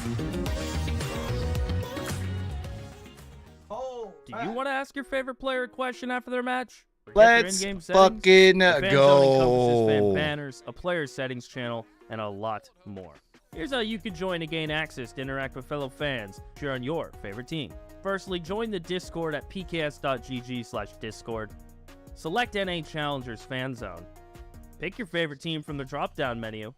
Do you want to ask your favorite player a question after their match? Let's fucking go. Fan banners, a player settings channel, and a lot more. Here's how you can join to gain access to interact with fellow fans, cheer on your favorite team. Firstly, join the Discord at pks.gg/discord. Select NA Challengers Fan Zone. Pick your favorite team from the drop-down menu.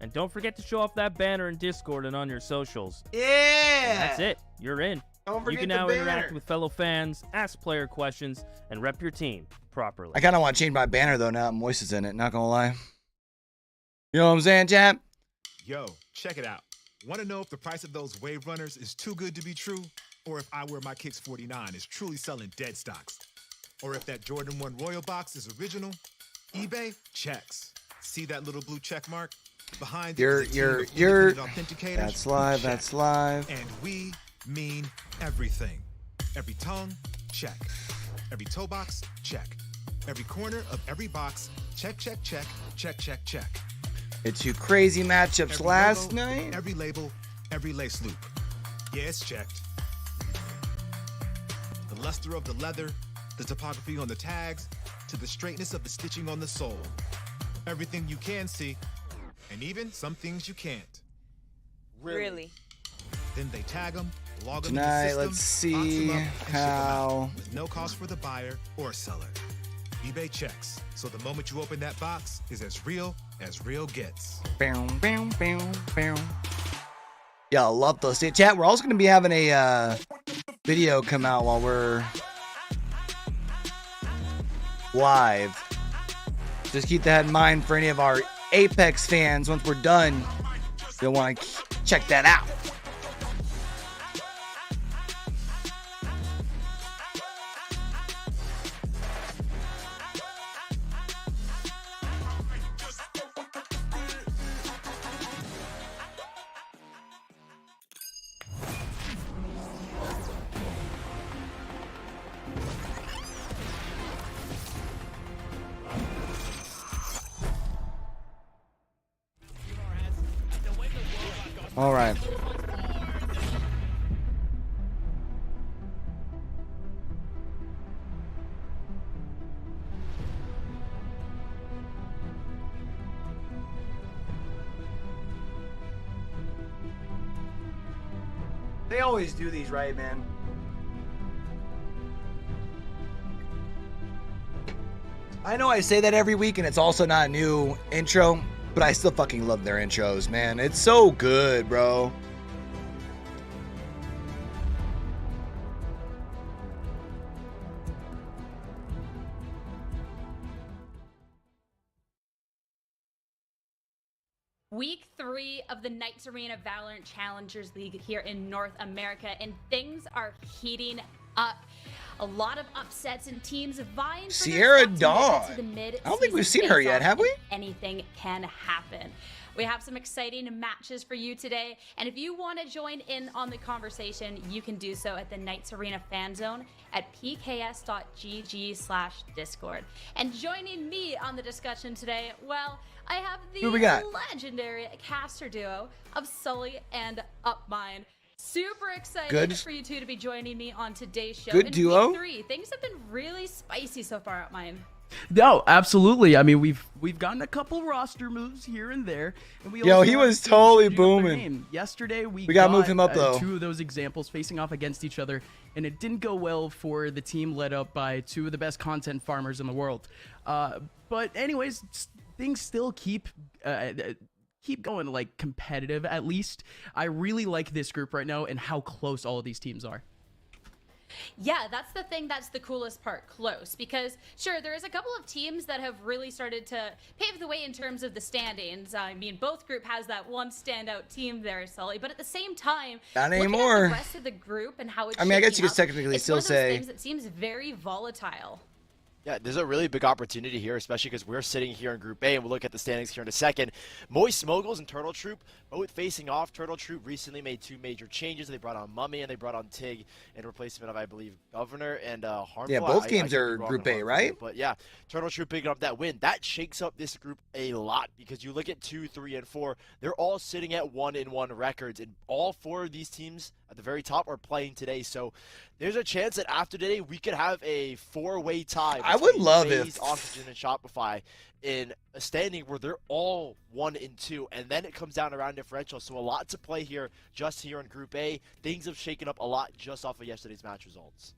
And don't forget to show off that banner in Discord and on your socials. Yeah! And that's it. You're in. Don't forget you can now interact with fellow fans, ask player questions, and rep your team properly. I kind of want to change my banner, though, now Moist is in it. Not going to lie. You know what I'm saying, champ? Yo, check it out. Want to know if the price of those Wave Runners is too good to be true? Or if I Wear My Kicks 49 is truly selling dead stocks? Or if that Jordan 1 Royal Box is original? eBay checks. See that little blue check mark? Behind you're authenticator. That's live, check. that's live. And we mean everything. Every tongue, check. Every toe box, check. Every corner of every box, check, check, check, check, check, check. It's two crazy matchups Every last logo, night. Every label, every lace loop. Yeah, it's checked. The luster of the leather, the topography on the tags, to the straightness of the stitching on the sole. Everything you can see, and even some things you can't. Really? Then they tag them, log them Tonight, in the system, let's see box 'em up, and ship 'em how. out with no cost for the buyer or seller. eBay checks, so the moment you open that box is as real gets. Bow, bow, bow, bow. Yeah, I love those. Chat, we're also going to be having a video come out while we're live. Just keep that in mind for any of our Apex fans. Once we're done, you'll want to check that out. All right. They always do these, right, man? I know I say that every week, and it's also not a new intro. But I still fucking love their intros, man. It's so good, bro. Week 3 of the Knights Arena Valorant Challengers League here in North America, and things are heating up. A lot of upsets and teams vying for Sierra their Dawn. to the mid. I don't think we've seen her yet, have we? Anything can happen. We have some exciting matches for you today, and if you want to join in on the conversation, you can do so at the Knights Arena fan zone at pks.gg/discord. And joining me on the discussion today, well, I have the Who we got? legendary caster duo of Sully and Upmind. Super excited for you two to be joining me on today's show. Good duo. Week 3, things have been really spicy so far at mine. No, absolutely. I mean, we've gotten a couple roster moves here and there, and we Yo, also he have was teams totally changing up their booming. name. Yesterday we gotta move him up, though. Two of those examples facing off against each other, and it didn't go well for the team led up by two of the best content farmers in the world. But anyways, things still keep going, like, competitive at least. I really like this group right now and how close all of these teams are. Yeah, that's the thing that's the coolest part, close. Because, sure, there is a couple of teams that have really started to pave the way in terms of the standings. I mean, both group has that one standout team there, Sully. But at the same time, not looking anymore. at the rest of the group and how it's I mean, I guess you shaping could technically up, still it's one of those say things that seems very volatile. Yeah, there's a really big opportunity here, especially because we're sitting here in Group A, and we'll look at the standings here in a second. Moist Moguls and Turtle Troop both facing off. Turtle Troop recently made 2 major changes. They brought on Mummy, and they brought on Tig in replacement of, I believe, Governor and Harmful. Yeah, both I games could be are wrong Group on A, Harmful, right? But yeah, Turtle Troop picking up that win. That shakes up this group a lot, because you look at 2, 3, and 4. They're all sitting at 1-1 records, and all 4 of these teams at the very top are playing today. So there's a chance that after today we could have a 4-way tie. I would love Faze, if Oxygen and Shopify in a standing where they're all 1 and 2, and then it comes down to round differential. So a lot to play here, just here in Group A. Things have shaken up a lot just off of yesterday's match results.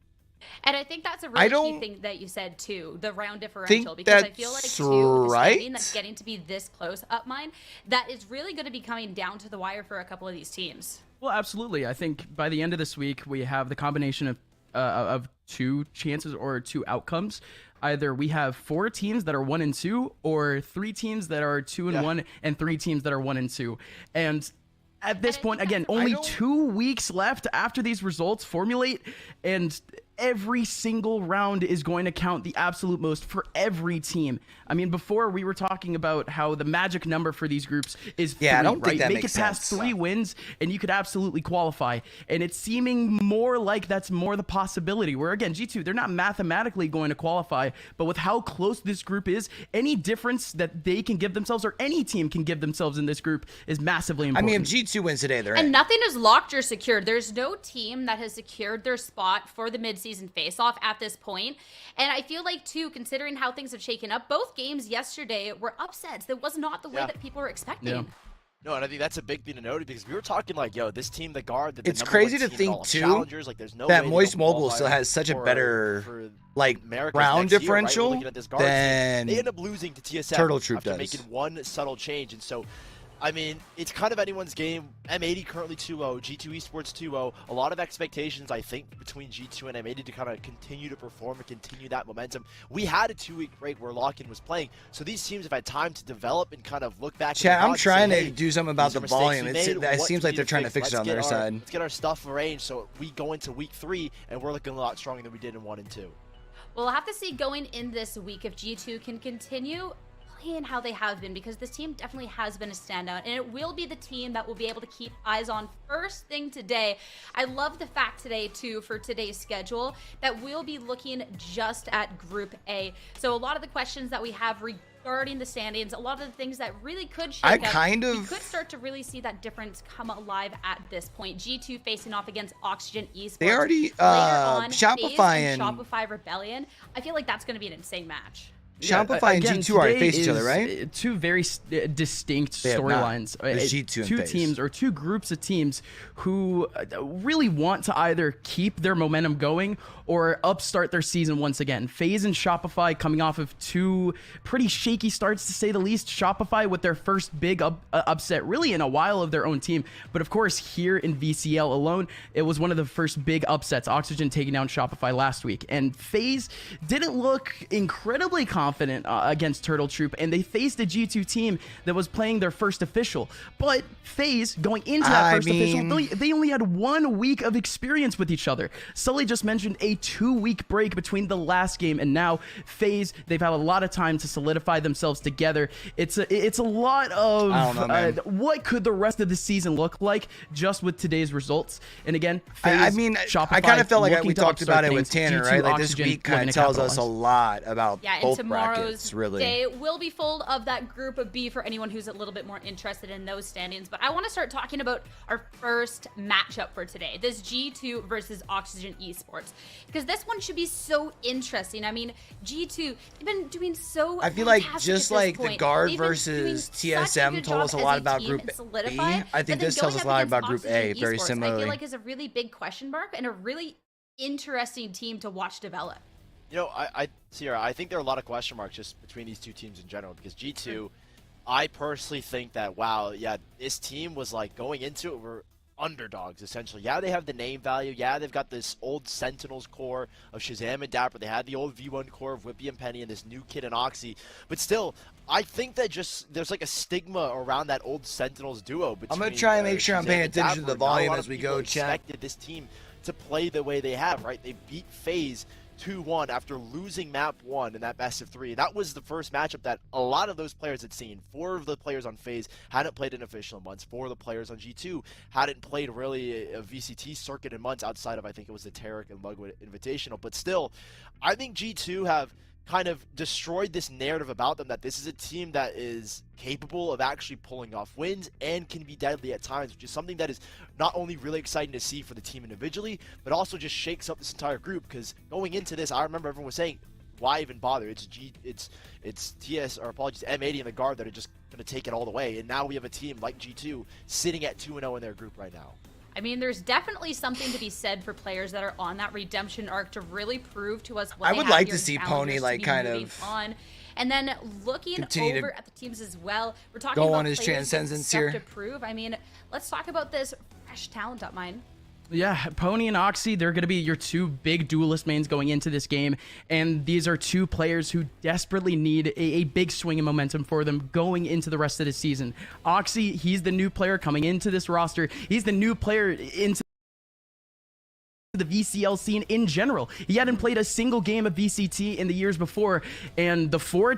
And I think that's a really key thing that you said too, the round differential, because I feel like that's too, the right. standing that's getting to be this close up mine, that is really going to be coming down to the wire for a couple of these teams. Well, absolutely. I think by the end of this week, we have the combination of 2 chances or 2 outcomes. Either we have 4 teams that are 1 and 2, or 3 teams that are 2 and 1, and 3 teams that are 1 and 2. And at this point, again, only 2 weeks left after these results formulate, and every single round is going to count the absolute most for every team. I mean, before we were talking about how the magic number for these groups is 3, I don't think that Make makes it past sense. 3 wins, and you could absolutely qualify. And it's seeming more like that's more the possibility. Where again, G2, they're not mathematically going to qualify, but with how close this group is, any difference that they can give themselves, or any team can give themselves in this group, is massively important. I mean, if G2 wins today, they're in. And nothing is locked or secured. There's no team that has secured their spot for the midseason face-off at this point. And I feel like, too, considering how things have shaken up, both games yesterday were upsets. That was not the way that people were expecting. Yeah. No, and I think that's a big thing to note, because we were talking like, yo, this team, the guard, the It's number crazy 1 to team in think, all too, challengers, like, there's no that way they Moist don't Mobile qualify still has such a better, for like, America's round next year, right? We're differential looking at this guard team. than They end up losing to TSM Turtle Troop after does. making 1 subtle change. And so, I mean, it's kind of anyone's game. M80 currently 2-0, G2 Esports 2-0. A lot of expectations, I think, between G2 and M80 to kind of continue to perform and continue that momentum. We had a 2-week break where Lock-in was playing, so these teams have had time to develop and kind of look back. Chat, I'm trying to do something about these are the mistakes volume. we made. It What seems do we like they're need to trying to fix it on their side. Let's get our stuff arranged so we go into week 3 and we're looking a lot stronger than we did in 1 and 2. Well, we'll have to see going in this week if G2 can continue playing how they have been, because this team definitely has been a standout, and it will be the team that will be able to keep eyes on first thing today. I love the fact today, too, for today's schedule, that we'll be looking just at Group A. So a lot of the questions that we have regarding the standings, a lot of the things that really could shake up, we could start to really see that difference come alive at this point. G2 facing off against Oxygen Esports. They already Shopify and Shopify Rebellion. I I feel like that's going to be an insane match. Shopify and G2 already face each other, right? Two very distinct storylines. G2 two teams or two groups of teams who really want to either keep their momentum going or upstart their season once again. Faze and Shopify coming off of two pretty shaky starts, to say the least. Shopify with their first big upset really in a while of their own team. But of course, here in VCL alone, it was one of the first big upsets. Oxygen taking down Shopify last week. And Faze didn't look incredibly confident against Turtle Troop, and they faced a G2 team that was playing their first official. But Faze, going into that official, they only had 1 week of experience with each other. Sully just mentioned a 2-week break between the last game, and now Faze, they've had a lot of time to solidify themselves together. It's a lot of I don't know, man. What could the rest of the season look like just with today's results. And again, Faze, I mean, Shopify, I kind of felt like looking we to talked about it upstart with things. Tanner, G2 right? Like this Oxygen week kind looking of to tells us a capitalize. lot about and both tomorrow's brackets, really. day will be full of that group of B for anyone who's a little bit more interested in those standings. But I want to start talking about our first matchup for today, this G2 versus Oxygen Esports, because this one should be so interesting. I mean, G2, they've been doing so I feel like fantastic just at this like the point. guard They've been versus doing such a TSM good told us a job lot as about team Group and B. solidify, I but think then this tells going us a up lot against about Group A, Oxygen very Esports, I similarly. feel like is a really big question mark and a really interesting team to watch develop. You know, Sierra, I think there are a lot of question marks just between these two teams in general, because G2, I personally think that, wow, yeah, this team was like going into it, we're underdogs essentially. Yeah, they have the name value. Yeah, they've got this old Sentinels core of Shahzam and Dapper. They had the old V1 core of Whippy and Penny and this new kid in Oxy. But still, I think that just there's like a stigma around that old Sentinels duo. I'm going to try and make sure I'm Shahzam paying and attention to Dapper. the Not a volume lot as of we people go, chat. expected this team to play the way they have, right? They beat Faze 2-1 after losing map 1 in that best of 3. That was the first matchup that a lot of those players had seen. 4 of the players on Faze hadn't played an official in months. 4 of the players on G2 hadn't played really a VCT circuit in months outside of, I think it was the Tarek and Lugwood Invitational. But still, I think G2 have kind of destroyed this narrative about them that this is a team that is capable of actually pulling off wins and can be deadly at times, which is something that is not only really exciting to see for the team individually, but also just shakes up this entire group. Because going into this, I remember everyone was saying, why even bother? It's TS, or apologies, M80 and the guard that are just going to take it all the way. And now we have a team like G2 sitting at 2-0 in their group right now. I mean, there's definitely something to be said for players that are on that redemption arc to really prove to us what I they would have like here to in see challengers Pony to like be kind moving of on. And then looking continue over to at the teams as well, we're talking go about on his players with transcendence stuff here. to prove. I mean, let's talk about this fresh talent up mine. Yeah, Pony and Oxy, they're going to be your 2 big duelist mains going into this game. And these are 2 players who desperately need a big swing in momentum for them going into the rest of the season. Oxy, he's the new player coming into this roster. He's the new player into the VCL scene in general. He hadn't played a single game of VCT in the years before, and the 4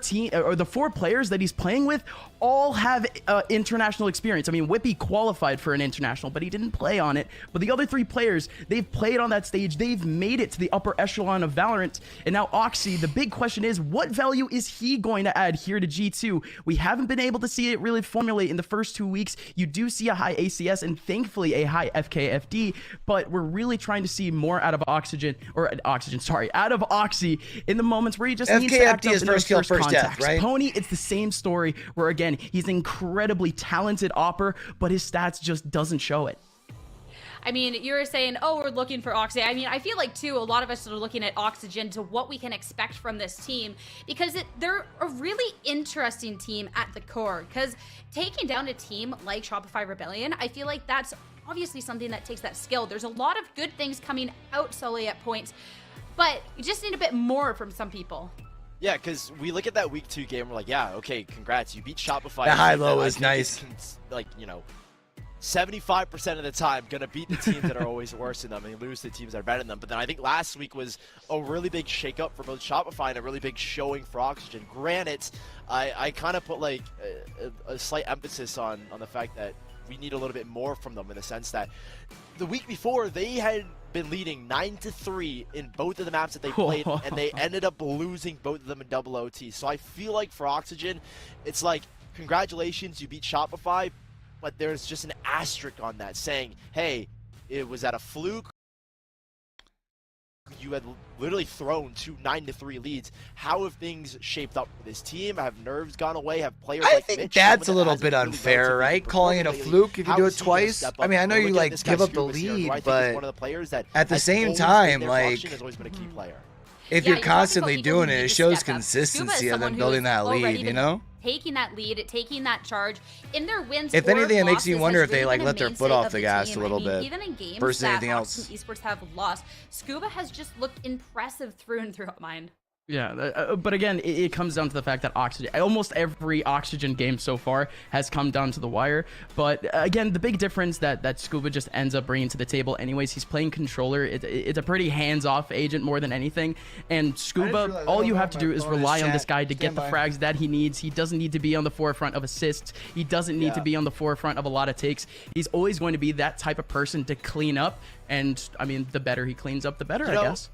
players that he's playing with all have international experience. I mean, Whippy qualified for an international, but he didn't play on it. But the other 3 players, they've played on that stage. They've made it to the upper echelon of Valorant. And now Oxy, the big question is, what value is he going to add here to G2? We haven't been able to see it really formulate in the first 2 weeks. You do see a high ACS and thankfully a high FKFD, but we're really trying to see more out of out of Oxy in the moments where he just needs to act up in those first contacts. Right? Pony, it's the same story where, again, he's an incredibly talented opper, but his stats just doesn't show it. I mean, you were saying, oh, we're looking for Oxy. I mean, I feel like, too, a lot of us are looking at Oxygen to what we can expect from this team because they're a really interesting team at the core. Because taking down a team like Shopify Rebellion, I feel like that's obviously something that takes that skill. There's a lot of good things coming out solely at points, but you just need a bit more from some people. Yeah, because we look at that week 2 game, we're like, yeah, okay, congrats, you beat Shopify. The high-low is nice. Like, you know, 75% of the time gonna beat the teams that are always worse than them and lose to the teams that are better than them. But then I think last week was a really big shakeup for both Shopify and a really big showing for Oxygen. Granted, I kind of put like a slight emphasis on the fact that we need a little bit more from them in the sense that the week before they had been leading 9-3 in both of the maps that they played, and they ended up losing both of them in double OT. So I feel like for Oxygen, it's like, congratulations, you beat Shopify, but there's just an asterisk on that saying, hey, it was at a fluke. You had literally thrown 2 9-3 leads. How have things shaped up for this team? Have nerves gone away? Have players I like think Mitch, that's a someone that little hasn't bit really unfair, right? Calling it a lately, fluke if you how do is it he gonna twice. step I mean, I know We're you looking at like this guy give up the Scuba here, who lead, I think is but one of the players that at the has same always been time, there for like, Oxygen, has always been a key player. if Yeah, you're talking about constantly people who doing need it, to it shows step up. consistency Scuba is of them someone who building has that already lead, you been know? Taking that lead, taking that charge in their wins. If or anything, it makes you losses wonder has if they really like been a let their foot mainstay off of the gas a team. little I mean, bit even in games versus that anything else. Oxygen Esports have lost, Scuba has just looked impressive through and through mine. Yeah, but again, it comes down to the fact that almost every Oxygen game so far has come down to the wire. But again, the big difference that Scuba just ends up bringing to the table anyways, he's playing controller. It's a pretty hands-off agent more than anything. And Scuba, all you have to do is rely on this guy to get the frags that he needs. He doesn't need to be on the forefront of assists. He doesn't need to be on the forefront of a lot of takes. He's always going to be that type of person to clean up. And, I mean, the better he cleans up, the better, I guess.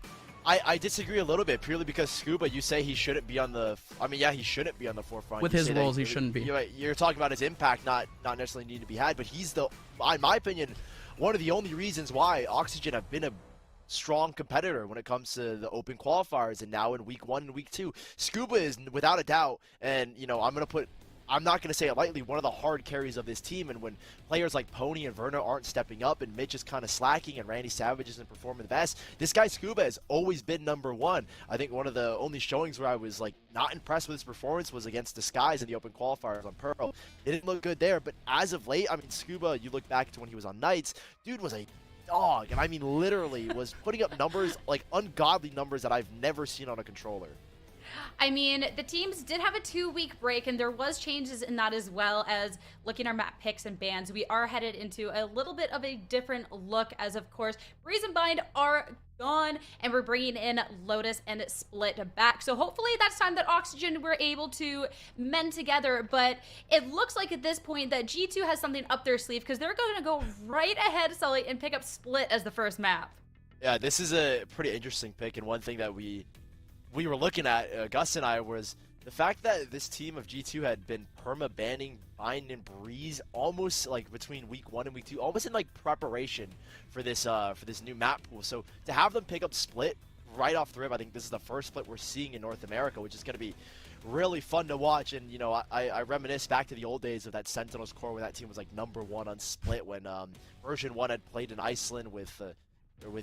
I disagree a little bit purely because Scuba, you say he shouldn't be on the. I mean, yeah, he shouldn't be on the forefront. With his roles, he shouldn't be. You're talking about his impact, not necessarily needing to be had, but he's the, in my opinion, one of the only reasons why Oxygen have been a strong competitor when it comes to the open qualifiers, and now in week 1 and week 2, Scuba is without a doubt, and you know I'm not going to say it lightly, one of the hard carries of this team. And when players like Pony and Verna aren't stepping up and Mitch is kind of slacking and Randy Savage isn't performing the best, this guy Scuba has always been #1. I think one of the only showings where I was like not impressed with his performance was against Disguise in the open qualifiers on Pearl. It didn't look good there, but as of late, I mean, Scuba, you look back to when he was on Knights, dude was a dog. And I mean, literally was putting up numbers, like ungodly numbers that I've never seen on a controller. I mean, the teams did have a 2-week break, and there was changes in that as well. As looking at our map picks and bans, we are headed into a little bit of a different look, as of course Breeze and Bind are gone, and we're bringing in Lotus and Split back. So hopefully that's time that Oxygen were able to mend together, but it looks like at this point that G2 has something up their sleeve, because they're going to go right ahead, Sully, and pick up Split as the first map. Yeah, this is a pretty interesting pick, and one thing that we were looking at, Gus and I, was the fact that this team of G2 had been perma-banning Bind and Breeze almost like between week 1 and week 2, almost in like preparation for this new map pool. So to have them pick up Split right off the rip, I think this is the first Split we're seeing in North America, which is going to be really fun to watch. And, you know, I reminisce back to the old days of that Sentinels core when that team was like #1 on Split, when version 1 had played in Iceland with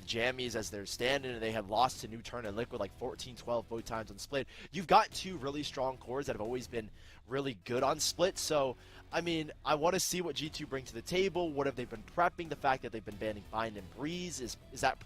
Jammies as their stand-in, and they had lost to New Turn and Liquid like 14-12 both times on Split. You've got two really strong cores that have always been really good on Split, so I mean, I want to see what G2 bring to the table. What have they been prepping? The fact that they've been banning Bind and Breeze, is that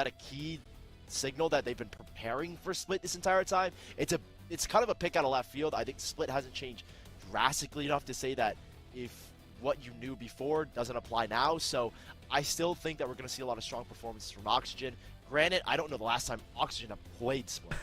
a key signal that they've been preparing for Split this entire time? It's kind of a pick out of left field. I think Split hasn't changed drastically enough to say that if what you knew before doesn't apply now, so I still think that we're going to see a lot of strong performances from Oxygen. Granted, I don't know the last time Oxygen have played Split.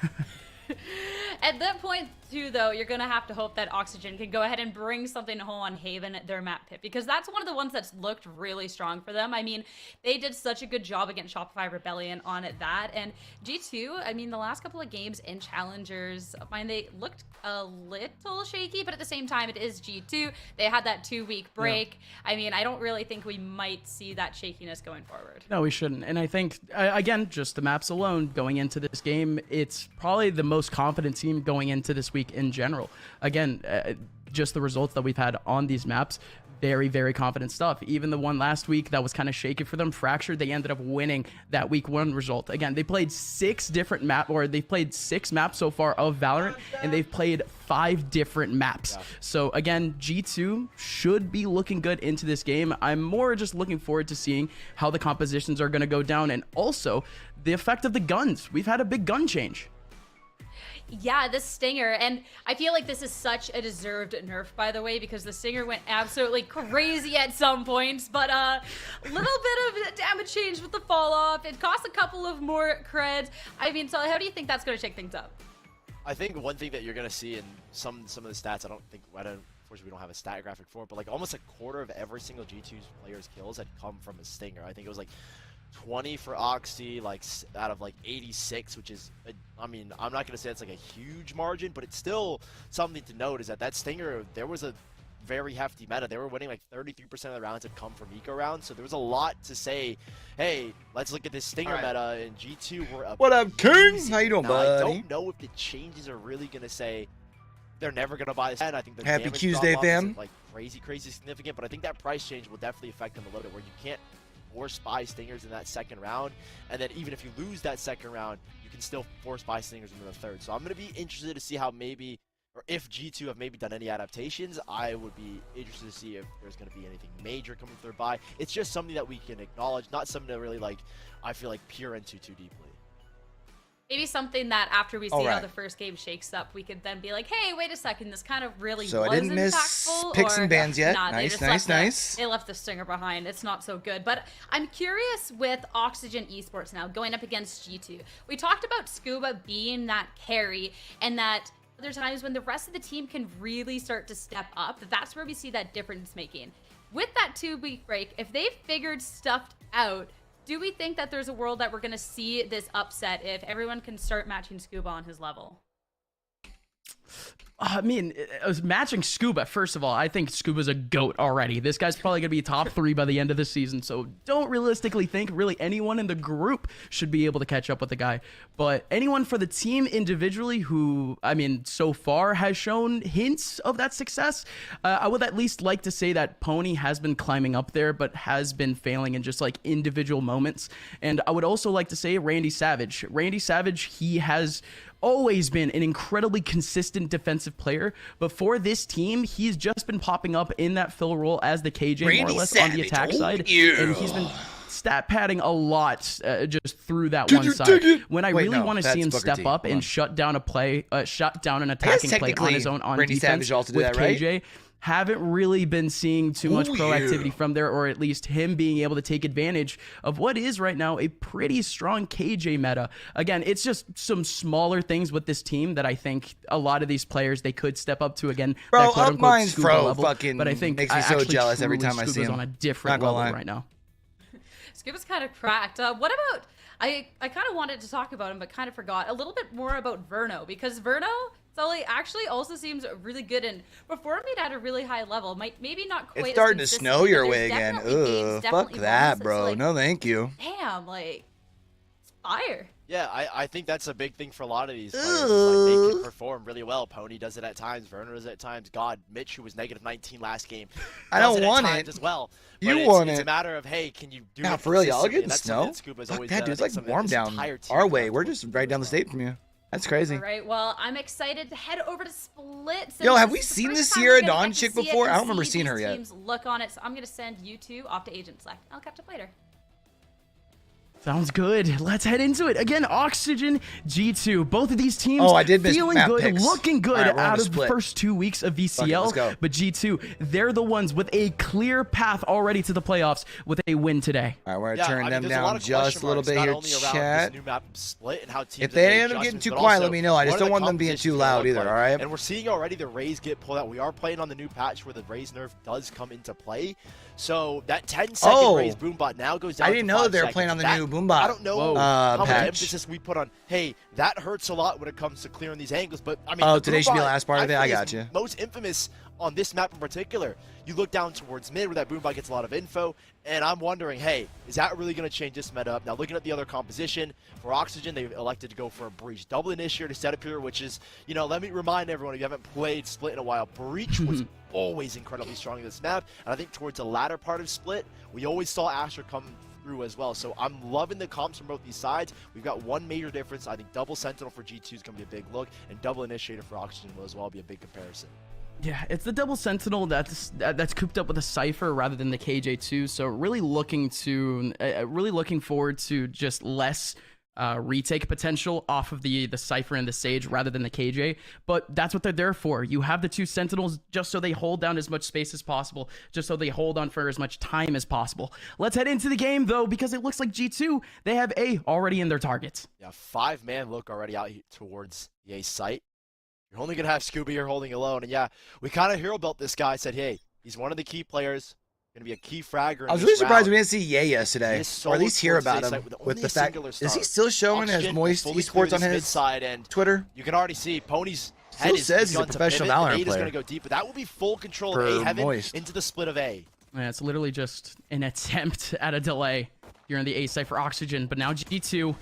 At that point, too, though, you're going to have to hope that Oxygen can go ahead and bring something home on Haven at their map pit, because that's one of the ones that's looked really strong for them. I mean, they did such a good job against Shopify Rebellion on that. And G2, I mean, the last couple of games in Challengers, I mean, they looked a little shaky, but at the same time, it is G2. They had that 2-week break. Yeah. I mean, I don't really think we might see that shakiness going forward. No, we shouldn't. And I think, again, just the maps alone going into this game, it's probably the most confident team going into this week in general. Again, just the results that we've had on these maps, very, very confident stuff. Even the one last week that was kind of shaky for them, Fractured, they ended up winning that week 1 result. Again, they played 6 maps so far of Valorant, and they've played 5 different maps. Yeah. So again, G2 should be looking good into this game. I'm more just looking forward to seeing how the compositions are going to go down, and also the effect of the guns. We've had a big gun change. Yeah, the Stinger, and I feel like this is such a deserved nerf, by the way, because the Stinger went absolutely crazy at some points, but a little bit of damage change with the fall off. It cost a couple of more creds. I mean, so how do you think that's going to shake things up? I think one thing that you're going to see in some of the stats, unfortunately we don't have a stat graphic for it, but like almost a quarter of every single G2 player's kills had come from a Stinger. I think it was like 20 for Oxy, like out of like 86, which is, I mean, I'm not going to say it's like a huge margin, but it's still something to note, is that Stinger, there was a very hefty meta. They were winning like 33% of the rounds had come from eco rounds, so there was a lot to say, hey, let's look at this Stinger meta, and G2 were up. What up, King? How you doing, buddy? I don't know if the changes are really going to say they're never going to buy this. I think the Happy Tuesday, fam. Like crazy significant, but I think that price change will definitely affect them a little bit, where you can't force buy Stingers in that second round, and then even if you lose that second round, you can still force buy Stingers in the third. So I'm going to be interested to see how maybe, or if G2 have maybe done any adaptations. I would be interested to see if there's going to be anything major coming through buy. It's just something that we can acknowledge, not something to really like, I feel like, peer into too deeply. Maybe something that after we see how the first game shakes up, we could then be like, hey, wait a second, this kind of really so was I didn't miss impactful. picks and bans yet. Nah, nice. They left the Stinger behind. It's not so good. But I'm curious with Oxygen Esports now, going up against G2. We talked about Scuba being that carry, and that there's times when the rest of the team can really start to step up. That's where we see that difference making. With that 2-week break, if they've figured stuff out, do we think that there's a world that we're going to see this upset if everyone can start matching Scuba on his level? I mean, matching Scuba, first of all, I think Scuba's a GOAT already. This guy's probably going to be top 3 by the end of the season, so don't realistically think really anyone in the group should be able to catch up with the guy. But anyone for the team individually who, I mean, so far has shown hints of that success, I would at least like to say that Pony has been climbing up there, but has been failing in just like individual moments. And I would also like to say Randy Savage. Randy Savage, he has always been an incredibly consistent defensive player, but for this team, he's just been popping up in that fill role as the KJ, more or less, on the attack side, and he's been stat padding a lot just through that one side. When I really want to see him step up and shut down an attacking play on his own on Randy defense Savage also did with that, right? KJ. Haven't really been seeing too much proactivity from there, or at least him being able to take advantage of what is right now a pretty strong KJ meta. Again, it's just some smaller things with this team that I think a lot of these players, they could step up to again. Bro, that quote-unquote mine's scuba Fro level. fucking But I think makes me so actually jealous every truly time I see Scuba's him. on a different Not gonna level lie. right now. Scuba's kind of cracked. What about, I kind of wanted to talk about him, but kind of forgot a little bit more about Verno, because Verno, Sully, actually also seems really good and performing at a really high level. Maybe not quite. It's starting to consistent, snow but your there's way again. definitely games, Ugh, fuck definitely that, moments bro. that's like, No, thank you. damn, like, it's fire. Yeah, I think that's a big thing for a lot of these players. Is, like, they can perform really well. Pony does it at times. Werner does it at times. God, Mitch, who was -19 last game, I does don't it at want times it. as well. You But want it's it. a matter of, hey, can you do Nah, it for real, y'all consistently? getting And that's snow? something that Scuba's Fuck always that, done. dude. It's I like think something warm that down this entire team our is way. comfortable We're just with right as down the well. state from you. That's crazy. All right, well, I'm excited to head over to Split. Since Yo, have we this is the seen first this time Sierra we're gonna Dawn get to chick see it before? I and don't remember see seeing her these yet. teams look on it, so I'm going to send you two off to Agent Select. I'll catch up later. Sounds good. Let's head into it. Again, Oxygen, G2. Both of these teams Oh, I did miss feeling map good, picks. looking good All right, we're on out to of the Split. first 2 weeks of let's VCL. go. But G2, they're the ones with a clear path already to the playoffs with a win today. All right, we're Yeah, going to turn them there's a lot down of just question a little marks, bit not here, only around chat. this new map Split and how teams If they have made end up getting adjustments, too but quiet, also let me know. I just what are don't the want them being compositions too gonna loud look either, like? all right? And we're seeing already the Rays get pulled out. We are playing on the new patch where the Rays nerf does come into play. So that 10-second Rays boombot now goes down I to didn't know 5 they were seconds. playing on the That- new boombot. I don't know how much patch. emphasis we put on, hey, that hurts a lot when it comes to clearing these angles. But I mean, Oh, the today should be the boombot, last part of it? feel I is got you. Most infamous on this map in particular. You look down towards mid where that boombot gets a lot of info, and I'm wondering, hey, is that really going to change this meta up? Now, looking at the other composition, for Oxygen, they elected to go for a Breach double initiator to set up here, which is, you know, let me remind everyone, if you haven't played Split in a while, Breach was always incredibly strong in this map, and I think towards the latter part of Split, we always saw Asher come through as well. So I'm loving the comps from both these sides. We've got one major difference. I think double Sentinel for G2 is going to be a big look, and double initiator for Oxygen will as well be a big comparison. Yeah, it's the double Sentinel that's cooped up with a Cypher rather than the KJ2. So really looking forward to just less retake potential off of the Cypher and the Sage rather than the KJ. But that's what they're there for. You have the two Sentinels just so they hold down as much space as possible, just so they hold on for as much time as possible. Let's head into the game though, because it looks like G2, they have A already in their targets. Yeah, 5-man look already out towards the A site. You're only going to have Scooby here holding alone. And yeah, we kind of hero built this guy, said, hey, he's one of the key players, going to be a key fragger. I was really surprised we didn't see Ye yesterday, or at least hear about him. With the fact, is he still showing as Moist Esports on his side and Twitter? You can already see Pony's Still head is says he's a begun to professional pivot, and Valorant A is player. going to go deep, but that will be full control For of A Heaven Moist. into the split of A. Yeah, it's literally just an attempt at a delay here in the A site for Oxygen, but now G2,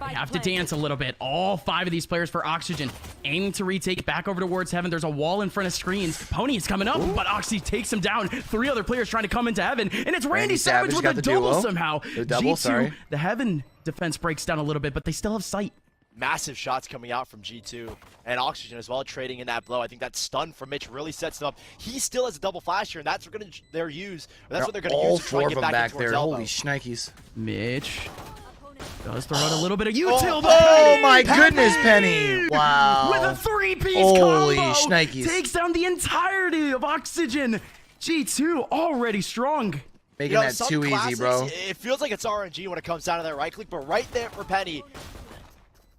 they have to dance a little bit. All 5 of these players for Oxygen aiming to retake back over towards Heaven. There's a wall in front of screens. Pony is coming up, but Oxy takes him down. 3 other players trying to come into Heaven, and it's Randy Savage with got a the double duo. somehow. The double, G2, sorry. the Heaven defense breaks down a little bit, but they still have sight. Massive shots coming out from G2 and Oxygen as well, trading in that blow. I think that stun from Mitch really sets them up. He still has a double flash here, and that's what they're going to use All to try 4 and of get them back, back in towards there. elbow. Holy shnikes. Mitch does throw out a little bit of util. Oh my goodness, Penny. Wow. With a 3-piece Holy combo. shnikes. Takes down the entirety of Oxygen. G2 already strong. Making You know, that some too easy, classics, bro. It feels like it's RNG when it comes down to that right click, but right there for Penny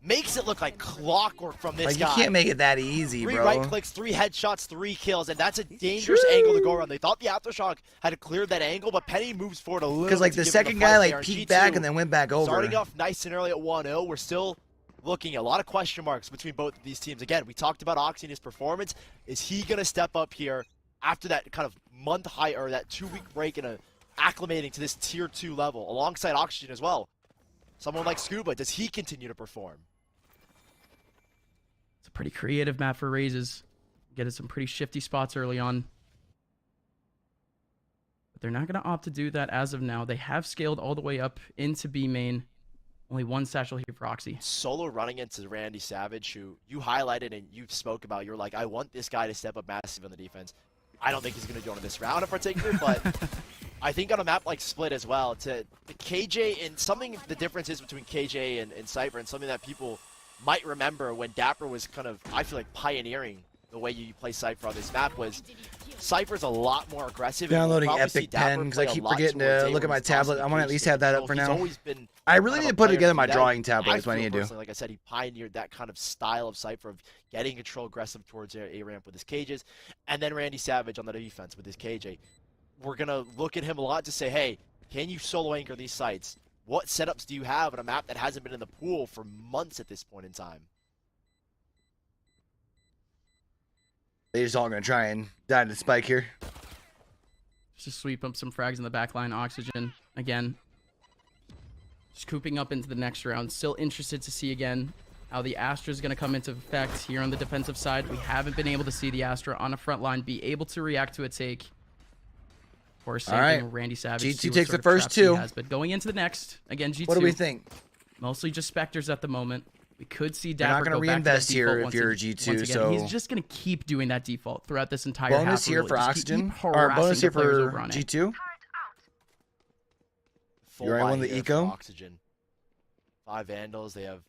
makes it look like clockwork from this Like, guy. you can't make it that easy, 3 bro. right clicks, 3 headshots, 3 kills, and that's a dangerous angle to go around. They thought the Aftershock had cleared that angle, but Penny moves forward a little bit. Because, like, to the give him second fight guy, like, there. peeked G2 back and then went back over. Starting off nice and early at 1-0, we're still looking at a lot of question marks between both of these teams. Again, we talked about Oxy and his performance. Is he going to step up here after that kind of month high or that 2-week break and acclimating to this tier 2 level alongside Oxygen as well? Someone like Scuba, does he continue to perform? It's a pretty creative map for raises. Getting some pretty shifty spots early on. But they're not going to opt to do that as of now. They have scaled all the way up into B main. Only 1 satchel here for Oxy. Solo running into Randy Savage, who you highlighted and you spoke about. You're like, I want this guy to step up massive on the defense. I don't think he's going to do it in this round in particular, but I think on a map like Split as well, to the KJ and something the difference is between KJ and Cypher, and something that people might remember when Dapper was kind of, I feel like, pioneering the way you play Cypher on this map was Cypher's a lot more aggressive. Downloading Epic Pen because I keep forgetting to look at my tablet. I want to at least have that up for now. I really need to put together my drawing tablet. That's what I need to do. Like I said, he pioneered that kind of style of Cypher of getting control aggressive towards A ramp with his cages, and then Randy Savage on the defense with his KJ. We're gonna look at him a lot to say, hey, can you solo anchor these sites? What setups do you have on a map that hasn't been in the pool for months at this point in time? They're just all gonna try and die to the spike here. Just sweep up some frags in the back line. Oxygen again. Just cooping up into the next round. Still interested to see again how the Astra is going to come into effect here on the defensive side. We haven't been able to see the Astra on a front line be able to react to a take. Of course, same thing with Randy Savage. G2 takes the first two. But going into the next, again, G2. What do we think? Mostly just Spectres at the moment. We could see They're Dapper not going to reinvest here if you're G2, so he's just going to keep doing that default throughout this entire half. Bonus here for Oxygen, or bonus here for G2. You already won the eco. Oxygen. 5 Vandals. They have.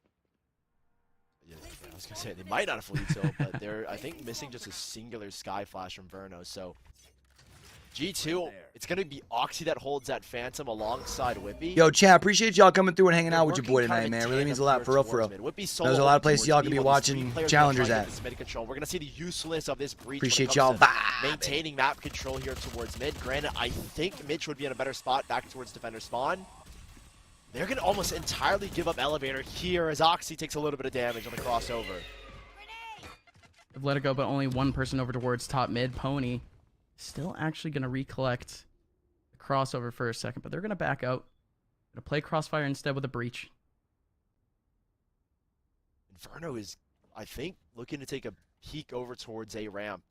Yeah, I was gonna say they might not have full util, but they're I think missing just a singular Sky Flash from Verno. So G2, it's gonna be Oxy that holds that Phantom alongside Whippy. Yo, chat, appreciate y'all coming through and hanging out with your boy tonight, man. It really means a lot for real, for real. There's a lot of places y'all can be watching challengers at. We're gonna see the usefulness of this breach. Appreciate y'all maintaining map control here towards mid. Granted, I think Mitch would be in a better spot back towards defender spawn. They're going to almost entirely give up elevator here as Oxy takes a little bit of damage on the crossover. They've let it go, but only one person over towards top mid. Pony still actually going to recollect the crossover for a second, but they're going to back out. Going to play Crossfire instead with a breach. Inferno is, I think, looking to take a peek over towards A ramp.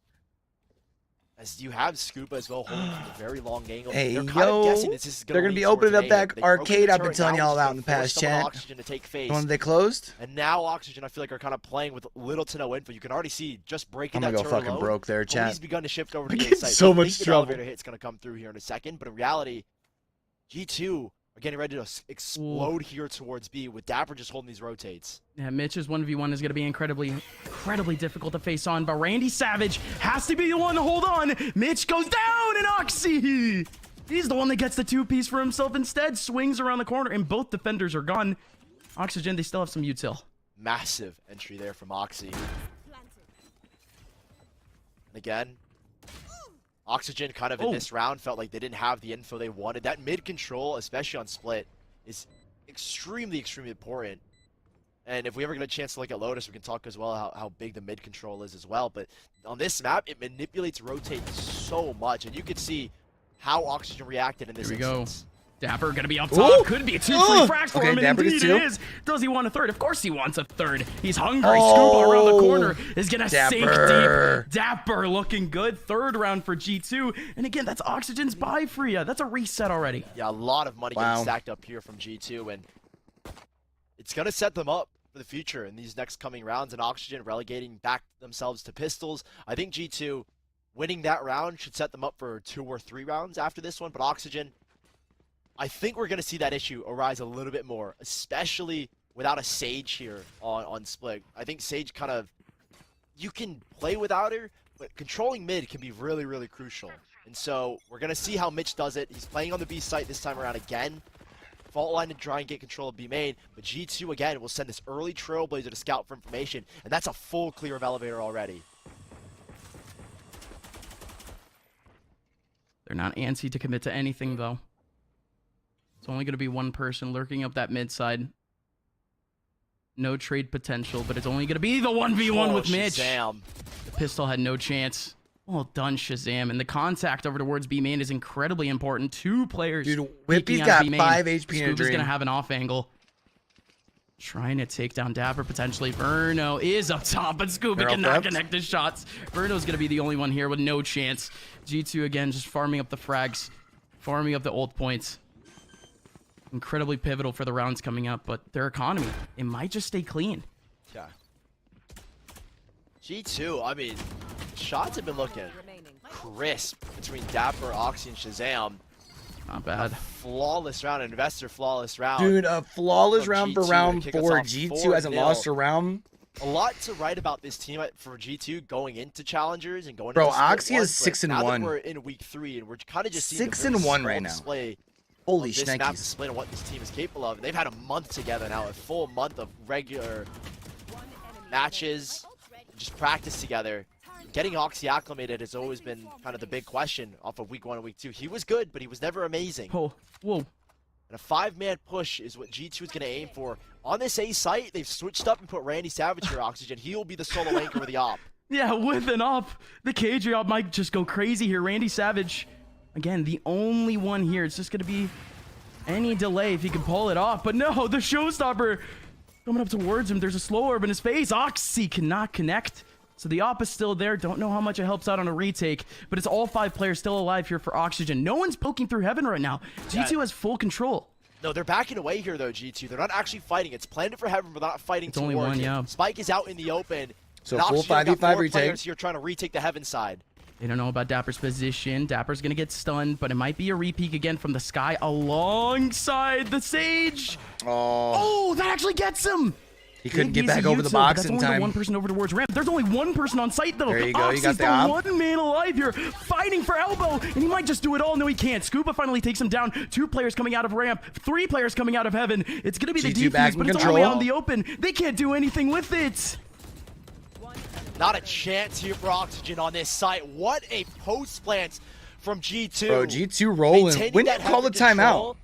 As you have Scuba as well, holding from a very long angle. Hey, they're kind of guessing this is they're going to be opening up that arcade I've been telling y'all about in the past, chat. Oxygen to take Faze. When they closed? And now Oxygen, I feel like, are kind of playing with little to no info. You can already see just breaking that I'm going to go fucking alone. broke there, chat. He's begun to shift over to I'm the side. so much trouble. Elevator hit's going to come through here in a second, but in reality, G2 are getting ready to explode here towards B with Dapper just holding these rotates. Yeah, Mitch's 1v1 is going to be incredibly difficult to face on, but Randy Savage has to be the one to hold on. Mitch goes down, and Oxy, he's the one that gets the 2-piece for himself instead. Swings around the corner, and both defenders are gone. Oxygen, they still have some util. Massive entry there from Oxy. And again, Oxygen kind of in this round felt like they didn't have the info they wanted. That mid control, especially on Split, is extremely important. And if we ever get a chance to look at Lotus, we can talk as well how big the mid control is as well. But on this map, it manipulates rotate so much. And you could see how Oxygen reacted in this instance. Dapper gonna be up top. Could be a 2 free frags for him. And indeed it is. Does he want a third? Of course he wants a third. He's hungry. Scuba around the corner is gonna sink deep. Dapper looking good. Third round for G2. And again, that's Oxygen's buy for you. That's a reset already. Yeah, a lot of money getting stacked up here from G2. And it's gonna set them up for the future in these next coming rounds. And Oxygen relegating back themselves to pistols. I think G2 winning that round should set them up for 2 or 3 rounds after this one. But Oxygen, I think we're going to see that issue arise a little bit more, especially without a Sage here on Split. I think Sage kind of, you can play without her, but controlling mid can be really, really crucial. And so we're going to see how Mitch does it. He's playing on the B site this time around again. Fault line to try and get control of B main, but G2 again will send this early Trailblazer to scout for information, and that's a full clear of elevator already. They're not antsy to commit to anything though. It's only going to be one person lurking up that mid side. No trade potential, but it's only going to be the 1v1 with Mitch. Shahzam. The pistol had no chance. Well done, Shahzam. And the contact over towards B main is incredibly important. 2 players. Dude, Whippy's got 5 HP in a dream. Going to have an off angle. Trying to take down Dapper potentially. Verno is up top, but Scuba cannot connect his shots. Verno's going to be the only one here with no chance. G2 again just farming up the frags. Farming up the ult points. Incredibly pivotal for the rounds coming up, but their economy, it might just stay clean. Yeah. G2, I mean, shots have been looking crisp between Dapper, Oxy, and Shahzam. Not bad. Flawless round, an investor flawless round. Dude, a flawless from round for G2 round to kick us 4. off G2 hasn't 4-0. lost a round. A lot to write about this team for G2 going into challengers and going Bro, into Split Oxy is 1, but 6-1. Now that we're in week 3 and we're kind of just seeing 6-1 right now. Display Holy of this map shnikes. display and what this team is capable of. And they've had a month together now, a full month of regular matches, just practice together. Getting Oxy acclimated has always been kind of the big question off of week 1 and week 2. He was good, but he was never amazing. Oh, whoa. And a 5-man push is what G2 is going to aim for. On this A site, they've switched up and put Randy Savage here, Oxygen. He will be the solo anchor with the op. Yeah, with an op, the KJ op might just go crazy here. Randy Savage, again, the only one here. It's just going to be any delay if he can pull it off. But no, the showstopper coming up towards him. There's a slow orb in his face. Oxy cannot connect. So the op is still there. Don't know how much it helps out on a retake, but it's all 5 players still alive here for Oxygen. No one's poking through heaven right now. G2 has full control. No, they're backing away here, though, G2. They're not actually fighting. It's planned for heaven, but not fighting It's only towards one, it. yeah. Spike is out in the open. So And full Oxygen got 5v5 4 retake. players here trying to retake the heaven side. They don't know about Dapper's position. Dapper's going to get stunned, but it might be a repeat again from the sky alongside the Sage. Oh, that actually gets him. He couldn't Big get back easy over the util, but box that's in only the time. one person over towards ramp. There's only one person on site though. There you go, you got Oxy's the op. one man alive here, fighting for elbow, and he might just do it all. No, he can't. Scuba finally takes him down. 2 players coming out of ramp, 3 players coming out of heaven. It's gonna be the G2 back defuse, in but it's control. only out in the open. They can't do anything with it. Not a chance here for Oxygen on this site. What a post plant from G2. Bro, G2 rolling. Maintaining When that did you call the heaven timeout? control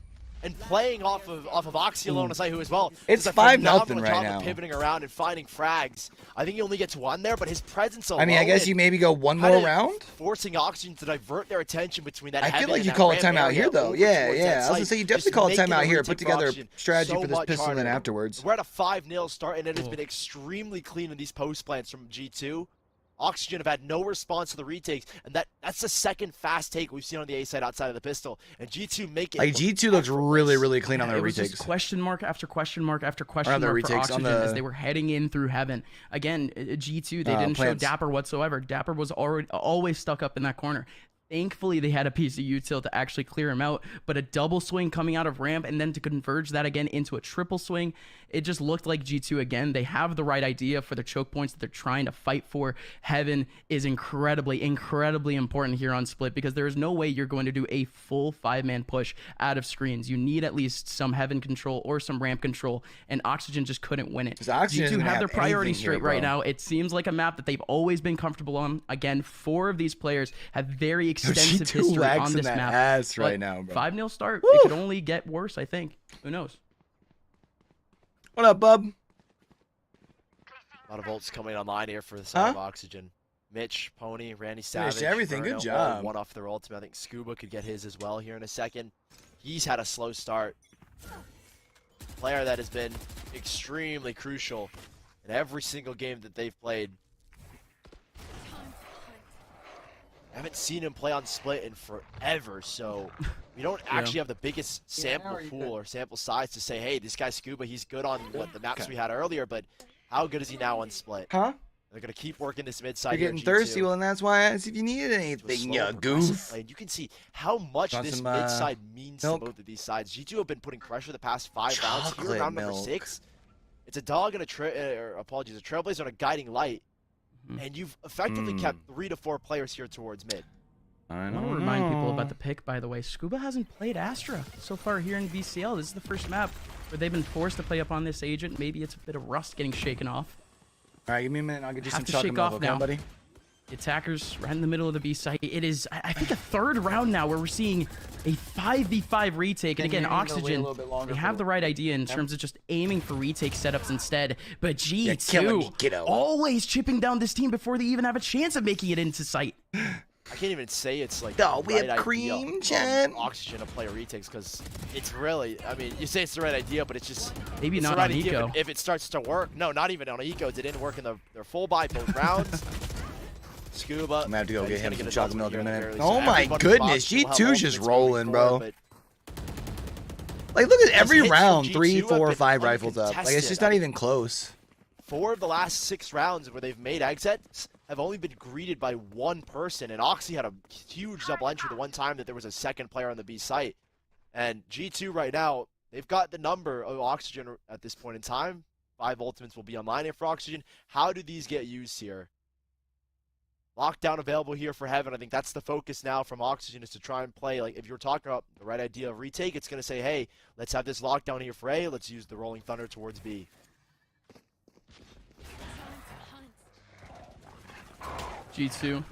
and playing off of Oxy alone on site, who as well. It's does a 5-0 phenomenal right job now. of pivoting around and finding frags. I think he only gets 1 there, but his presence alone. I mean, I guess you maybe go one more kinda round? forcing Oxygen to divert their attention between that. I feel heaven like and you that call a ramp timeout area here, though. over Yeah, towards yeah. that I was going to site, say, you just definitely call a making timeout the here. retake Put for together a Oxygen strategy so for this much pistol and then harder. afterwards. We're at a 5-0 start, and it has been extremely clean in these post plants from G2. Oxygen have had no response to the retakes, and that's the second fast take we've seen on the A side outside of the pistol. And G2 make it. Like, G2 looks really, really clean on their It was retakes. just question mark after question mark after question Or their mark for retakes on Oxygen as the- they were heading in through heaven. Again, G2, they didn't show plants. Dapper whatsoever. Dapper was always stuck up in that corner. Thankfully, they had a piece of util to actually clear him out, but a double swing coming out of ramp and then to converge that again into a triple swing, it just looked like G2 again. They have the right idea for the choke points that they're trying to fight for. Heaven is incredibly, incredibly important here on Split because there is no way you're going to do a full 5-man push out of screens. You need at least some heaven control or some ramp control, and Oxygen just couldn't win it. Oxygen G2 doesn't have their have priorities anything here, straight right bro. now. It seems like a map that they've always been comfortable on. Again, 4 of these players have very extensive G2 history lags on in this that map. ass right But now, bro. 5-0 start. Woo! It could only get worse, I think. Who knows? What up, bub? A lot of ults coming online here for the side of Oxygen. Mitch, Pony, Randy Savage. everything. Good Bruno, job. all 1 off their ultimate. I think Scuba could get his as well here in a second. He's had a slow start. Player that has been extremely crucial in every single game that they've played. I haven't seen him play on Split in forever, so we don't actually have the biggest sample pool or sample size to say, hey, this guy Scuba, he's good on what the maps we had earlier, but how good is he now on Split? Huh? They're going to keep working this mid side. You're getting thirsty, well, and that's why I asked if you needed anything, you goof. And you can see how much Want this some, mid side means milk? to both of these sides. G2 have been putting pressure the past 5 rounds. Here, Chocolate round number milk. 6, it's a dog and a Trailblazer on a guiding light, and you've effectively kept 3 to 4 players here towards mid. I want to remind people about the pick, by the way. Scuba hasn't played Astra so far here in VCL. This is the first map where they've been forced to play up on this agent. Maybe it's a bit of rust getting shaken off. All right, give me a minute. I'll get you some Have to chocolate shake milk, off okay, now. buddy? The attackers right in the middle of the B site. It is, I think, a 3rd round now where we're seeing a 5v5 retake. And again, you're gonna wait a Oxygen, little bit longer they for have the- the right idea in terms of just aiming for retake setups instead. But killing me, G2, kiddo. always chipping down this team before they even have a chance of making it into sight. I can't even say it's like Oh, the we right have idea cream, from Jen. Oxygen to play retakes because it's really, I mean, you say it's the right idea, but it's just Maybe it's not the right on idea, eco. but if it starts to work, no, not even on eco. It didn't work in their full buy both rounds. Scuba. I'm gonna have to go and get he's him gonna some get chocolate a milk in a dozen minute. here Oh early, so my everybody goodness, will have G2's just ultimates rolling, going bro. forward, Like, look at His every hits from round, G2 3, have 4, been 5 rifles up. Like, it's uncontested. just not even close. 4 of the last 6 rounds where they've made exits have only been greeted by 1 person, and Oxy had a huge double entry the one time that there was a second player on the B site. And G2 right now, they've got the number of Oxygen at this point in time. 5 ultimates will be online here for Oxygen. How do these get used here? Lockdown available here for Heaven. I think that's the focus now from Oxygen, is to try and play. Like, if you're talking about the right idea of retake, it's going to say, hey, let's have this lockdown here for A. Let's use the Rolling Thunder towards B. G2.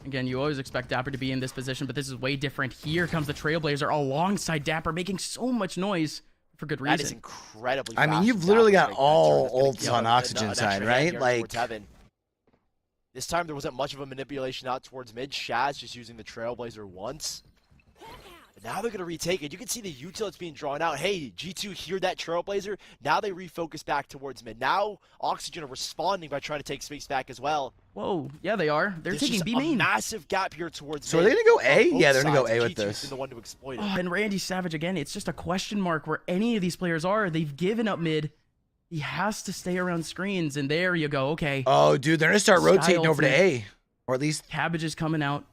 Again, you always expect Dapper to be in this position, but this is way different. Here comes the Trailblazer alongside Dapper, making so much noise for good reason. That is incredibly I mean, fast you've from literally Dapper got to make that all turn. It's ults gonna on give Oxygen an side, extra hand right? here Like, towards Heaven. This time there wasn't much of a manipulation out towards mid. Shaz just using the Trailblazer once. But now they're going to retake it. You can see the util that's being drawn out. Hey, G2 hear that Trailblazer. Now they refocus back towards mid. Now Oxygen are responding by trying to take space back as well. Whoa, yeah, they are. They're There's taking just B a main. massive gap here towards so are mid. they going to go A? Both Yeah, they're going to go sides, A and with G2's this. been the one to exploit it. Oh, and Randy Savage, again, it's just a question mark where any of these players are. They've given up mid. He has to stay around screens, and there you go. Okay. Oh, dude, they're going to start Sky rotating over to ultimate. A. Or at least... Cabbage is coming out.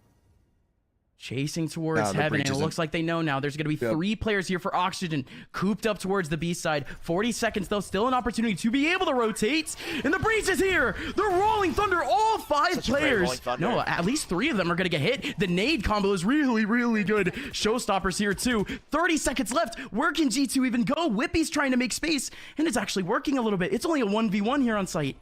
Chasing towards No, the Heaven, breach and it isn't. looks like they know now. There's going to be 3 players here for Oxygen, cooped up towards the B side. 40 seconds, though, still an opportunity to be able to rotate. And the breach is here. The Rolling Thunder, all 5 Such a great players. Rolling Thunder. No, at least 3 of them are going to get hit. The nade combo is really, really good. Showstoppers here, too. 30 seconds left. Where can G2 even go? Whippy's trying to make space, and it's actually working a little bit. It's only a 1v1 here on site.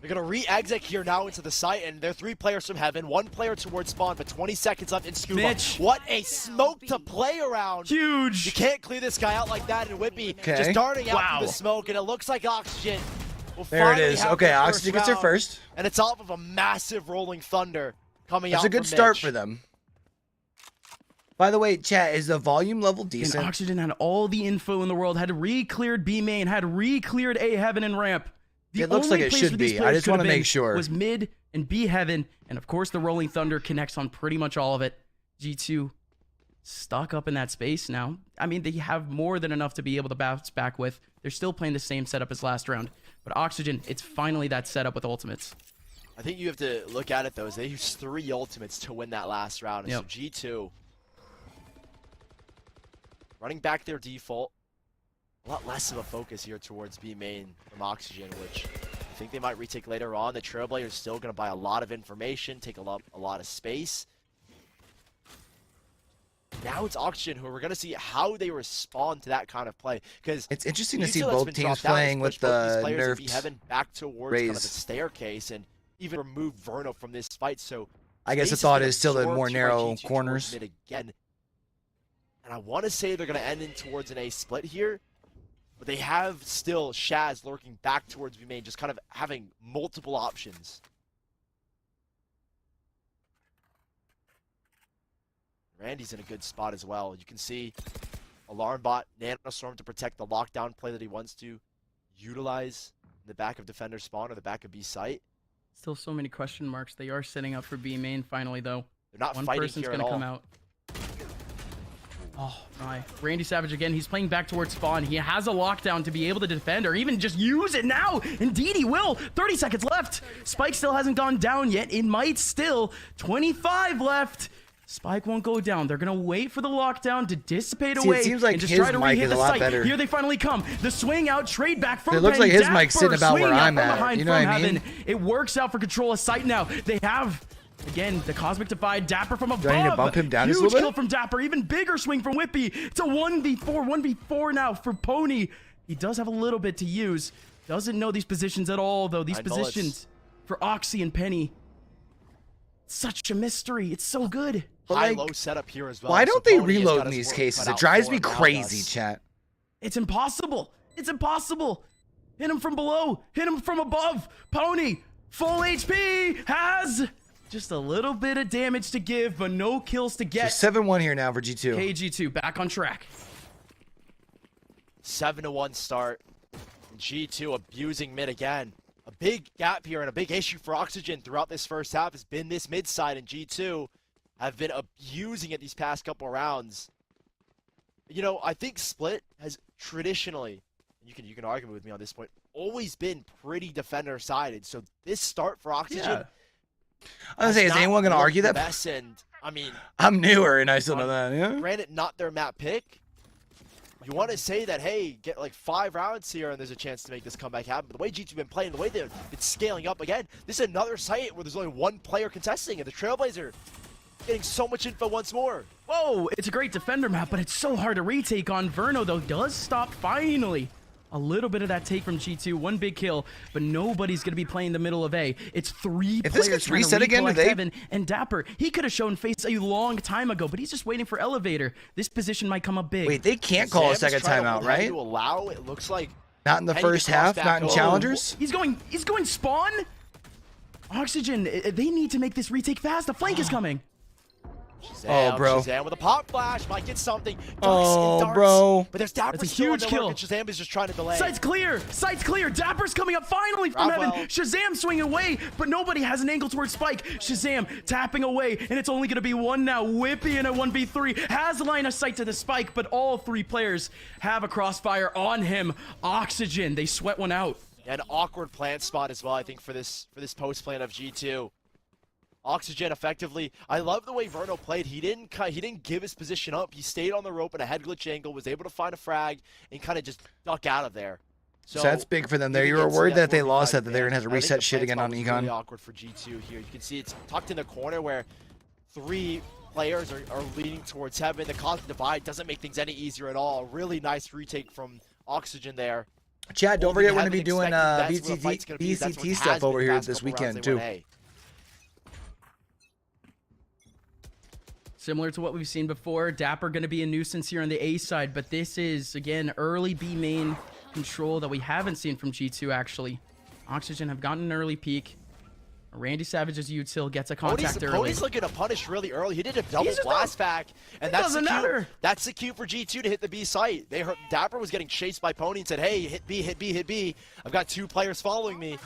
They're going to re-exit here now into the site, and they're 3 players from Heaven, 1 player towards spawn, but 20 seconds left in Scuba. Mitch. What a smoke to play around. You Huge. can't clear this guy out like that, and Whippy Okay. just darting out Wow. through the smoke, and it looks like Oxygen will There it finally is. have Okay, their first Oxygen gets their round, first. and it's off of a massive Rolling Thunder coming That's out a good from start Mitch. for them. By the way, chat, is the volume level And decent? Oxygen had all the info in the world, had re-cleared B main, had re-cleared A Heaven and ramp. The It looks only like it place should where these be. I players just could wanna have make been sure. Was mid and B Heaven, and of course the Rolling Thunder connects on pretty much all of it. G2 stuck up in that space now. I mean, they have more than enough to be able to bounce back with. They're still playing the same setup as last round. But Oxygen, it's finally that setup with ultimates. I think you have to look at it, though, is they used 3 ultimates to win that last round, and Yep. so G2 running back their default. A lot less of a focus here towards B main from Oxygen, which I think they might retake later on. The Trailblazer is still going to buy a lot of information, take a lot of space. Now it's Oxygen who we're going to see how they respond to that kind of play. Because It's interesting to see Util that's both been teams dropped out has playing with pushed both these the players in B nerfed Heaven back towards kind of the raise. staircase and even remove Verno from this fight. So I guess the space has thought been is still the absorbed more by narrow G2 towards corners. mid again. And I want to say they're going to end in towards an A split here. But they have still Shaz lurking back towards B main, just kind of having multiple options. Randy's in a good spot as well. You can see Alarm Bot, Nanostorm to protect the lockdown play that he wants to utilize in the back of defender spawn or the back of B site. Still so many question marks. They are setting up for B main finally, though. They're not One fighting person's here at gonna all. come out. Oh my. Randy Savage again, he's playing back towards spawn. He has a lockdown to be able to defend or even just use it now. Indeed he will. 30 seconds left. Spike still hasn't gone down yet. It might still. 25 left. Spike won't go down. They're gonna wait for the lockdown to dissipate See, it away seems like and just his try to mic re-hit is the a lot site. better. Here they finally come. The swing out, trade back from It looks Penny. like his mic's Dapper sitting about swinging where out I'm from at. behind You know from what I mean? Heaven. It works out for control of site now. They have, again, the Cosmic Divide, Dapper from above. Do I need to bump him down just a Huge little bit? kill from Dapper, even bigger swing from Whippy. It's a 1v4 now for Pony. He does have a little bit to use. Doesn't know these positions at all, though. These 9 bullets. positions for Oxy and Penny. Such a mystery. It's so good. But, like, High-low setup here as well. Why so don't they Pony has reload got in his these work cases? cut It out drives for me him now, crazy, does. chat. It's impossible. It's impossible. Hit him from below. Hit him from above. Pony, full HP, has just a little bit of damage to give, but no kills to get. So 7-1 here now for G2. KG2 back on track. 7-1 start. G2 abusing mid again. A big gap here and a big issue for Oxygen throughout this first half has been this mid side, and G2 have been abusing it these past couple rounds. You know, I think Split has traditionally, you can argue with me on this point, always been pretty defender-sided. So this start for Oxygen, I was gonna say, is has anyone not gonna argue looked that? the best, and I mean, I'm newer and I still know that. Yeah. granted, not their map pick, you want to say that, hey, get like 5 rounds here and there's a chance to make this comeback happen. But the way G2 been playing, the way they've been scaling up, again, this is another site where there's only one player contesting, and the Trailblazer getting so much info once more. Whoa, it's a great defender map, but it's so hard to retake on. Verno, though, does stop finally. A little bit of that take from G2, one big kill, but nobody's going to be playing the middle of A. It's 3 If players this gets trying reset to again, do recollect they- Heaven, and Dapper, he could have shown Faze a long time ago, but he's just waiting for Elevator. This position might come up big. Wait, they can't call a Sam is second trying to timeout, hold Henny right? to allow, it looks like. Not in the Henny to first cross half, back not in over. challengers. He's going spawn? Oxygen, they need to make this retake fast. The flank is coming. Shahzam, Oh, bro. Shahzam with a pop flash might get something. Ducks Oh, and darts, bro. But there's Dapper That's a still huge on the kill. work, and Shahzam is just trying to delay. Sight's clear! Sight's clear! Dapper's coming up finally from Bravo. Heaven! Shahzam swinging away, but nobody has an angle towards Spike. Shahzam tapping away, and it's only going to be one now. Whippy in a 1v3 has line of sight to the Spike, but all 3 players have a crossfire on him. Oxygen, they sweat one out. An awkward plant spot as well, I think, for this post plan of G2. Oxygen effectively. I love the way Verno played. He didn't give his position up. He stayed on the rope in a head glitch angle, was able to find a frag, and kind of just duck out of there. So that's big for them there. even You were against worried that if they 4v5 lost that they're going to have to advantage, I think reset the shit plant again spot on was Econ. really awkward for G2 here. You can see it's tucked in the corner where 3 players are leaning towards Heaven. The cosmic divide doesn't make things any easier at all. Really nice retake from Oxygen there. Chad, don't Only forget we're going to be Heaven doing expected that's where the fight's gonna be. That's what BCT it stuff has been over the here past this couple rounds weekend, they too. went A. Similar to what we've seen before, Dapper going to be a nuisance here on the A side, but this is, again, early B main control that we haven't seen from G2, actually. Oxygen have gotten an early peek. Randy Savage's util gets a contact early. Pony's looking to punish really early. He did a double just blast back, and it that's the doesn't cue. matter. That's the cue for G2 to hit the B site. They heard Dapper was getting chased by Pony and said, "Hey, hit B, hit B, hit B. I've got 2 players following me,"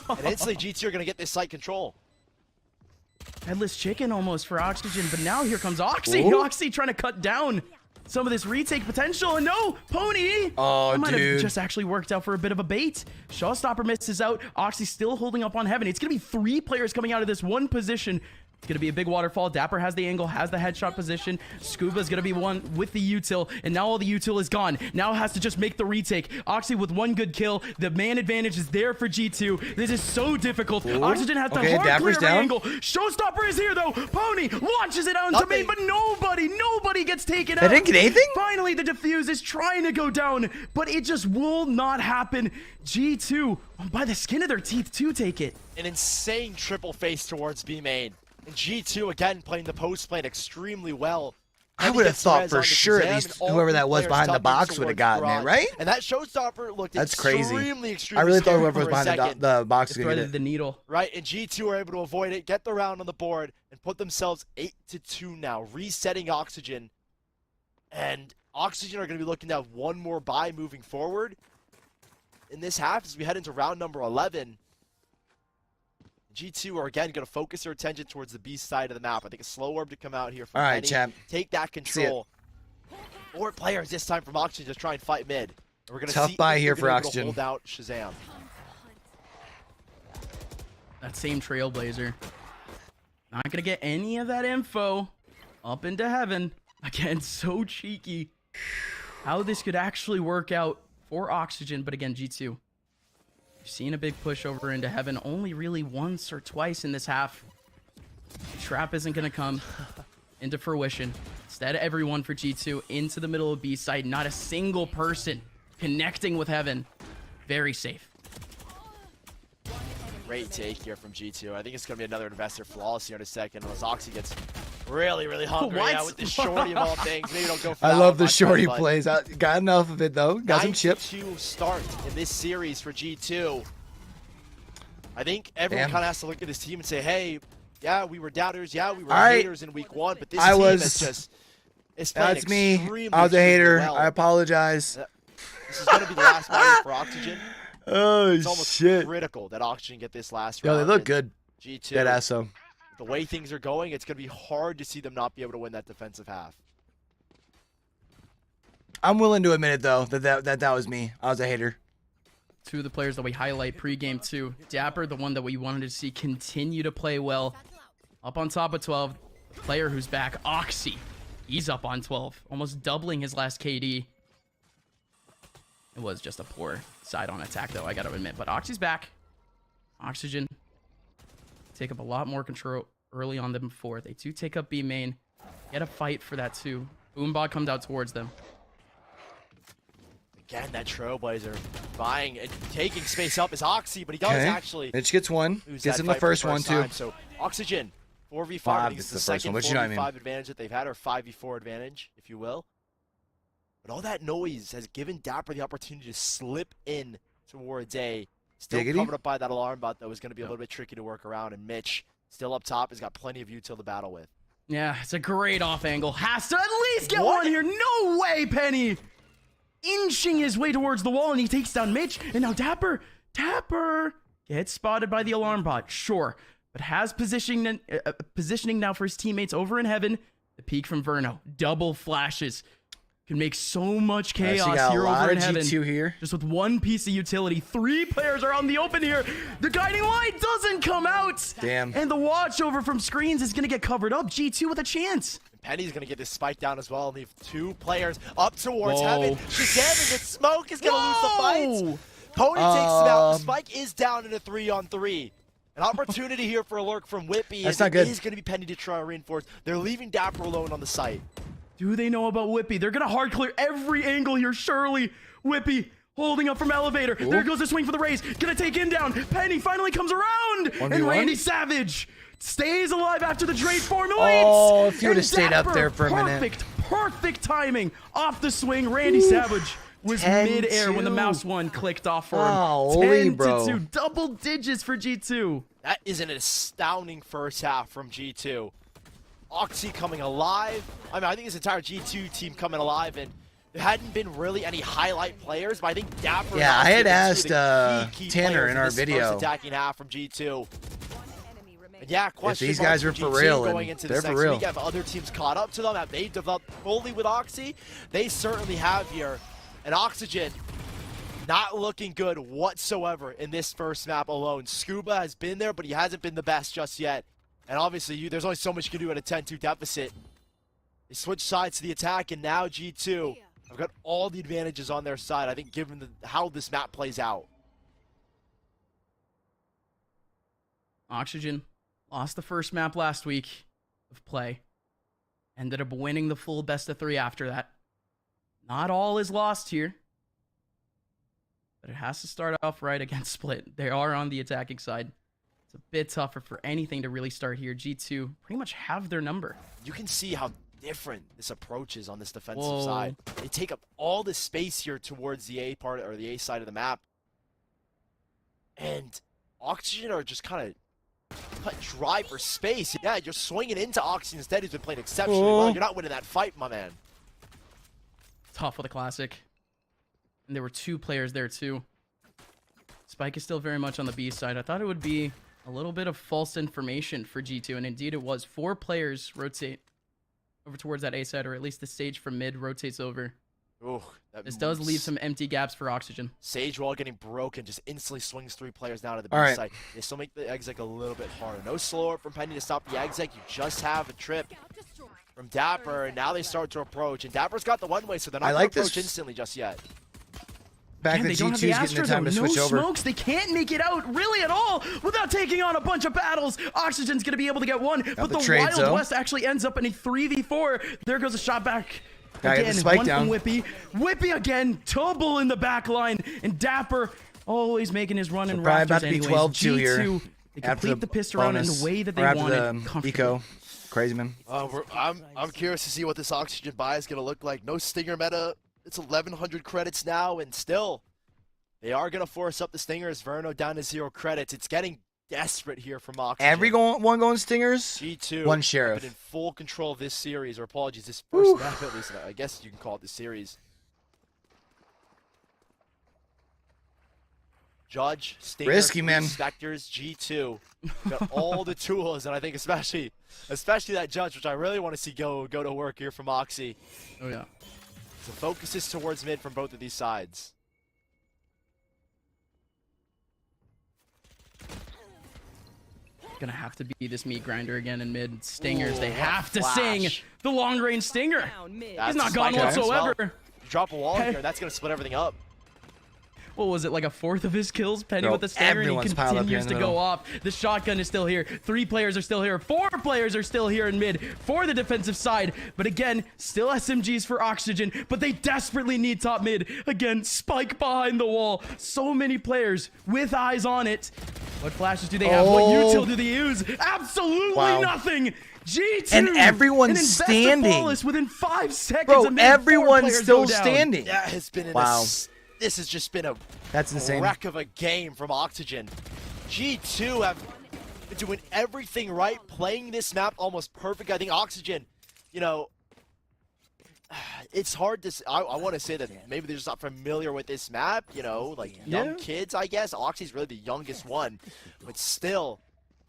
and instantly G2 are going to get this site control. Headless chicken almost for Oxygen, but now here comes Oxy. Ooh. Oxy trying to cut down some of this retake potential, and no, Pony! Oh, That might have dude. just actually worked out for a bit of a bait. Shawstopper misses out. Oxy still holding up on Heaven. It's going to be 3 players coming out of this one position. It's going to be a big waterfall. Dapper has the angle, has the headshot position. Scuba's going to be one with the util, and now all the util is gone. Now has to just make the retake. Oxy with 1 good kill. The man advantage is there for G2. This is so difficult. Ooh. Oxygen has to Okay, hard Dapper's clear down. angle. Showstopper is here though. Pony launches it out into main, Nothing. but nobody gets taken They out. didn't get anything? Finally, the defuse is trying to go down, but it just will not happen. G2, by the skin of their teeth, to take it. An insane triple face towards B main. And G2 again playing the post plane extremely well. I Henny would have gets the thought res for onto sure at Shahzam, least and all whoever 3 that was players behind the tucking box would have towards gotten it, garage. right? And that showstopper looked That's crazy. extremely I really thought scary whoever was for a behind second. the box could get Threaded it. the needle. Right, and G2 are able to avoid it, get the round on the board, and put themselves 8-2 now, resetting Oxygen. And Oxygen are going to be looking to have 1 more bye moving forward in this half as we head into round number 11. G2 are again going to focus their attention towards the B side of the map. I think a slow orb to come out here from All right, Henny, champ. take that control. 4 players this time from Oxygen to try and fight mid. And we're going to Tough see buy if here they're for gonna be able to Oxygen. hold out Shahzam. That same Trailblazer. Not going to get any of that info up into Heaven. Again, so cheeky. How this could actually work out for Oxygen, but again, G2. You've seen a big push over into Heaven only really once or twice in this half. Trap isn't going to come into fruition. Instead, everyone for G2 into the middle of B side. Not a single person connecting with Heaven. Very safe. Great take here from G2. I think it's going to be another investor flawless here in a second unless Oxy gets really, really hungry What? with the shorty of all things. Maybe don't go for I that love one the much, shorty but plays. I got enough of it though. Got some chips. 9-2 start in this series for G2. I think everyone Damn. kind of has to look at this team and say, hey, yeah, we were doubters. Yeah, we were All right. haters in week 1, but this I team was- is just it's playing That's me. extremely, I was a hater. extremely well. I apologize. This is going to be the last match for Oxygen. Oh It's almost shit. critical that Oxygen get this last Yo, round. they look and good. G2, Dead ass though. the way things are going, it's going to be hard to see them not be able to win that defensive half. I'm willing to admit it though that was me. I was a hater. 2 of the players that we highlight pregame too. Dapper, the one that we wanted to see continue to play well. Up on top of 12. The player who's back, Oxy. He's up on 12, almost doubling his last KD. It was just a poor side-on attack, though, I gotta admit. But Oxy's back. Oxygen take up a lot more control early on than before. They do take up B main. Get a fight for that, too. Boombot comes out towards them. Again, that Trailblazer buying and taking space up is Oxy, but he does actually. Mitch gets one. Gets in the first one, too. So Oxygen, 4v5. I think it's the second 4v5 advantage that they've had, or 5v4 advantage, if you will. But all that noise has given Dapper the opportunity to slip in towards A. Still covered up by that alarm bot, though, is going to be a little bit tricky to work around. And Mitch, still up top, has got plenty of util to battle with. Yeah, it's a great off angle. Has to at least get one here. No way, Penny! Inching his way towards the wall, and he takes down Mitch. And now Dapper gets spotted by the alarm bot, sure. But has positioning now for his teammates over in heaven. The peek from Verno. Double flashes. Can make so much chaos here over in heaven. Here. Just with one piece of utility. 3 players are on the open here. The guiding light doesn't come out. Damn. And the watch over from screens is going to get covered up. G2 with a chance. Penny's going to get this spike down as well and leave 2 players up towards heaven. Shahzam, the smoke is going to lose the fight. Pony takes him out. The spike is down in a 3-on-3. An opportunity here for a lurk from Whippy. That's not good. It is going to be Penny to try to reinforce. They're leaving Dapper alone on the site. Do they know about Whippy? They're going to hard clear every angle here, surely. Whippy holding up from elevator. Ooh. There goes the swing for the raise. Going to take in down. Penny finally comes around. 1v1? And Randy Savage stays alive after the trade formulates. Oh, if you would have stayed up there for a minute. Perfect timing. Off the swing, Randy Savage was mid-air when the mouse one clicked off for him. 10-2, double digits for G2. That is an astounding first half from G2. Oxy coming alive. I mean, I think this entire G2 team coming alive, and there hadn't been really any highlight players, but I think Dapper. Yeah, I had asked key Tanner in our video. First attacking half from G2. And yeah, question. If these guys are for real, going into they're the for real. Week, have other teams caught up to them? Have they developed fully with Oxy? They certainly have here. And Oxygen not looking good whatsoever in this first map alone. Scuba has been there, but he hasn't been the best just yet. And obviously, there's only so much you can do at a 10-2 deficit. They switch sides to the attack, and now G2 have got all the advantages on their side, I think, given how this map plays out. Oxygen lost the first map last week of play. Ended up winning the full best-of-3 after that. Not all is lost here. But it has to start off right against Split. They are on the attacking side. A bit tougher for anything to really start here. G2 pretty much have their number. You can see how different this approach is on this defensive side. They take up all the space here towards the A part or the A side of the map. And Oxygen are just kind of dry for space. Yeah, you're swinging into Oxygen instead. He's been playing exceptionally well. You're not winning that fight, my man. Tough with a classic. And there were 2 players there too. Spike is still very much on the B side. I thought it would be a little bit of false information for G2, and indeed it was. 4 players rotate over towards that A side, or at least the stage from mid rotates over. Ooh, this does leave some empty gaps for Oxygen. Sage wall getting broken, just instantly swings 3 players down to the B side. They still make the exec a little bit harder. No slower from Penny to stop the exec. You just have a trip from Dapper, and now they start to approach. And Dapper's got the one way, so they're not going to approach instantly just yet. Back that G2's getting the time to switch over. No smokes, they can't make it out really at all without taking on a bunch of battles. Oxygen's going to be able to get one, but the Wild West actually ends up in a 3v4. There goes a shot back. Again, one from Whippy. Whippy again, Tubble in the back line, and Dapper always making his run in rafters about to be 12-2 here. They complete the pist around in the way that they wanted. Eco. Crazy, man. I'm curious to see what this Oxygen buy is going to look like. No Stinger meta. It's 1,100 credits now, and still, they are going to force up the Stingers. Verno down to 0 credits. It's getting desperate here from Oxygen. Everyone going Stingers? G2. One Sheriff. Been in full control of this series, or apologies, this first map at least. I guess you can call it this series. Judge, Stinger, risky, man. Spectres, G2. Got all the tools, and I think especially that Judge, which I really want to see go to work here from Oxy. Oh, yeah. The focus is towards mid from both of these sides. Gonna have to be this meat grinder again in mid. Stingers, they have to sing the long-range Stinger. He's not gone whatsoever. You drop a wall here, that's gonna split everything up. what was it, like a fourth of his kills? Penny Bro, with the stagger, and he everyone's piled up here continues in to the go middle. off. The shotgun is still here. 3 players are still here. 4 players are still here in mid for the defensive side. But again, still SMGs for Oxygen, but they desperately need top mid. Again, spike behind the wall. So many players with eyes on it. What flashes do they have? What util do they use? Absolutely nothing. G2 And everyone's an investor standing. flawless within 5 seconds. Bro, and then 4 everyone's players still go down. standing. That has been this has just been a That's insane. wreck of a game from Oxygen. G2 have been doing everything right, playing this map almost perfect. I think Oxygen, you know, it's hard to. I want to say that maybe they're just not familiar with this map. You know, like young kids, I guess. Oxy's really the youngest one, but still,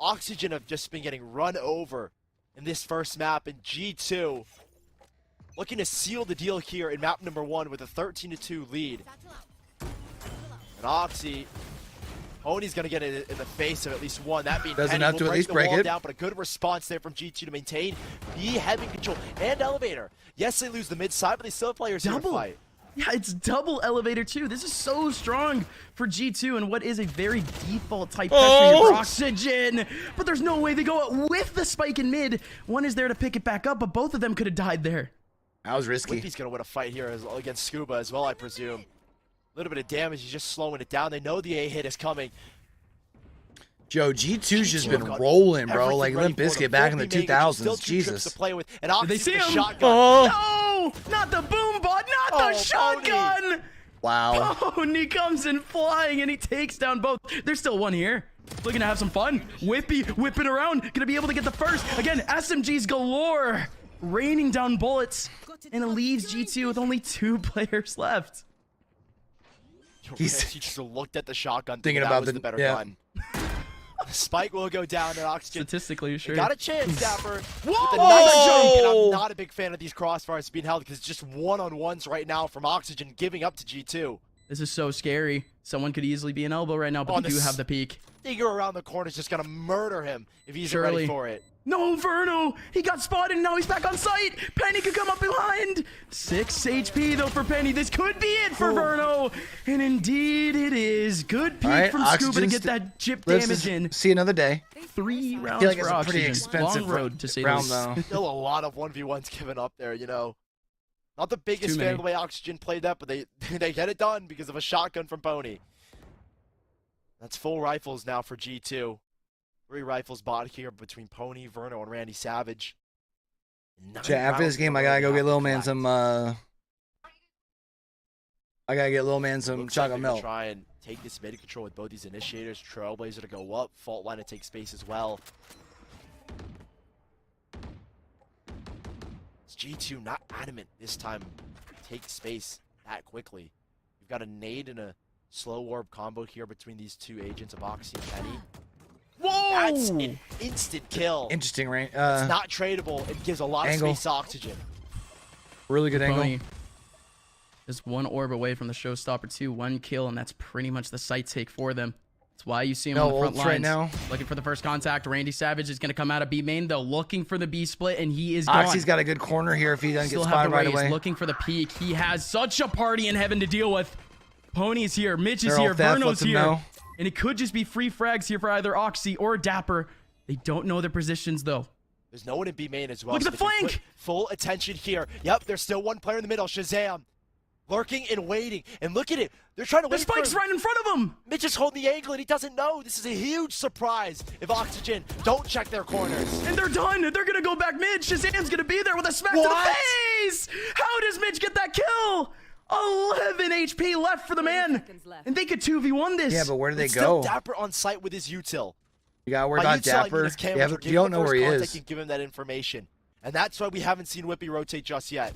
Oxygen have just been getting run over in this first map, and G2 looking to seal the deal here in map number 1 with a 13-2 lead. And Oxy, Pony's gonna get it in the face of at least one. That being Doesn't Penny have will to at break least the break wall it. down, but a good response there from G2 to maintain B heavy control and elevator. Yes, they lose the mid side, but they still have players here to fight. Yeah, it's double elevator too. This is so strong for G2 and what is a very default type pressure here for Oxygen. But there's no way they go out with the spike in mid. One is there to pick it back up, but both of them could have died there. That was risky. Whippy's gonna win a fight here against Scuba as well, I presume. A little bit of damage, he's just slowing it down. They know the A hit is coming. Joe, G2's just G2 been got rolling, bro. everything Like ready Limp for them. Bizkit back in the Full B main, still 2000s. 2 trips Jesus. to play with. And Oxy Did they see with the him? shotgun. Oh, No, not the boom bot, not Oh, the shotgun. wow. Oh, and he comes in flying and he takes down both. There's still one here. Looking to have some fun. Whippy whipping around. Gonna be able to get the first. Again, SMGs galore. Raining down bullets. And it leaves G2 with only 2 players left. He just looked at the shotgun Thinking that about was the better gun. Spike will go down and Oxygen. Statistically, sure. Got a chance, Dapper. Whoa! With a nice jump, and I'm not a big fan of these crossfires being held because it's just one-on-ones right now from Oxygen giving up to G2. This is so scary. Someone could easily be an elbow right now, but they do have the peak. Stinger around the corner is just gonna murder him if he's Surely. ready for it. No, Verno! He got spotted and now he's back on site! Penny could come up behind! 6 HP though for Penny. This could be it for Verno! And indeed it is. Good peek Right, from Scuba to Oxygen's get that chip Let's damage in. see another day. 3 I rounds feel like for it's a pretty Oxygen. expensive Long road to say the round, least. though. Still a lot of 1v1s given up there, you know. Not the biggest Too fan many. of the way Oxygen played that, but they get it done because of a shotgun from Pony. That's full rifles now for G2. 3 rifles bought here between Pony, Verno, and Randy Savage. 9 After this rounds game, in a I row gotta go they get have Lil to Man collect. some, I gotta get Lil Man some Looks like chocolate they're gonna milk. try and take this mid control with both these initiators. Trailblazer to go up, Fault Line to take space as well. It's G2 not adamant this time to take space that quickly. You've got a nade and a slow warp combo here between these 2 agents of Oxy and Penny. Whoa! That's an instant kill. Interesting, right? It's not tradable. It gives a lot Angle. of space to Oxygen. Really good angle. Pony is 1 orb away from the showstopper 2, 1 kill, and that's pretty much the site take for them. That's why you see him No on the front ults lines. right now. Looking for the first contact. Randy Savage is going to come out of B main, though, looking for the B split, and he is gone. Oxy's got a good corner here if he doesn't Still get have spotted the right race, away. looking for the peak. He has such a party in heaven to deal with. Pony's here, Mitch is They're all here, theft, Verno's lets him here. know. And it could just be free frags here for either Oxy or Dapper. They don't know their positions, though. There's no one in B main as well. Look at so the they can flank! put full attention here. Yep, there's still one player in the middle, Shahzam. Lurking and waiting. And look at it. They're trying to The wait for spike's him. right in front of him! Mitch is holding the angle and he doesn't know. This is a huge surprise if Oxygen don't check their corners. And they're done. They're going to go back mid. Shazam's going to be there with a smack to What? the face. How does Mitch get that kill? 11 HP left for the man. And they could 2v1 this. Yeah, but where do they It's still go? Dapper on site with his util. You gotta worry By about util, I mean Dapper. his You, cameras have, are you don't giving know the where he first contact is. and give him that information. And that's why we haven't seen Whippy rotate just yet.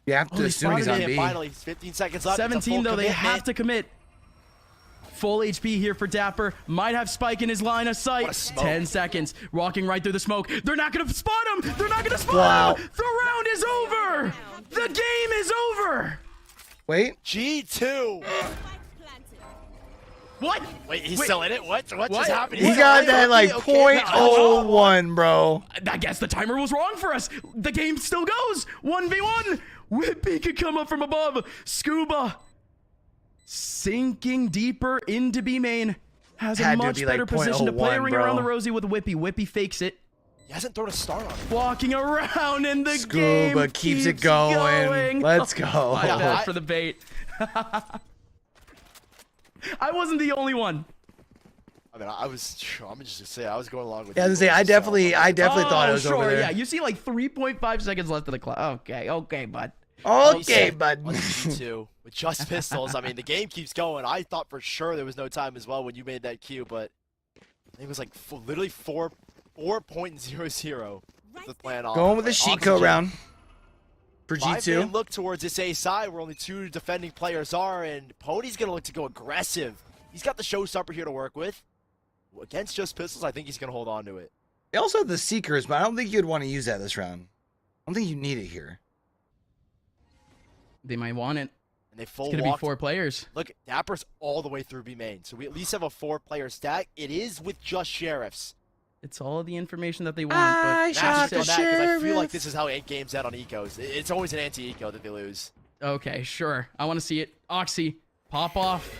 You have to they assume he's spotted on And B. finally, 15 seconds left. It's a 17 full though, they commitment. have to commit. Full HP here for Dapper. Might have Spike in his line of What a sight. smoke. 10 seconds. Walking right through the smoke. They're not going to spot him. They're not going to spot Wow. him. The round is over. The game is over. Wait. G2. What? Wait, he's still in it? What just What? happened? He He's got still in that it? like Okay. .01, bro. I guess the timer was wrong for us. The game still goes. 1v1. Whippy could come up from above. Scuba. sinking deeper into B main. Has a Had to much be, like, better position to play a 0.01, ring around the bro. Rosie with Whippy. Whippy fakes it. He hasn't thrown a star on him. Walking around in the game. Scuba keeps it going. Let's go. I fell for the bait. I wasn't the only one. I mean, I'm just gonna say I was going along with. Yeah, I was gonna say I definitely thought it was over there. Yeah, you see like 3.5 seconds left of the clock. Okay, bud. Okay, bud. On G2 with just pistols. I mean, the game keeps going. I thought for sure there was no time as well when you made that cue, but I think it was like literally 4.00 the plan off. Going with the Shiko round for G2. G2. Look towards this A side where only 2 defending players are, and Pony's gonna look to go aggressive. He's got the showstopper here to work with. Against just pistols, I think he's gonna hold on to it. They also have the Seekers, but I don't think you'd want to use that this round. I don't think you need it here. They might want it. And they full It's gonna be walked. 4 players. Look, Dapper's all the way through B main, so we at least have a 4-player stack. It is with just sheriffs. It's all the information that they want. I But shot That's the on that, 'cause I feel sheriff. like this is how it games out on ecos. It's always an anti-eco that they lose. okay, sure. I want to see it. Oxy, pop off.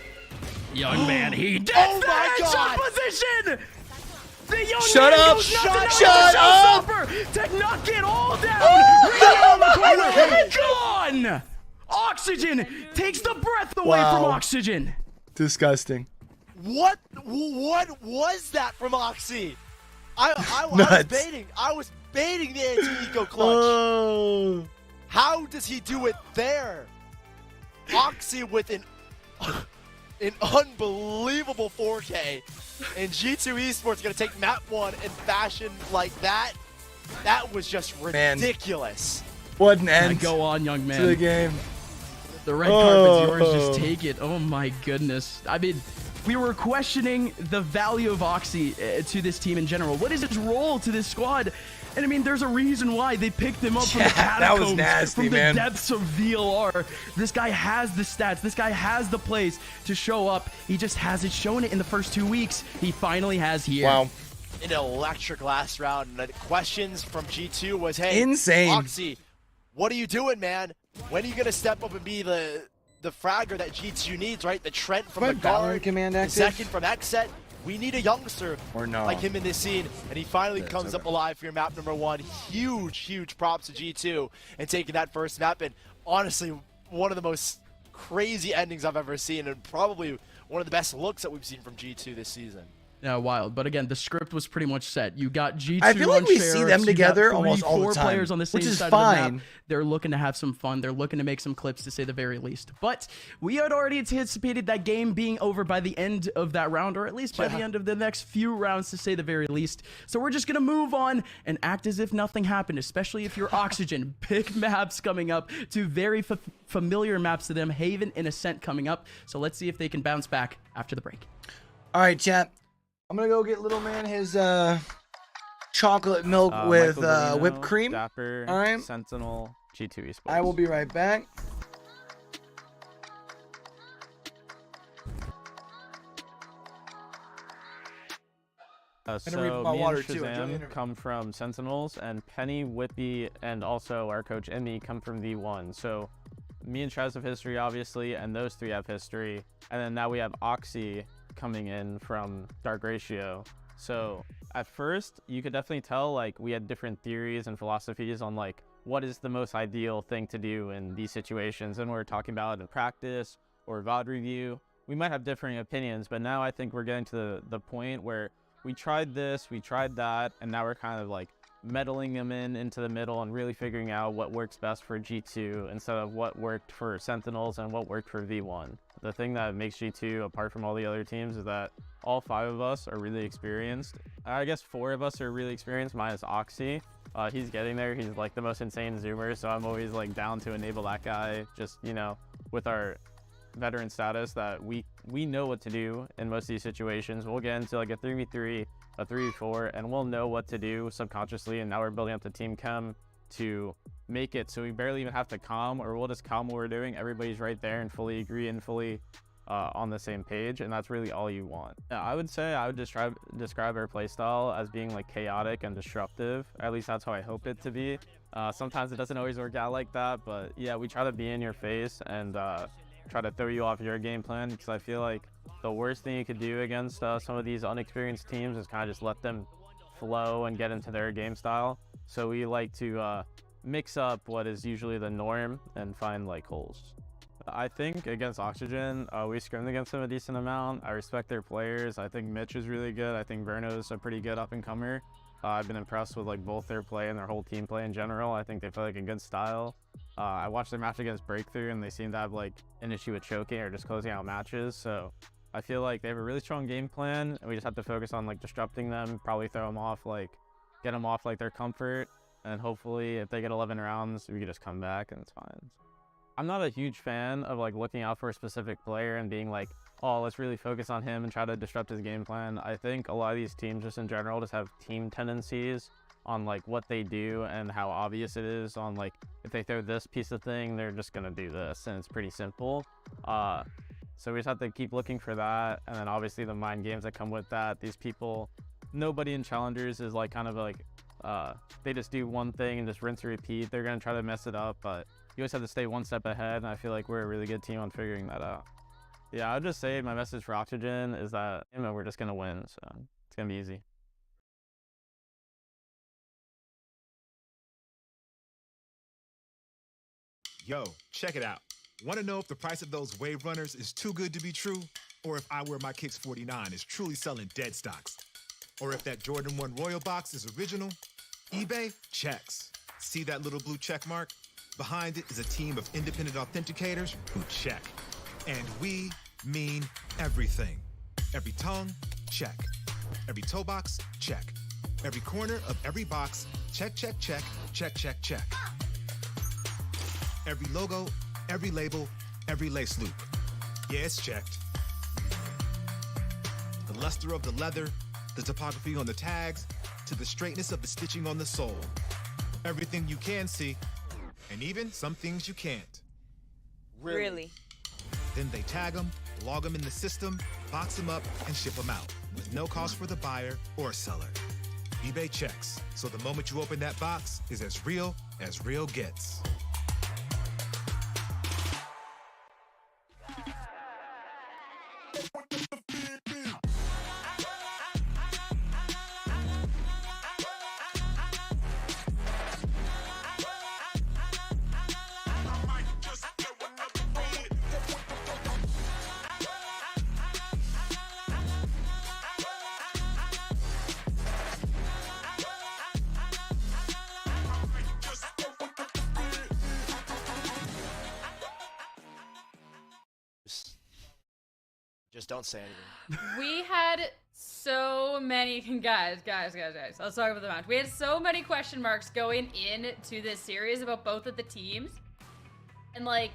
Young man, he gets Oh the my headshot God! position! The young Shut man up! goes nuts and Shut now up! the showstopper to knock it all down! Oh, Right no! around the corner. Gone! Oxygen takes the breath away from Wow. Oxygen. Disgusting. What was that from Oxy? I was Nuts. baiting. I was baiting the anti-eco clutch. Oh. How does he do it there? Oxy with an unbelievable 4K, and G2 Esports gonna take map 1 in fashion like that. That was just ridiculous. What an end Go on, young man. to the game. The red carpet's yours, just take it. Oh my goodness. I mean, we were questioning the value of Oxy to this team in general. What is his role to this squad? And I mean, there's a reason why they picked him up from the Yeah, that was catacombs, nasty, from the man. depths of VLR. This guy has the stats. This guy has the plays to show up. He just hasn't shown it in the first 2 weeks. He finally has here. Wow. An electric last round, and the questions from G2 was, hey, Insane. Oxy, what are you doing, man? When are you gonna step up and be the fragger that G2 needs, right? The Trent from the guard, command the active? second from Exet. We need a youngster Or no. like him in this scene, and he finally Yes, comes okay. up alive for your map number 1. Huge props to G2 and taking that first map, and honestly, one of the most crazy endings I've ever seen, and probably one of the best looks that we've seen from G2 this season. Yeah, wild. But again, the script was pretty much set. You got G2 I feel like on we see Sheriffs, them you together got almost all the 4 time, players on the same which is side of the fine. map. They're looking to have some fun. They're looking to make some clips, to say the very least. But we had already anticipated that game being over by the end of that round, or at least by the end of the next few rounds, to say the very least. So we're just going to move on and act as if nothing happened, especially if you're Oxygen. Big maps coming up, 2 very familiar maps to them, Haven and Ascent coming up. So let's see if they can bounce back after the break. All right, chat. I'm gonna go get little man his chocolate milk with Michael Bellino, whipped cream. Dapper, All right. Sentinel, G2 Esports. I will be right back. So gonna read my me water and too. Enjoy the Shahzam interview. come from Sentinels, and Penny, Whippy, and also our coach Emmy come from V1. So me and Chaz have history, obviously, and those 3 have history. And then now we have Oxy coming in from Dark Ratio. So at first, you could definitely tell like we had different theories and philosophies on like what is the most ideal thing to do in these situations. And we're talking about it in practice or VOD review. We might have differing opinions, but now I think we're getting to the point where we tried this, we tried that, and now we're kind of like meddling them into the middle and really figuring out what works best for G2 instead of what worked for Sentinels and what worked for V1. The thing that makes G2 apart from all the other teams is that all 5 of us are really experienced. I guess 4 of us are really experienced, minus Oxy. He's getting there. He's like the most insane zoomer, so I'm always like down to enable that guy, just, you know, with our veteran status that we know what to do in most of these situations. We'll get into like a 3v3, a 3v4, and we'll know what to do subconsciously, and now we're building up the team chem to make it so we barely even have to comm, or we'll just comm what we're doing. Everybody's right there and fully agree and fully on the same page, and that's really all you want. Yeah, I would say I would describe our playstyle as being like chaotic and disruptive. At least that's how I hope it to be. Sometimes it doesn't always work out like that, but yeah, we try to be in your face and try to throw you off your game plan, because I feel like the worst thing you could do against some of these unexperienced teams is kind of just let them flow and get into their game style. So we like to mix up what is usually the norm and find like holes. I think against Oxygen, we scrimmed against them a decent amount. I respect their players. I think Mitch is really good. I think Verno's a pretty good up-and-comer. I've been impressed with like both their play and their whole team play in general. I think they play like a good style. I watched their match against Breakthrough, and they seem to have like an issue with choking or just closing out matches. So I feel like they have a really strong game plan, and we just have to focus on like disrupting them, probably throw them off, like get them off like their comfort, and hopefully if they get 11 rounds, we can just come back and it's fine. I'm not a huge fan of like looking out for a specific player and being like, oh, let's really focus on him and try to disrupt his game plan. I think a lot of these teams just in general just have team tendencies on like what they do and how obvious it is on like if they throw this piece of thing, they're just gonna do this, and it's pretty simple. So we just have to keep looking for that, and then obviously the mind games that come with that. These people, nobody in challengers is like kind of like they just do one thing and just rinse and repeat. They're gonna try to mess it up, but you always have to stay one step ahead, and I feel like we're a really good team on figuring that out. Yeah, I would just say my message for Oxygen is that we're just gonna win, so it's gonna be easy. Yo, check it out. Want to know if the price of those wave runners is too good to be true? Or if I Wear My Kicks 49 is truly selling dead stocks? Or if that Jordan 1 Royal box is original? eBay checks. See that little blue check mark? Behind it is a team of independent authenticators who check. And we mean everything. Every tongue, check. Every toe box, check. Every corner of every box, check, check, check, check, check, check. Every logo, every label, every lace loop. Yeah, it's checked. The luster of the leather, the topography on the tags, to the straightness of the stitching on the sole. Everything you can see, and even some things you can't. Really? Then they tag them, log them in the system, box them up, and ship them out, with no cost for the buyer or seller. eBay checks, so the moment you open that box is as real gets. Just don't say anything. We had so many guys. Let's talk about the match. We had so many question marks going into this series about both of the teams, and like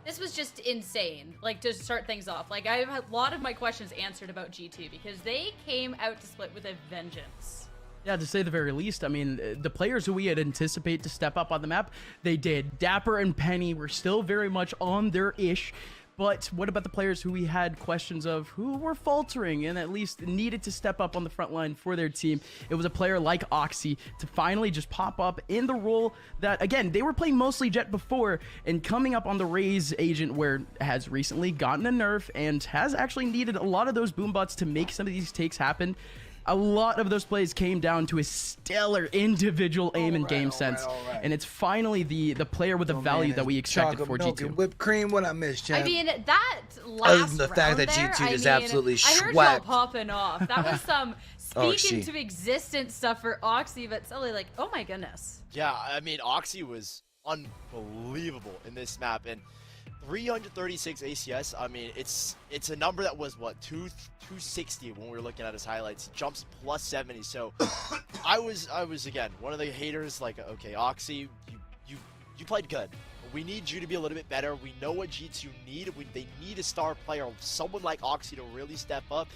this was just insane. Like to start things off, like I have a lot of my questions answered about G2 because they came out to split with a vengeance. Yeah, to say the very least. I mean, the players who we had anticipated to step up on the map, they did. Dapper and Penny were still very much on their ish. But what about the players who we had questions of, who were faltering and at least needed to step up on the front line for their team? It was a player like Oxy to finally just pop up in the role that, again, they were playing mostly Jet before, and coming up on the Raze agent, where has recently gotten a nerf and has actually needed a lot of those boombots to make some of these takes happen. A lot of those plays came down to a stellar individual aim and game sense. And it's finally the player with the value that we expected for G2. Whipped cream, what I missed, champ. I mean, that last Other than the fact that round G2 there, just I mean, absolutely I heard swept. y'all popping off. That was some speaking she- to existence stuff for Oxy, but Sully, like, oh my goodness. Yeah, I mean, Oxy was unbelievable in this map, and 336 ACS. I mean, it's a number that was what 260 when we were looking at his highlights. He jumps plus 70. So I was again one of the haters. Like, okay, Oxy, you played good. We need you to be a little bit better. We know what G2 need. They need a star player, someone like Oxy, to really step up.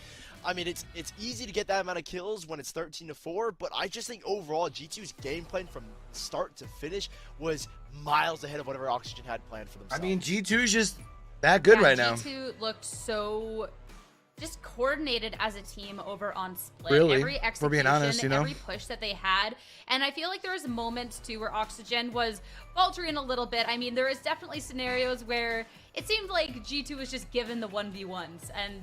I mean, it's easy to get that amount of kills when it's 13-4, but I just think overall G2's game plan from start to finish was miles ahead of whatever Oxygen had planned for themselves. I mean, G2 is just that good right now. G2 looked so just coordinated as a team over on Split. Really? Every If execution, we're being honest, you know? every push that they had. And I feel like there was moments too where Oxygen was faltering a little bit. I mean, there is definitely scenarios where it seemed like G2 was just given the 1v1s and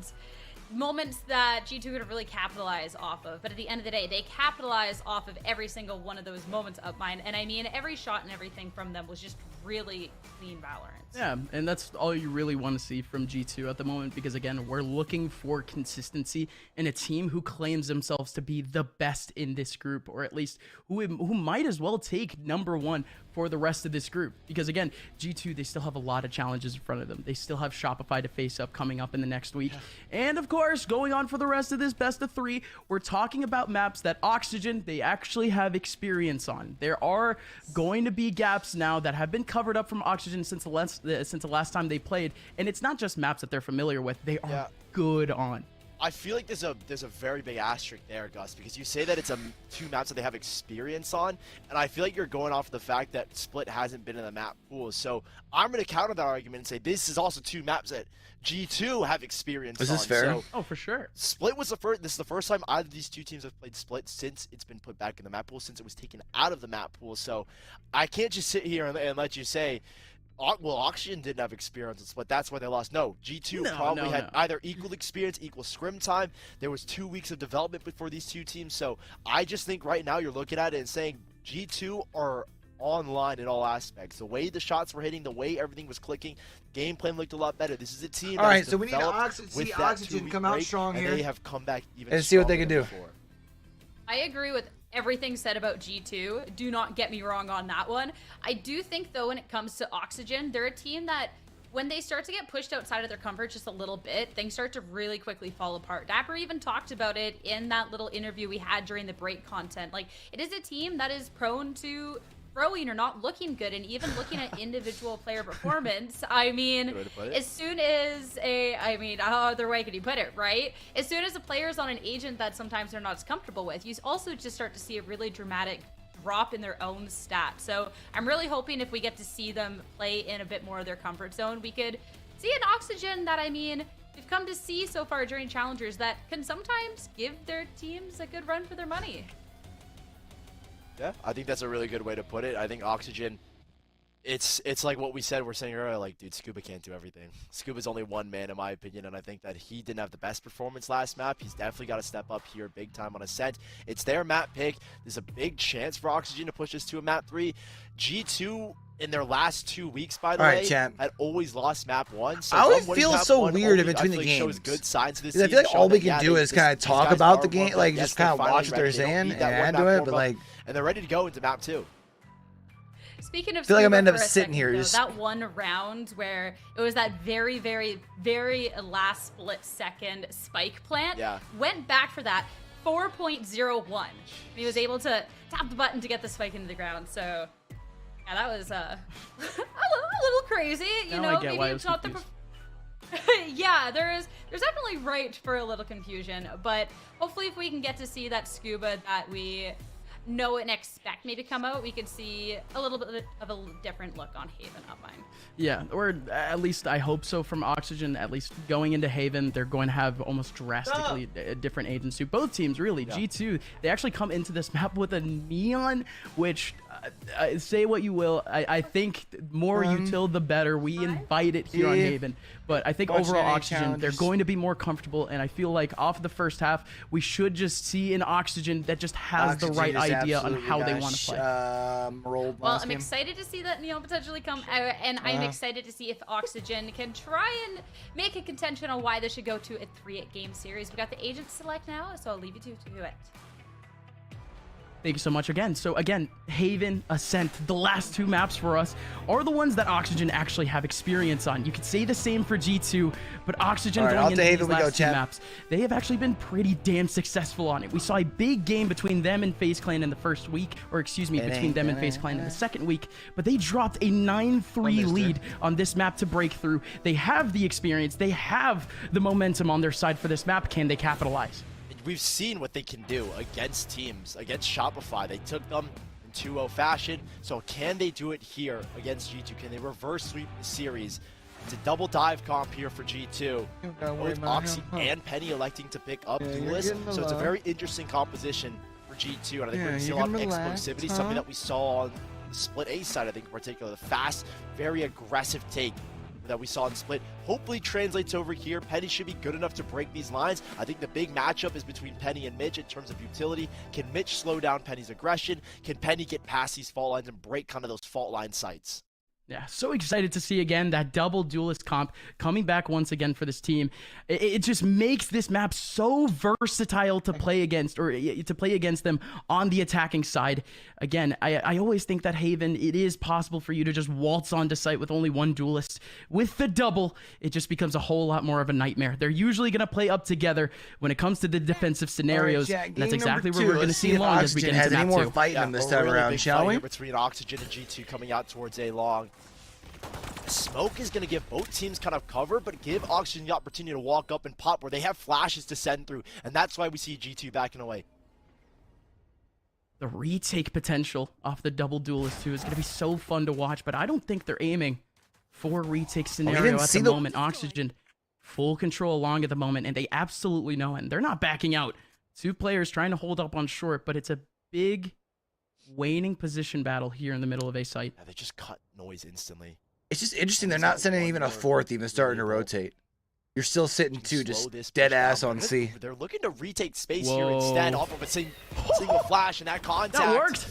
moments that G2 could have really capitalized off of. But at the end of the day, they capitalized off of every single one of those moments of mine. And I mean, every shot and everything from them was just really clean Valorant. Yeah, and that's all you really want to see from G2 at the moment, because again, we're looking for consistency in a team who claims themselves to be the best in this group, or at least who might as well take #1 for the rest of this group. Because again, G2, they still have a lot of challenges in front of them. They still have Shopify to face up coming up in the next week. And of course, going on for the rest of this best of 3, we're talking about maps that Oxygen, they actually have experience on. There are going to be gaps now that have been covered up from Oxygen since the last time they played. And it's not just maps that they're familiar with, they are good on. I feel like there's a very big asterisk there, Gus, because you say that it's 2 maps that they have experience on, and I feel like you're going off the fact that Split hasn't been in the map pool. So I'm going to counter that argument and say this is also 2 maps that G2 have experience on. Is this fair? So Oh, for sure. Split was this is the first time either of these 2 teams have played Split since it's been put back in the map pool, since it was taken out of the map pool. So I can't just sit here and let you say, well, Oxygen didn't have experience in Split, that's why they lost. No, G2 probably had either equal experience, equal scrim time. There was 2 weeks of development before these 2 teams. So I just think right now you're looking at it and saying G2 are online in all aspects. The way the shots were hitting, the way everything was clicking, game plan looked a lot better. This is a team. All right, so we need to see Oxygen come out strong here. They have come back even and see what they can do. Before. I agree with everything said about G2. Do not get me wrong on that one. I do think, though, when it comes to Oxygen, they're a team that when they start to get pushed outside of their comfort just a little bit, things start to really quickly fall apart. Dapper even talked about it in that little interview we had during the break content. Like, it is a team that is prone to throwing or not looking good, and even looking at individual player performance. I mean, as soon as how other way could you put it, right? As soon as a player is on an agent that sometimes they're not as comfortable with, you also just start to see a really dramatic drop in their own stats. So I'm really hoping if we get to see them play in a bit more of their comfort zone, we could see an Oxygen that, I mean, we've come to see so far during challengers that can sometimes give their teams a good run for their money. Yeah, I think that's a really good way to put it. I think Oxygen, it's like what we said, we're saying earlier, like, dude, Scuba can't do everything. Scuba's only one man, in my opinion, and I think that he didn't have the best performance last map. He's definitely got to step up here big time on Ascent. It's their map pick. There's a big chance for Oxygen to push this to a map 3. G2, in their last 2 weeks, by the way, champ, had always lost map 1. So I always feel so weird in between the games. Shows good signs this I feel like all we can do is kind of talk about the game, like just kind of watch what they're saying and add to it, but like, and they're ready to go into map 2. Speaking of, I feel like I'm gonna end Scuba up sitting here. Though, that one round where it was that very, very, very last split second spike plant, went back for that 4.01. He was able to tap the button to get the spike into the ground. So yeah, that was a little crazy. You know, maybe it's not confused. Yeah, there's definitely right for a little confusion, but hopefully if we can get to see that Scuba that we know and expect maybe come out, we could see a little bit of a different look on Haven up mine. Yeah, or at least I hope so from Oxygen. At least going into Haven, they're going to have almost drastically different agents. Both teams, really. Yeah. G2, they actually come into this map with a neon, which, say what you will, I think more util the better. We invite it here on Haven. But I think overall Oxygen, they're going to be more comfortable, and I feel like off the first half, we should just see an Oxygen that just has the right idea on how they want to play. Well, I'm excited to see that neon potentially come out, and I'm excited to see if Oxygen can try and make a contention on why they should go to a 3-game series. We got the agent select now, so I'll leave you to do it. Thank you so much again. So again, Haven, Ascent, the last 2 maps for us are the ones that Oxygen actually have experience on. You could say the same for G2, but Oxygen going into these last 2 maps, they have actually been pretty damn successful on it. We saw a big game between them and FaZe Clan in the first week, or excuse me, between them and FaZe Clan in the second week, but they dropped a 9-3 lead on this map to break through. They have the experience, they have the momentum on their side for this map. Can they capitalize? We've seen what they can do against teams, against Shopify. They took them in 2-0 fashion. So can they do it here against G2? Can they reverse sweep the series? It's a double dive comp here for G2. Both Oxy and Penny electing to pick up Duelist, so it's a very interesting composition for G2, and I think we're going to see a lot of explosivity, something that we saw on the Split A side, I think in particular. The fast, very aggressive take that we saw in Split hopefully translates over here. Penny should be good enough to break these lines. I think the big matchup is between Penny and Mitch in terms of utility. Can Mitch slow down Penny's aggression? Can Penny get past these fault lines and break kind of those fault line sites? Yeah, so excited to see again that double duelist comp coming back once again for this team. It just makes this map so versatile to play against, or to play against them on the attacking side. Again, I always think that Haven, it is possible for you to just waltz onto site with only one duelist. With the double, it just becomes a whole lot more of a nightmare. They're usually going to play up together when it comes to the defensive scenarios. Jack, and that's exactly what two. we're going to Let's see long as we get into any map more 2. fighting them this time really around, big shall fight we? here between Oxygen and G2 coming out towards A long. Smoke is going to give both teams kind of cover, but give Oxygen the opportunity to walk up and pop where they have flashes to send through, and that's why we see G2 backing away. The retake potential off the double duelist too is going to be so fun to watch, but I don't think they're aiming for a retake scenario at the moment. Oxygen, full control along at the moment, and they absolutely know it, and they're not backing out. 2 players trying to hold up on short, but it's a big waning position battle here in the middle of A site. Yeah, they just cut noise instantly. It's just interesting they're not sending even a fourth, even starting to rotate. You're still sitting 2 just dead ass on C. They're looking to retake space here instead off of a single flash, and that contact That worked.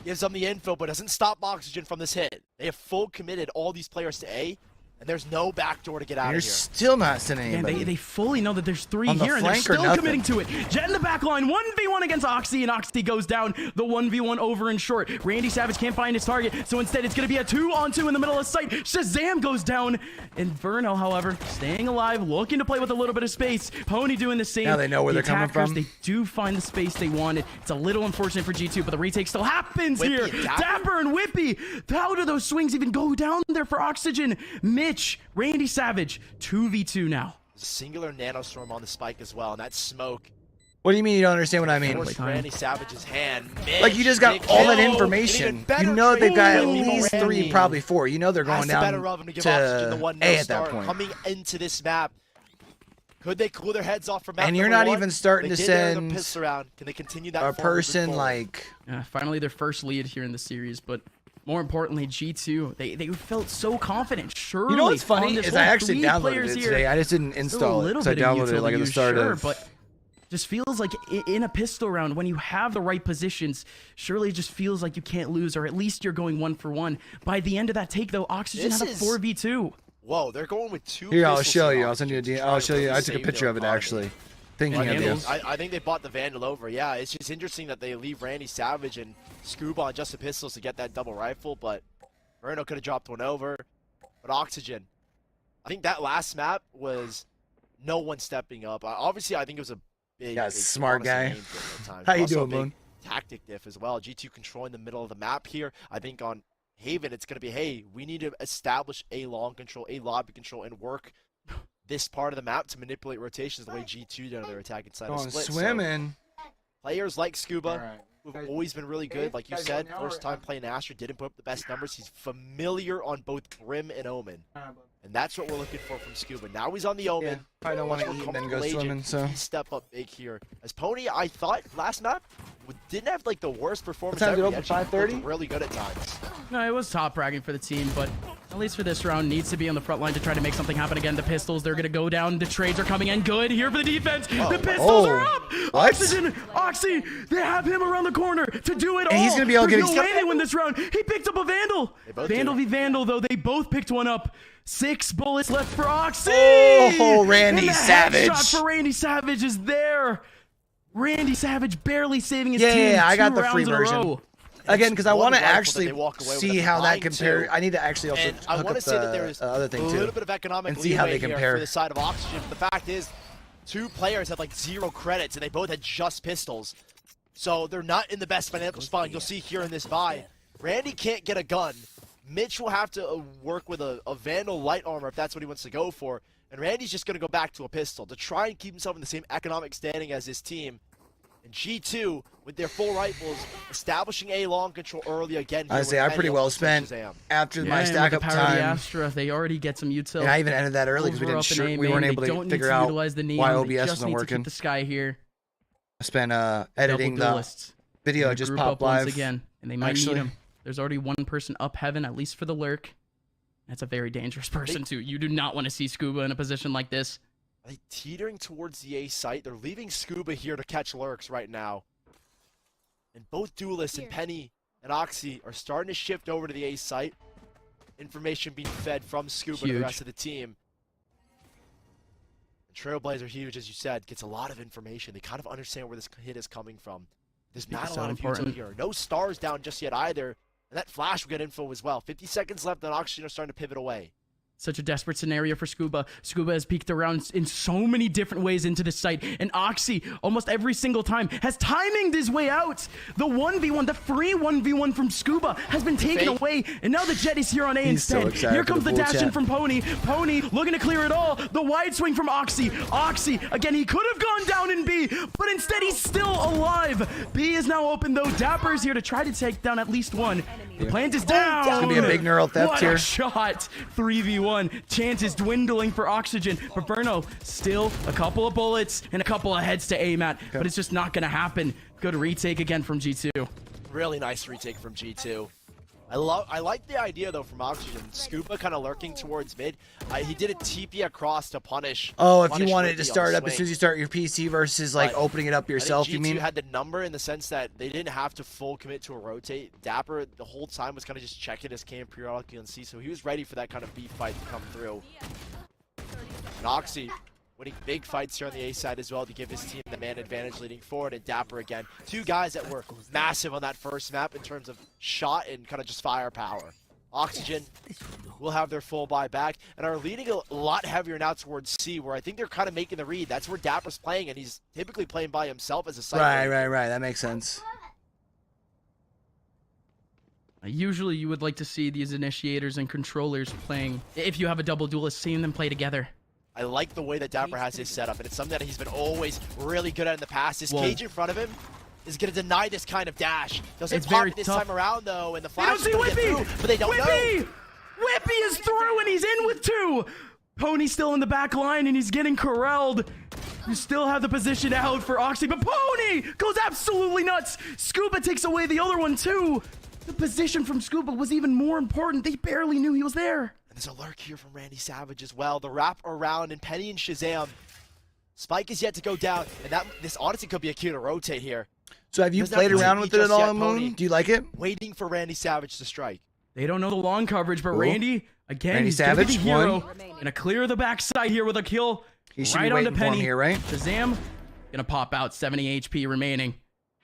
gives them the info, but doesn't stop Oxygen from this hit. They have full committed all these players to A, and there's no backdoor to get out of You're here. still not sending And anybody. they fully know that there's 3 On the here, and they're flank or still nothing? committing to it. Jet in the back line, 1v1 against Oxy, and Oxy goes down. The 1v1 over and short. Randy Savage can't find his target, so instead it's going to be a 2-on-2 in the middle of sight. Shahzam goes down, and Verno, however, staying alive, looking to play with a little bit of space. Pony doing the same. Now they know where The they're coming attackers, from. They do find the space they wanted. It's a little unfortunate for G2, but the retake still happens Whippy here. and Dapper? Dapper and Whippy. How do those swings even go down there for Oxygen? Mitch, Randy Savage, 2v2 now. There's a singular nanostorm on the spike as well, and that smoke What do you mean you don't understand what I mean? forced Randy Savage's hand. Mitch, Like, you just got big all that kill. information. Even better You know they've got at trade. least 3, Randy probably 4. You know they're going has the down better of him to give Oxygen the to 1-0 A at start. that point. Coming into this map, could they cool their heads off from map And you're number not 1? even starting They to did air the send pistol round. Can they continue that a forward person forward? like... Finally, their first lead here in the series, but more importantly, G2, they felt so confident. Surely, You know what's funny on this is I whole actually 3 downloaded players it here, today. I just didn't still install a it little because I bit of downloaded it like at the utility, start sure, of... but just feels like in a pistol round, when you have the right positions, surely it just feels like you can't lose, or at least you're going 1-for-1. By the end of that take, though, Oxygen This had a is- 4v2. Whoa, they're going with 2 Here, I'll pistols show from you. I'll Oxygen send you a to DM. try I'll to show you. I took a save picture their of it, economy. actually. Thinking of you. Vandals. I think they bought the Vandal over. Yeah, it's just interesting that they leave Randy Savage and Scuba on just the pistols to get that double rifle, but Verno could have dropped one over. But Oxygen, I think that last map was no one stepping up. Obviously, I think it was a big, Yeah, big smart honestly, guy. game diff at times, How but you also a doing, big Moon? tactic diff as well. G2 controlling the middle of the map here. I think on Haven, it's going to be, hey, we need to establish a long control, a lobby control, and work this part of the map to manipulate rotations the way G2 did on their attacking side of Going split. So swimming. players like Scuba, Alright. who've always been really good, like you said, first time playing Astra, didn't put up the best numbers. He's familiar on both Brim and Omen. And that's what we're looking for from Scuba. Now he's on the Omen. Yeah, probably don't want to Much eat more and then go comfortable swimming, agent. so... He step up big here. As Pony, I thought last map didn't have like the worst performance What time ever. did it He open, actually 5:30? looked really good at times. No, it was top bragging for the team, but at least for this round, needs to be on the front line to try to make something happen again. The pistols, they're going to go down. The trades are coming in good here for the defense. The pistols are up. What? Oxygen, Oxy, they have him around the corner to do it all. And he's gonna be able to There's get no his- way they win this round. He picked up a Vandal. both Vandal do. v Vandal, though. They both picked one up. 6 bullets left for Oxy. Oh, Randy And the Savage. headshot for Randy Savage is there. Randy Savage barely saving his Yeah, team. yeah, I got 2 the free rounds in a version. row. Again, because I one want to rifle that actually they walk away with see that how that they're compares. flying I need to actually also And I hook want up to say that there is the other thing a too. little bit of economic and see how leeway they here compare. for the side of Oxygen. But the fact is, 2 players had like 0 credits, and they both had just pistols. So they're not in the best financial spot. You'll see here in this buy, Randy can't get a gun. Mitch will have to work with a Vandal light armor if that's what he wants to go for. And Randy's just going to go back to a pistol to try and keep himself in the same economic standing as his team. And G2, with their full rifles, establishing a long control early again. I say I pretty well spent after my stack up time. Astra, they already get some util. And I even ended that early because we weren't able to figure out why OBS wasn't working. The sky here. I spent editing the video. Just popped live again, and they might need him. There's already one person up heaven, at least for the lurk. That's a very dangerous person too. You do not want to see Scuba in a position like this. Are they teetering towards the A site? They're leaving Scuba here to catch lurks right now. And both Duelists and Penny and Oxy are starting to shift over to the A site. Information being fed from Scuba to the rest of the team. And Trailblazer, huge, as you said, gets a lot of information. They kind of understand where this hit is coming from. There's not a lot of util here. No stars down just yet either. And that flash will get info as well. 50 seconds left, and Oxygen are starting to pivot away. Such a desperate scenario for Scuba. Scuba has peeked around in so many different ways into the site, and Oxy, almost every single time, has timinged his way out. The 1v1, the free 1v1 from Scuba has been taken away, and now the Jet is here on A instead. So here comes the dash in from Pony. Pony looking to clear it all. The wide swing from Oxy. Oxy, again, he could have gone down in B, but instead he's still alive. B is now open, though. Dapper is here to try to take down at least one. The plant is down. It's going to be a big neural theft here. What a shot. 3v1. Chances dwindling for Oxygen. But Verno, still a couple of bullets and a couple of heads to aim at. But it's just not going to happen. Good retake again from G2. Really nice retake from G2. I like the idea, though, from Oxygen. Scuba kind of lurking towards mid. He did a TP across to punish. Oh, if you wanted to start up as soon as you start your PC versus, like, opening it up yourself, you mean? G2 had the number in the sense that they didn't have to full commit to a rotate. Dapper, the whole time, was kind of just checking his cam periodically on C, so he was ready for that kind of B fight to come through. And Oxy winning big fights here on the A side as well to give his team the man advantage leading forward. And Dapper again. Two guys that were massive on that first map in terms of shot and kind of just firepower. Oxygen will have their full buy back and are leading a lot heavier now towards C, where I think they're kind of making the read. That's where Dapper's playing, and he's typically playing by himself as a side. Right. That makes sense. Usually you would like to see these initiators and controllers playing, if you have a double duelist, seeing them play together. I like the way that Dapper has his setup, and it's something that he's been always really good at in the past. His cage in front of him is going to deny this kind of dash. Doesn't pop it this time around, though, and the flash is going to get through, but they don't know. Whippy is through, and he's in with two. Pony's still in the back line, and he's getting corralled. You still have the position out for Oxy, but Pony goes absolutely nuts. Scuba takes away the other one, too. The position from Scuba was even more important. They barely knew he was there. There's a lurk here from Randy Savage as well. The wrap around and Penny and Shahzam. Spike is yet to go down, and this honestly could be a cue to rotate here. So have you played around with it at all, Moon? Do you like it? Waiting for Randy Savage to strike. They don't know the long coverage, but Randy, again, he's gonna be the hero. Gonna clear the backside here with a kill. He should be waiting for him here, right? Shahzam gonna pop out, 70 HP remaining.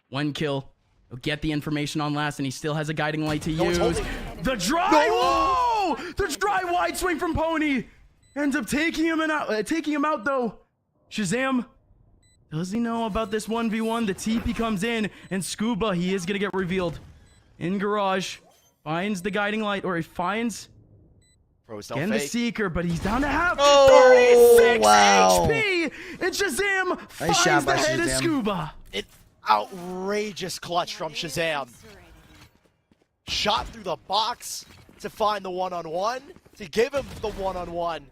One kill. He'll get the information on last, and he still has a guiding light to use. The dry, whoa! The dry wide swing from Pony ends up taking him out, though. Shahzam, does he know about this 1v1? The TP comes in, and Scuba, he is gonna get revealed. In garage, finds the guiding light, or he finds again the Seeker, but he's down to half. 36 HP, and Shahzam finds the head of Scuba. Outrageous clutch from Shahzam. Shot through the box to find the one-on-one, to give him the one-on-one.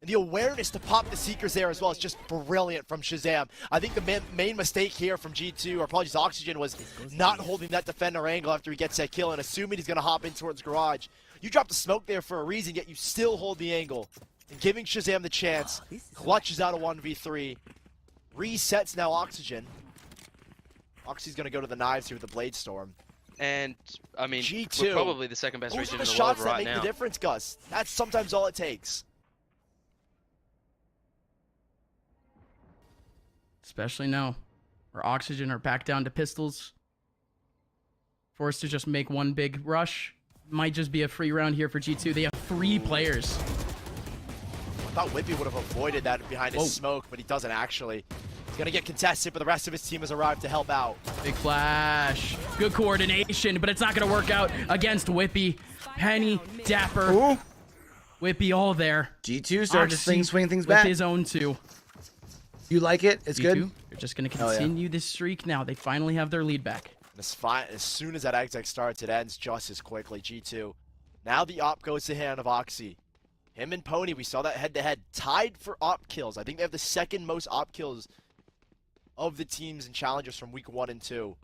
And the awareness to pop the Seekers there as well is just brilliant from Shahzam. I think the main mistake here from G2, or apologies, Oxygen, was not holding that defender angle after he gets that kill and assuming he's going to hop in towards garage. You dropped the smoke there for a reason, yet you still hold the angle. And giving Shahzam the chance, clutches out a 1v3. Resets now Oxygen. Oxy's going to go to the knives here with the Blade Storm. And, I mean, G2, we're probably the second best region in the world right now. Those are the shots that make the difference, Gus. That's sometimes all it takes. Especially now, where Oxygen are back down to pistols. Forced to just make one big rush. Might just be a free round here for G2. They have 3 players. I thought Whippy would have avoided that behind his smoke, but he doesn't actually. He's going to get contested, but the rest of his team has arrived to help out. Big flash. Good coordination, but it's not going to work out against Whippy. Penny, Dapper. Ooh. Whippy all there. G2 starting to swing things with back. His own 2. You like it? It's G2? good? They're just going to continue this streak now. They finally have their lead back. As soon as that exec starts, it ends just as quickly. G2. Now the op goes to hand of Oxy. Him and Pony, we saw that head-to-head, tied for op kills. I think they have the second most op kills of the teams and challengers from week 1 and 2.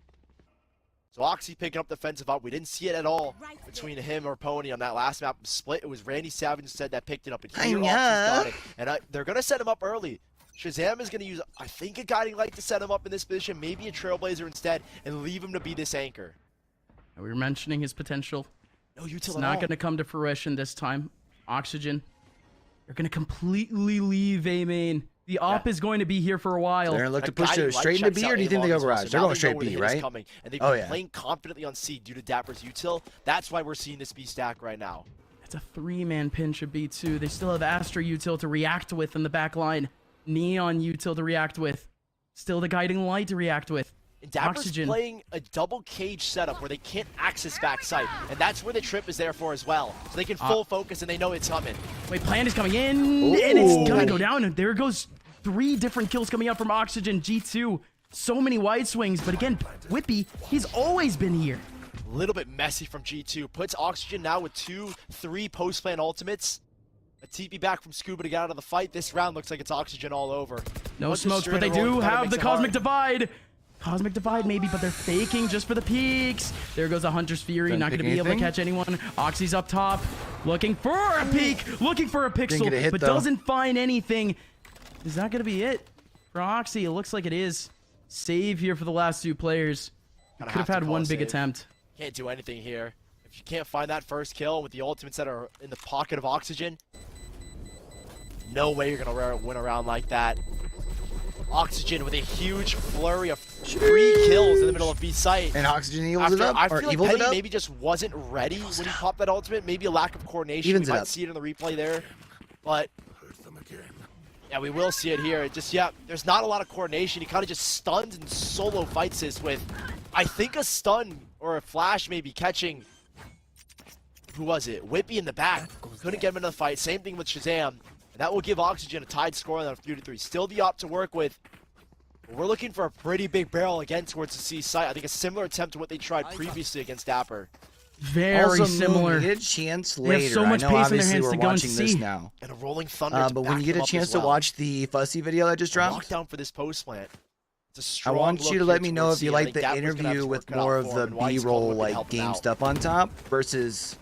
So Oxy picking up defensive op. We didn't see it at all between him or Pony on that last map split. It was Randy Savage instead that picked it up. And here Oxy's got it. And they're going to set him up early. Shahzam is going to use, I think, a guiding light to set him up in this position, maybe a trailblazer instead, and leave him to be this anchor. We were mentioning his potential. No util It's at not all. going to come to fruition this time. Oxygen, they're going to completely leave A main. The op is going to be here for a while. They're going to look to push it straight into B, or do you think they go garage? They're going straight B, right? And they've been playing confidently on C due to Dapper's util. That's why we're seeing this B stack right now. It's a 3-man pinch of B2. They still have Astra util to react with in the back line. Neon util to react with. Still the guiding light to react with. And Dapper's Oxygen playing a double cage setup where they can't access backside, and that's where the trip is there for as well. So they can full focus and they know it's coming. Wait, Plan is coming in, and it's gonna go down. And there goes 3 different kills coming out from Oxygen. G2, so many wide swings, but again, Whippy, he's always been here. A little bit messy from G2. Puts Oxygen now with 2-3 post-plan ultimates. A TP back from Scuba to get out of the fight. This round looks like it's Oxygen all over. No smokes, but they do have the Cosmic Divide. Cosmic Divide maybe, but they're faking just for the peaks. There goes a Hunter's Fury, not going to be able to catch anyone. Oxy's up top, looking for a peek, looking for a pixel, but doesn't find anything. Is that going to be it for Oxy? It looks like it is. Save here for the last 2 players. Could have had one big attempt. Can't do anything here. If you can't find that first kill with the ultimates that are in the pocket of Oxygen, no way you're going to win a round like that. Oxygen with a huge flurry of 3 kills in the middle of B site. And Oxygen evils it up? I feel like Penny it up? maybe just wasn't ready when he popped that ultimate. Maybe a lack of coordination. Evens we it might up. see it in the replay there. But yeah, we will see it here. It just, yeah, there's not a lot of coordination. He kind of just stuns and solo fights this with, I think, a stun or a flash maybe catching, who was it? Whippy in the back. Couldn't get him into the fight. Same thing with Shahzam. And that will give Oxygen a tied score on a 3-3. Still the op to work with. We're looking for a pretty big barrel again towards the C site. I think a similar attempt to what they tried previously against Dapper. Very similar. When you get a chance later, have so much I know pace in their obviously hands we're to go and watching this see. now. And a rolling thunder. But when you get a chance to watch the Fussy video that just dropped, Lockdown for this post plant. It's a I strong want you to look let here me know towards if you C. I like think the Dapper's gonna have interview to with work it out more for of him, the and why he's calling B-roll, Whippy to like help him game out. stuff on top versus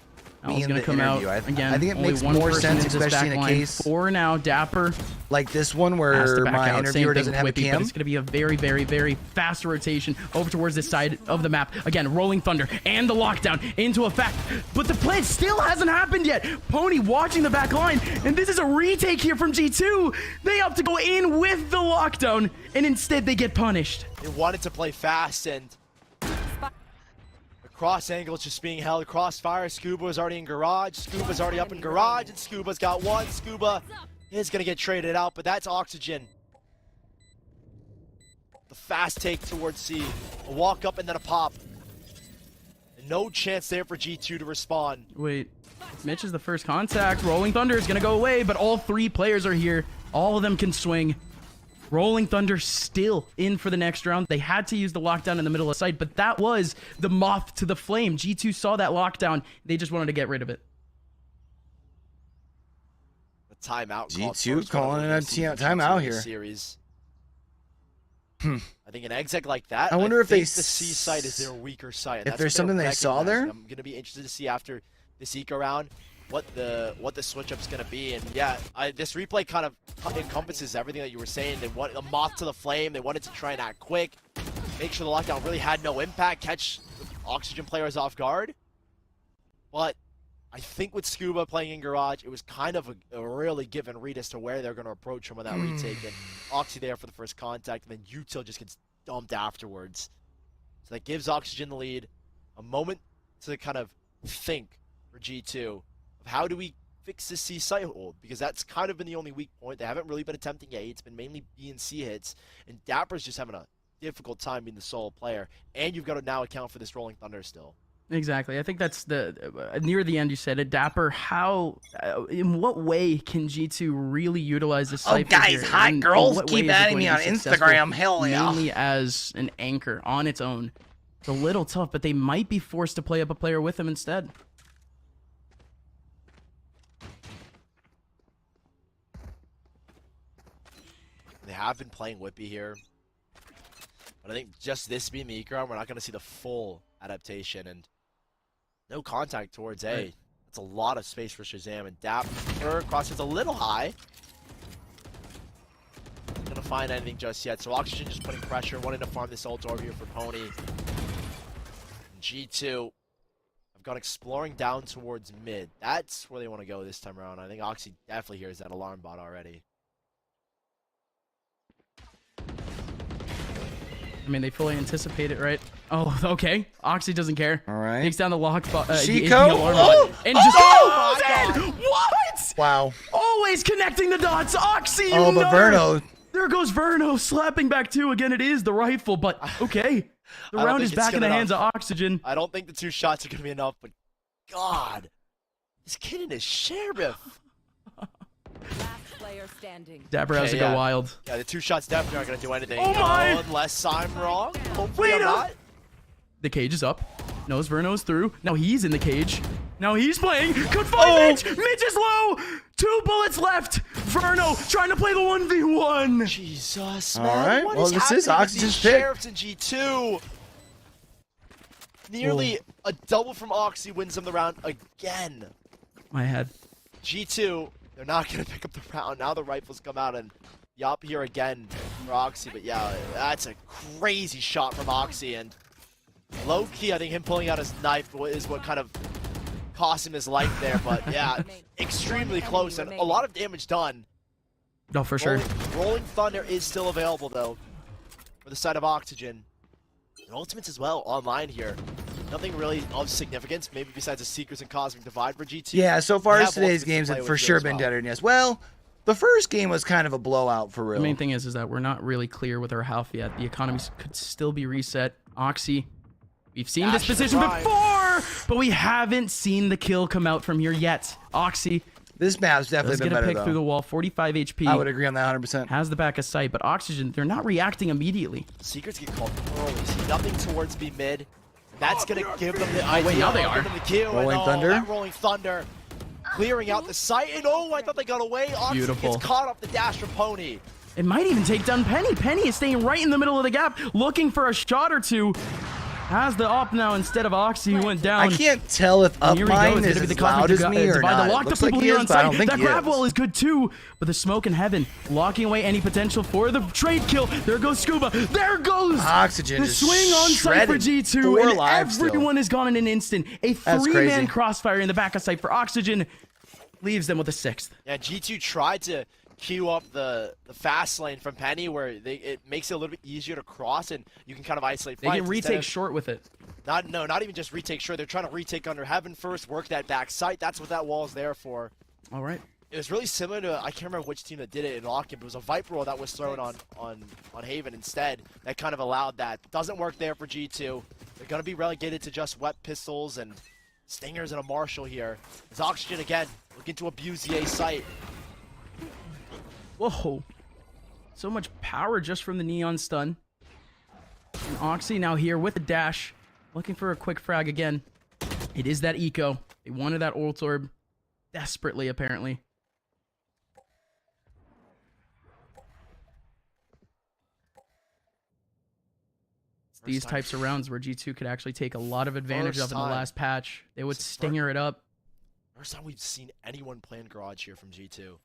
me in gonna the come interview. out again. I think it Only makes one more person sense, in this especially in a back case line. 4 now. Dapper like this one has to where back my out. interviewer Same doesn't thing with have a Whippy, but cam. it's going to be a very, very, very fast rotation over towards this side of the map. Again, rolling thunder and the lockdown into effect, but the play still hasn't happened yet. Pony watching the back line, and this is a retake here from G2. They opt to go in with the lockdown, and instead they get punished. They wanted to play fast, and the cross angle is just being held. Crossfire. Scuba is already in garage. Scuba's already up in garage, and Scuba's got one. Scuba is going to get traded out, but that's Oxygen. The fast take towards C. A walk up and then a pop. And no chance there for G2 to respond. Wait, Mitch is the first contact. Rolling Thunder is going to go away, but all 3 players are here. All of them can swing. Rolling Thunder still in for the next round. They had to use the lockdown in the middle of the site, but that was the moth to the flame. G2 saw that lockdown. They just wanted to get rid of it. The timeout. G2 calling a timeout here. Series. I think an exec like that. I wonder if think they the C site is their weaker site. And if that's there's what something they're they saw recognizing. there. I'm gonna be interested to see after this eco round what the switch up's gonna be. And yeah, this replay kind of encompasses everything that you were saying. They want a moth to the flame. They wanted to try and act quick, make sure the lockdown really had no impact, catch Oxygen players off guard. But I think with Scuba playing in garage, it was kind of a really given read as to where they're going to approach him on that retake. And Oxy there for the first contact, and then util just gets dumped afterwards. So that gives Oxygen the lead. A moment to kind of think for G2 of how do we fix this C site hold, because that's kind of been the only weak point. They haven't really been attempting A. It's been mainly B and C hits, and Dapper's just having a difficult time being the solo player. And you've got to now account for this rolling thunder still. Exactly. I think that's the near the end you said it. Dapper, how, in what way can G2 really utilize this Oh, Cypher guys, here? hot In girls, what way keep is it adding going me to on be successful? Instagram. Hell yeah. Mainly as an anchor on its own. It's a little tough, but they might be forced to play up a player with him instead. They have been playing Whippy here. But I think just this being the Ikram, we're not going to see the full adaptation. And no contact towards A. Right. That's a lot of space for Shahzam. And Dapper crosses a little high. Not going to find anything just yet. So Oxygen just putting pressure, wanting to farm this ult over here for Pony. And G2 have gone exploring down towards mid. That's where they want to go this time around. I think Oxy definitely hears that alarm bot already. I mean, they fully anticipate it, right? Oh, okay. Oxy doesn't care. All right. Takes down the lock bot. Chico? the alarm Oh! bot, and just Oh goes in! What? Wow. Always connecting the dots. Oxy, you Oh, but know. Verno. There goes Verno slapping back too. Again, it is the rifle, but okay. The I don't round think is it's back in good the hands of enough. Oxygen. I don't think the 2 shots are going to be enough, but God, this kid and his sheriff. Last player standing. Dapper has to go wild. Yeah, the 2 shots definitely aren't going to do anything. Oh my! Unless I'm wrong. Hopefully I'm not. The cage is up. Knows Verno's through. Now he's in the cage. Now he's playing. Could find Mitch. Mitch is low. 2 bullets left. Verno trying to play the 1v1. Jesus, All man. right. What Well, is this is happening with Oxygen's these pick. Sheriffs in G2. Nearly a double from Oxy wins them the round again. My head. G2, they're not going to pick up the round. Now the rifles come out and yup here again for Oxy. But yeah, that's a crazy shot from Oxy. And low-key, I think him pulling out his knife is what kind of cost him his life there. But yeah, extremely close and a lot of damage done. No, for sure. Rolling Thunder is still available, though, for the side of Oxygen. And Ultimates as well online here. Nothing really of significance, maybe besides the Secrets and Cosmic Divide for GT. Yeah, so far They as have today's Ultimates to games play have with for here sure as been well. deader than yes. Well, the first game was kind of a blowout for real. The main thing is that we're not really clear with our health yet. The economy could still be reset. Oxy, we've seen this position before, but we haven't seen the kill come out from here yet. Oxy. This map's Does definitely get been a better, pick though. through the wall, 45 HP. I would agree on that 100%. Has the back of sight, but Oxygen, they're not reacting immediately. Secrets get called early, see nothing towards B mid. That's gonna give them the wait, now they are. Give them the kill. Rolling and, Thunder? That Rolling Thunder. Clearing out the site, and I thought they got away. Oxy Beautiful. gets caught off the dash from Pony. It might even take down Penny. Penny is staying right in the middle of the gap, looking for a shot or two. Has the op now instead of Oxy, who went down. I can't tell if up Here we go. mine It's is gonna be as the loud cosmic as me or divide. not. The It locked up looks like people he here is, on but I don't site. think That he grab is. wall is good too, but the smoke in heaven, locking away any potential for the trade kill. There goes Scuba. There goes Oxygen the just swing on site for shredded. G2, 4 and lives still. everyone is gone in an instant. A That's 3-man crazy. crossfire in the back of site for Oxygen leaves them with a 6th. Yeah, G2 tried to queue up the fast lane from Penny, where it makes it a little bit easier to cross, and you can kind of isolate They fights. can instead retake of- short with it. Not even just retake short. They're trying to retake under heaven first, work that back site. That's what that wall is there for. All right. It was really similar to, I can't remember which team that did it in Lock-In, but it was a Viper roll that was thrown on Haven instead. That kind of allowed that. Doesn't work there for G2. They're going to be relegated to just wet pistols and stingers and a Marshall here. As Oxygen again, looking to abuse the A site. Whoa. So much power just from the neon stun. And Oxy now here with the dash. Looking for a quick frag again. It is that eco. They wanted that ult orb desperately, apparently. It's these types of rounds where G2 could actually take a lot of advantage of in the last patch. They would stinger it up. First time we've seen anyone playing Garage here from G2.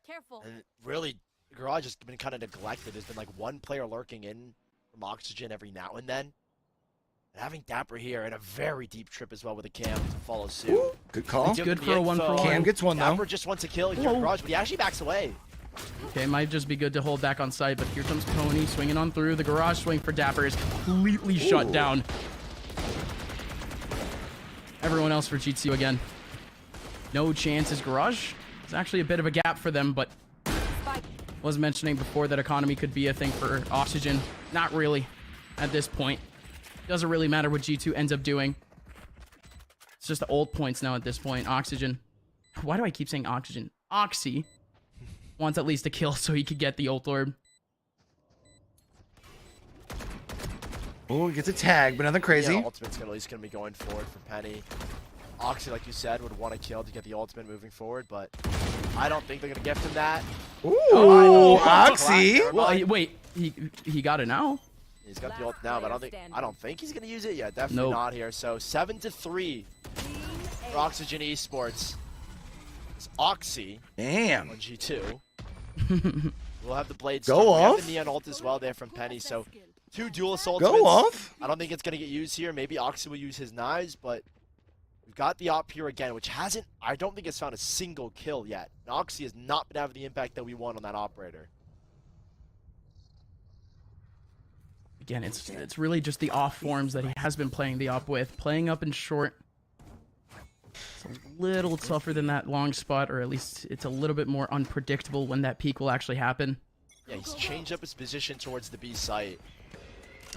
Careful. And really, Garage has been kind of neglected. There's been like one player lurking in from Oxygen every now and then. And having Dapper here and a very deep trip as well with a cam to follow suit. Ooh, good call. Give Good him for the a 1-for-1. info. Cam gets one, though. Dapper just wants to kill here Whoa. Garage, but he actually backs away. Okay, might just be good to hold back on site, but here comes Pony swinging on through. The garage swing for Dapper is completely shut down. Everyone else for G2 again. No chances. Garage is actually a bit of a gap for them, but was mentioning before that economy could be a thing for Oxygen. Not really at this point. Doesn't really matter what G2 ends up doing. It's just the ult points now at this point. Oxygen. Why do I keep saying Oxygen? Oxy wants at least a kill so he could get the ult orb. Oh, gets a tag, but nothing crazy. Yeah, ultimate's at least going to be going forward for Penny. Oxy, like you said, would want a kill to get the ultimate moving forward, but I don't think they're going to gift him that. Ooh, Oxy. Well, wait, he got it now. He's got the ult now, but I don't think he's going to use it yet. Definitely not here. So 7-3 for Oxygen Esports. It's Oxy. Damn. On G2. We'll have the blades. Go off. We have the neon ult as well there from Penny. So 2 dual assaults. Go off. I don't think it's going to get used here. Maybe Oxy will use his knives, but we've got the op here again, which hasn't, I don't think it's found a single kill yet. And Oxy has not been having the impact that we want on that operator. Again, it's really just the off forms that he has been playing the op with. Playing up in short. It's a little tougher than that long spot, or at least it's a little bit more unpredictable when that peak will actually happen. Yeah, he's changed up his position towards the B site.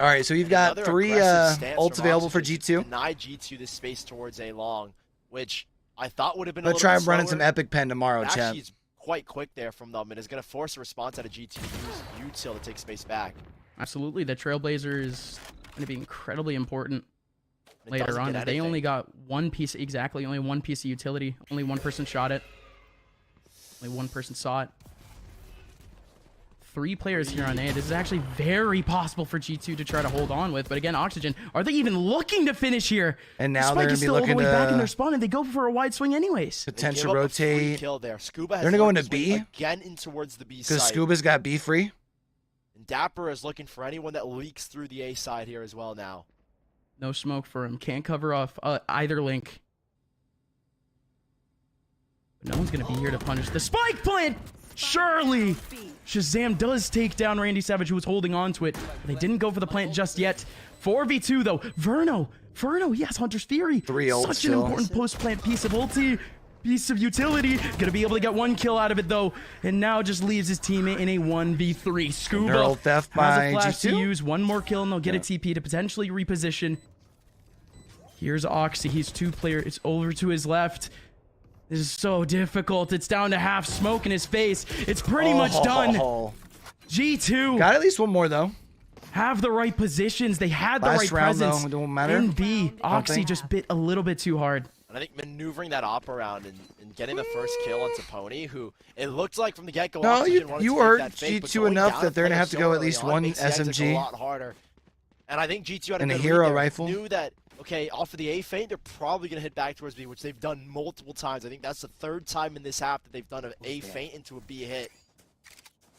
All right, so you've got 3 ults available for G2. Deny G2 this space towards A long, which I thought would have been a Let's little try bit and run in slower. some epic pen tomorrow, chat. Actually, it's quite quick there from them, and is going to force a response out of G2 to use util to take space back. Absolutely, the Trailblazer is going to be incredibly important It later doesn't on. get They only anything. got one piece, exactly, only one piece of utility. Only one person shot it. Only one person saw it. 3 players here on A. This is actually very possible for G2 to try to hold on with. But again, Oxygen, are they even looking to finish here? And now The they're Spike going to is be still all the looking way back in their to spawn, and they go for a wide swing anyways. They potential give up a free rotate. kill there. Scuba has They're gonna go worked into his way B? again in towards the B Because side. Scuba's got B free. And Dapper is looking for anyone that leaks through the A side here as well now. No smoke for him. Can't cover off either link. But no one's going to be here to punish the spike plant. Surely. Shahzam does take down Randy Savage, who was holding on to it. They didn't go for the plant just yet. 4v2, though. Verno, he has Hunter's Theory. 3 ults Such an still. important post-plant piece of ulti. Piece of utility. Gonna be able to get 1 kill out of it, though. And now just leaves his teammate in a 1v3. Scuba Neural theft has by a flash G2? to use. 1 more kill, and they'll get a TP to potentially reposition. Here's Oxy. He's 2 player. It's over to his left. This is so difficult. It's down to half smoke in his face. It's pretty much done. G2 Got at least 1 more, though. have the right positions. They had the Last right round, presence. though, it won't matter. In B, Oxy think. just bit a little bit too hard. And I think maneuvering that op around and getting the first kill onto Pony, who it looked like from the get-go. No, Oxygen wanted you to take heard that fake, but G2 going enough down that they're going to player have to so go at early least on 1 makes the exit go SMG. a lot harder. And I think G2 had a And a good hero read there. rifle. Knew that, okay, off of the A feint, they're probably going to hit back towards B, which they've done multiple times. I think that's the 3rd time in this half that they've done an A feint into a B hit.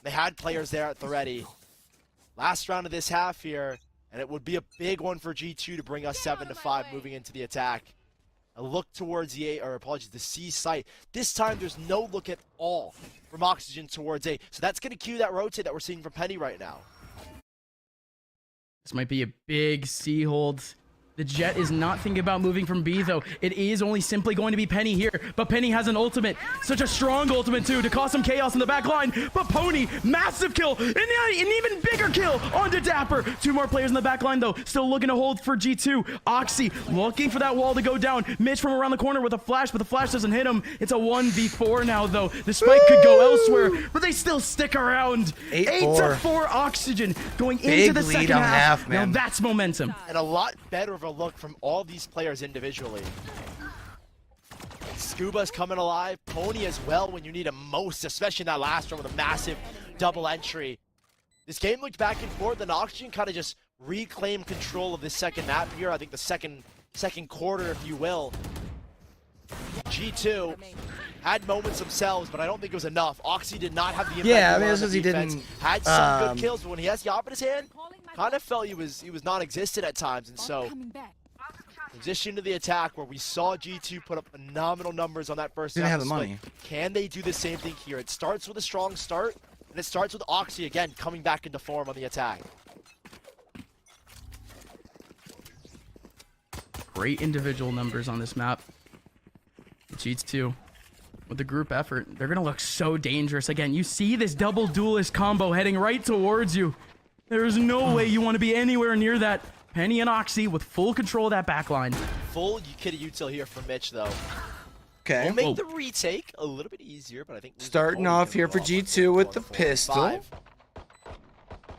They had players there at the ready. Last round of this half here, and it would be a big one for G2 to bring us 7-5 moving into the attack. A look towards the A, or apologies, the C site. This time there's no look at all from Oxygen towards A. So that's going to cue that rotate that we're seeing from Penny right now. This might be a big C hold. The Jet is not thinking about moving from B, though. It is only simply going to be Penny here, but Penny has an ultimate. Such a strong ultimate, too, to cause some chaos in the back line. But Pony, massive kill, and an even bigger kill onto Dapper. 2 more players in the back line, though, still looking to hold for G2. Oxy looking for that wall to go down. Mitch from around the corner with a flash, but the flash doesn't hit him. It's a 1v4 now, though. The spike could go elsewhere, but they still stick around. 8-4 Oxygen going into the lead second on half, man. Now that's momentum. And a lot better of a look from all these players individually. Scuba's coming alive, Pony as well when you need him most, especially in that last round with a massive double entry. This game looked back and forth, and Oxygen kind of just reclaimed control of this second map here. I think the second quarter, if you will. G2 had moments themselves, but I don't think it was enough. Oxy did not have the impact. Yeah, I on mean, it's the because he defense. didn't. Had some good kills, but when he has the op in his hand, kind of felt he was non-existent at times, and so position to the attack where we saw G2 put up phenomenal numbers on that first Didn't half have the of split. money. Can they do the same thing here? It starts with a strong start, and it starts with Oxy again coming back into form on the attack. Great individual numbers on this map. G2 with the group effort, they're gonna look so dangerous. Again, you see this double duelist combo heading right towards you. There's no way you want to be anywhere near that. Penny and Oxy with full control of that back line. Full kitty util here from Mitch, though. Okay. We'll make the retake a little bit easier, but I think Starting off here for G2 with the pistol.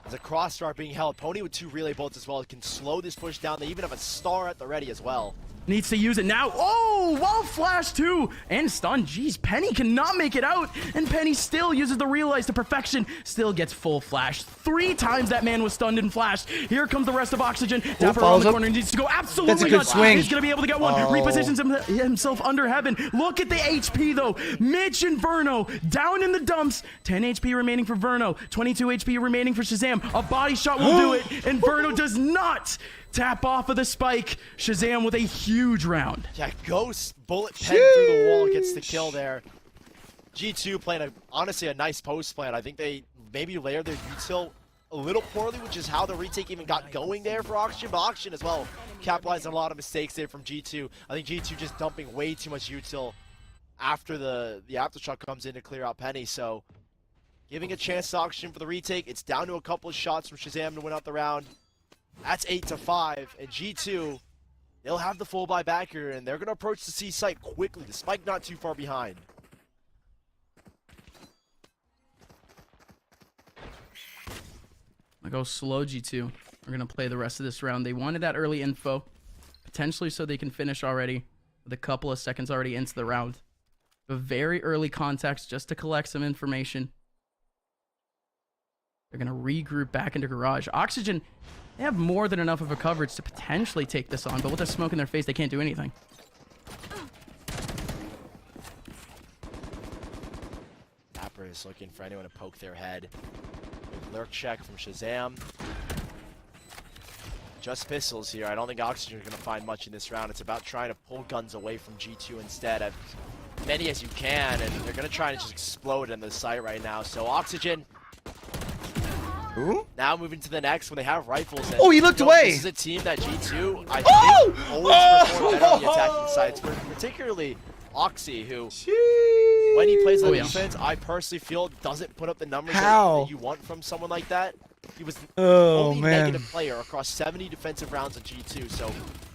There's a cross star being held. Pony with 2 relay bolts as well. It can slow this push down. They even have a star at the ready as well. Needs to use it now. Oh, wall flash too. And stun. Jeez, Penny cannot make it out. And Penny still uses the realize to perfection. Still gets full flash. 3 times that man was stunned and flashed. Here comes the rest of Oxygen. Dapper around the corner. Needs to go absolutely That's a good nuts. swing. He's going to be able to get one. Repositions himself under heaven. Look at the HP though. Mitch and Verno down in the dumps. 10 HP remaining for Verno. 22 HP remaining for Shahzam. A body shot will do it. And Verno does not tap off of the spike. Shahzam with a huge round. Yeah, Ghost bullet pen through the wall gets the kill there. G2 playing honestly a nice post plan. I think they maybe layered their util a little poorly, which is how the retake even got going there for Oxygen. But Oxygen as well capitalized on a lot of mistakes there from G2. I think G2 just dumping way too much util after the aftershock comes in to clear out Penny. So giving a chance to Oxygen for the retake. It's down to a couple of shots from Shahzam to win out the round. That's 8-5, and G2, they'll have the full buy back here, and they're going to approach the C site quickly. The spike not too far behind. I go slow G2. We're going to play the rest of this round. They wanted that early info, potentially so they can finish already with a couple of seconds already into the round. A very early context just to collect some information. They're going to regroup back into garage. Oxygen, they have more than enough of a coverage to potentially take this on, but with the smoke in their face, they can't do anything. Dapper is looking for anyone to poke their head. Lurk check from Shahzam. Just pistols here. I don't think Oxygen is going to find much in this round. It's about trying to pull guns away from G2 instead. As many as you can, and they're going to try to just explode in the site right now. So Oxygen. Ooh. Now moving to the next when they have rifles. And, he looked away. This is a team that G2, I think, always perform better on the attacking sides, particularly Oxy, who, when he plays on defense, I personally feel doesn't put up the numbers that you want from someone like that. He was the only negative player across 70 defensive rounds of G2, so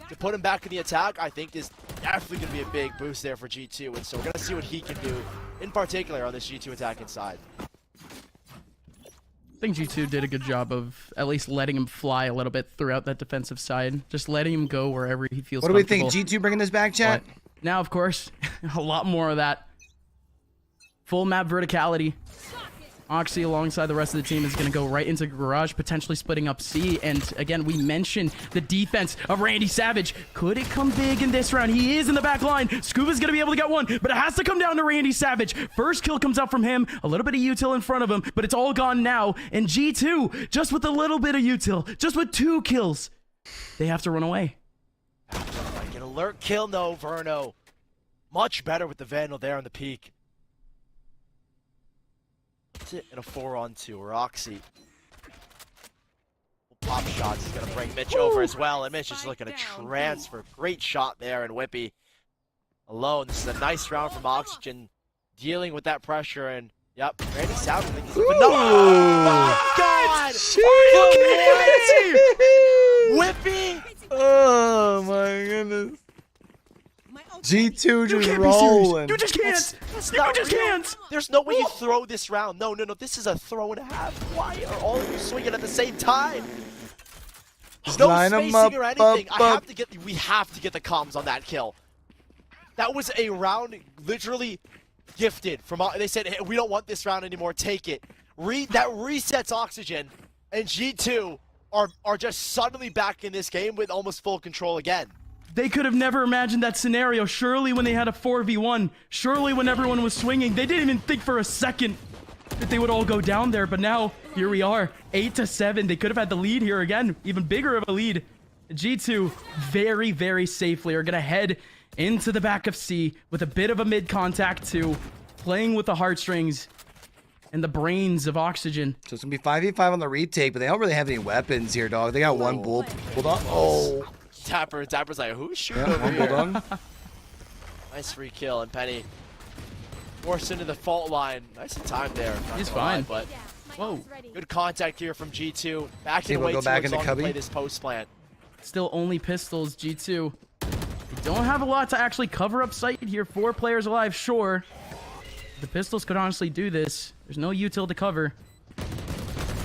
to put him back in the attack, I think is definitely going to be a big boost there for G2, and so we're going to see what he can do, in particular on this G2 attacking side. I think G2 did a good job of at least letting him fly a little bit throughout that defensive side. Just letting him go wherever he feels comfortable. What do we think? G2 bringing this back, chat? But now, of course, a lot more of that. Full map verticality. Oxy alongside the rest of the team is going to go right into garage, potentially splitting up C. And again, we mentioned the defense of Randy Savage. Could it come big in this round? He is in the back line. Scuba's going to be able to get one, but it has to come down to Randy Savage. First kill comes out from him. A little bit of util in front of him, but it's all gone now. And G2, just with a little bit of util, just with 2 kills, they have to run away. Like an alert kill, no, Verno. Much better with the Vandal there on the peak. In a 4-on-2, or Oxy. Pop shots is going to bring Mitch over as well, and Mitch is looking to transfer. Great shot there, and Whippy alone. This is a nice round from Oxygen, dealing with that pressure, and yep, Randy Savage. But no! Oh, God! Whippy! Oh, my goodness. G2 just rolling. You just can't. You just can't. There's no way you throw this round. No. This is a throw and a half. Why are all of you swinging at the same time? No spacing or anything. We have to get the comms on that kill. That was a round literally gifted from. They said, hey, we don't want this round anymore. Take it. That resets Oxygen, and G2 are just suddenly back in this game with almost full control again. They could have never imagined that scenario. Surely when they had a 4v1, surely when everyone was swinging, they didn't even think for a second that they would all go down there. But now, here we are, 8-7. They could have had the lead here again, even bigger of a lead. G2 very, very safely are going to head into the back of C with a bit of a mid-contact too, playing with the heartstrings and the brains of Oxygen. So it's going to be 5v5 on the retake, but they don't really have any weapons here, dog. They got one bull. Hold on. Oh. Dapper's like, who's shooting over here? Hold on. Nice free kill, and Penny forced into the fault line. Nice time there. He's fine. But whoa. Good contact here from G2. Backing we'll away go back towards into on to cubby. play this post plant. Still only pistols, G2. They don't have a lot to actually cover up site here. 4 players alive, sure. The pistols could honestly do this. There's no util to cover.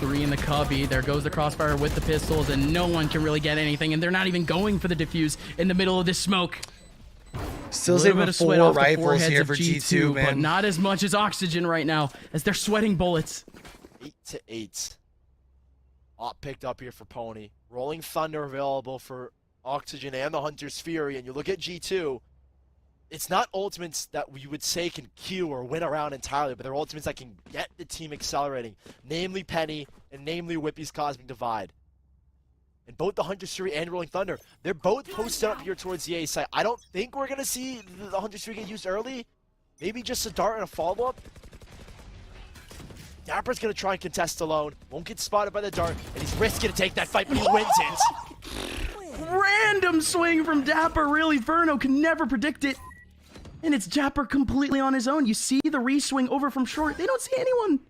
3 in the cubby. There goes the crossfire with the pistols, and no one can really get anything, and they're not even going for the defuse in the middle of this smoke. Still saving 4 rifles here for G2, man. But not as much as Oxygen right now, as they're sweating bullets. 8-8. Op picked up here for Pony. Rolling Thunder available for Oxygen and the Hunter's Fury, and you look at G2, it's not ultimates that you would say can queue or win around entirely, but they're ultimates that can get the team accelerating, namely Penny and namely Whippy's Cosmic Divide. And both the Hunter's Fury and Rolling Thunder, they're both posted up here towards the A site. I don't think we're going to see the Hunter's Fury get used early. Maybe just a dart and a follow-up. Dapper's going to try and contest alone. Won't get spotted by the dart, and he's risking to take that fight, but he wins it. Random swing from Dapper, really. Verno can never predict it. And it's Dapper completely on his own. You see the re-swing over from short. They don't see anyone.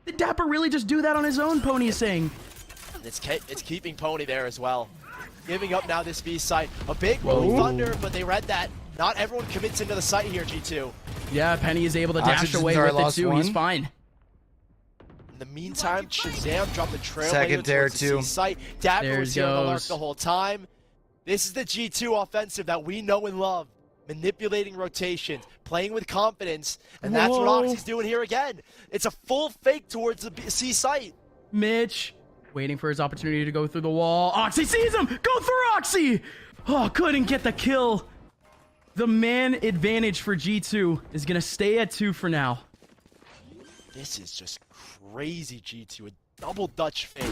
Did Dapper really just do that on his own, Pony is saying? It's keeping Pony there as well. Giving up now this B site. A big Rolling Thunder, but they read that. Not everyone commits into the site here, G2. Yeah, Penny is able to dash away with it too. He's fine. In the meantime, Shahzam dropped the trail second there too. Site. Dapper was here on the lurk the whole time. This is the G2 offensive that we know and love. Manipulating rotations, playing with confidence, and that's what Oxy's doing here again. It's a full fake towards the C site. Mitch, waiting for his opportunity to go through the wall. Oxy sees him! Go through, Oxy! Oh, couldn't get the kill. The man advantage for G2 is going to stay at 2 for now. This is just crazy, G2. A double Dutch fake.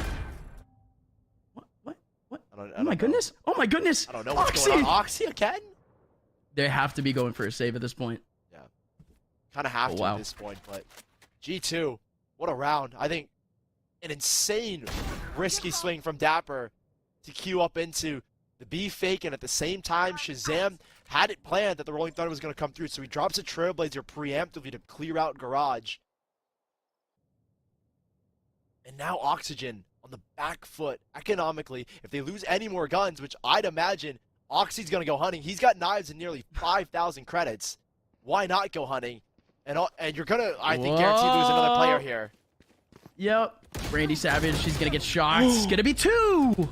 What? Oh my goodness! Oh my goodness! I don't know what's going on. Oxy again? They have to be going for a save at this point. Yeah. Kind of have to at this point, but G2, what a round. I think an insane risky swing from Dapper to queue up into the B fake, and at the same time, Shahzam had it planned that the Rolling Thunder was going to come through, so he drops a Trailblazer preemptively to clear out Garage. And now Oxygen on the back foot economically. If they lose any more guns, which I'd imagine Oxy's going to go hunting. He's got knives and nearly 5,000 credits. Why not go hunting? And you're going to, I think, guarantee lose another player here. Yep. Randy Savage, he's going to get shot. It's going to be 2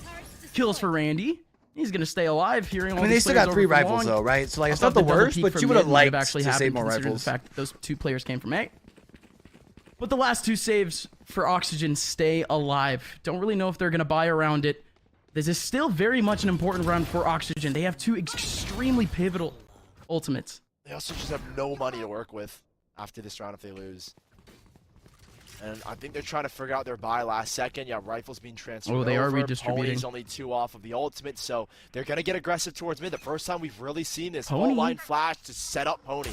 kills for Randy. He's going to stay alive here. I mean, they still got 3 rifles, though, right? So, like, it's not the worst, but you would have liked to save more rifles. The fact that those 2 players came from A. But the last 2 saves for Oxygen stay alive. Don't really know if they're going to buy around it. This is still very much an important round for Oxygen. They have 2 extremely pivotal ultimates. They also just have no money to work with after this round if they lose. And I think they're trying to figure out their buy last second. Yeah, rifles being transferred. Oh, they are redistributing. Pony's only 2 off of the ultimate, so they're going to get aggressive towards mid. The first time we've really seen this whole line flash to set up Pony.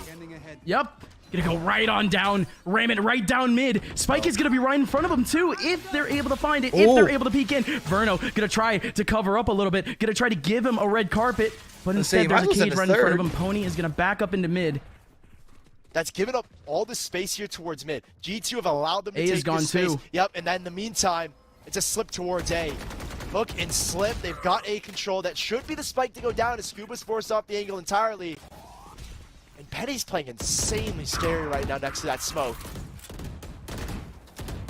Yep. Gonna go right on down, ram it right down mid. Spike is gonna be right in front of him too, if they're able to find it, if they're able to peek in. Verno gonna try to cover up a little bit, gonna try to give him a red carpet, but instead there's a cage right in front of him. Pony is gonna back up into mid. That's given up all the space here towards mid. G2 have allowed them to take gone this space. Too. Yep, and then in the meantime, it's a slip towards A. Hook and slip, they've got A control. That should be the spike to go down as Scuba's forced off the angle entirely. And Penny's playing insanely scary right now next to that smoke.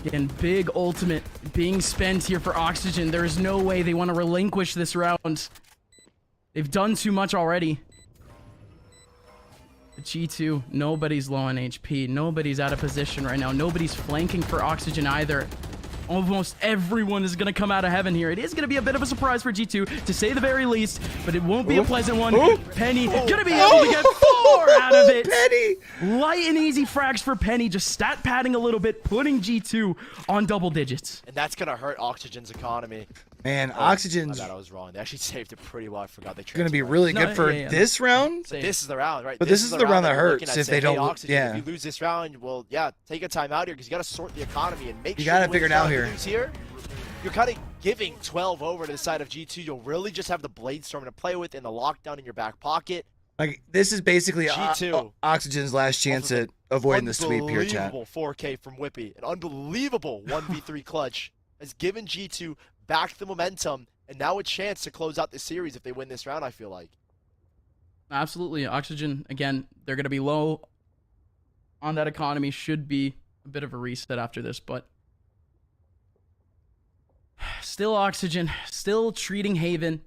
Again, big ultimate being spent here for Oxygen. There is no way they want to relinquish this round. They've done too much already. But G2, nobody's low on HP. Nobody's out of position right now. Nobody's flanking for Oxygen either. Almost everyone is going to come out of heaven here. It is going to be a bit of a surprise for G2, to say the very least, but it won't be a pleasant one. Penny going to be able to get 4 out of it. Penny! Light and easy frags for Penny, just stat padding a little bit, putting G2 on double digits. And that's going to hurt Oxygen's economy. Man, Oxygen's... I was wrong. They actually saved it pretty well. I forgot they going to be really good for this round. This is the round, right? But this is the round that hurts if they don't... Oxygen, if you lose this round, well, yeah, take a time out here because you got to sort the economy and make sure... You got to figure it out here. You're kind of giving 12 over to the side of G2. You'll really just have the Bladestorm to play with and the lockdown in your back pocket. Like, this is basically G2. Oxygen's last chance at avoiding the sweep here, chat. Unbelievable 4K from Whippy. An unbelievable 1v3 clutch has given G2 back the momentum and now a chance to close out the series if they win this round, I feel like. Absolutely. Oxygen, again, they're going to be low on that economy. Should be a bit of a reset after this, but still Oxygen, still treating Haven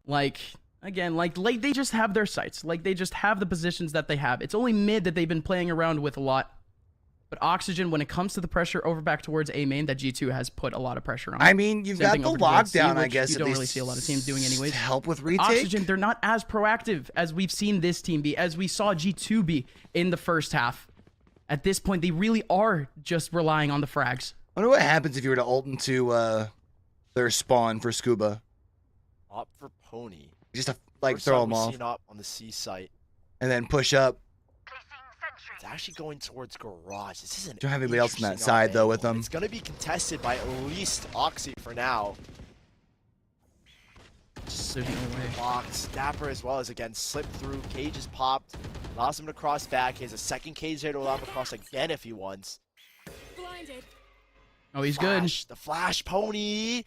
like, again, like they just have their sights. Like, they just have the positions that they have. It's only mid that they've been playing around with a lot. But Oxygen, when it comes to the pressure over back towards A main, that G2 has put a lot of pressure on. I mean, you've got the lockdown, I guess. You don't really see a lot of teams doing anyways. Help with retake. Oxygen, they're not as proactive as we've seen this team be, as we saw G2 be in the first half. At this point, they really are just relying on the frags. I wonder what happens if you were to ult into their spawn for Scuba. Opt for Pony. Just to, like, throw them off. Up on the C site. And then push up. It's actually going towards Garage. This isn't. Don't have anybody else on that side, though, with them. It's going to be contested by at least Oxy for now. Box. Dapper as well as, again, slipped through. Cage is popped. Allows him to cross back. He has a second cage there to allow him to cross again if he wants. Blinded. Oh, he's Flash, good. The Flash Pony.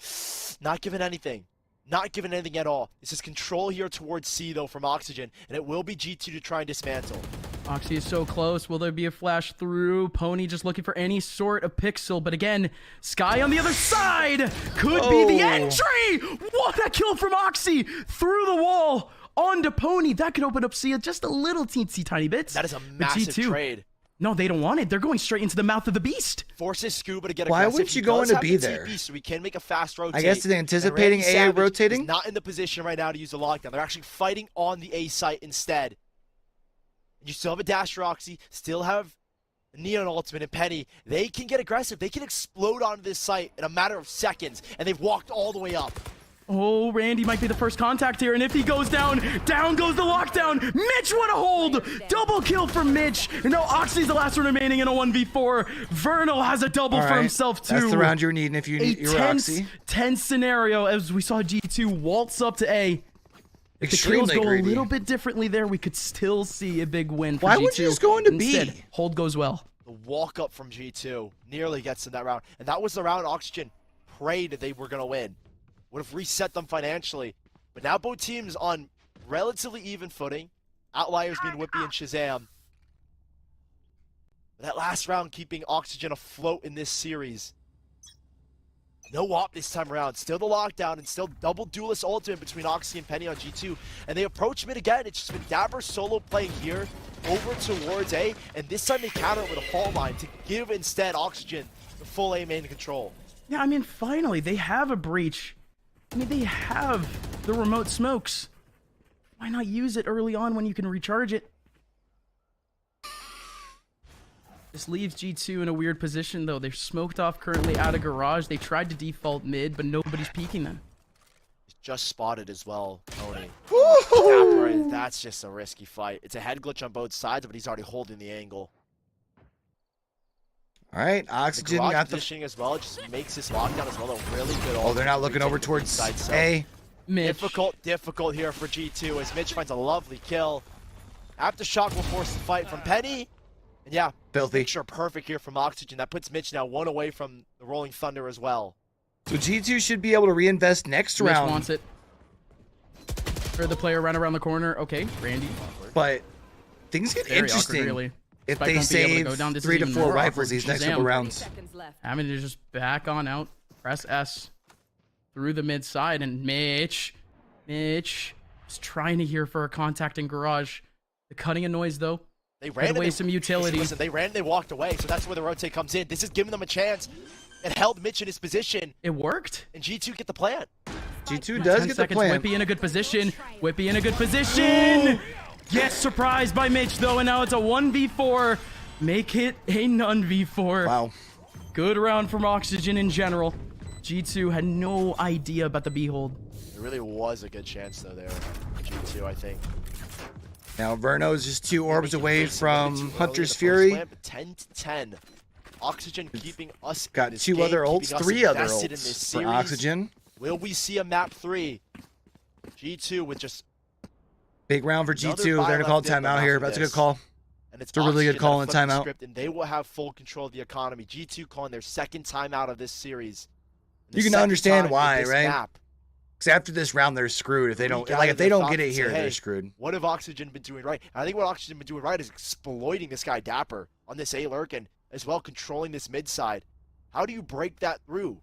Not giving anything. Not giving anything at all. This is control here towards C, though, from Oxygen. And it will be G2 to try and dismantle. Oxy is so close. Will there be a flash through? Pony just looking for any sort of pixel. But again, Sky on the other side could be the entry. What a kill from Oxy through the wall onto Pony. That could open up C just a little teensy tiny bit. That is a massive trade. No, they don't want it. They're going straight into the mouth of the beast. Forces Scuba to get aggressive. Why would you go into B there? So we can make a fast rotate. I guess they're anticipating A rotating. Not in the position right now to use the lockdown. They're actually fighting on the A site instead. You still have a dash Roxy, still have Neon Ultimate and Penny. They can get aggressive. They can explode onto this site in a matter of seconds, and they've walked all the way up. Oh, Randy might be the first contact here, and if he goes down, down goes the lockdown. Mitch, what a hold! Double kill from Mitch. And now Oxy's the last one remaining in a 1v4. Vernal has a double for himself, too. That's the round you're needing if you need your Oxy. Tense scenario as we saw G2 waltz up to A. If the kills go a little bit differently there, we could still see a big win for G2. Why would you just go into B? Instead, hold goes well. The walk up from G2 nearly gets in that round. And that was the round Oxygen prayed they were going to win. Would have reset them financially. But now both teams on relatively even footing. Outliers being Whippy and Shahzam. But that last round keeping Oxygen afloat in this series. No op this time around. Still the lockdown and still double duelist ultimate between Oxy and Penny on G2. And they approach mid again. It's just been Dapper solo playing here over towards A. And this time they counter it with a fall line to give instead Oxygen the full A main control. Yeah, I mean, finally, they have a breach. I mean, they have the remote smokes. Why not use it early on when you can recharge it? This leaves G2 in a weird position, though. They're smoked off currently out of garage. They tried to default mid, but nobody's peeking them. Just spotted as well, Tony. That's just a risky fight. It's a head glitch on both sides, but he's already holding the angle. All right, Oxygen got the positioning as well. It just makes this lockdown as well a really good. Oh, they're not looking over towards side, so A. Mitch. Difficult here for G2 as Mitch finds a lovely kill. Aftershock will force the fight from Penny. And yeah, filthy. Picture perfect here from Oxygen. That puts Mitch now one away from the Rolling Thunder as well. So G2 should be able to reinvest next round. Mitch wants it. For the player run around the corner. Okay, Randy. But things get interesting. Awkward, really. If they save 3 to 4 rifles these next couple rounds. Having to just back on out, press S through the mid side, and Mitch is trying to hear for a contact in garage. The cutting a noise though. They ran away some utility. Listen, they ran, they walked away, so that's where the rotate comes in. This is giving them a chance. It held Mitch in his position. It worked. And G2 get the plant. G2 does get the plant. Whippy in a good position. Whippy in a good position. Yes, surprised by Mitch, though, and now it's a 1v4. Make it a none v4. Wow. Good round from Oxygen in general. G2 had no idea about the behold. There really was a good chance, though, there. G2, I think. Now, Verno's just 2 orbs away from Hunter's Fury. 10 to 10. Oxygen keeping us got 2 other ults, 3 other ults for Oxygen. Will we see a map 3? G2 with just... Big round for G2. They're going to call timeout here. That's a good call. And it's a really good call in timeout. And they will have full control of the economy. G2 calling their second timeout of this series. You can understand why, right? Map. Because after this round, they're screwed. If they don't, gather if they their don't thoughts get it and say, here, hey, they're screwed. What have Oxygen been doing right? And I think what Oxygen been doing right is exploiting this guy Dapper on this A-Lurk and as well controlling this mid side. How do you break that through?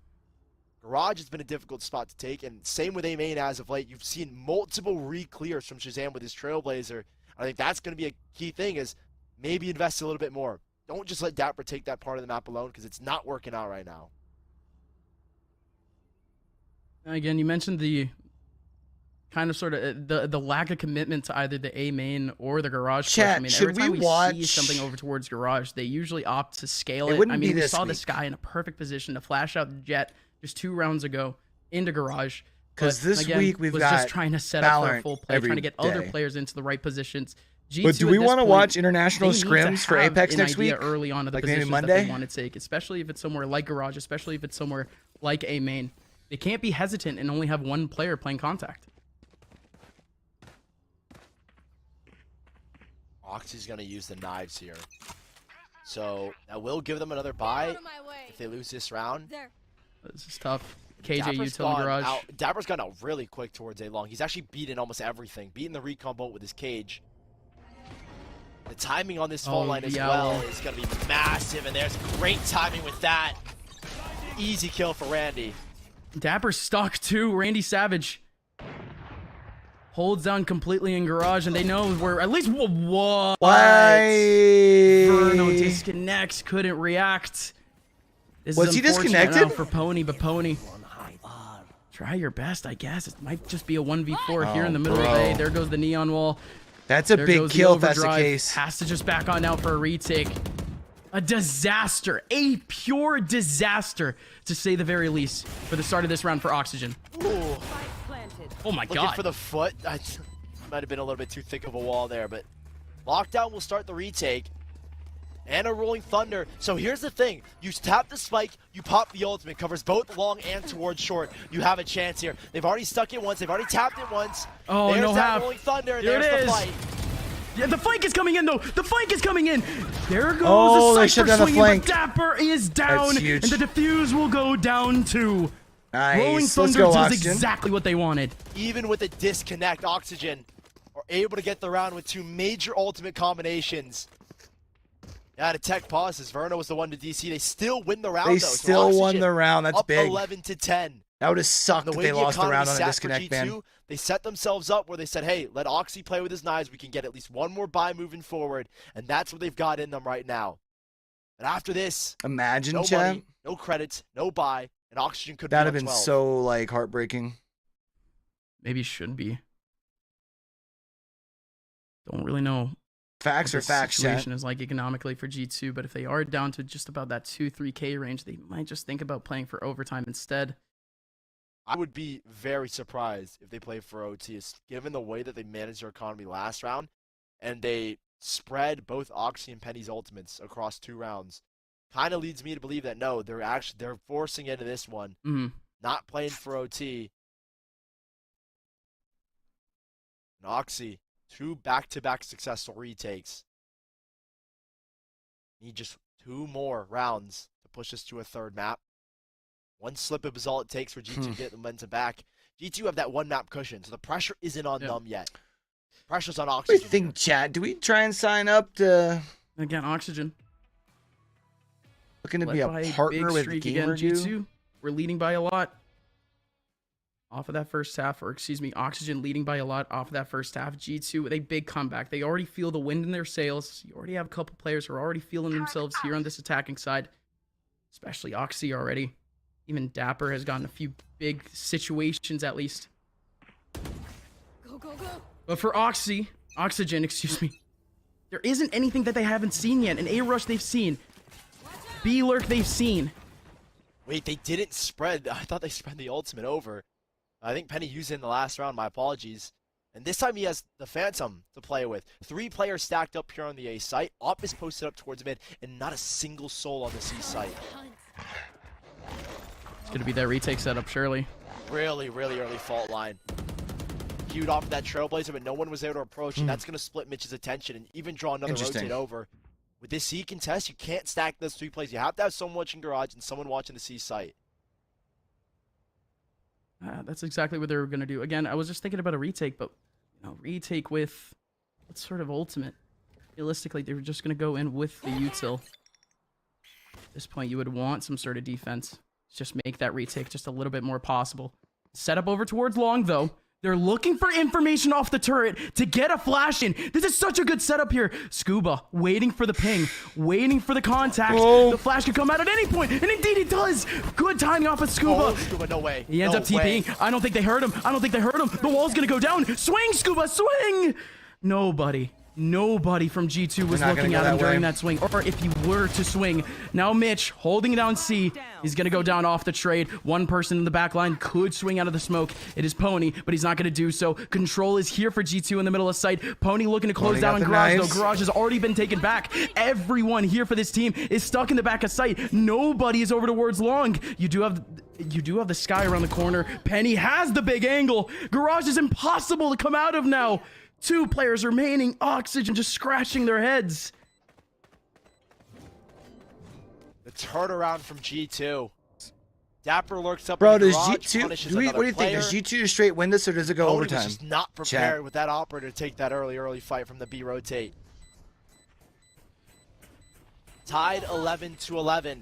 Garage has been a difficult spot to take, and same with A-Main as of late. You've seen multiple re-clears from Shahzam with his Trailblazer. I think that's going to be a key thing, is maybe invest a little bit more. Don't just let Dapper take that part of the map alone, because it's not working out right now. Again, you mentioned the kind of sort of the lack of commitment to either the A main or the garage push. Chat, I mean, should every time we we watch- see something over towards garage, they usually opt to scale It it. wouldn't I be mean, we this saw week. this guy in a perfect position to flash out the jet just 2 rounds ago into garage. 'Cause But this again, week we've was got just trying to set up for a Valorant full play, every trying to get other day. players into the right positions. G2 But do at we this want to point, watch international they need to scrims for have Apex an next idea week? early on of the Like maybe positions that Monday? they want to take, especially if it's somewhere like garage, especially if it's somewhere like A main. They can't be hesitant and only have one player playing contact. Oxy's going to use the knives here. So that will give them another bye if they lose this round. This is tough. KJ Dapper's util in gone garage. out. Dapper's gone out really quick towards A-Long. He's actually beaten almost everything. Beaten the recon boat with his cage. The timing on this phone line as well is going to be massive, and there's great timing with that. Easy kill for Randy. Dapper stuck too. Randy Savage holds down completely in garage, and they know where at least what? Why? Verno disconnects, couldn't react. This Was is he unfortunate disconnected? now for Pony, but Pony, try your best, I guess. It might just be a 1v4 here in the middle of the day. There goes the neon wall. That's a There big goes the kill if that's the overdrive. case. Has to just back on now for a retake. A disaster, a pure disaster, to say the very least, for the start of this round for Oxygen. Ooh. Oh my Looking god. for the foot. I might have been a little bit too thick of a wall there, but Lockdown will start the retake. And a Rolling Thunder. So here's the thing. You tap the spike, you pop the ultimate, covers both long and towards short. You have a chance here. They've already stuck it once. They've already tapped it once. Oh, there's no that half. Rolling Thunder. And Here there's it the is. fight. Yeah, the flank is coming in though. The flank is coming in. There goes Oh, the they shut Cypher down the swinging, flank. but Dapper is down, That's huge. and the defuse will go down too. Rolling Nice. Thunder Let's go, does Oxygen. exactly what they wanted. Even with a disconnect, Oxygen are able to get the round with 2 major ultimate combinations. Yeah, the tech pauses. Verno was the one to DC. They still win the round, They though. So still won Oxygen the round. That's up big. 11-10. That would have sucked The if way they the lost the economy round on a sat for disconnect, G2, man. they set themselves up where they said, hey, let Oxy play with his knives. We can get at least one more buy moving forward. And that's what they've got in them right now. But after this, Imagine, no chat. money, no credits, no buy, and Oxygen could That'd be have on been 12. so, like, heartbreaking. Maybe should be. Don't really know. Facts what are the facts, chat. situation is like economically for G2, but if they are down to just about that 2-3K range, they might just think about playing for overtime instead. I would be very surprised if they play for OT, given the way that they managed their economy last round, and they spread both Oxy and Penny's ultimates across 2 rounds. Kind of leads me to believe that no, they're forcing into this one, not playing for OT. And Oxy, 2 back-to-back successful retakes. Need just 2 more rounds to push us to a 3rd map. 1 slip up is all it takes for G2 to get the momentum back. G2 have that 1 map cushion, so the pressure isn't on them yet. Pressure's on What do you Oxygen. think, chat? Do we try and sign up to Again, Oxygen. looking to led be a by partner big with streak again, GamerAdvantage? G2. We're leading by a lot. Off of that first half, or excuse me, Oxygen leading by a lot off of that first half. G2 with a big comeback. They already feel the wind in their sails. You already have a couple players who are already feeling themselves here on this attacking side, especially Oxy already. Even Dapper has gotten a few big situations at least. Go, go, go. But for Oxygen, excuse me, there isn't anything that they haven't seen yet. An A-Rush they've seen. B-Lurk they've seen. Wait, they didn't spread. I thought they spread the ultimate over. I think Penny used it in the last round. My apologies. And this time he has the Phantom to play with. 3 players stacked up here on the A site. Op is posted up towards mid, and not a single soul on the C site. It's going to be that retake setup, surely. Really, really early fault line. Queued off of that Trailblazer, but no one was there to approach, and that's going to split Mitch's attention and even draw another rotate over. With this C contest, you can't stack those 3 plays. You have to have someone watching Garage and someone watching the C site. That's exactly what they were going to do. Again, I was just thinking about a retake, but retake with what sort of ultimate? Realistically, they were just going to go in with the util. At this point, you would want some sort of defense. Just make that retake just a little bit more possible. Set up over towards long, though. They're looking for information off the turret to get a flash in. This is such a good setup here. Scuba waiting for the ping, waiting for the contact. Oh. The flash could come out at any point, and indeed it does. Good timing off of Scuba. Oh, Scuba, no way. He ends up TPing. I don't think they heard him. The wall's gonna go down. Swing, Scuba, swing! Nobody from G2 was looking at him during that swing, or if he were to swing. Now Mitch holding down C. He's gonna go down off the trade. One person in the back line could swing out of the smoke. It is Pony, but he's not gonna do so. Control is here for G2 in the middle of sight. Pony looking to close down on Garage, though. Garage has already been taken back. Everyone here for this team is stuck in the back of sight. Nobody is over towards long. You do have the sky around the corner. Penny has the big angle. Garage is impossible to come out of now. 2 players remaining. Oxygen just scratching their heads. The turnaround from G2. Dapper lurks up. Bro, in the does garage, G2? punishes What do another you think? Does player. G2 just straight win this, or does it go Pony overtime? was just not prepared with that operator to take that early fight from the B rotate. Tied 11-11.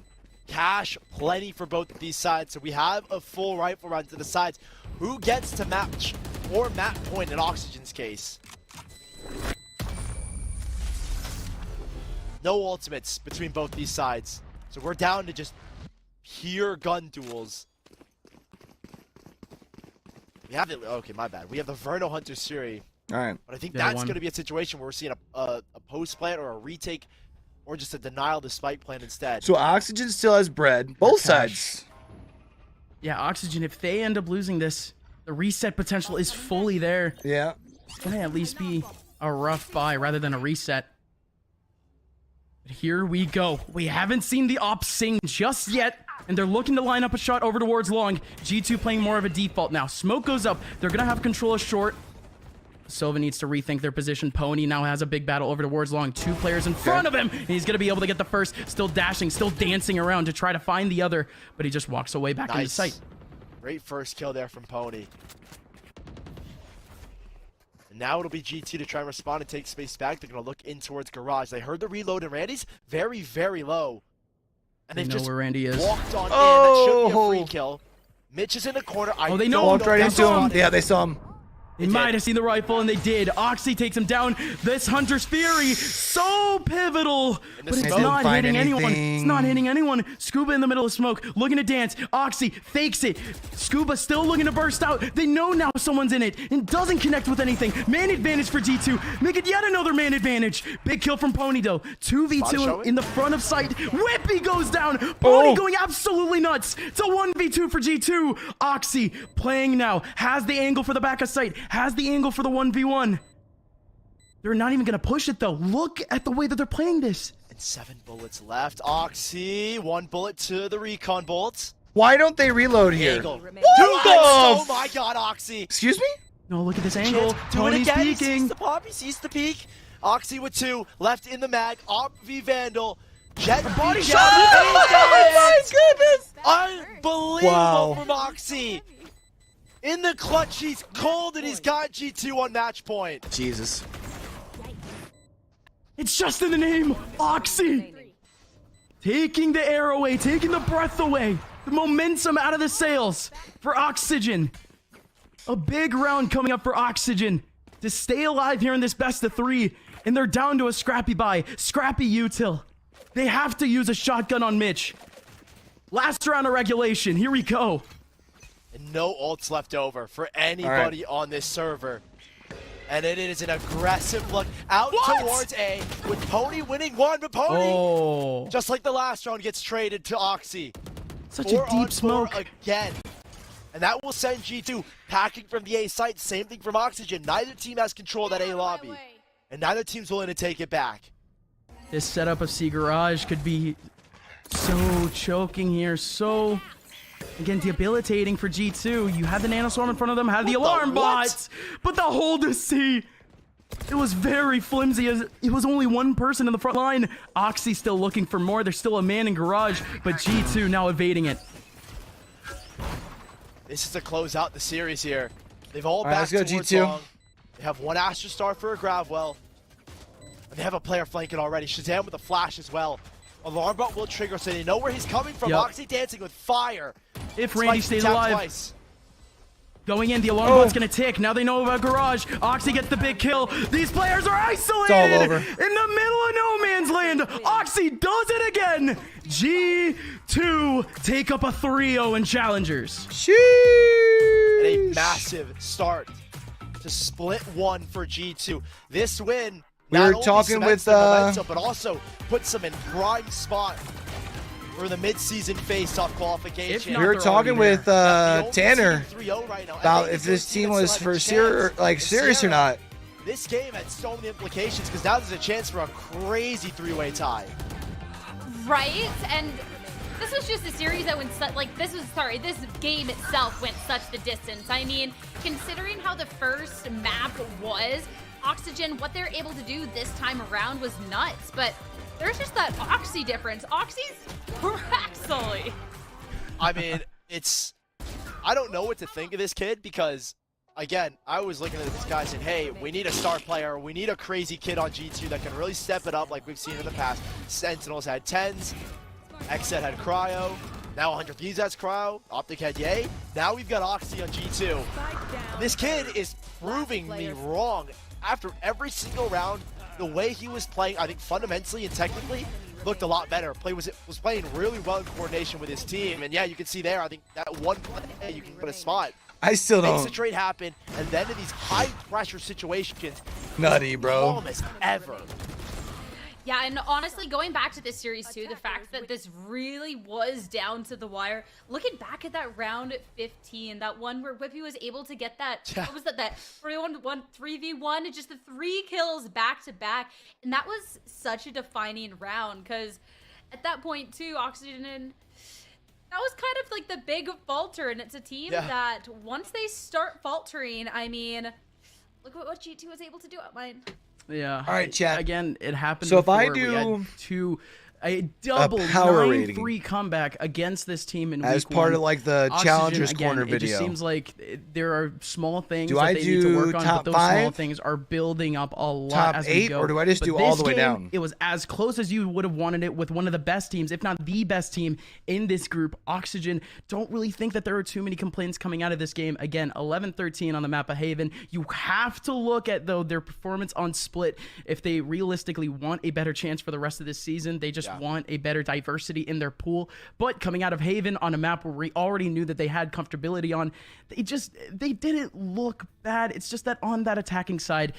Cash plenty for both of these sides, so we have a full rifle round to the sides. Who gets to match or map point in Oxygen's case? No ultimates between both these sides, so we're down to just pure gun duels. We have it. Okay, my bad. We have the Verno Hunter Siri. All right. But I think that's going to be a situation where we're seeing a post plant or a retake, or just a denial of the spike plan instead. So Oxygen still has bread. Both sides. Yeah, Oxygen, if they end up losing this, the reset potential is fully there. Yeah. It's going to at least be a rough buy rather than a reset. But here we go. We haven't seen the ops sing just yet, and they're looking to line up a shot over towards long. G2 playing more of a default now. Smoke goes up. They're going to have control of short. Silva needs to rethink their position. Pony now has a big battle over towards long. 2 players in front of him. And he's going to be able to get the first. Still dashing, still dancing around to try to find the other. But he just walks away back into sight. Great first kill there from Pony. And now it'll be G2 to try and respond and take space back. They're going to look in towards Garage. They heard the reload, and Randy's very, very low. And they've just where Randy is. walked on in. That should be a free kill. Mitch is in the corner. They know. Walked right into him. Yeah, they saw him. They might have seen the rifle, and they did. Oxy takes him down. This Hunter's Fury, so pivotal, but it's not hitting anyone. It's not hitting anyone. Scuba in the middle of smoke, looking to dance. Oxy fakes it. Scuba still looking to burst out. They know now someone's in it, and doesn't connect with anything. Man advantage for G2. Make it yet another man advantage. Big kill from Pony, though. 2v2 in the front of sight. Whippy goes down. Pony going absolutely nuts. It's a 1v2 for G2. Oxy playing now. Has the angle for the back of sight. Has the angle for the 1v1. They're not even going to push it, though. Look at the way that they're playing this. And 7 bullets left. Oxy, 1 bullet to the recon bolts. Why don't they reload here? Angle. Oh my god, Oxy. Excuse me? No, look at this angle. Do it Tony's again. He peeking. sees the pop. He sees the peek. Oxy with 2 left in the mag. Op v Vandal. Jet body v shot. Oh my goodness! Unbelievable from Oxy. In the clutch, he's cold, and he's got G2 on match point. Jesus. It's just in the name. Oxy. Taking the air away, taking the breath away. The momentum out of the sails for Oxygen. A big round coming up for Oxygen to stay alive here in this best of 3. And they're down to a scrappy buy. Scrappy util. They have to use a shotgun on Mitch. Last round of regulation. Here we go. And no ults left over for anybody on this server. And it is an aggressive look out towards A, with Pony winning 1, but Pony, just like the last round, gets traded to Oxy. Such a deep smoke. Again. And that will send G2 packing from the A site. Same thing from Oxygen. Neither team has control of that A lobby. And neither team's willing to take it back. This setup of C Garage could be so choking here, so... Again, debilitating for G2. You had the nanoswarm in front of them, had the alarm bots, but the hold to C, it was very flimsy. It was only 1 person in the front line. Oxy still looking for more. There's still a man in Garage, but G2 now evading it. This is to close out the series here. They've all right, backed let's go, towards G2. long. They have one Astra Star for a Gravwell. And they have a player flanking already. Shahzam with a flash as well. Alarm bot will trigger, so they know where he's coming from. Yep. Oxy dancing with fire. If Randy stays alive. Twice. Going in, the alarm bot's gonna tick. Now they know about Garage. Oxy gets the big kill. These players are isolated It's all over. in the middle of no man's land. Oxy does it again. G2 take up a 3-0 in challengers. And a massive start to split one for G2. This win We not were only talking cements with, their momentum, but also puts them in prime spot for the mid-season face-off qualification. not We were they're talking already with The only Tanner team 3-0 right now, and about they if think this team still was have a for chance. serious or Sierra, not. This game had so many implications because now there's a chance for a crazy three-way tie. Right? And this was just a series that went this game itself went such the distance. I mean, considering how the first map was, Oxygen, what they're able to do this time around was nuts. But there's just that Oxy difference. Oxy's crackly. I mean, I don't know what to think of this kid because, again, I was looking at this guy saying, hey, we need a star player. We need a crazy kid on G2 that can really step it up like we've seen in the past. Sentinels had 10s. Xset had Cryo. Now 100 Thieves has Cryo. Optic had Yay. Now we've got Oxy on G2. And this kid is proving me wrong. After every single round, the way he was playing, I think fundamentally and technically, looked a lot better. Was playing really well in coordination with his team. And yeah, you can see there, I think that one play, you can put a spot. I still Makes don't. the trade happen, and then in these high pressure situations, Nutty, bro. calm as ever. Yeah, and honestly, going back to this series too, the fact that this really was down to the wire. Looking back at that round at 15, that one where Whippy was able to get that, what was that 3v1, just the 3 kills back to back. And that was such a defining round because at that point too, Oxygen, that was kind of like the big falter. And it's a team that once they start faltering, I mean, look at what G2 was able to do at mine. Yeah. All right, chat. Again, it happened. So if I before. We had do a double power 9-3 comeback against this team in as week part one. of like the Oxygen, Challengers again, Corner it video. just seems like there are small things Do that I they need to do work on, top but those small 5? things are building up a lot Top as 8, we go. or do I just But do all this the way game, down? It was as close as you would have wanted it with one of the best teams, if not the best team in this group. Oxygen, don't really think that there are too many complaints coming out of this game. Again, 11-13 on the map of Haven. You have to look at, though, their performance on Split. If they realistically want a better chance for the rest of this season, they just want a better diversity in their pool. But coming out of Haven on a map where we already knew that they had comfortability on, they didn't look bad. It's just that on that attacking side,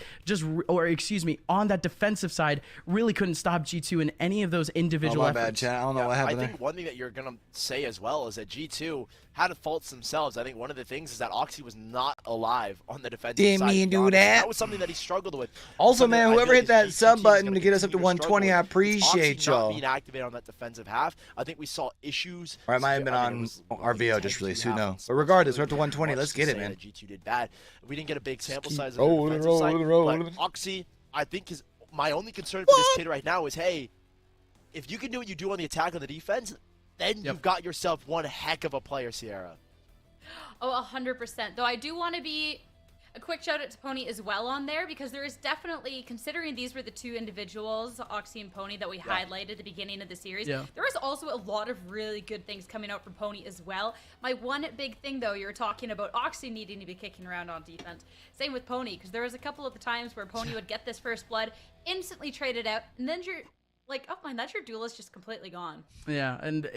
on that defensive side, really couldn't stop G2 in any of those individual my efforts. bad, chat. I don't know what happened I think one thing that you're going to say as well is that G2 had faults themselves. I think one of the things is that Oxy was not alive on the defensive Didn't side. mean to be do honest. that. That was something that he struggled with. Also, Something man, that I whoever feel hit like that this sub G2 is button gonna to get us up to continue struggle 120, I with. appreciate Oxy not y'all. being activated on that defensive half. I think we saw issues. Or it might have been I mean, on it was our really VO intense just released. to Who have knows? on But regardless, we're Split. up to 120. Much Let's to get it, say man. that G2 did bad. We didn't get a big sample keep size on the defensive side. rolling. But Oxy, I think, is my only concern for this kid right now is, hey, if you can do what you do on the attack on the defense, then you've got yourself one heck of a player, Sierra. Oh, 100%. Though I do want to be a quick shout out to Pony as well on there, because there is definitely, considering these were the two individuals, Oxy and Pony, that we highlighted at the beginning of the series, there was also a lot of really good things coming out from Pony as well. My one big thing, though, you're talking about Oxy needing to be kicking around on defense. Same with Pony, because there was a couple of the times where Pony would get this first blood, instantly trade it out, and then you're like, oh man, that's your duelist just completely gone. Yeah, and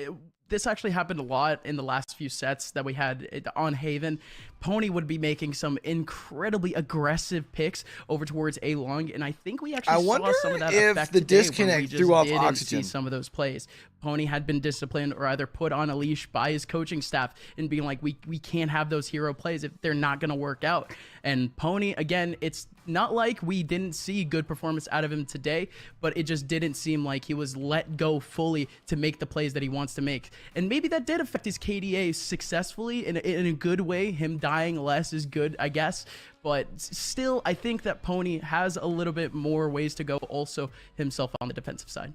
this actually happened a lot in the last few sets that we had on Haven. Pony would be making some incredibly aggressive picks over towards A long, and I think we actually saw some of that if effect the today where disconnect we just threw off didn't Oxygen. see some of those plays. Pony had been disciplined or either put on a leash by his coaching staff and being like, we can't have those hero plays if they're not going to work out. And Pony, again, it's not like we didn't see good performance out of him today, but it just didn't seem like he was let go fully to make the plays that he wants to make. And maybe that did affect his KDA successfully in a good way. Him dying less is good, I guess. But still, I think that Pony has a little bit more ways to go also himself on the defensive side.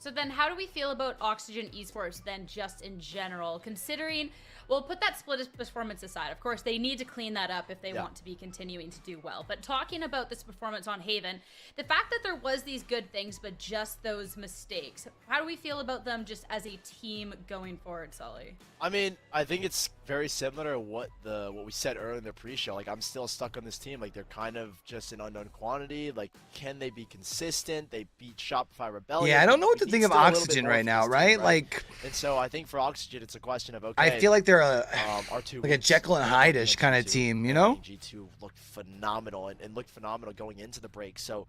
So then how do we feel about Oxygen Esports then just in general, considering, well, put that split performance aside. Of course, they need to clean that up if they want to be continuing to do well. But talking about this performance on Haven, the fact that there was these good things, but just those mistakes, how do we feel about them just as a team going forward, Sully? I mean, I think it's very similar to what we said earlier in the pre-show. Like, I'm still stuck on this team. Like, they're kind of just an unknown quantity. Like, can they be consistent? They beat Shopify Rebellion. Yeah, I don't know what to think of Oxygen right now, right? Like, and so I think for Oxygen, it's a question of, okay, I feel like they're a R2 like a Jekyll and Hyde-ish kind of team, you know? G2 looked phenomenal and looked phenomenal going into the break. So,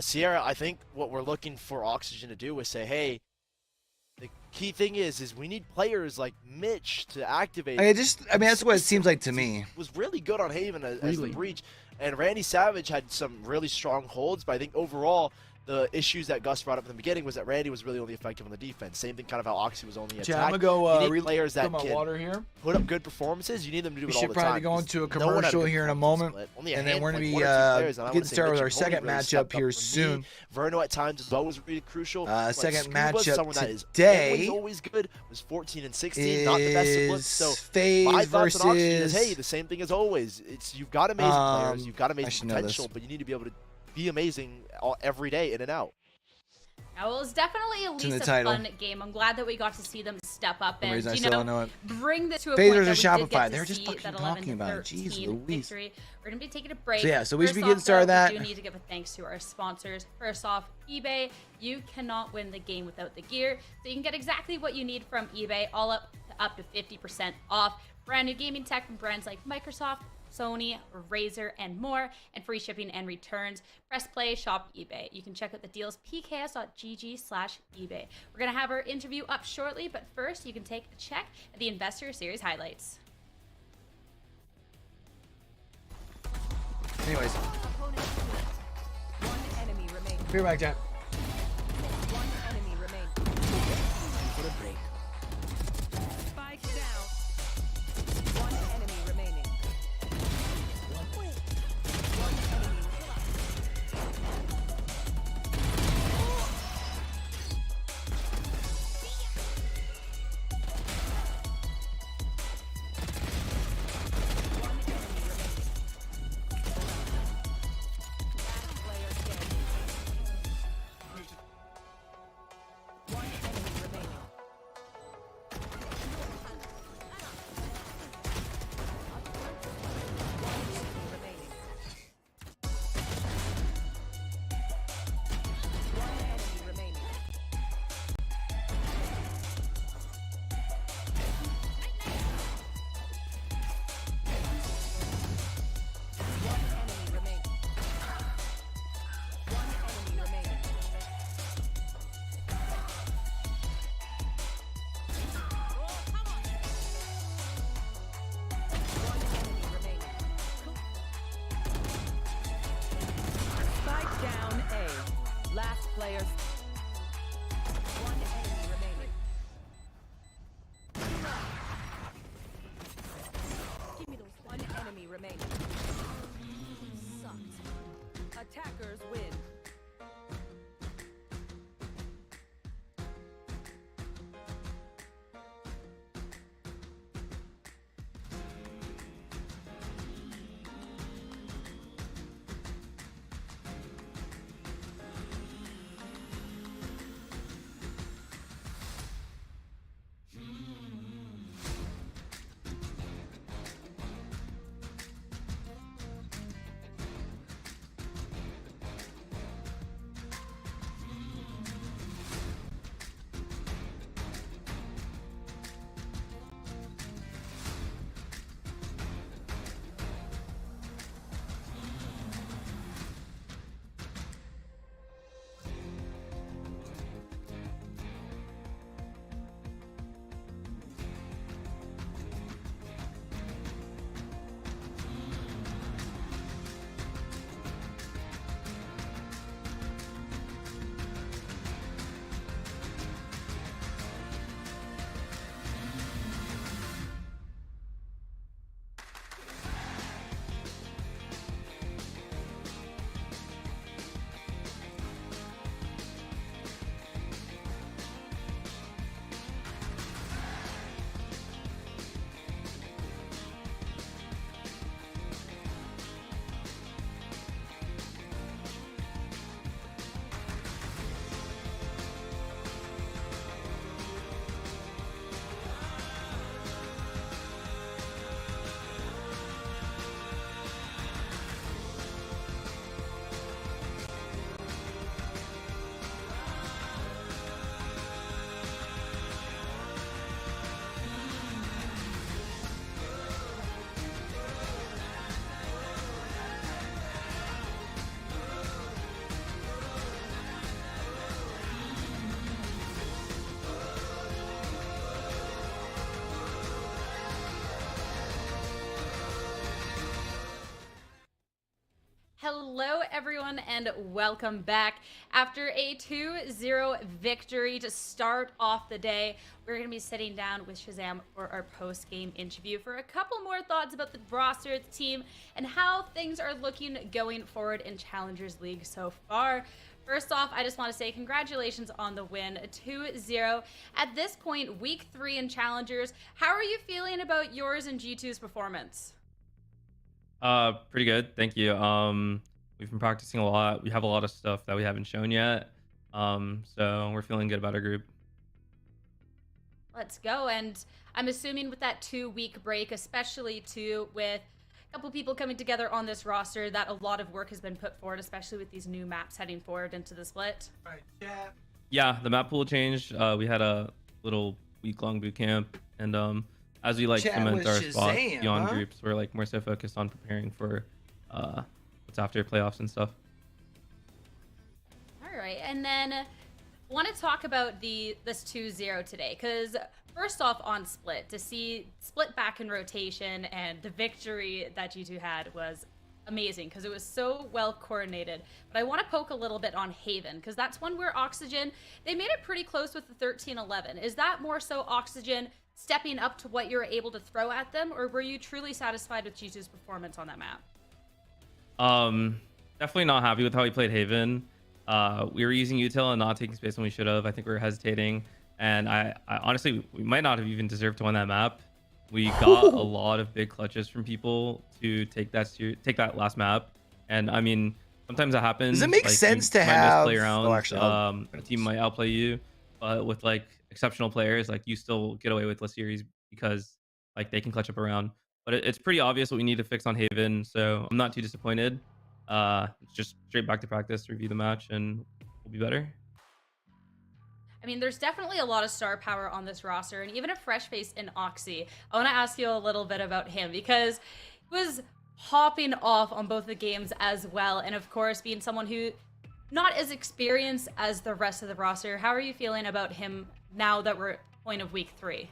Sierra, I think what we're looking for Oxygen to do is say, hey, the key thing is we need players like Mitch to activate. I mean, that's what it seems like to me. Was really good on Haven as the breach, and Randy Savage had some really strong holds, but I think overall the issues that Gus brought up in the beginning was that Randy was really only effective on the defense. Same thing kind of how Oxy was only attack. I'm gonna go you need players that my can water here. put up good performances. You need them to do it all the time. We should probably go into a commercial here in a moment, and then we're gonna be getting started with our second matchup here soon. Verno at times as well was really crucial. Second Scuba, matchup someone that is today always good, was 14 and 16, not the best of looks. So Faze my thoughts on Oxygen is, versus hey, the same thing as always. You've got amazing players, you've got amazing potential, but you need to be able to be amazing every day in and out. Now, well, it's definitely at least a fun game. I'm glad that we got to see them step up and bring this to a point that we did Shopify. get They're to just see fucking that talking about it. Jeez 11-13 Louise. victory. We're going to be taking a break. So yeah, so we should be First getting off, started though, that. We do need to give a thanks to our sponsors. First off, eBay. You cannot win the game without the gear. So you can get exactly what you need from eBay, all up to 50% off. Brand new gaming tech from brands like Microsoft, Sony, Razer, and more, and free shipping and returns. Press play, shop eBay. You can check out the deals, pks.gg/eBay. We're going to have our interview up shortly, but first you can take a check at the Investor Series highlights. Anyways, One enemy remaining. be right back, chat. One enemy remaining. For a break. Spike down. One enemy remaining. One enemy. Hello, everyone, and welcome back. After a 2-0 victory to start off the day, we're going to be sitting down with Shahzam for our post-game interview for a couple more thoughts about the roster, the team, and how things are looking going forward in Challengers League so far. First off, I just want to say congratulations on the win, 2-0. At this point, week 3 in Challengers, how are you feeling about yours and G2's performance? Pretty good, thank you. We've been practicing a lot. We have a lot of stuff that we haven't shown yet. So we're feeling good about our group. Let's go. And I'm assuming with that 2-week break, especially too with a couple people coming together on this roster, that a lot of work has been put forward, especially with these new maps heading forward into the split. Right, yeah. Yeah, the map pool changed. We had a little week-long boot camp, and as we like cement our spot beyond groups, we're like more so focused on preparing for what's after playoffs and stuff. All right, and then I want to talk about this 2-0 today, because first off on Split, to see Split back in rotation and the victory that G2 had was amazing because it was so well coordinated. But I want to poke a little bit on Haven, because that's one where Oxygen, they made it pretty close with the 13-11. Is that more so Oxygen stepping up to what you were able to throw at them, or were you truly satisfied with G2's performance on that map? Definitely not happy with how we played Haven. We were using util and not taking space when we should have. I think we were hesitating, and I honestly, we might not have even deserved to win that map. We got a lot of big clutches from people to take that last map, and I mean, sometimes that happens. Does it make sense to have play around? actually, a team might outplay you, but with like exceptional players, like you still get away with less series because like they can clutch up around. But it's pretty obvious what we need to fix on Haven, so I'm not too disappointed. Just straight back to practice, review the match, and we'll be better. I mean, there's definitely a lot of star power on this roster, and even a fresh face in Oxy. I want to ask you a little bit about him, because he was hopping off on both the games as well, and of course, being someone who not as experienced as the rest of the roster. How are you feeling about him now that we're at point of week 3?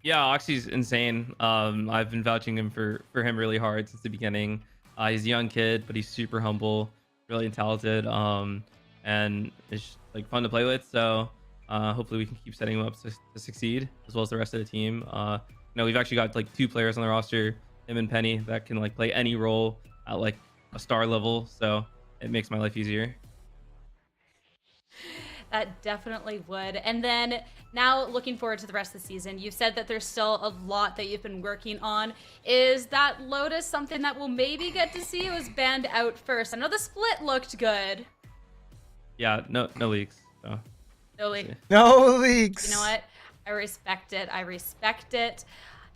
Yeah, Oxy's insane. I've been vouching him for him really hard since the beginning. He's a young kid, but he's super humble, really talented, and it's like fun to play with. So hopefully we can keep setting him up to succeed, as well as the rest of the team. We've actually got like 2 players on the roster, him and Penny, that can like play any role at like a star level. So it makes my life easier. That definitely would. And then now looking forward to the rest of the season, you've said that there's still a lot that you've been working on. Is that Lotus something that we'll maybe get to see? It was banned out first. I know the split looked good. Yeah, no leaks. So. No leaks. No leaks. You know what? I respect it. I respect it.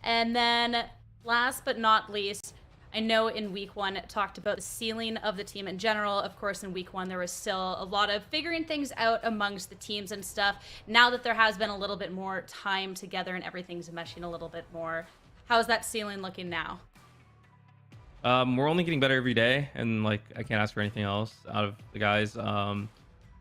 And then last but not least, I know in week 1 it talked about the ceiling of the team in general. Of course, in week 1 there was still a lot of figuring things out amongst the teams and stuff. Now that there has been a little bit more time together and everything's meshing a little bit more, how's that ceiling looking now? We're only getting better every day, and like I can't ask for anything else out of the guys.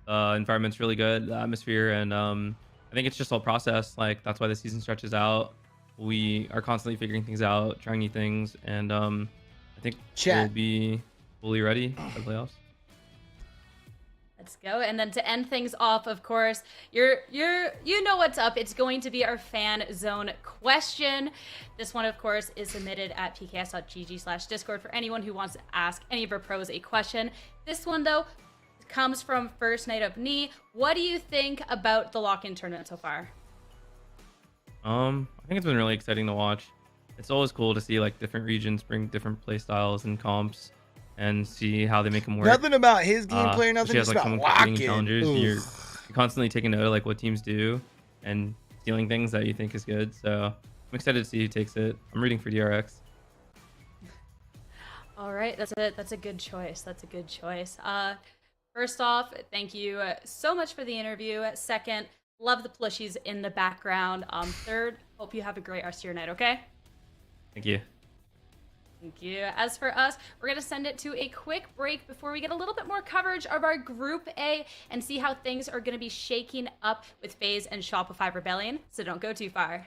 Environment's really good, the atmosphere, and I think it's just all process. Like that's why the season stretches out. We are constantly figuring things out, trying new things, and I think we'll be fully ready for the playoffs. Let's go. And then to end things off, of course, you know what's up. It's going to be our fan zone question. This one, of course, is submitted at pks.gg/discord for anyone who wants to ask any of our pros a question. This one, though, comes from First Night Up Knee. What do you think about the lock-in tournament so far? I think it's been really exciting to watch. It's always cool to see like different regions bring different play styles and comps and see how they make them work. Nothing about his gameplay, nothing just like about locking. Challengers, you're constantly taking note of like what teams do and stealing things that you think is good. So I'm excited to see who takes it. I'm rooting for DRX. All right, that's a good choice. That's a good choice. First off, thank you so much for the interview. Second, love the plushies in the background. Third, hope you have a great rest of your night, okay? Thank you. Thank you. As for us, we're going to send it to a quick break before we get a little bit more coverage of our Group A and see how things are going to be shaking up with Faze and Shopify Rebellion, so don't go too far.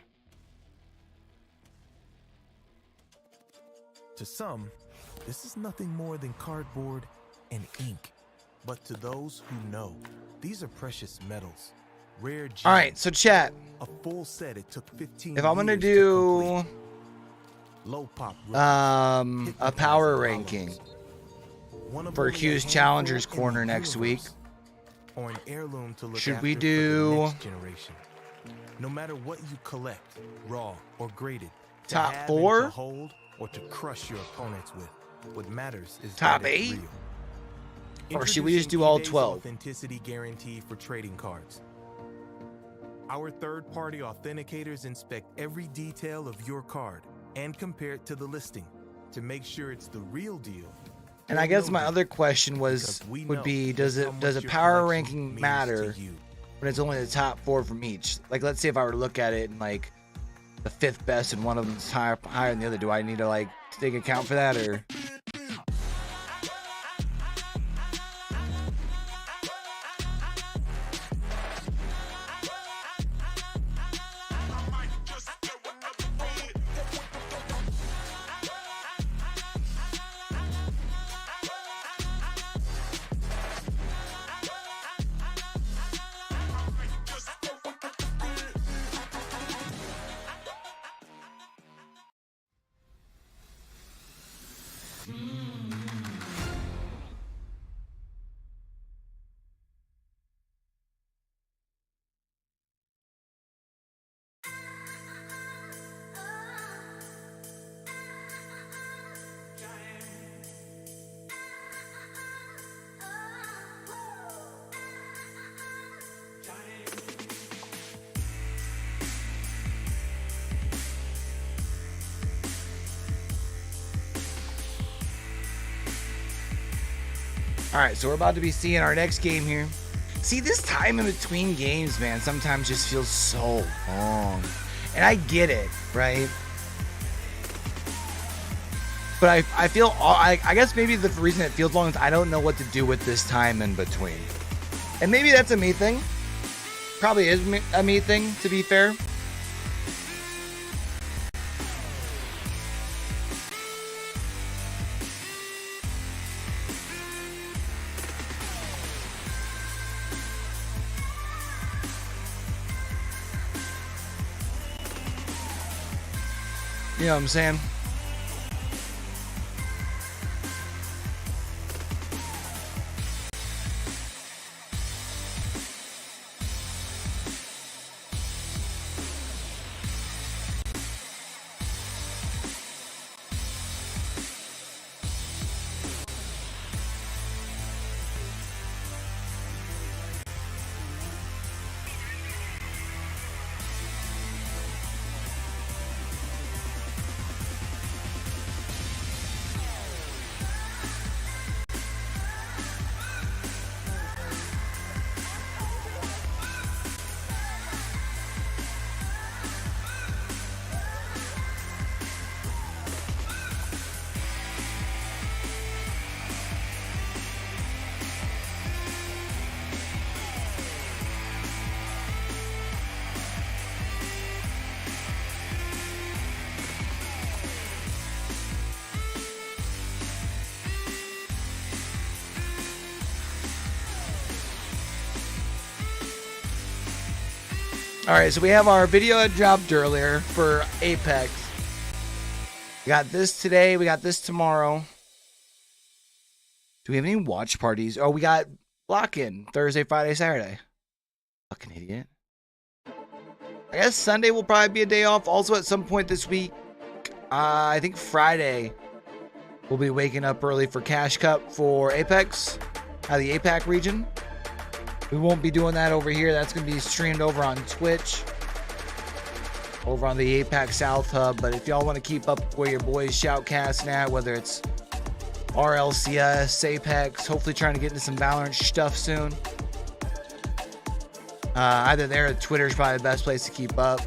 To some, this is nothing more than cardboard and ink. But to those who know, these are precious metals, rare gems. All right, so chat. A full set it took 15 If I'm gonna years to do complete. Low pop a power ranking for Q's Challengers Corner next week, or an heirloom to look should after we for the do next generation. No matter what you collect, raw or graded, to top have and 4? to hold or to crush your opponents with, what matters is Top that it's 8? real. Or should we just do all Introducing 12? Authenticity guarantee for trading cards. Our third-party authenticators inspect every detail of your card and compare it to the listing to make sure it's the real deal. And I guess my other question would be, does a power ranking matter when it's only the top 4 from each? Like, let's say if I were to look at it and like the 5th best and one of them's higher than the other, do I need to like take account for that, or? All right, so we're about to be seeing our next game here. See, this time in between games, man, sometimes just feels so long. And I get it, right? But I feel, I guess maybe the reason it feels long is I don't know what to do with this time in between. And maybe that's a me thing. Probably is a me thing, to be fair. You know what I'm saying? All right, so we have our video that dropped earlier for Apex. We got this today. We got this tomorrow. Do we have any watch parties? Oh, we got lock-in Thursday, Friday, Saturday. Fucking idiot. I guess Sunday will probably be a day off. Also, at some point this week, I think Friday, we'll be waking up early for Cash Cup for Apex, out of the APAC region. We won't be doing that over here. That's going to be streamed over on Twitch, over on the APAC South Hub. But if y'all want to keep up where your boys shoutcasting at, whether it's RLCS, Apex, hopefully trying to get into some Valorant stuff soon. Either there or Twitter is probably the best place to keep up.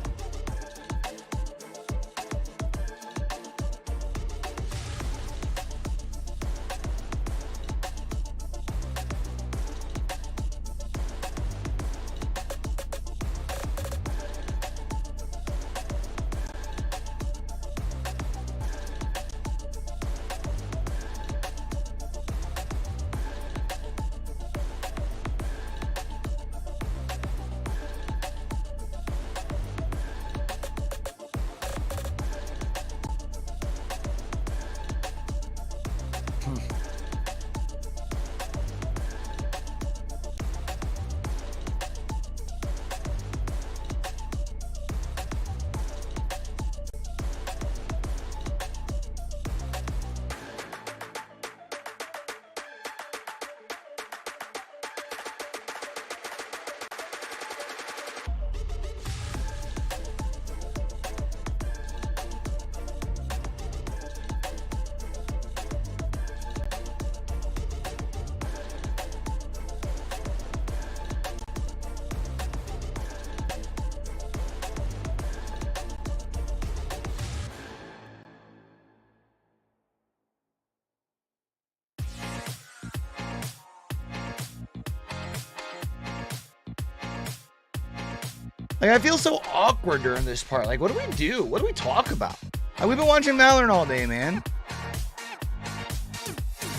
Like, I feel so awkward during this part. Like, what do we do? What do we talk about? Like, we've been watching Valorant all day, man.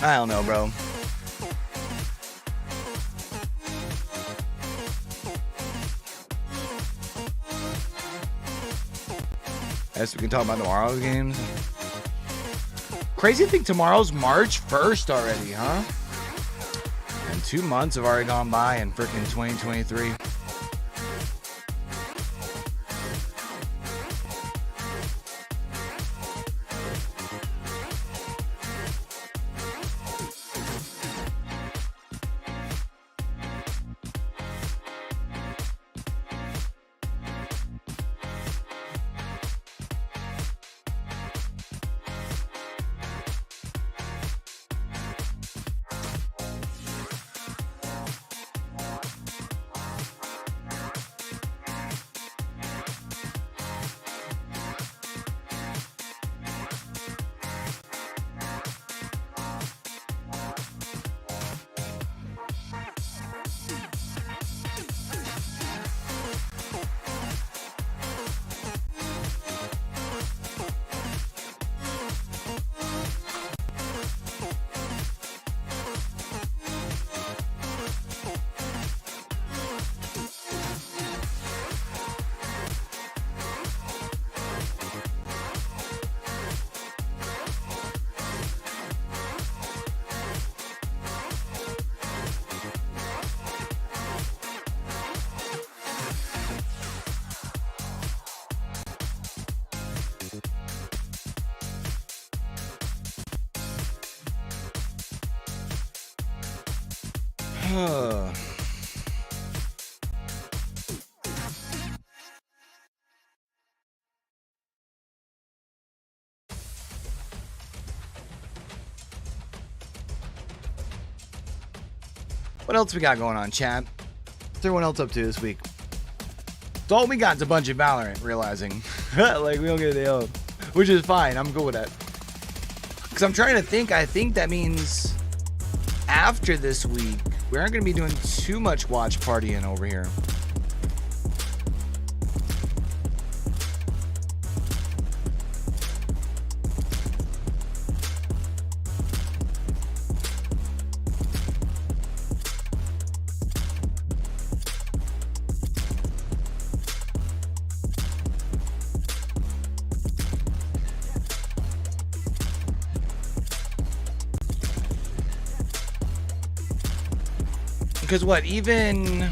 I don't know, bro. I guess we can talk about tomorrow's games. Crazy to think tomorrow's March 1st already, huh? And 2 months have already gone by in freaking 2023. What else we got going on, chat? What's everyone else up to this week? So all we got is a bunch of Valorant, realizing. Like, we don't get a day off. Which is fine, I'm good with that. Because I'm trying to think, I think that means after this week, we aren't going to be doing too much watch partying over here. Because what, even...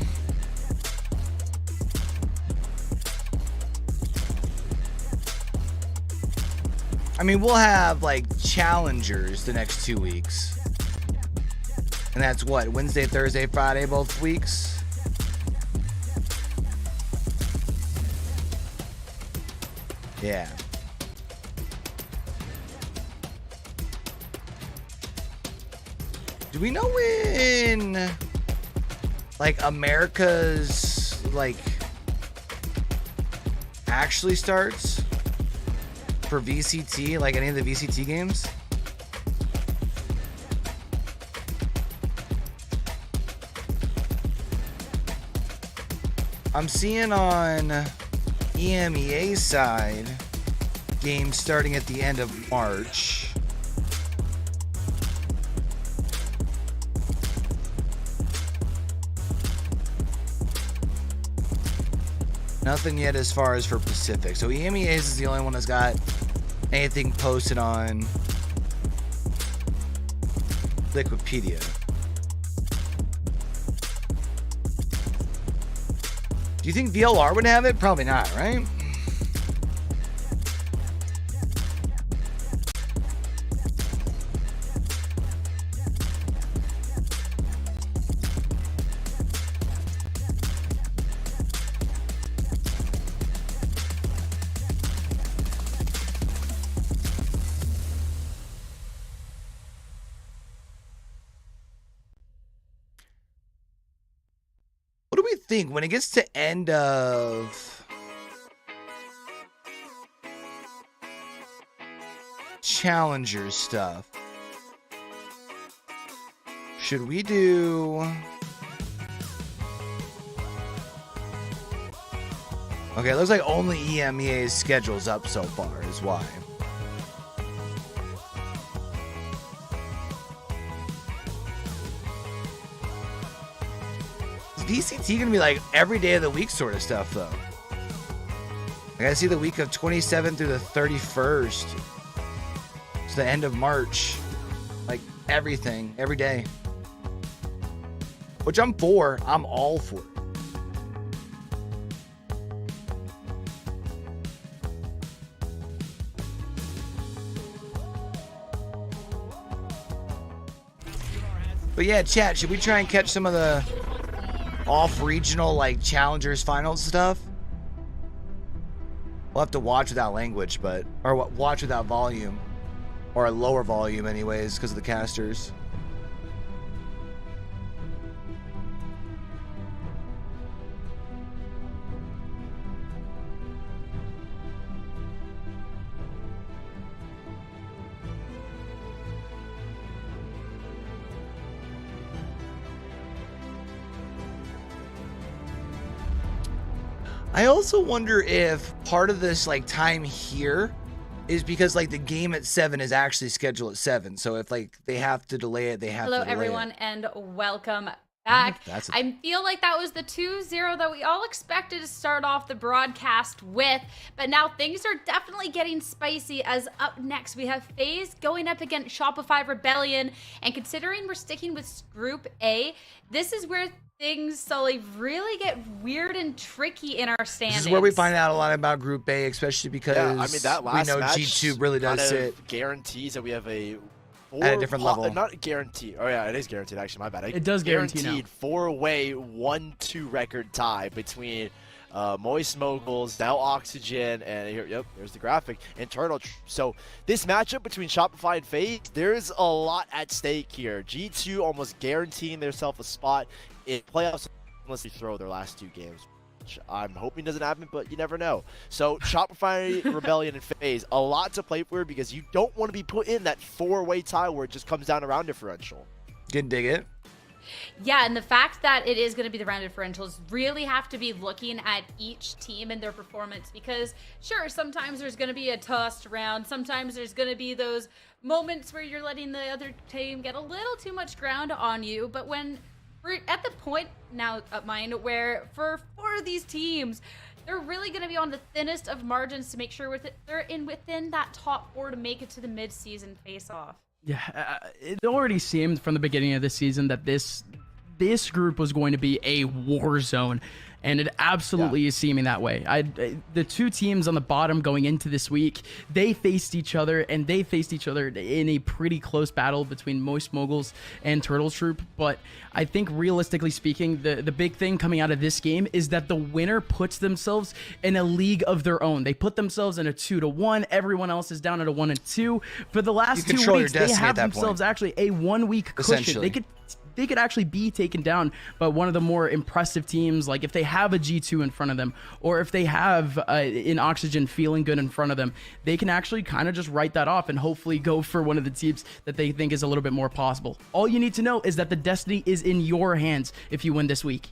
I mean, we'll have, like, challengers the next 2 weeks. And that's what, Wednesday, Thursday, Friday, both weeks? Yeah. Do we know when... like America's like actually starts for VCT, like any of the VCT games? I'm seeing on EMEA side games starting at the end of March. Nothing yet as far as for Pacific. So EMEA is the only one that's got anything posted on Wikipedia. Do you think VLR would have it? Probably not, right? Think when it gets to end of Challengers stuff, should we do Okay, it looks like only EMEA's schedule's up so far is why. Is VCT gonna be like every day of the week sort of stuff though? I gotta see the week of 27th through the 31st. It's the end of March. Like everything, every day. Which I'm for. I'm all for it. But yeah, chat, should we try and catch some of the off-regional, like, Challengers Finals stuff? We'll have to watch without language, but... Or watch without volume. Or a lower volume, anyways, because of the casters. I also wonder if part of this like time here is because like the game at 7 is actually scheduled at 7. So if like they have to delay it, they have Hello, to delay everyone, it. and welcome back. That's I feel like that was the 2-0 that we all expected to start off the broadcast with, but now things are definitely getting spicy as up next we have Faze going up against Shopify Rebellion, and considering we're sticking with Group A, this is where things slowly really get weird and tricky in our standings. This is where we find out a lot about Group A, especially because Yeah, I mean, that last we know match G2 really does kind of sit guarantees that we have a at a different level. Not guaranteed. Oh yeah, it is guaranteed. Actually, my bad. It does guarantee now. Guaranteed 4-way 1-2 record tie between Moist Moguls, now Oxygen, and here, yep, there's the graphic. Internal. So this matchup between Shopify and Faze, there's a lot at stake here. G2 almost guaranteeing themselves a spot in playoffs unless they throw their last 2 games. Which I'm hoping doesn't happen, but you never know. So Shopify, Rebellion, and Faze, a lot to play for because you don't want to be put in that 4-way tie where it just comes down to round differential. Didn't dig it. Yeah, and the fact that it is going to be the round differentials really have to be looking at each team and their performance, because sure, sometimes there's going to be a tossed round, sometimes there's going to be those moments where you're letting the other team get a little too much ground on you, but when we're at the point now of mine where for 4 of these teams, they're really going to be on the thinnest of margins to make sure they're within that top 4 to make it to the mid-season face-off. Yeah, it already seemed from the beginning of the season that this group was going to be a war zone, and it absolutely is seeming that way. The 2 teams on the bottom going into this week, they faced each other, and they faced each other in a pretty close battle between Moist Moguls and Turtle Troop. But I think realistically speaking, the big thing coming out of this game is that the winner puts themselves in a league of their own. They put themselves in a 2-1. Everyone else is down at a 1-2. For the last 2 weeks, they have themselves actually a 1-week cushion. They could actually be taken down by one of the more impressive teams, like if they have a G2 in front of them, or if they have an Oxygen feeling good in front of them, they can actually kind of just write that off and hopefully go for one of the teams that they think is a little bit more possible. All you need to know is that the destiny is in your hands if you win this week.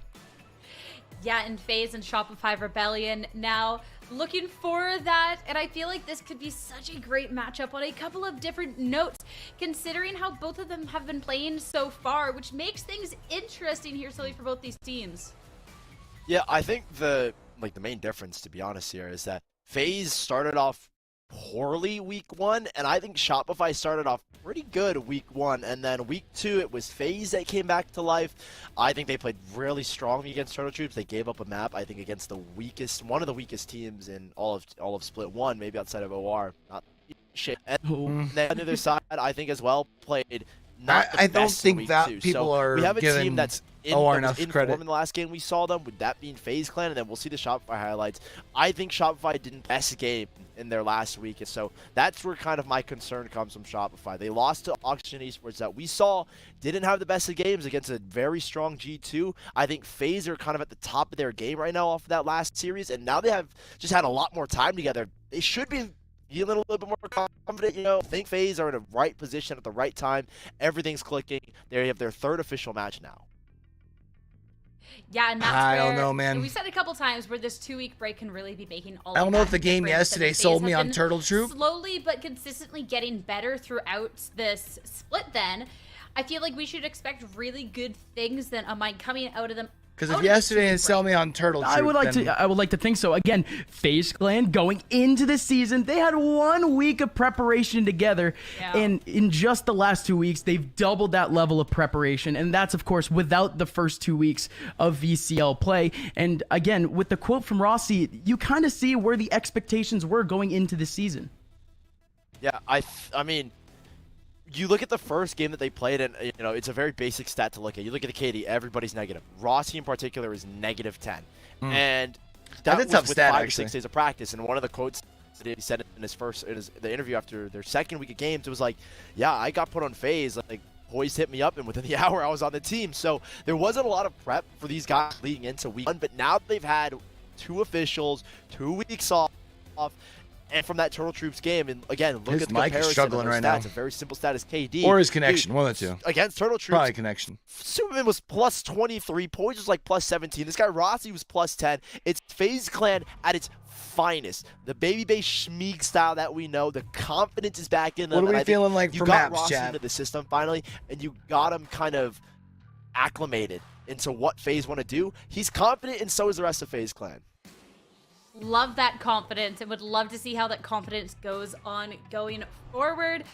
Yeah, and Faze and Shopify Rebellion now looking for that, and I feel like this could be such a great matchup on a couple of different notes, considering how both of them have been playing so far, which makes things interesting here slowly for both these teams. Yeah, I think the main difference, to be honest here, is that Faze started off poorly week 1, and I think Shopify started off pretty good week 1, and then week 2 it was Faze that came back to life. I think they played really strongly against Turtle Troops. They gave up a map, I think, against one of the weakest teams in all of Split 1, maybe outside of OR. Not shit. And then on the other side, I think as well played not the I don't best think week that 2. people So are we have a giving team that's in enough form credit. in the last game we saw them, with that being Faze Clan, and then we'll see the Shopify highlights. I think Shopify didn't best game in their last week, and so that's where kind of my concern comes from Shopify. They lost to Oxygen Esports that we saw didn't have the best of games against a very strong G2. I think Faze are kind of at the top of their game right now off of that last series, and now they have just had a lot more time together. They should be feeling a little bit more confident, you know. I think Faze are in the right position at the right time. Everything's clicking. They have their 3rd official match now. Yeah, and that's I don't where- know, man. and we've said a couple times where this 2-week break can really be making all. I don't of know that if the game difference, yesterday and sold FaZe me have on been Turtle Troop. slowly but consistently getting better throughout this split. Then, I feel like we should expect really good things then coming out of them. Because if yesterday didn't sell me on Turtle Troop, I would like to think so. Again, FaZe Clan going into the season, they had 1 week of preparation together, and in just the last 2 weeks, they've doubled that level of preparation, and that's of course without the first 2 weeks of VCL play. And again, with the quote from Rossi, you kind of see where the expectations were going into the season. Yeah, I mean, you look at the first game that they played, and you know it's a very basic stat to look at. You look at the KD, everybody's negative. Rossi in particular is -10, and that was tough with stat, 5 or actually. 6 days of practice. And one of the quotes that he said in the interview after their second week of games, it was like, "Yeah, I got put on FaZe. Like, boys hit me up, and within the hour I was on the team." So there wasn't a lot of prep for these guys leading into week 1, but now they've had 2 officials, 2 weeks off. And from that Turtle Troops game, and again, look His at the mic is comparison struggling of right stats. now. A very simple stat is KD. Or his connection, Dude, one of the two. Against Turtle Troops, Probably connection. Superman was plus 23, Poise was like plus 17. This guy Rossi was plus 10. It's FaZe Clan at its finest. The baby base schmeeg style that we know. The confidence is back in them. What are and we I think feeling like you for got maps, Rossi Chad? into the system finally, and you got him kind of acclimated into what FaZe want to do. He's confident, and so is the rest of FaZe Clan. Love that confidence and would love to see how that confidence goes on going forward.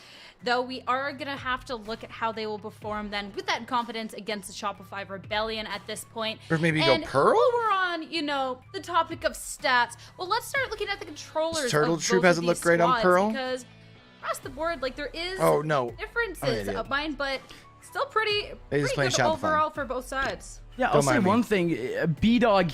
Though we are going to have to look at how they will perform then with that confidence against the Shopify Rebellion at this point. Or maybe and go Pearl? While we're on, the topic of stats, well, let's start looking at the controllers. Turtle of Troop both of hasn't these looked great on squads, Pearl? Because across the board, like there is differences idiot. of mine, but still pretty He's playing good Shopify. overall for both sides. Yeah, I'll Don't say mind me. one thing. B-Dog,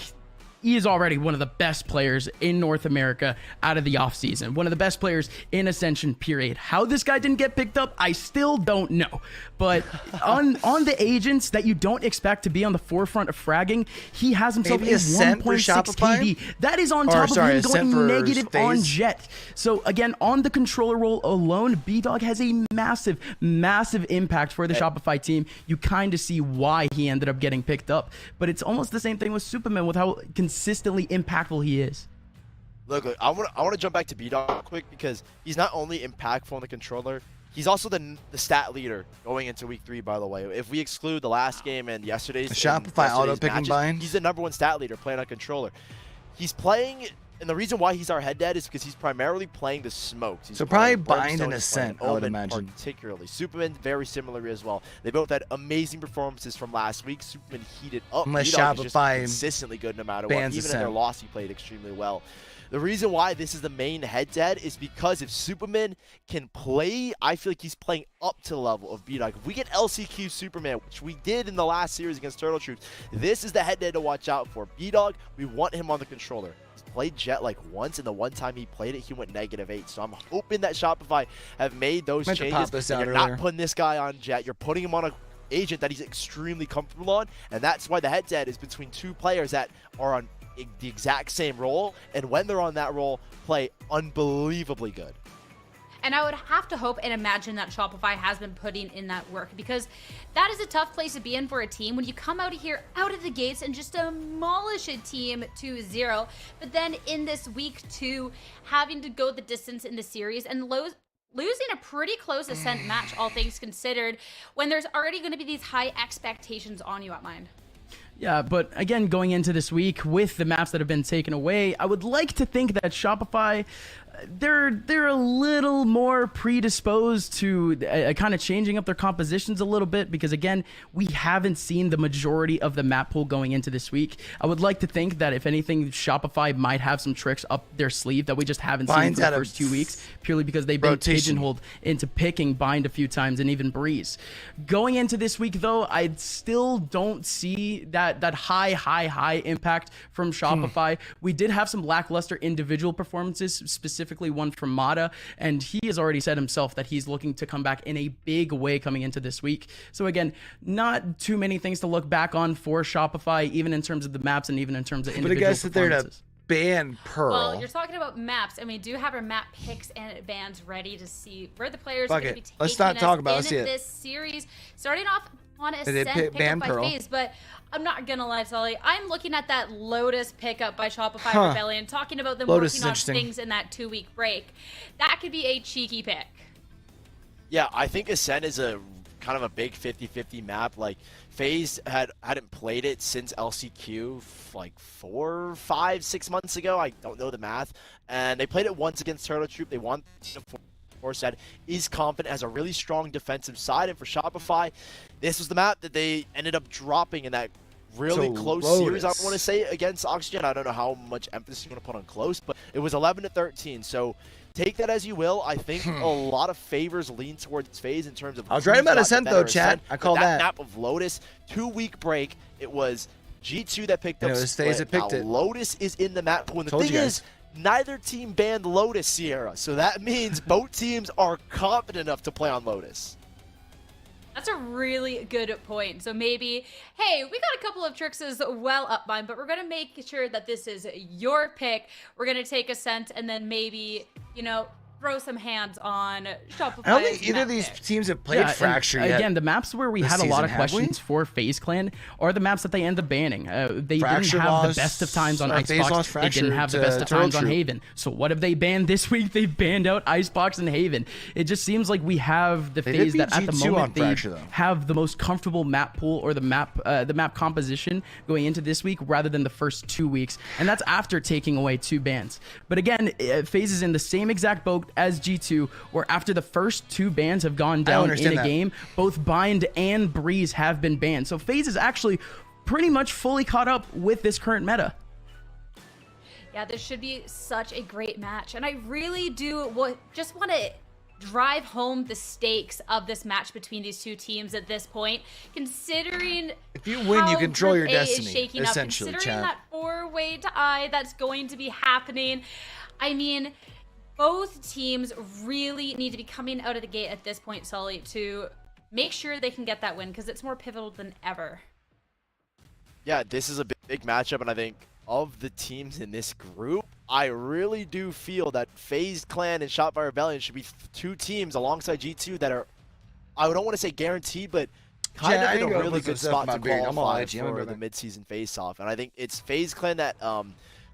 he is already one of the best players in North America out of the offseason. One of the best players in Ascension, period. How this guy didn't get picked up, I still don't know. But on the agents that you don't expect to be on the forefront of fragging, he has himself Maybe a Ascent for 1.6 Shopify? KD. That is on top of him Ascent going for negative on FaZe? Jet. So again, on the controller role alone, B-Dog has a massive, massive impact for the Shopify team. You kind of see why he ended up getting picked up. But it's almost the same thing with Superman with how consistently impactful he is. Look, I want to jump back to B-Dog quick because he's not only impactful on the controller, he's also the stat leader going into week 3, by the way. If we exclude the last game and yesterday's Shopify auto pick and matches, bind? he's the #1 stat leader playing on controller. He's playing, and the reason why he's our head dad is because he's primarily playing the smokes. He's So probably playing bind Brimstone, and he's playing Ascent, I would Omen imagine. Particularly. Superman, very similar as well. They both had amazing performances from last week. Superman heated up. Unless B-Dog is just Shopify consistently good no matter what. bans Even in their Ascent. loss, he played extremely well. The reason why this is the main head-to-head is because if Superman can play, I feel like he's playing up to the level of B-Dog. If we get LCQ Superman, which we did in the last series against Turtle Troops, this is the head-to-head to watch out for. B-Dog, we want him on the controller. He's played Jet like once, and the one time he played it, he went -8. So I'm hoping that Shopify have made those Meant to changes. pop this And out you're earlier. not putting this guy on Jet. You're putting him on a agent that he's extremely comfortable on, and that's why the head-to-head is between 2 players that are on the exact same role, and when they're on that role, play unbelievably good. And I would have to hope and imagine that Shopify has been putting in that work, because that is a tough place to be in for a team when you come out of here out of the gates and just demolish a team 2-0. But then in this week 2, having to go the distance in the series and losing a pretty close Ascent match, all things considered, when there's already going to be these high expectations on you at Mind. Yeah, but again, going into this week with the maps that have been taken away, I would like to think that Shopify, they're a little more predisposed to kind of changing up their compositions a little bit, because again, we haven't seen the majority of the map pool going into this week. I would like to think that if anything, Shopify might have some tricks up their sleeve that we just haven't seen for the first 2 weeks, purely because they've been pigeonholed into picking Bind a few times and even Breeze. Going into this week though, I still don't see that high impact from Shopify. We did have some lackluster individual performances, specifically one from Mata, and he has already said himself that he's looking to come back in a big way coming into this week. So again, not too many things to look back on for Shopify, even in terms of the maps and even in terms of individual performances. But I guess that they're to ban Pearl. Well, you're talking about maps, and we do have our map picks and bans ready to see where the players are going to be taking Let's not talk about us it. in this series. Starting off on They did Ascent ban pickup by Pearl. Faze, but I'm not gonna lie, Sully. I'm looking at that Lotus pickup by Shopify Huh. Rebellion, talking about them Lotus is working on interesting. things in that 2-week break. That could be a cheeky pick. Yeah, I think Ascent is a kind of a big 50-50 map. Like, FaZe hadn't played it since LCQ like 4, 5, 6 months ago. I don't know the math. And they played it once against Turtle Troop. They won said is confident, has a really strong defensive side, and for Shopify, this was the map that they ended up dropping in that really So close Lotus. series, I want to say, against Oxygen. I don't know how much emphasis you want to put on close, but it was 11-13. So take that as you will. I think a lot of favors lean towards FaZe in terms of. I was right who's about got the Ascent, better though, chat. Ascent. I But call that. map of Lotus, 2-week break. It was G2 that picked And up it was FaZe Split. that picked Now it. Lotus is in the map pool, and the Told thing you is, neither team banned Lotus, Sierra. So that means both teams are confident enough to play on Lotus. That's a really good point. So maybe, hey, we got a couple of tricks as well up mine, but we're going to make sure that this is your pick. We're going to take Ascent and then maybe, throw some hands on Shopify. I don't think either of these teams have played Fracture and yet. Again, the maps where we this had a lot season, of have we? questions for FaZe Clan are the maps that they end up banning. They Fracture didn't have lost- the best of times on FaZe lost Icebox. They Fracture didn't have the to best of Turtle times on Troop. Haven. So what have they banned this week? They've banned out Icebox and Haven. It just seems like we have the They did FaZe that beat at the G2 on moment they Fracture, though. have the most comfortable map pool or the map composition going into this week rather than the first 2 weeks. And that's after taking away 2 bans. But again, FaZe is in the same exact boat as G2, where after the first 2 bans have gone down in understand a that. game, both Bind and Breeze have been banned. So FaZe is actually pretty much fully caught up with this current meta. Yeah, this should be such a great match. And I really do just want to drive home the stakes of this match between these two teams at this point, considering If you win, you how control your Group A is destiny, shaking up, essentially, considering chat. that 4-way tie that's going to be happening. I mean, both teams really need to be coming out of the gate at this point, Sully, to make sure they can get that win, because it's more pivotal than ever. Yeah, this is a big matchup, and I think of the teams in this group, I really do feel that FaZe Clan and Shopify Rebellion should be 2 teams alongside G2 that are, I don't want to say guaranteed, but kind Yeah, I of ain't in a gonna really put some good stuff spot in my to beard. I'm all qualify edgy. I'm for gonna the do mid-season face-off. And I think it's FaZe Clan that,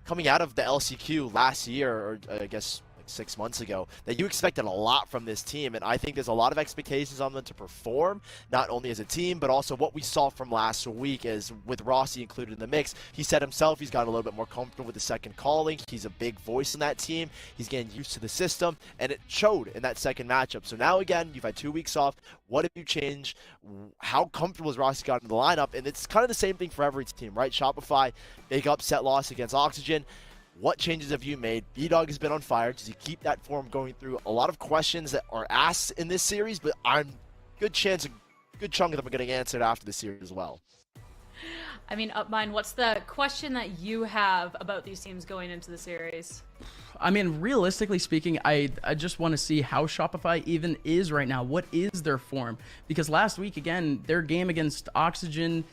coming out of the LCQ last year, or I guess 6 months ago, that you expected a lot from this team, and I think there's a lot of expectations on them to perform, not only as a team, but also what we saw from last week, as with Rossi included in the mix. He said himself he's gotten a little bit more comfortable with the second calling. He's a big voice in that team. He's getting used to the system, and it showed in that second matchup. So now again, you've had 2 weeks off. What have you changed? How comfortable has Rossi gotten in the lineup? And it's kind of the same thing for every team, right? Shopify, big upset loss against Oxygen. What changes have you made? B-Dog has been on fire. Does he keep that form going through? A lot of questions that are asked in this series, but a good chunk of them are getting answered after the series as well. I mean, Upmine, what's the question that you have about these teams going into the series? I mean, realistically speaking, I just want to see how Shopify even is right now. What is their form? Because last week, again, their game against Oxygen,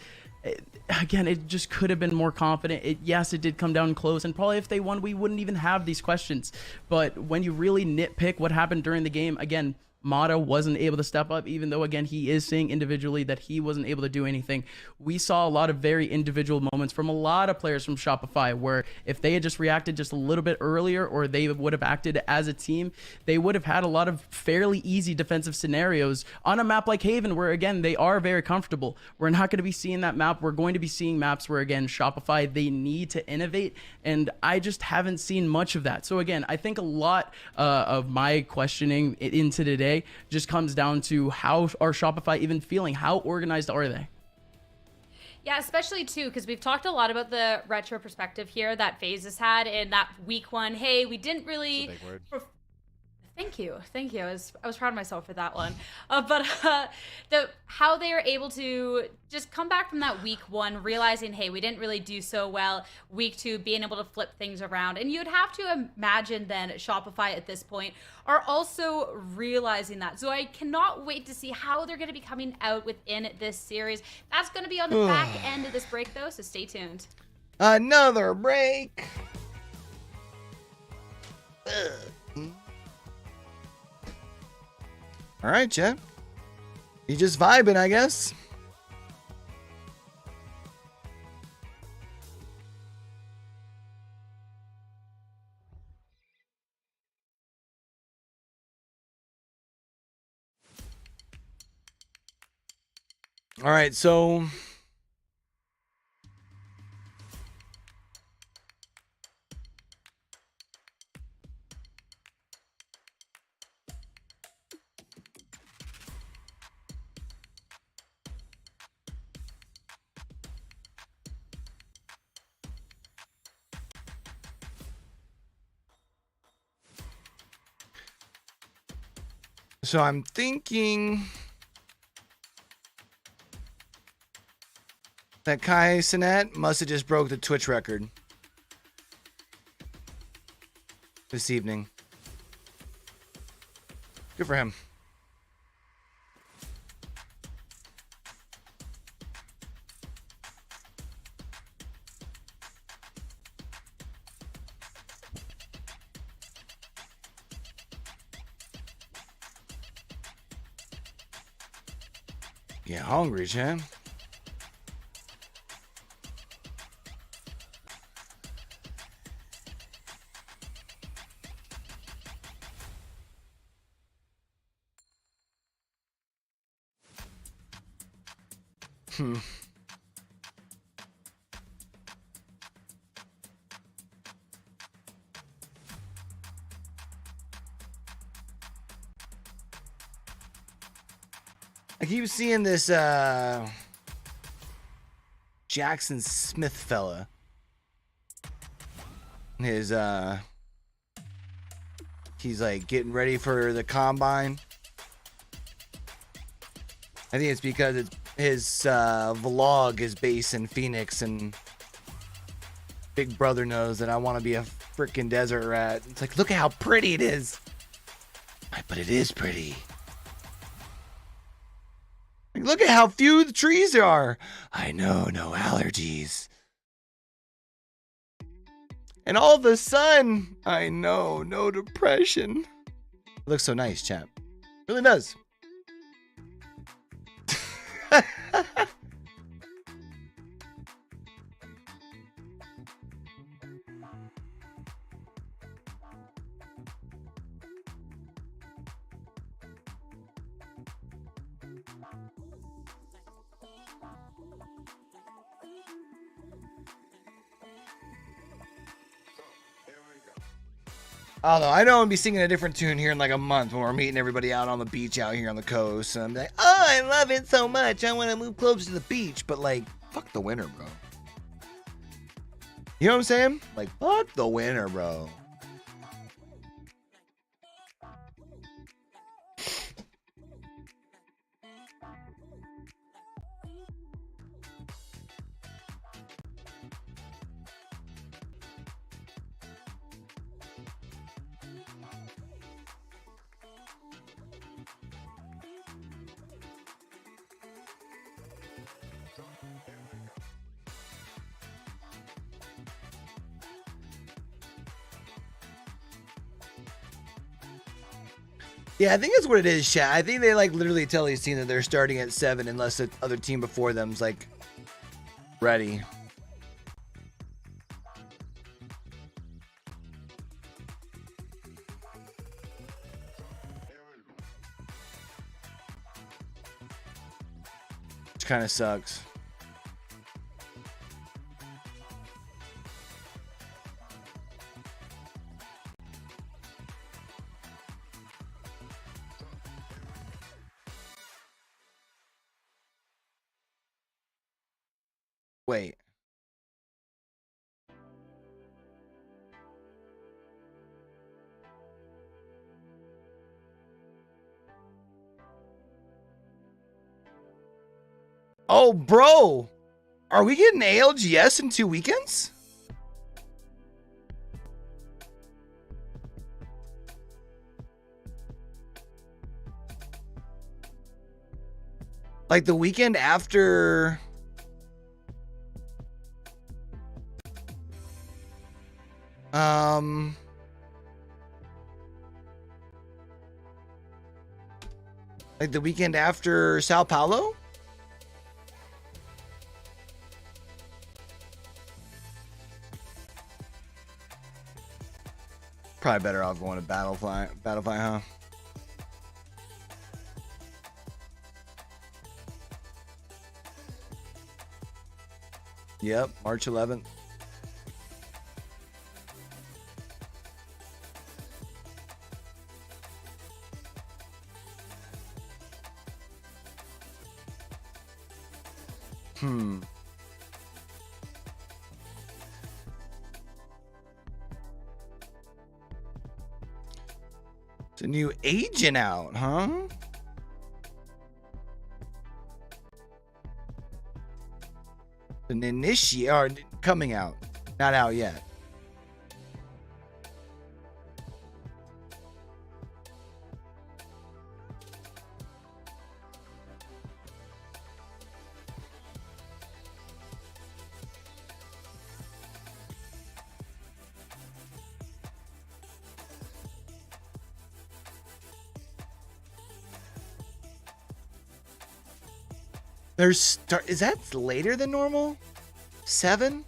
again, it just could have been more confident. Yes, it did come down close, and probably if they won, we wouldn't even have these questions. But when you really nitpick what happened during the game, again, Mata wasn't able to step up, even though, again, he is saying individually that he wasn't able to do anything. We saw a lot of very individual moments from a lot of players from Shopify where if they had just reacted just a little bit earlier, or they would have acted as a team, they would have had a lot of fairly easy defensive scenarios on a map like Haven, where, again, they are very comfortable. We're not going to be seeing that map. We're going to be seeing maps where, again, Shopify, they need to innovate, and I just haven't seen much of that. So, again, I think a lot of my questioning into today just comes down to how are Shopify even feeling? How organized are they? Yeah, especially too, because we've talked a lot about the retro perspective here that FaZe has had in that week 1. Hey, we didn't really. That's a big word. Thank you. I was proud of myself for that one. But how they are able to just come back from that week 1, realizing, hey, we didn't really do so well. Week 2, being able to flip things around, and you'd have to imagine then Shopify at this point are also realizing that. So I cannot wait to see how they're going to be coming out within this series. That's going to be on the back end of this break, though. So stay tuned. Another break. All right, Jeff. You just vibing, I guess. All right, so I'm thinking that Kai Sinet must have just broke the Twitch record this evening. Good for him. Yeah, hungry, champ. I keep seeing this Jackson Smith fella. His he's like getting ready for the combine. I think it's because his vlog is based in Phoenix, and Big Brother knows that I want to be a freaking desert rat. It's like, look at how pretty it is. But it is pretty. Like, look at how few the trees there are. I know, no allergies. And all the sun. I know, no depression. It looks so nice, champ. It really does. Although I know I'm gonna be singing a different tune here in like a month when we're meeting everybody out on the beach out here on the coast. And I'm like, oh, I love it so much. I want to move closer to the beach. But like, fuck the winter, bro. You know what I'm saying? Like, fuck the winter, bro. Yeah, I think that's what it is, chat. I think they like literally tell these teams that they're starting at 7 unless the other team before them's like ready. Which kind of sucks. Wait. Oh, bro. Are we getting ALGS in 2 weekends? Like the weekend after... like the weekend after Sao Paulo? Probably better off going to Battlefly, huh? Yep, March 11th. It's a new agent out, huh? An initiate or coming out, not out yet. Is that later than normal? 7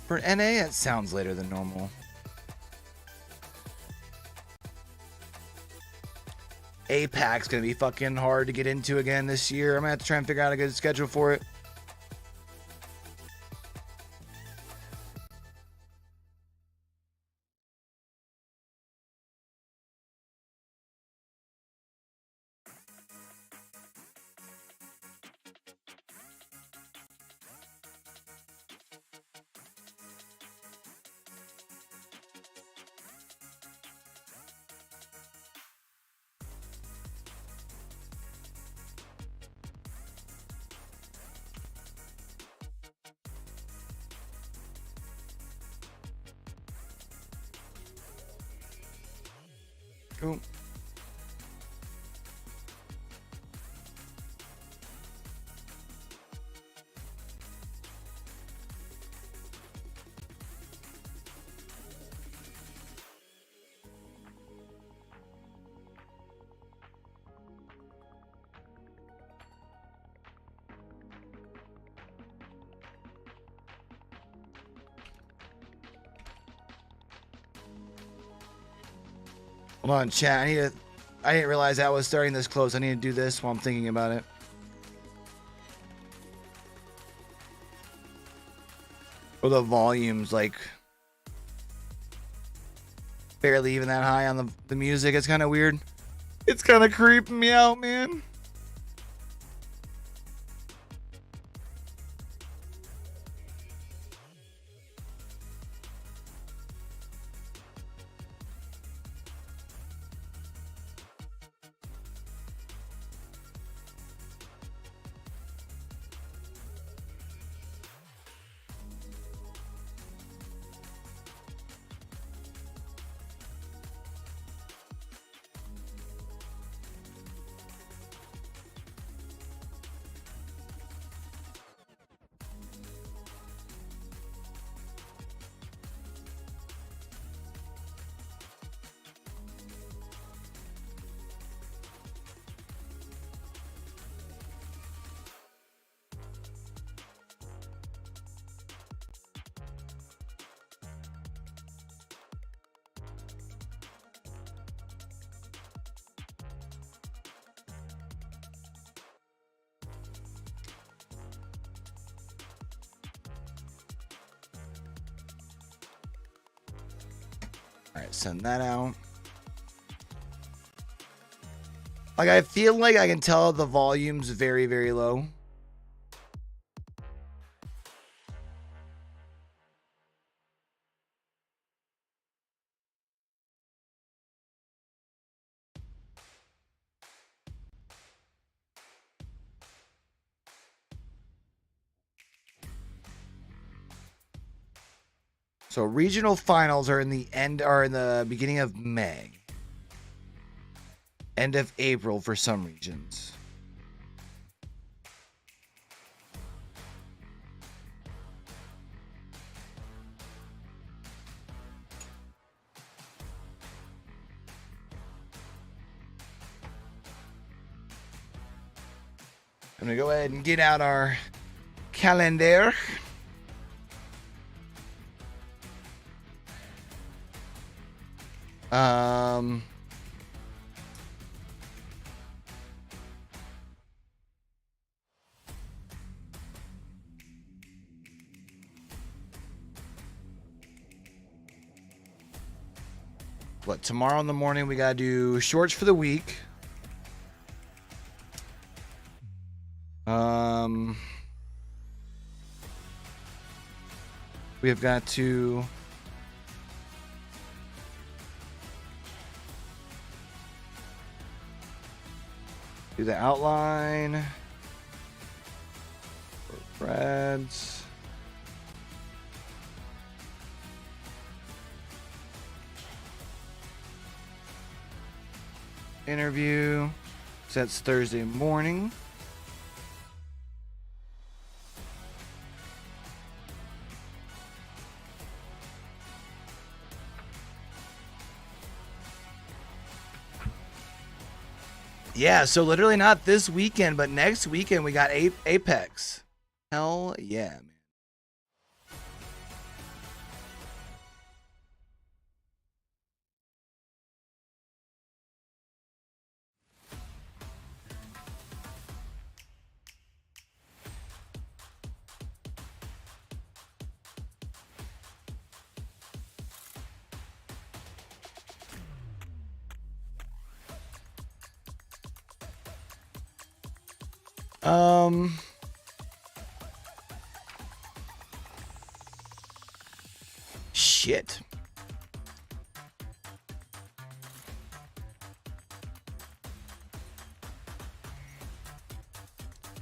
for NA? That sounds later than normal. APAC's gonna be fucking hard to get into again this year. I'm gonna have to try and figure out a good schedule for it. Cool. Hold on, chat. I didn't realize I was starting this close. I need to do this while I'm thinking about it. Or the volume's like barely even that high on the music. It's kind of weird. It's kind of creeping me out, man. All right, send that out. Like, I feel like I can tell the volume's very, very low. So regional finals are in the beginning of May. End of April for some regions. I'm gonna go ahead and get out our calendar. what, tomorrow in the morning we gotta do shorts for the week. We have got to do the outline for Brad's. Interview. So that's Thursday morning. Yeah, so literally not this weekend, but next weekend we got Apex. Hell yeah, man. Shit.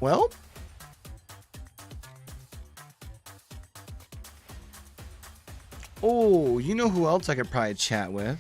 Well, oh, you know who else I could probably chat with?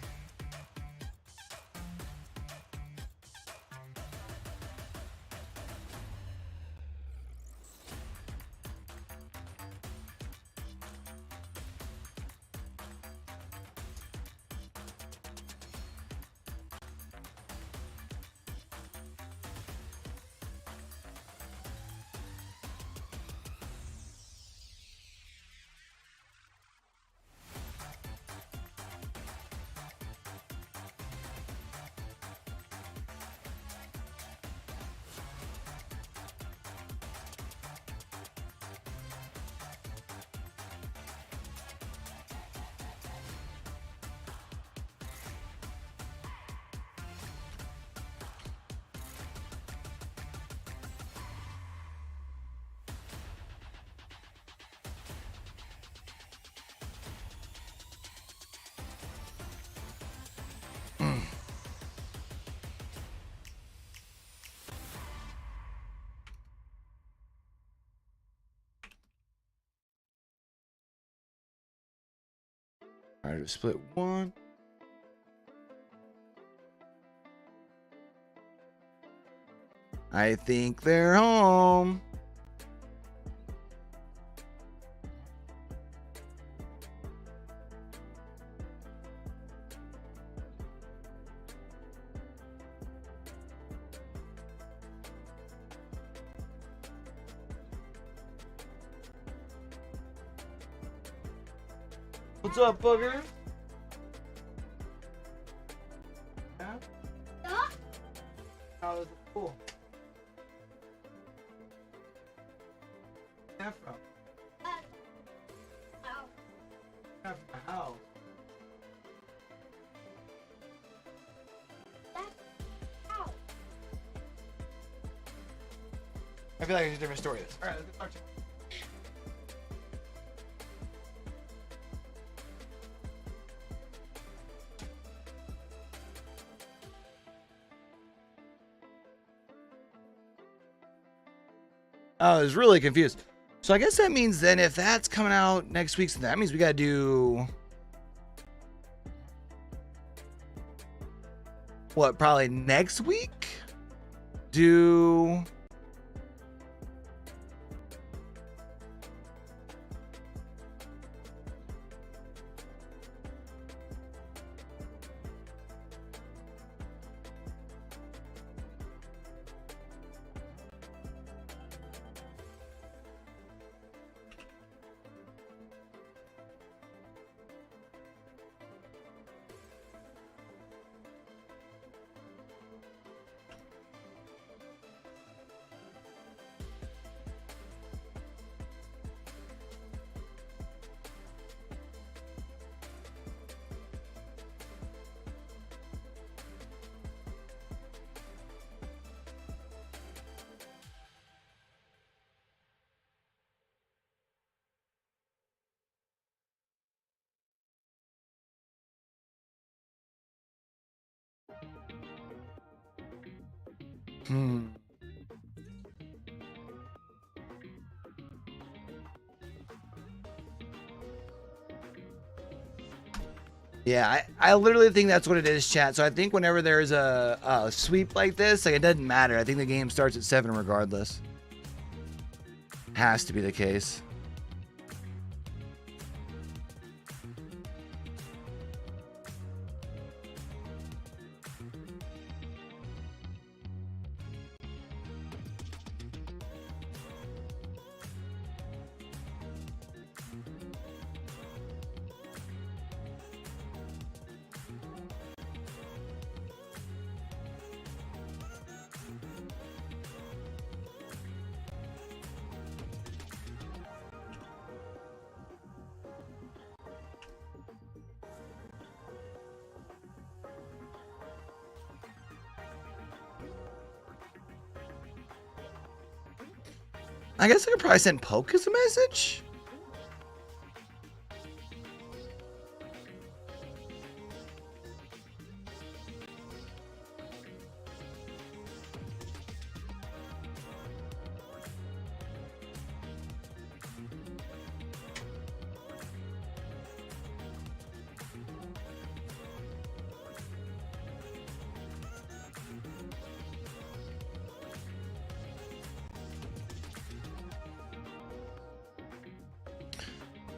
All right, split one. I think they're home. What's up, booger? Yeah? How was the pool? Where from? From the house. I feel like it's a different story. All right, let's get started. I was really confused. So I guess that means then if that's coming out next week, so that means we gotta do what? Probably next week? Do Yeah, I literally think that's what it is, chat. So I think whenever there's a sweep like this, like, it doesn't matter. I think the game starts at 7 regardless. Has to be the case. I guess I could probably send Poke as a message.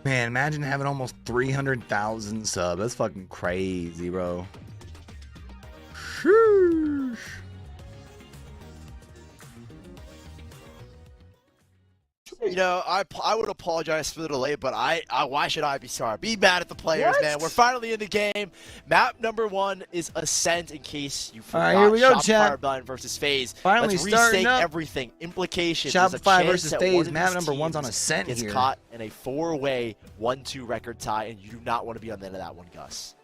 Man, imagine having almost 300,000 subs. That's fucking crazy, bro. Sheesh. You know, I would apologize for the delay, but why should I be sorry? Be mad at the players, man. We're finally in the game. Map number 1 is Ascent, in case you forgot. All right, here we go, Shopify chat. Blind versus Faze. Finally Let's starting restate up. everything. Implications. Shopify versus Faze. Map number 1's on Ascent gets here. caught in a 4-way 1-2 record tie, and you do not want to be on the end of that one, Gus.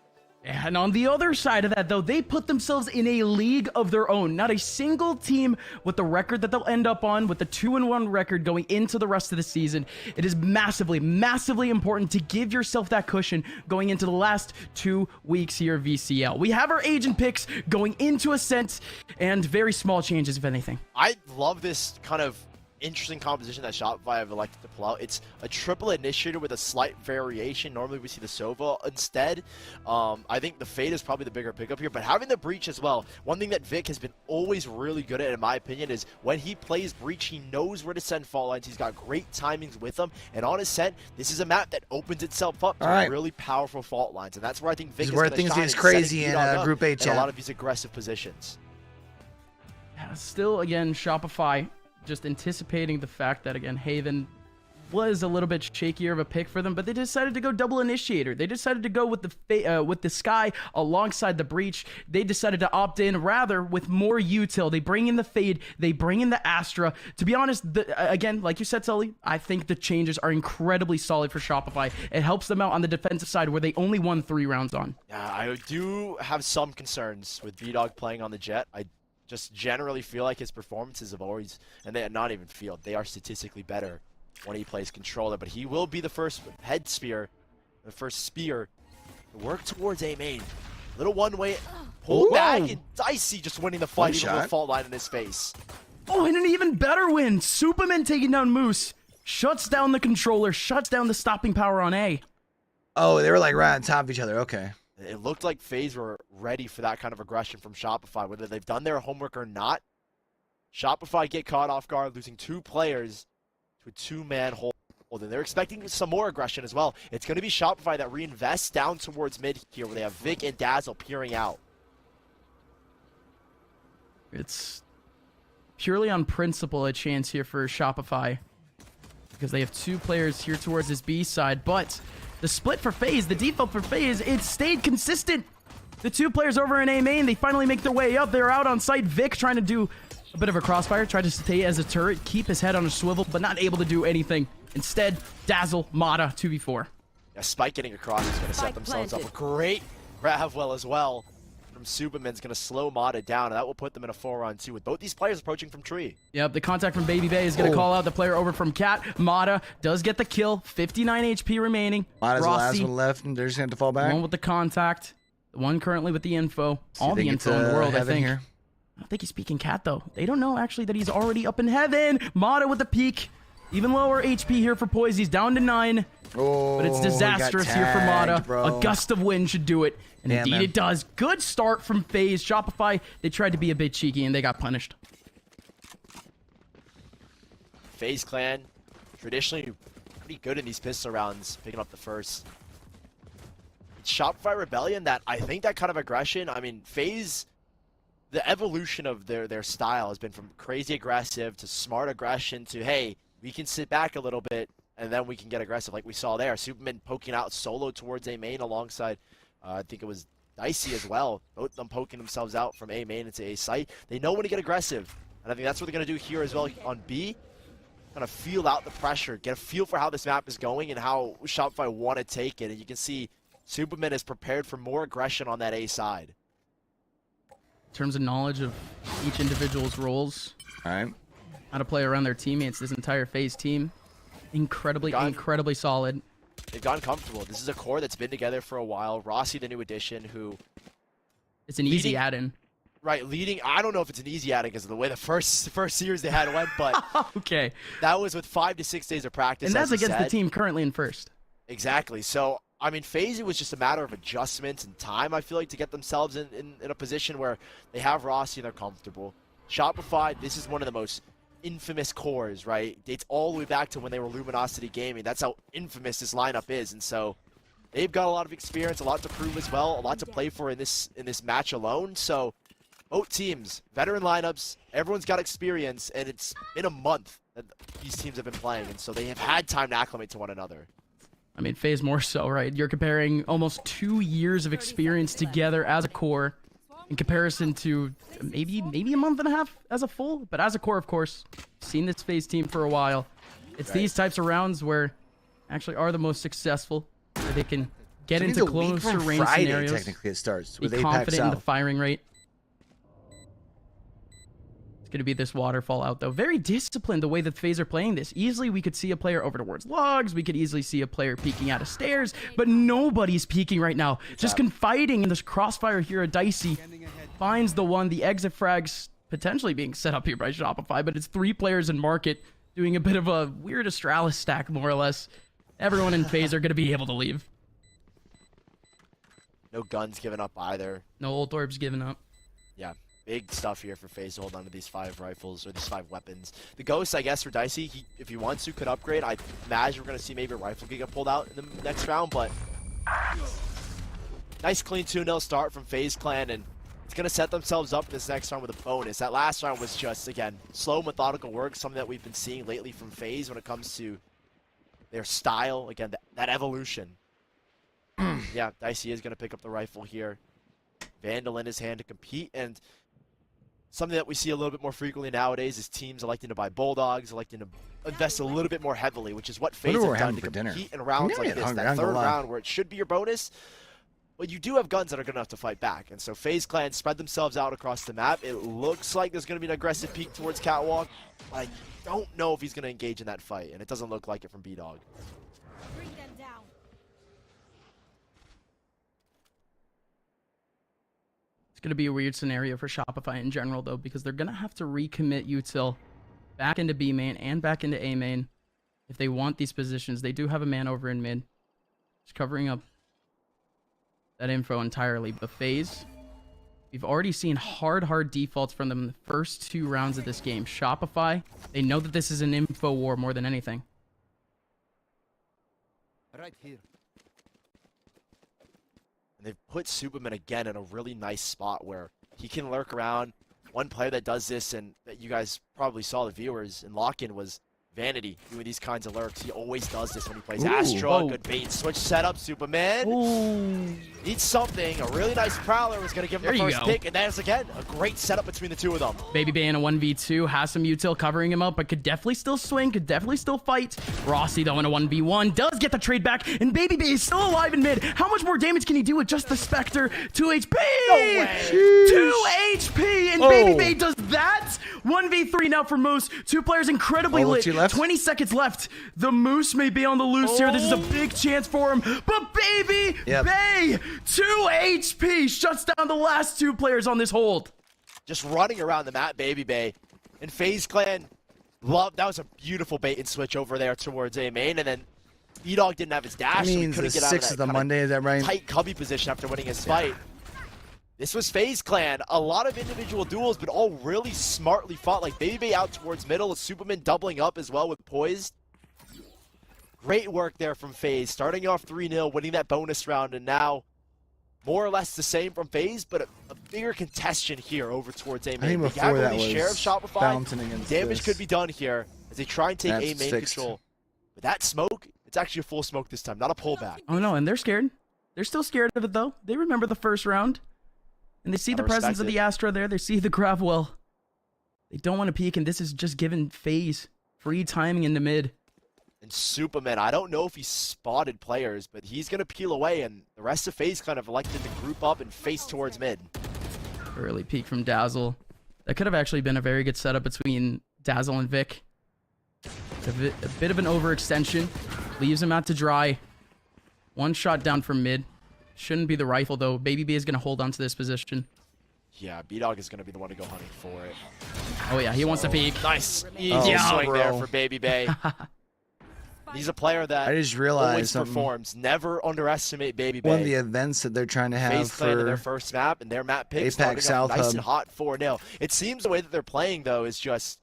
And on the other side of that, though, they put themselves in a league of their own. Not a single team with the record that they'll end up on, with the 2-1 record going into the rest of the season. It is massively, massively important to give yourself that cushion going into the last 2 weeks here of VCL. We have our agent picks going into Ascent, and very small changes, if anything. I love this kind of interesting composition that Shopify have elected to pull out. It's a triple initiator with a slight variation. Normally we see the Sova instead. I think the Fade is probably the bigger pickup here, but having the Breach as well. One thing that Vic has been always really good at, in my opinion, is when he plays Breach, he knows where to send fault lines. He's got great timings with them, and on Ascent, this is a map that opens itself up to really powerful fault lines, and that's where I think Vic is where going to things shine get crazy in Group A, in chat. a lot of these aggressive positions. Yeah, still, again, Shopify just anticipating the fact that, again, Haven was a little bit shakier of a pick for them, but they decided to go double initiator. They decided to go with the Sky alongside the Breach. They decided to opt in rather with more util. They bring in the Fade. They bring in the Astra. To be honest, again, like you said, Sully, I think the changes are incredibly solid for Shopify. It helps them out on the defensive side where they only won 3 rounds on. Yeah, I do have some concerns with B-Dog playing on the Jet. I just generally feel like his performances have always, and they are not even field, they are statistically better when he plays controller, but he will be the first head spear, the first spear to work towards A main. Little one-way pull back, and Dicey just winning the fight, even with a fault line in his face. Oh, and an even better win. Superman taking down Moose, shuts down the controller, shuts down the stopping power on A. Oh, they were like right on top of each other. Okay. It looked like FaZe were ready for that kind of aggression from Shopify, whether they've done their homework or not. Shopify get caught off guard, losing 2 players to a 2-man hold. Then they're expecting some more aggression as well. It's going to be Shopify that reinvests down towards mid here, where they have Vic and Dazzle peering out. It's purely on principle a chance here for Shopify, because they have 2 players here towards this B side, but the split for FaZe, the default for FaZe, it stayed consistent. The 2 players over in A main, they finally make their way up. They're out on site. Vic trying to do a bit of a crossfire, tried to stay as a turret, keep his head on a swivel, but not able to do anything. Instead, Dazzle, Mata, 2v4. Yeah, Spike getting across is going to set themselves up. A great grab well as well from Superman's going to slow Mata down, and that will put them in a 4-on-2 with both these players approaching from tree. Yep, the contact from Baby Bay is going to call out the player over from Cat. Mata does get the kill, 59 HP remaining. Mata's the last one left, and they're just going to have to fall back. One with the contact, the one currently with the info. All the info in the world, I think. Here. I don't think he's peeking cat, though. They don't know, actually, that he's already up in heaven. Mata with the peek. Even lower HP here for Poise. He's down to 9. Oh, but it's disastrous here for Mata. Bro. A gust of wind should do it. And Damn, indeed man. it does. Good start from Faze. Shopify, they tried to be a bit cheeky, and they got punished. FaZe Clan, traditionally pretty good in these pistol rounds, picking up the first. It's Shopify Rebellion that I think that kind of aggression, I mean, FaZe, the evolution of their style has been from crazy aggressive to smart aggression to, hey, we can sit back a little bit and then we can get aggressive like we saw there. Superman poking out solo towards A main alongside, I think it was Dicey as well. Both of them poking themselves out from A main into A site. They know when to get aggressive. And I think that's what they're going to do here as well on B. Kind of feel out the pressure, get a feel for how this map is going and how Shopify want to take it. And you can see Superman is prepared for more aggression on that A side. In terms of knowledge of each individual's roles, All right. how to play around their teammates, this entire FaZe team, incredibly solid. They've gotten comfortable. This is a core that's been together for a while. Rossi, the new addition, who... It's an easy add-in. Right, leading... I don't know if it's an easy add-in because of the way the first series they had went, but... Okay. That was with 5 to 6 days of practice, And that's as you against the said. team currently in first. Exactly. So, I mean, FaZe, it was just a matter of adjustments and time, I feel like, to get themselves in a position where they have Rossi and they're comfortable. Shopify, this is one of the most infamous cores, right? Dates all the way back to when they were Luminosity Gaming. That's how infamous this lineup is. And so they've got a lot of experience, a lot to prove as well, a lot to play for in this match alone. So both teams, veteran lineups, everyone's got experience, and it's been a month that these teams have been playing. And so they have had time to acclimate to one another. I mean, FaZe more so, right? You're comparing almost 2 years of experience together as a core in comparison to maybe a month and a half as a full. But as a core, of course, seen this FaZe team for a while. It's these types of rounds where actually are the most successful, where they can get into closer range scenarios. Technically, it starts Be with Apex confident in the South. firing rate. It's going to be this waterfall out, though. Very disciplined the way that FaZe are playing this. Easily, we could see a player over towards logs. We could easily see a player peeking out of stairs. But nobody's peeking right now. Just confiding in this crossfire here. Dicey finds the one. The exit frags potentially being set up here by Shopify. But it's 3 players in market doing a bit of a weird Astralis stack, more or less. Everyone in FaZe are going to be able to leave. No guns given up either. No ult orbs given up. Yeah. Big stuff here for FaZe to hold on to these 5 rifles, or these 5 weapons. The Ghost, I guess, for Dicey, if he wants to, could upgrade. I imagine we're going to see maybe a rifle get pulled out in the next round, but... Nice clean 2-0 start from FaZe Clan, and it's going to set themselves up this next round with a bonus. That last round was just, again, slow, methodical work, something that we've been seeing lately from FaZe when it comes to their style. Again, that evolution. Yeah, Dicey is going to pick up the rifle here. Vandal in his hand to compete, and... Something that we see a little bit more frequently nowadays is teams electing to buy Bulldogs, electing to invest a little bit more heavily, which is what FaZe have done to compete in rounds like this. That third round where it should be your bonus, but you do have guns that are good enough to fight back. And so FaZe Clan spread themselves out across the map. It looks like there's going to be an aggressive peek towards Catwalk. I don't know if he's going to engage in that fight, and it doesn't look like it from B-Dog. Bring them down. It's going to be a weird scenario for Shopify in general, though, because they're going to have to recommit Util back into B main and back into A main if they want these positions. They do have a man over in mid. Just covering up that info entirely. But FaZe, we've already seen hard defaults from them in the first 2 rounds of this game. Shopify, they know that this is an info war more than anything. Right here. And they've put Superman again in a really nice spot where he can lurk around. One player that does this, and that you guys probably saw, the viewers, in lock-in, was Vanity doing these kinds of lurks. He always does this when he plays Astra. Good bait switch setup, Superman. Needs something. A really nice Prowler was going to give him the first pick, and that's, again, a great setup between the 2 of them. Baby Bay in a 1v2, has some Util covering him up, but could definitely still swing, could definitely still fight. Rossi, though, in a 1v1, does get the trade back, and Baby Bay is still alive in mid. How much more damage can he do with just the Spectre? 2 HP! No way! 2 HP, and Baby Bay does that! 1v3 now for Moose. 2 players incredibly lit. 20 seconds left. The Moose may be on the loose here. This is a big chance for him, but Baby Bay, 2 HP, shuts down the last 2 players on this hold. just running around the map, Baby Bay. And FaZe Clan, that was a beautiful bait and switch over there towards A main, and then B-Dog didn't have his dash, so he couldn't get out of that the Monday, is that right? tight cubby position after winning his fight. This was FaZe Clan. A lot of individual duels, but all really smartly fought. Like Baby Bay out towards middle, Superman doubling up as well with Poised. Great work there from FaZe, starting off 3-0, winning that bonus round, and now more or less the same from FaZe, but a bigger contestation here over towards A main. I think before that was share of Shopify. bouncing against Damage this. could be done here as they try and take That's A main fixed. control. But that smoke, it's actually a full smoke this time, not a pullback. Oh no, and they're scared. They're still scared of it though. They remember the first round. And they see the presence of the Astra there. They see the grab well. They don't want to peek, and this is just giving FaZe free timing in the mid. And Superman, I don't know if he spotted players, but he's going to peel away, and the rest of FaZe kind of elected to group up and face towards mid. Early peek from Dazzle. That could have actually been a very good setup between Dazzle and Vic. A bit of an overextension. Leaves him out to dry. One shot down from mid. Shouldn't be the rifle, though. Baby B is going to hold on to this position. Yeah, B-Dog is going to be the one to go hunting for it. Oh, yeah, he wants to peek. Nice. Easy swing there for Baby Bay. He's a player that I just always realized something. performs. Never underestimate Baby Bay. One of the events that they're trying to have FaZe Clan in for their first map, and their map pick APAC starting South off nice Hub. and hot 4-0. It seems the way that they're playing, though, is just,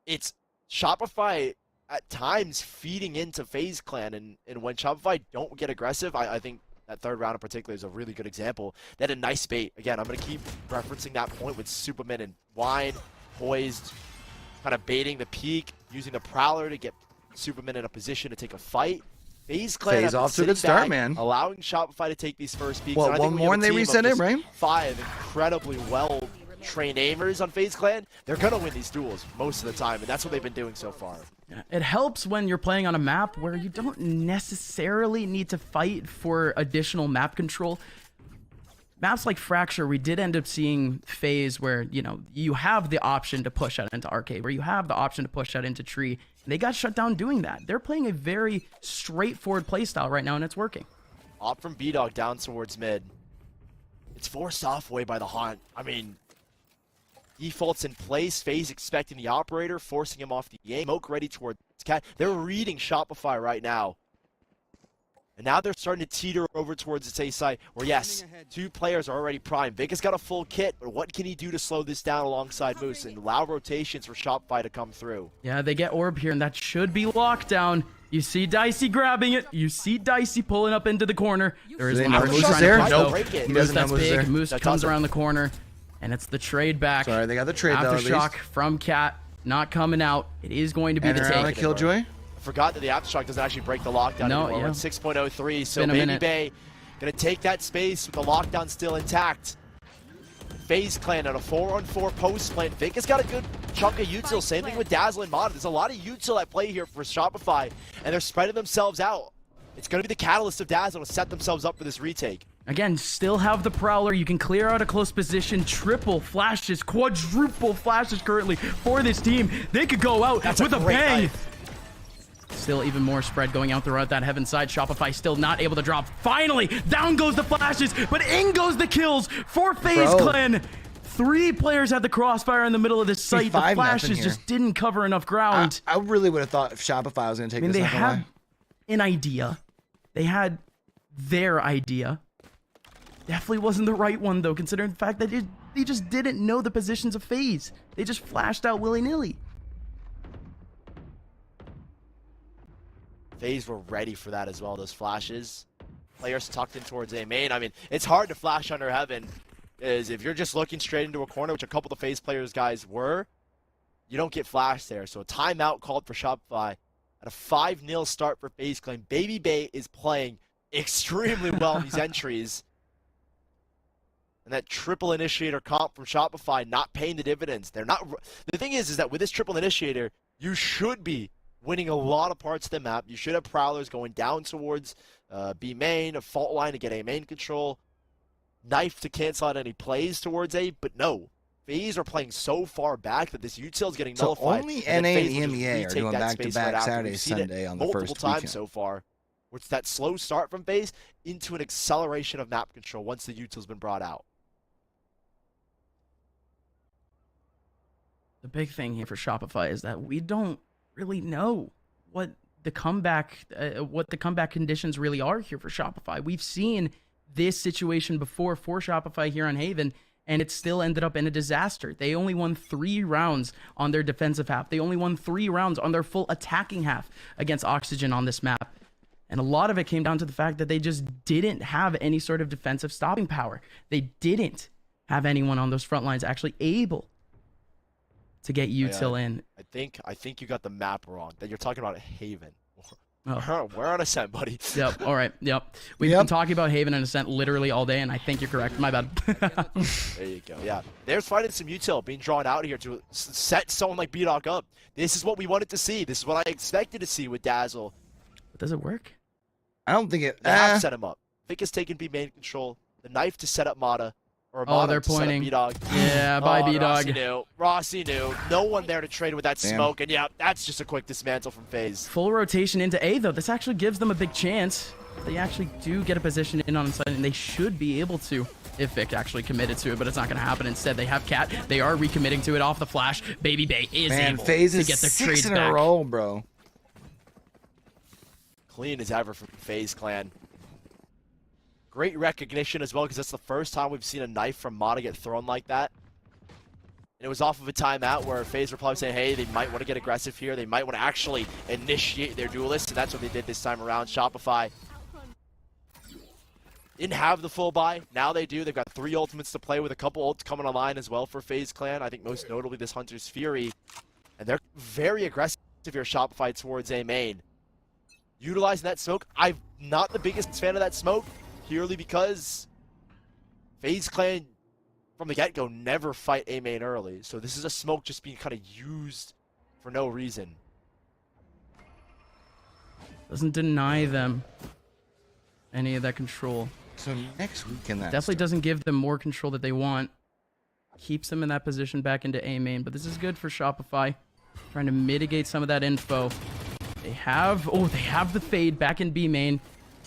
it's Shopify at times feeding into FaZe Clan, and when Shopify don't get aggressive, I think that third round in particular is a really good example. They had a nice bait. Again, I'm going to keep referencing that point with Superman and Wine, Poised, kind of baiting the peak, using the Prowler to get Superman in a position to take a fight. FaZe Clan FaZe off to a good start, man. Allowing Shopify to take these first peaks. Well, And I think one we have more a and they team of reset it, just right? 5 incredibly well-trained aimers on FaZe Clan. They're going to win these duels most of the time, and that's what they've been doing so far. It helps when you're playing on a map where you don't necessarily need to fight for additional map control. Maps like Fracture, we did end up seeing FaZe where, you know, you have the option to push out into Arcade, where you have the option to push out into Tree. And they got shut down doing that. They're playing a very straightforward playstyle right now, and it's working. Op from B-Dog down towards mid. It's forced off way by the Haunt. I mean, defaults in place. FaZe expecting the operator, forcing him off the aim. Smoke ready towards Cat. They're reading Shopify right now. And now they're starting to teeter over towards its A side, where yes, 2 players are already prime. Vic has got a full kit, but what can he do to slow this down alongside Moose? And allow rotations for Shopify to come through. Yeah, they get Orb here, and that should be lockdown. You see Dicey grabbing it. You see Dicey pulling up into the corner. There is know Moose Moose trying is to there? push, Nope. though. He Moose, doesn't know that's Moose is big. there. Moose That comes does it. around the corner, and it's the trade back. Sorry, they got the trade though, at Aftershock least. from Cat, not coming out. It is going to be And the around a take. Killjoy. I forgot that the Aftershock doesn't actually break the lockdown No, anymore. yeah. We're at 6.03, so Been a Baby minute. Bay gonna take that space with the lockdown still intact. FaZe Clan on a 4-on-4 post plant. Vic has got a good chunk of util. Same thing with Dazzle and Mod. There's a lot of util at play here for Shopify, and they're spreading themselves out. It's gonna be the catalyst of Dazzle to set themselves up for this retake. Again, still have the Prowler. You can clear out a close position. Triple flashes, quadruple flashes currently for this team. They could go out with a great bang. knife. Still even more spread going out throughout that heaven side. Shopify still not able to drop. Finally, down goes the flashes, but in goes the kills for FaZe Clan. 3 players had the crossfire in the middle of this site. The 5-0 flashes here. just didn't cover enough ground. I really would have thought if Shopify was going to take I mean, this. they not gonna had lie. an idea. They had their idea. Definitely wasn't the right one, though, considering the fact that they just didn't know the positions of FaZe. They just flashed out willy-nilly. FaZe were ready for that as well, those flashes. Players tucked in towards A main. I mean, it's hard to flash under heaven. Is if you're just looking straight into a corner, which a couple of the FaZe players guys were, you don't get flashed there. So a timeout called for Shopify. At a 5-0 start for FaZe Clan. Baby Bay is playing extremely well in these entries. And that triple initiator comp from Shopify not paying the dividends. They're not. The thing is that with this triple initiator, you should be winning a lot of parts of the map. You should have Prowlers going down towards B main, a fault line to get A main control, knife to cancel out any plays towards A, but no. FaZe are playing so far back that this util is getting So nullified. only and NA then and FaZe will just EMEA are retake doing that back-to-back space right after. Saturday, We've seen it Sunday on the multiple first times weekend. so far. Which that slow start from FaZe into an acceleration of map control once the util's been brought out. the big thing here for Shopify is that we don't really know what the comeback conditions really are here for Shopify. We've seen this situation before for Shopify here on Haven, and it still ended up in a disaster. They only won 3 rounds on their defensive half. They only won 3 rounds on their full attacking half against Oxygen on this map. And a lot of it came down to the fact that they just didn't have any sort of defensive stopping power. They didn't have anyone on those front lines actually able to get util in. I think you got the map wrong. That you're talking about Haven. Oh. We're on Ascent, buddy. Yep. All right. Yep. We've been talking about Haven and Ascent literally all day, and I think you're correct. My bad. There you go. Yeah. There's finding some util being drawn out here to set someone like B-Dog up. This is what we wanted to see. This is what I expected to see with Dazzle. But does it work? I don't think it. They have set him up. Vic has taken B main control. The knife to set up Mata. Or Mata they're to set up pointing. B-Dog. Yeah, bye B-Dog. Rossi knew. No one there to trade with that smoke. And yeah, that's just a quick dismantle from Faze. Full rotation into A, though. This actually gives them a big chance. They actually do get a position in on site, and they should be able to if Vic actually committed to it, but it's not going to happen. Instead, they have Cat. They are recommitting to it off the flash. Baby Bay is able Faze to is get their 6 trades in back. a row, bro. Clean as ever from Faze clan. Great recognition as well, because that's the first time we've seen a knife from Mata get thrown like that. And it was off of a timeout where Faze were probably saying, hey, they might want to get aggressive here. They might want to actually initiate their duelist, and that's what they did this time around. Shopify didn't have the full buy. Now they do. They've got 3 ultimates to play with, a couple ults coming online as well for Faze clan. I think most notably this Hunter's Fury. And they're very aggressive here, Shopify, towards A main. Utilizing that smoke. I'm not the biggest fan of that smoke, purely because FaZe clan from the get-go never fight A main early. So this is a smoke just being kind of used for no reason. Doesn't deny them any of that control. So next week in that definitely doesn't give them more control that they want. Keeps them in that position back into A main, but this is good for Shopify. Trying to mitigate some of that info. They have the fade back in B main.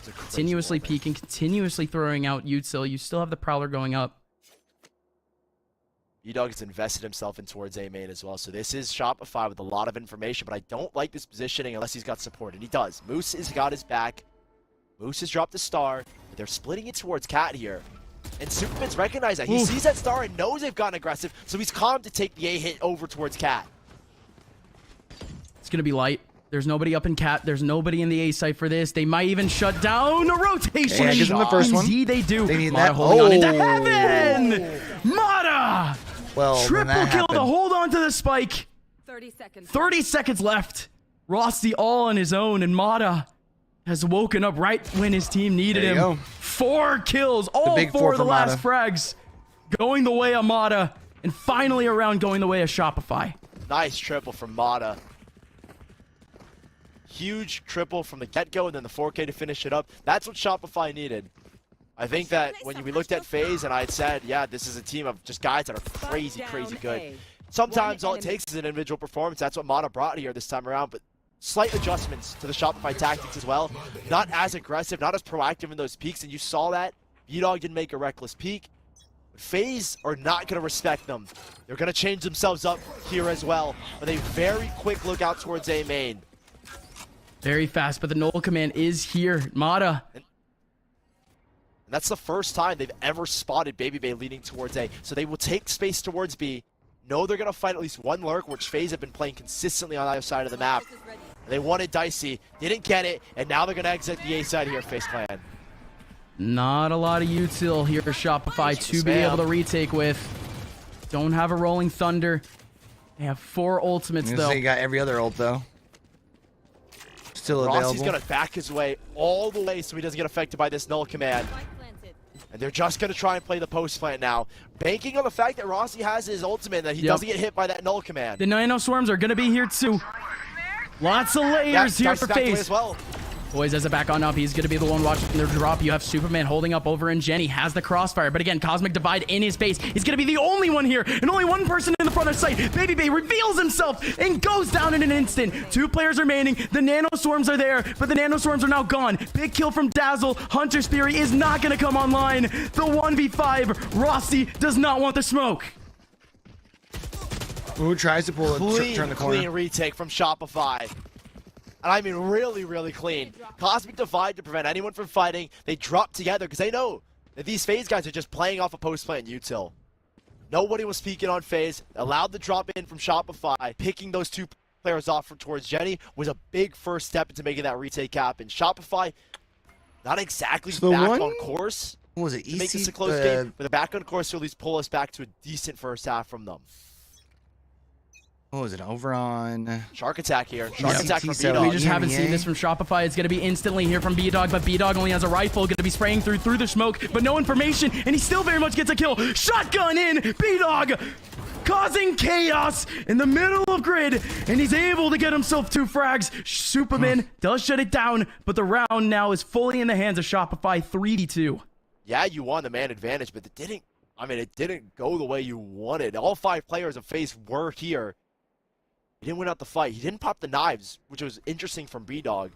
Continuously peeking, continuously throwing out util. You still have the Prowler going up. B-Dog has invested himself in towards A main as well. So this is Shopify with a lot of information, but I don't like this positioning unless he's got support, and he does. Moose has got his back. Moose has dropped a star, but they're splitting it towards Cat here. And Superman's recognized that. He sees that star and knows they've gotten aggressive, so he's calm to take the A hit over towards Cat. It's going to be light. There's nobody up in Cat. There's nobody in the A site for this. They might even shut down a rotation. Yeah, gives them the first one. Indeed, they do. They need Mata that. holding on into heaven. Mata! Well, triple kill to hold on to the spike. 30 seconds. 30 seconds left. Rossi all on his own, and Mata has woken up right when his team needed him. Go. 4 kills. All 4 of the last frags going the way of Mata, and finally a round going the way of Shopify. Nice triple from Mata. Huge triple from the get-go, and then the 4K to finish it up. That's what Shopify needed. I think that when we looked at FaZe, and I had said, yeah, this is a team of just guys that are crazy, crazy good. Sometimes all it takes is an individual performance. That's what Mata brought here this time around, but slight adjustments to the Shopify tactics as well. Not as aggressive, not as proactive in those peaks, and you saw that. B-Dog didn't make a reckless peak. But FaZe are not going to respect them. They're going to change themselves up here as well, with a very quick look out towards A main. Very fast, but the null command is here. Mata. And that's the first time they've ever spotted Baby Bay leading towards A. So they will take space towards B. Know they're going to find at least one lurk, which FaZe have been playing consistently on the other side of the map. They wanted Dicey, didn't get it, and now they're going to exit the A side here, FaZe clan. Not a lot of util here for Shopify to be able to retake with. Don't have a Rolling Thunder. They have 4 ultimates, though. They got every other ult, though. Still available. Rossi's going to back his way all the way so he doesn't get affected by this null command. And they're just going to try and play the post plant now. Banking on the fact that Rossi has his ultimate, that he doesn't get hit by that null command. The Nano Swarms are going to be here too. Lots of layers here for FaZe. As well. Boys, as a back on up, he's going to be the one watching their drop. You have Superman holding up over in Jenny, has the crossfire. But again, Cosmic Divide in his base. He's going to be the only one here, and only one person in the front of sight. Baby Bay reveals himself and goes down in an instant. 2 players remaining. The Nano Swarms are there, but the Nano Swarms are now gone. Big kill from Dazzle. Hunter's Fury is not going to come online. The 1v5. Rossi does not want the smoke. Who tries to pull it, turn the corner. Clean retake from Shopify. And I mean really, really clean. Cosmic Divide to prevent anyone from fighting. They drop together because they know that these FaZe guys are just playing off a post-plant util. Nobody was speaking on FaZe. Allowed the drop in from Shopify. Picking those two players off towards Jenny was a big first step into making that retake happen. Shopify, not exactly back on course. What was it? To make this a close game, but they're back on course to at least pull us back to a decent first half from them. What was it? Over on Shark Attack here. Shark Attack from B-Dog. We just haven't seen this from Shopify. It's going to be instantly here from B-Dog, but B-Dog only has a rifle. Going to be spraying through the smoke, but no information, and he still very much gets a kill. Shotgun in, B-Dog causing chaos in the middle of grid, and he's able to get himself 2 frags. Superman does shut it down, but the round now is fully in the hands of Shopify, 3v2. Yeah, you won the man advantage, but it didn't go the way you wanted. All 5 players of FaZe were here. He didn't win out the fight. He didn't pop the knives, which was interesting from B-Dog.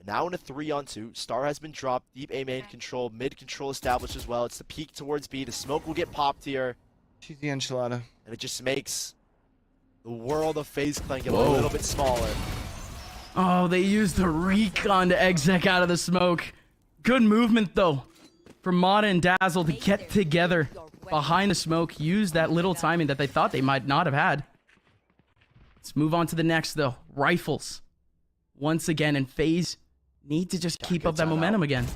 Now in a 3-on-2. Star has been dropped. Deep A main control. Mid control established as well. It's the peek towards B. The smoke will get popped here. She's the enchilada. And it just makes the world of FaZe Clan get a little bit smaller. Oh, they used the recon to exec out of the smoke. Good movement, though, from Mata and Dazzle to get together behind the smoke. Use that little timing that they thought they might not have had. Let's move on to the next, though. Rifles. Once again, and FaZe need to just keep up that momentum again.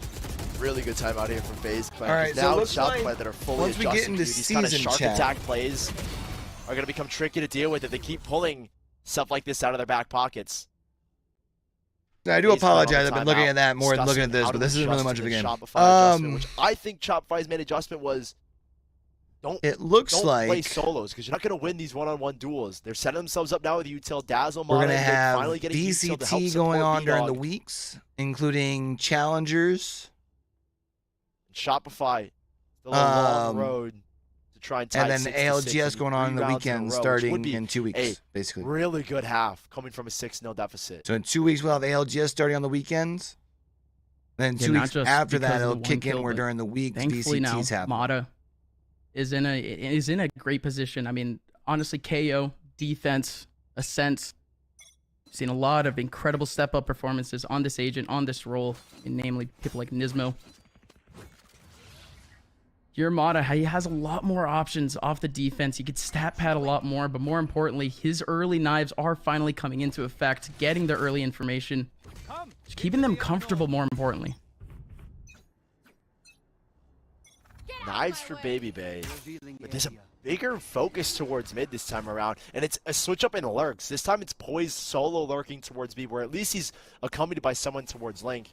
Really good time out here from FaZe Clan. All right, now so looks Shopify like that are fully once we get adjusted into to these kind of season shark chat, attack plays are going to become tricky to deal with if they keep pulling stuff like this out of their back pockets. I do apologize. I've been looking at that more than looking at this, but this isn't really much of a game. Which I think Shopify's main adjustment was don't play solos because you're not going to win these one-on-one duels. They're setting themselves up now with util Dazzle. We're going to have DCT going on during the weeks, including challengers. Shopify, still a long road to try and tie and then ALGS going on in the weekend starting in 2 weeks, basically. Really good half coming from a 6-0 deficit. So in 2 weeks, we'll have ALGS starting on the weekends. Then 2 weeks after that, it'll kick in where during the week DCTs happen. Mata is in a great position. I mean, honestly, KO, defense, Ascent. We've seen a lot of incredible step-up performances on this agent, on this role, and namely people like Nismo. Your Mata, he has a lot more options off the defense. He could stat pad a lot more, but more importantly, his early knives are finally coming into effect, getting the early information, just keeping them comfortable, more importantly. Knives for Baby Bay, but there's a bigger focus towards mid this time around, and it's a switch up in lurks. This time it's Poise solo lurking towards B, where at least he's accompanied by someone towards Link.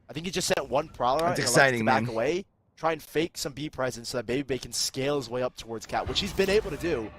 I think he just sent one Prowler out and left to back away, try and fake some B presence so that Baby Bay can scale his way up towards Cat, which he's been able to do.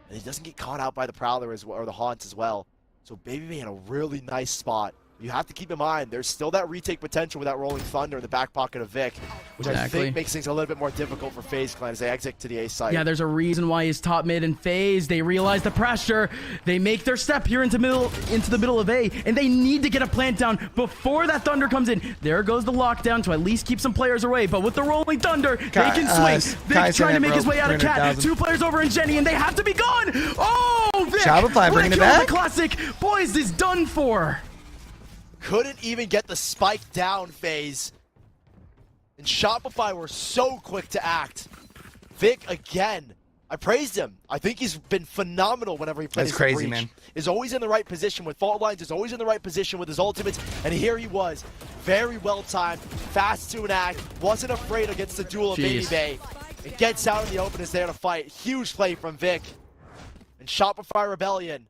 And he doesn't get caught out by the Prowler as well, or the Haunts as well. So Baby Bay in a really nice spot. You have to keep in mind, there's still that retake potential with that Rolling Thunder in the back pocket of Vic, which I think makes things a little bit more difficult for FaZe Clan as they exit to the A site. Yeah, there's a reason why he's top mid in FaZe. They realize the pressure. They make their step here into the middle of A, and they need to get a plant down before that Thunder comes in. There goes the lockdown to at least keep some players away, but with the Rolling Thunder, they can swing. Vic's trying to make his way out of Cat. 2 players over in Jenny, and they have to be gone. Oh, Vic! Shopify bringing it back. The classic. Boys is done for. Couldn't even get the spike down, FaZe. And Shopify were so quick to act. Vic, again, I praised him. I think he's been phenomenal whenever he plays. That's crazy, Breach. man. Is always in the right position with fault lines, is always in the right position with his ultimates, and here he was. Very well timed, fast to enact, wasn't afraid against the duel of Baby Bay. It gets out in the open, is there to fight. Huge play from Vic. And Shopify Rebellion.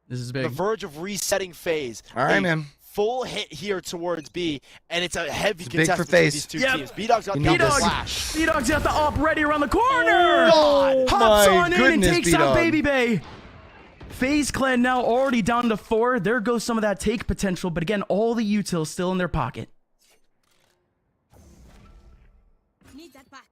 This is big. The verge of resetting FaZe. All right, man. Full hit here towards B, and it's a heavy contest big for between FaZe. these two teams. B-Dog's got the flash. B-Dog's got the up ready around the corner. Oh, Hops on in and goodness, takes out Baby Bay. FaZe Clan now already down to 4. There goes some of that take potential, but again, all the utils still in their pocket. Need that back.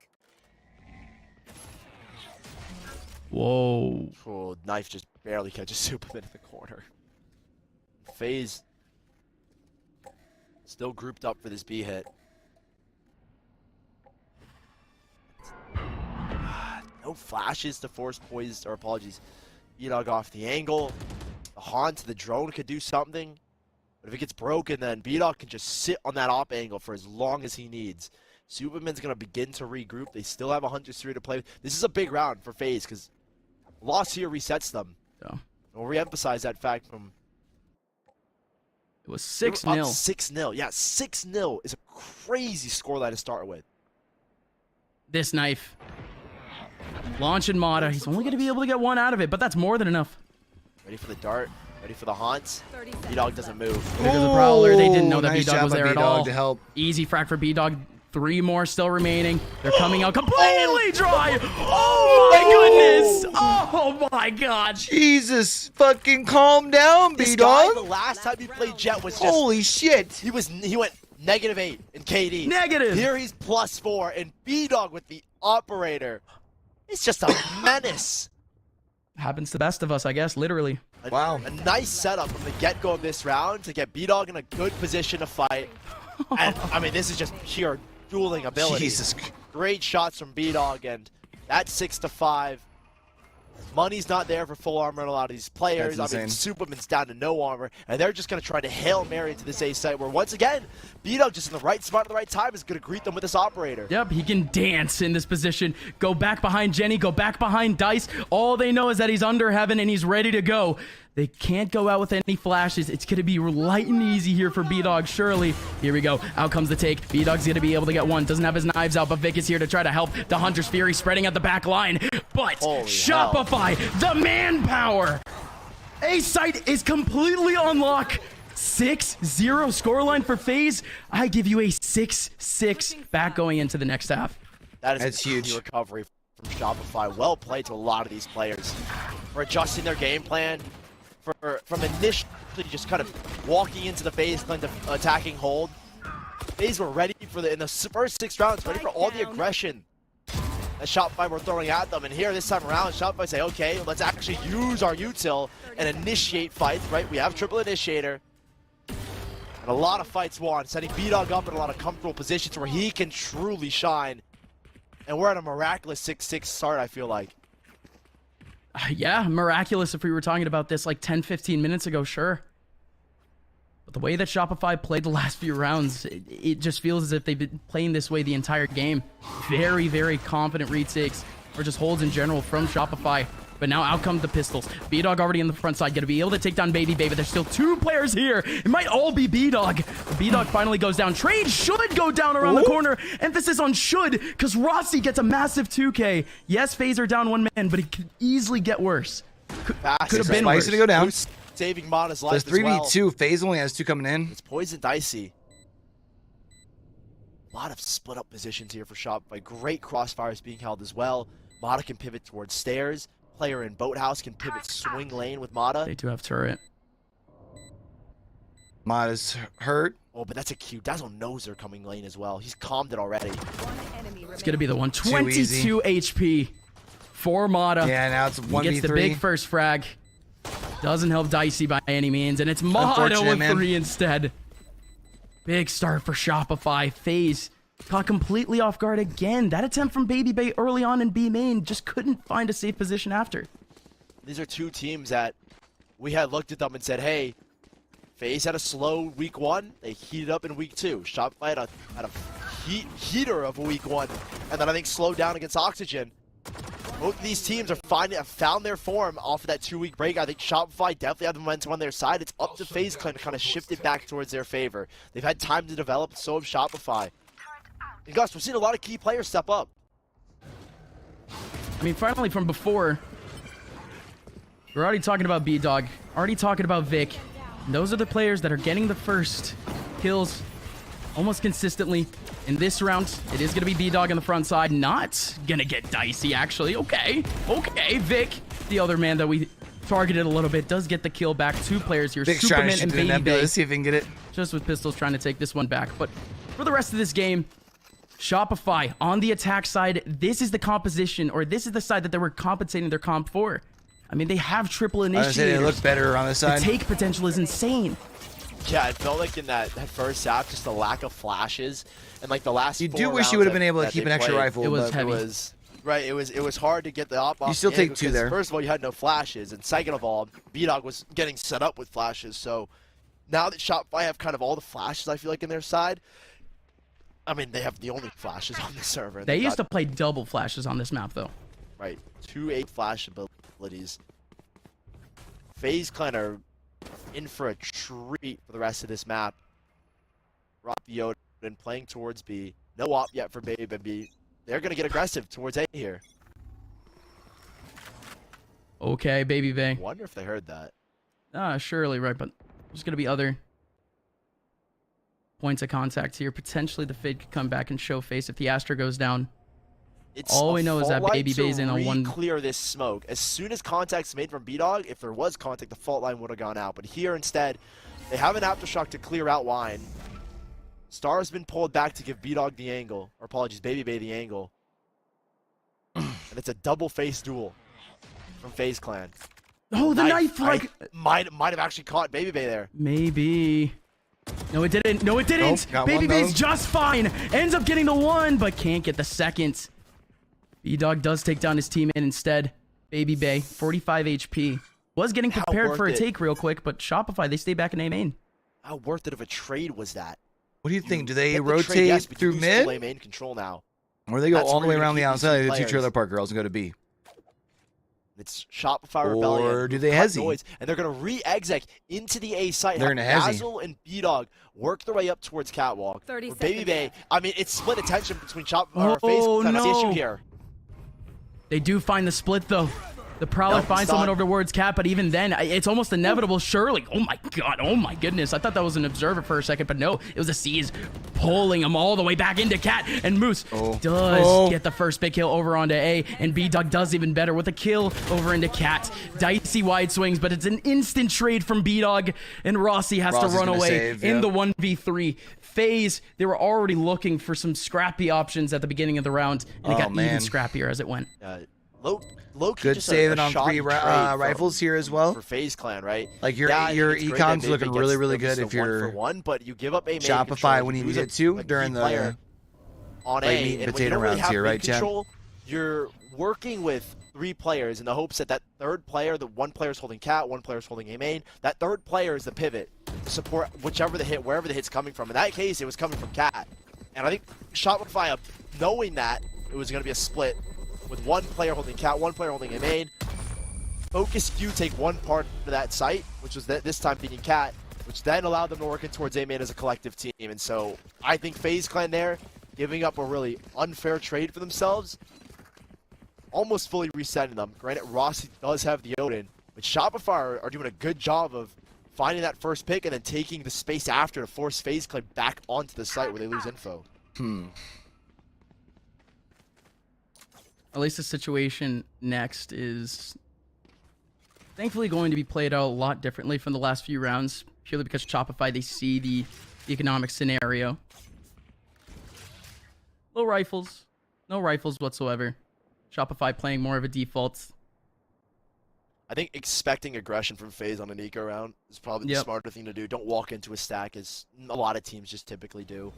Whoa. Oh, knife just barely catches Superman in the corner. FaZe still grouped up for this B hit. no flashes to force B-Dog off the angle. The haunt, the drone could do something. But if it gets broken, then B-Dog can just sit on that op angle for as long as he needs. Superman's going to begin to regroup. They still have a Hunter's 3 to play with. This is a big round for FaZe because loss here resets them. Yeah. We'll re-emphasize that fact from... It was 6-0. 6-0. Yeah, 6-0 is a crazy scoreline to start with. This knife. Launching Mata. He's only going to be able to get one out of it, but that's more than enough. Ready for the dart. Ready for the haunts. B-Dog doesn't move. There goes a Prowler. They didn't know that Nice B-Dog job was by there at B-Dog all. to help. Easy frag for B-Dog. 3 more still remaining. They're coming out completely dry. Oh my goodness. Oh my god. Jesus, fucking calm down, This guy, B-Dog. the last time he played Jet was just... Holy shit. He went -8 in KD. Negative. Here he's +4, and B-Dog with the operator. It's just a menace. Happens to the best of us, I guess, literally. Wow. A nice setup from the get-go of this round to get B-Dog in a good position to fight. And, I mean, this is just pure dueling ability. Jesus. Great shots from B-Dog, and that's 6-5. Money's not there for full armor on a lot of these players. That's I mean, insane. Superman's down to no armor, and they're just going to try to Hail Mary into this A site where, once again, B-Dog just in the right spot at the right time is going to greet them with this operator. Yep, he can dance in this position. Go back behind Jenny, go back behind Dice. All they know is that he's under heaven and he's ready to go. They can't go out with any flashes. It's going to be light and easy here for B-Dog, surely. Here we go. Out comes the take. B-Dog's going to be able to get one. Doesn't have his knives out, but Vic is here to try to help. The Hunter's Fury spreading at the back line. But Holy Shopify, the manpower. A-site is completely on lock. 6-0 scoreline for FaZe. I give you a 6-6 back going into the next half. That's huge recovery from Shopify. Well played to a lot of these players for adjusting their game plan, from initially just kind of walking into the FaZe plan to attacking hold. FaZe were ready for in the first 6 rounds, ready for all the aggression that Shopify were throwing at them. And here this time around, Shopify say, okay, let's actually use our util and initiate fights, right? We have triple initiator. And a lot of fights won, setting B-Dog up in a lot of comfortable positions where he can truly shine. And we're at a miraculous 6-6 start, I feel like. Yeah, miraculous if we were talking about this like 10-15 minutes ago, sure. But the way that Shopify played the last few rounds, it just feels as if they've been playing this way the entire game. Very, very confident retakes, or just holds in general from Shopify. But now out comes the pistols. B-Dog already in the front side, gonna be able to take down Baby Baby. There's still 2 players here. It might all be B-Dog. B-Dog finally goes down. Trade should go down around the corner. Emphasis on should, because Rossi gets a massive 2K. Yes, FaZe are down 1 man, but it could easily get worse. Could have been worse. To go down. Who's saving Mata's life There's as well. 3v2. FaZe only has 2 coming in. It's poison dicey. A lot of split up positions here for Shopify. Great crossfires being held as well. Mata can pivot towards stairs. Player in Boathouse can pivot swing lane with Mata. They do have turret. Mata's hurt. Oh, but that's a cute. Dazzle knows they're coming lane as well. He's calmed it already. It's gonna be the one. Too 22 HP for Mata. Yeah, now it's 1v3. He gets the big first frag. Doesn't help Dicey by any means, and it's Mata with 3 instead. Big start for Shopify. FaZe caught completely off guard again. That attempt from Baby Bay early on in B main just couldn't find a safe position after. These are 2 teams that we had looked at them and said, hey, FaZe had a slow week 1. They heated up in week 2. Shopify had a heater of a week 1, and then I think slowed down against Oxygen. Both of these teams have found their form off of that 2-week break. I think Shopify definitely have the momentum on their side. It's up to FaZe Clan to kind of shift it back towards their favor. They've had time to develop, so have Shopify. And Gus, we're seeing a lot of key players step up. I mean, finally from before, we're already talking about B-Dog, already talking about Vic. And those are the players that are getting the first kills almost consistently. In this round, it is going to be B-Dog on the front side. Not going to get dicey, actually. Okay. Vic, the other man that we targeted a little bit, does get the kill back. 2 players here, Vic's Superman and Baby Bay. Let's see if we can get it. Just with pistols trying to take this one back. But for the rest of this game, Shopify on the attack side, this is the composition, or this is the side that they were compensating their comp for. I mean, they have triple initiators. They look better on this side. The take potential is insane. Yeah, it felt like in that first half, just the lack of flashes, and like the last. You do wish you would have been able to keep an extra rifle. It was but heavy. It was Right, it was hard to get the op off. You still the take angle 2 because there. First of all, you had no flashes, and second of all, B-Dog was getting set up with flashes. So now that Shopify have kind of all the flashes, I feel like in their side. I mean, they have the only flashes on the server. They used to play double flashes on this map, though. Right, 2 8 flash abilities. FaZe Clan are in for a treat for the rest of this map. Rock the Odin playing towards B. No op yet for Babe and B. They're going to get aggressive towards A here. Okay, Baby Bay. Wonder if they heard that. Surely, right, but there's going to be other points of contact here. Potentially the Fade could come back and show face if the Astra goes down. All we know is that Baby Bay's in a one. Clear this smoke. As soon as contact's made from B-Dog, if there was contact, the fault line would have gone out. But here instead, they have an aftershock to clear out line. Star's been pulled back to give B-Dog the angle. Or apologies, Baby Bay the angle. And it's a double face duel from FaZe Clan. Oh, the knife! Like might have actually caught Baby Bay there. Maybe. No, it didn't. No, it didn't. Got Baby one, Bay's though. just fine. Ends up getting the 1, but can't get the 2nd. B-Dog does take down his teammate instead. Baby Bay, 45 HP. Was getting prepared for a take real quick, but Shopify, they stay back in A main. How worth it of a trade was that? What do you think? Do they Get the trade, rotate yes, but you through lose mid? full A main control now. Or they go That's all the where way you're around the gonna keep these outside, the 2 players. trailer park girls and go to B? It's Shopify Rebellion. Or do they cut hezzy? noise, and they're going to re-exec into the A site. They're have gonna hezzy. Dazzle and B-Dog work their way up towards Catwalk. 30 Where Baby seconds Bay, left. I mean, it's split attention between Shopify or FaZe. Oh, That's the issue no. here. They do find the split, though. The Prowler Nope, finds it's someone done. over towards Cat, but even then, it's almost inevitable, surely. Oh my god, oh my goodness. I thought that was an observer for a second, but no, it was a C's pulling him all the way back into Cat, and Moose does get the first big kill over onto A, and B-Dog does even better with a kill over into Cat. Dicey wide swings, but it's an instant trade from B-Dog, and Rossi has Rossi's to run gonna away save, in yeah. the 1v3. FaZe, they were already looking for some scrappy options at the beginning of the round, and it got even man. scrappier as it went. Low-key Good just saving a on shoddy 3 trade for- rifles here as well. For FaZe Clan, right? Like your Yeah, I think your it's great that econ's Baby looking gets really, really the good if you're 1-for-1, but you give up A main Shopify control, when you lose get 2 a during key the player on like A, meat and and when you potato don't really rounds have here, mid right, Jen? control, you're working with 3 players in the hopes that that third player, the 1 player's holding Cat, 1 player's holding A main, that third player is the pivot to support whichever the hit, wherever the hit's coming from. In that case, it was coming from Cat. And I think Shopify, knowing that it was going to be a split with 1 player holding Cat, 1 player holding A main, Focus Q take 1 part of that site, which was this time beating Cat, which then allowed them to work in towards A main as a collective team. And so I think FaZe Clan there, giving up a really unfair trade for themselves, almost fully resetting them. Granted, Rossi does have the Odin, but Shopify are doing a good job of finding that first pick and then taking the space after to force FaZe Clan back onto the site where they lose info. At least the situation next is thankfully going to be played out a lot differently from the last few rounds, purely because Shopify, they see the economic scenario. No rifles whatsoever. Shopify playing more of a default. I think expecting aggression from FaZe on an eco round is probably the smarter thing to do. Don't walk into a stack as a lot of teams just typically do.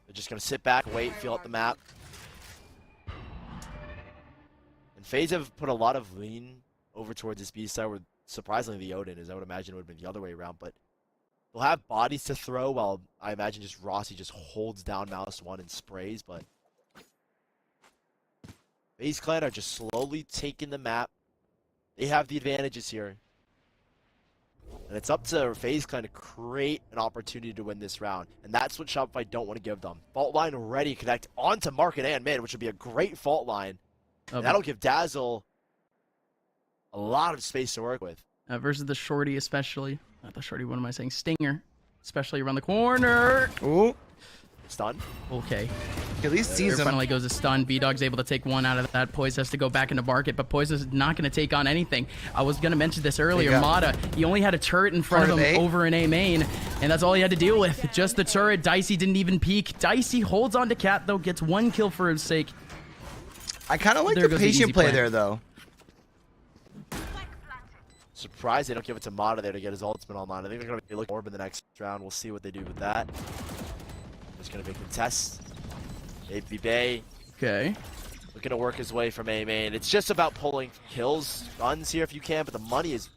They're just going to sit back, wait, feel out the map. And FaZe have put a lot of lean over towards this B side where surprisingly the Odin is. I would imagine it would have been the other way around, but they'll have bodies to throw while I imagine just Rossi just holds down Mouse 1 and sprays, but FaZe Clan are just slowly taking the map. They have the advantages here. And it's up to FaZe Clan to create an opportunity to win this round. And that's what Shopify don't want to give them. Fault line ready, connect onto market and mid, which would be a great fault line. And that'll give Dazzle a lot of space to work with. Versus the shorty especially. Not the shorty, what am I saying? Stinger. Especially around the corner. Ooh. Stun. Okay. At least sees him. Finally goes a stun. B-Dog's able to take 1 out of that. Poise has to go back into market, but Poise is not going to take on anything. I was going to mention this earlier. Mata, he only had a turret in front of him over in A main, and that's all he had to deal with. Just the turret. Dicey didn't even peek. Dicey holds on to Cat, though, gets 1 kill for his sake. I kind of like the patient play there, though. Surprised they don't give it to Mata there to get his ultimate online. I think they're going to be looking Orb in the next round. We'll see what they do with that. Just going to be a contest. Baby Bay. Okay. Looking to work his way from A main. It's just about pulling kills, guns here if you can, but the money is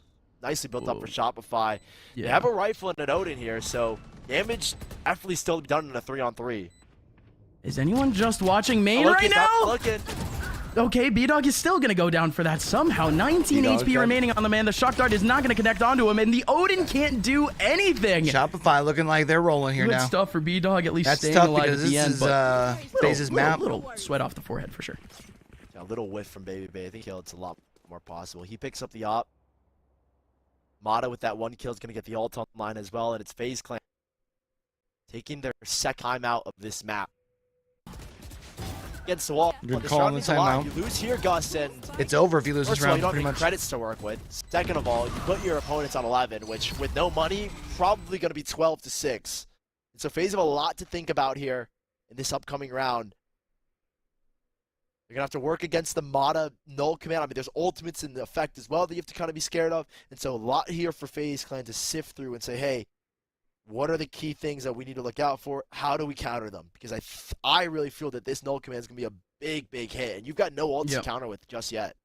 nicely built up for Shopify. Yeah. They have a rifle and an Odin here, so damage definitely still done in a 3-on-3. Is anyone just watching main right now? Okay, B-Dog is still going to go down for that somehow. 19 HP remaining on the man. The shock dart is not going to connect onto him, and the Odin can't do anything. Shopify looking like they're rolling here Good now. stuff for B-Dog, at least That's staying tough alive because at the end. this is Faze's map. Little sweat off the forehead for sure. Yeah, a little whiff from Baby Bay. I think it's a lot more possible. He picks up the op. Mata with that one kill is going to get the ult online as well, and it's Faze Clan taking their second time out of this map. Against the wall. Good call on the timeout. You lose here, Gus, and it's over if you lose this first of all, round. you don't Pretty have any much. credits to work with. Second of all, you put your opponents on 11, which with no money, probably going to be 12-6. And so Faze have a lot to think about here in this upcoming round. You're going to have to work against the Mata null command. I mean, there's ultimates in the effect as well that you have to kind of be scared of. And so a lot here for Faze Clan to sift through and say, hey, what are the key things that we need to look out for? How do we counter them? Because I really feel that this null command is going to be a big hit. And you've got no ult to counter with just yet.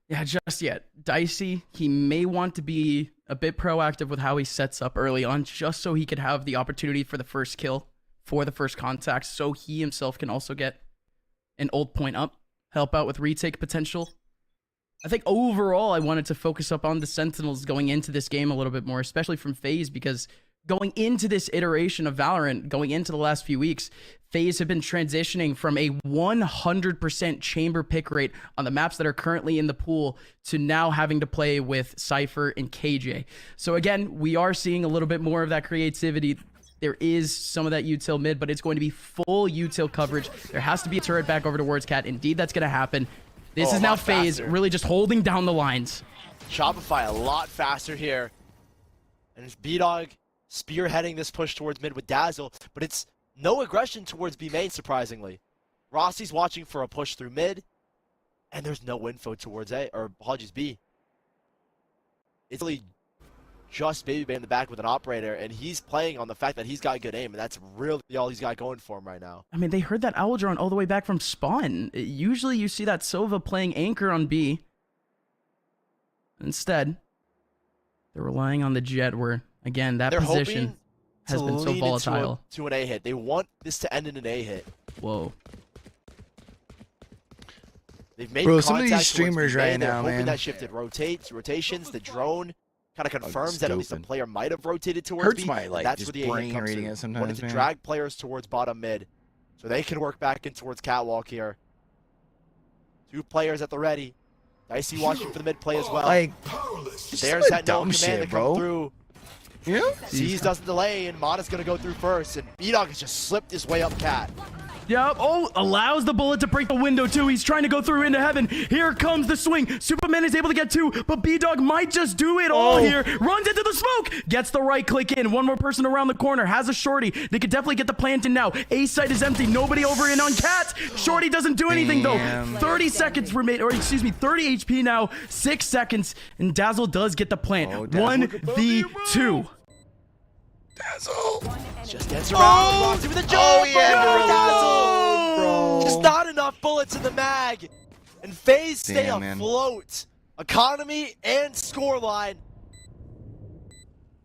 Yeah, just yet. Dicey, he may want to be a bit proactive with how he sets up early on, just so he could have the opportunity for the first kill, for the first contact, so he himself can also get an ult point up, help out with retake potential. I think overall, I wanted to focus up on the Sentinels going into this game a little bit more, especially from Faze, because going into this iteration of Valorant, going into the last few weeks, Faze have been transitioning from a 100% chamber pick rate on the maps that are currently in the pool to now having to play with Cypher and KJ. So again, we are seeing a little bit more of that creativity. There is some of that util mid, but it's going to be full util coverage. There has to be a turret back over towards Cat. Indeed, that's going to happen. This is now Faze really just holding down the lines. Shopify a lot faster here. And it's B-Dog spearheading this push towards mid with Dazzle, but it's no aggression towards B main, surprisingly. Rossi's watching for a push through mid, and there's no info towards A, or apologies, B. It's really just Baby Bay in the back with an operator, and he's playing on the fact that he's got good aim, and that's really all he's got going for him right now. I mean, they heard that owl drone all the way back from spawn. Usually you see that Sova playing anchor on B. Instead, they're relying on the Jet where, again, that position has been so volatile. To an A hit. They want this to end in an A hit. Whoa. They've made Bro, some of these streamers right now, man. That shifted rotations. The drone kind of confirms that at least the player might have rotated towards Hurts B. my, like, That's just where the A brain hit comes reading in. it sometimes, Wanted to man. drag players towards bottom mid so they can work back in towards Catwalk here. 2 players at the ready. Dicey watching for the mid play as well. Like, there's that dumb null command shit, to bro. come through. Yeah. Z's doesn't delay, and Mata's going to go through first, and B-Dog has just slipped his way up Cat. Yep. Oh, allows the bullet to break the window too. He's trying to go through into heaven. Here comes the swing. Superman is able to get 2, but B-Dog might just do it all here. Runs into the smoke. Gets the right click in. One more person around the corner. Has a shorty. They could definitely get the plant in now. A site is empty. Nobody over in on Cat. Shorty doesn't do anything though. 30 seconds remain, or excuse me, 30 HP now. 6 seconds, and Dazzle does get the plant. 1v2. Dazzle. Just gets around. Rossi with a jump. Dazzle. Bro. Just not enough bullets in the mag. And Faze stay afloat. Economy and scoreline.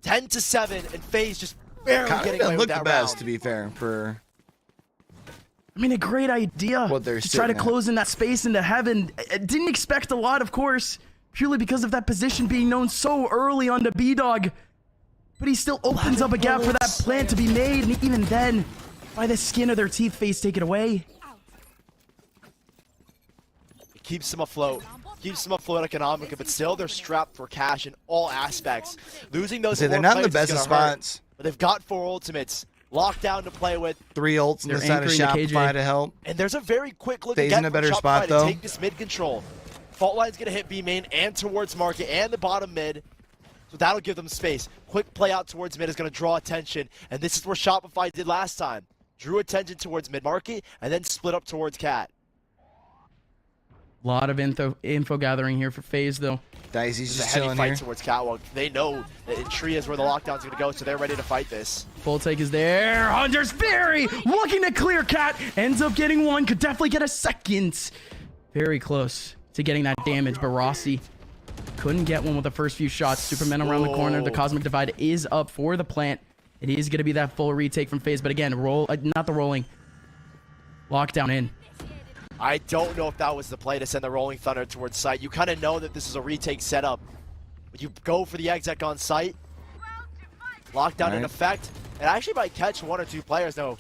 10-7, and Faze just barely getting away with that the best, round. to be fair, for I mean, a great idea what they're to try to close in that space into heaven. I didn't expect a lot, of course, purely because of that position being known so early on to B-Dog. But he still opens up a gap for that plant to be made, and even then, by the skin of their teeth, Faze take it away. It keeps them afloat. Keeps them afloat economically, but still they're strapped for cash in all aspects. Losing those they're not in the best of spots. But they've got 4 ultimates. Lockdown to play with. 3 ults on the side of Shopify to help. And there's a very quick look Faze in a better Shopify spot, to though. take this mid control. Fault line's going to hit B main and towards market and the bottom mid. So that'll give them space. Quick play out towards mid is going to draw attention. And this is where Shopify did last time. Drew attention towards mid market and then split up towards Cat. A lot of info gathering here for Faze, though. Dicey's just a heavy chilling fight here. towards Catwalk. They know that in Tree is where the lockdown's going to go, so they're ready to fight this. Full take is there. Hunter's Fury looking to clear Cat. Ends up getting 1. Could definitely get a second. Very close to getting that damage, but Rossi couldn't get one with the first few shots. Superman around the corner. The Cosmic Divide is up for the plant. It is going to be that full retake from Faze, but again, not the rolling. Lockdown in. I don't know if that was the play to send the Rolling Thunder towards site. You kind of know that this is a retake setup. But you go for the exec on site. Lockdown in effect. It actually might catch 1 or 2 players, though.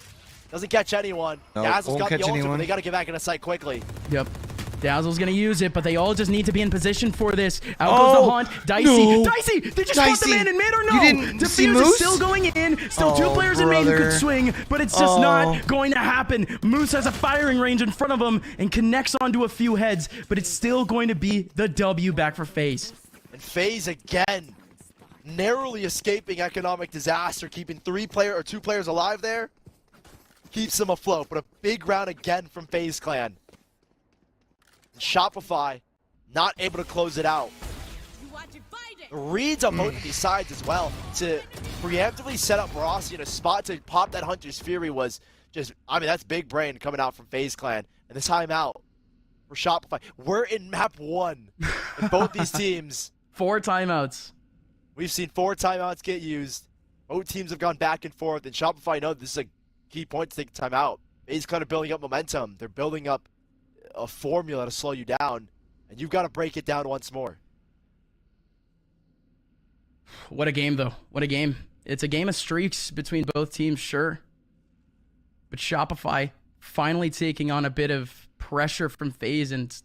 Doesn't catch anyone. Nope, Dazzle's got the ultimate, anyone. but they got to get back into site quickly. Yep. Dazzle's gonna use it, but they all just need to be in position for this. Out goes the Haunt. Dicey. No. Dicey! Did you spot the man in mid or no? You didn't see Diffuse Moose? is still going in. Still 2 players in main who could swing, but it's just not going to happen. Moose has a firing range in front of him and connects onto a few heads, but it's still going to be the W back for Faze. And Faze again, narrowly escaping economic disaster, keeping 2 players alive there. Keeps them afloat, but a big round again from Faze Clan. Shopify not able to close it out. The reads on both of these sides as well to preemptively set up Rossi in a spot to pop that Hunter's Fury was just, I mean, that's big brain coming out from Faze Clan. And this timeout for Shopify. We're in map 1 in both these teams. 4 timeouts. We've seen 4 timeouts get used. Both teams have gone back and forth, and Shopify know this is a key point to take a timeout. Faze Clan are building up momentum. They're building up a formula to slow you down, and you've got to break it down once more. What a game, though. What a game. It's a game of streaks between both teams, sure. But Shopify finally taking on a bit of pressure from Faze, and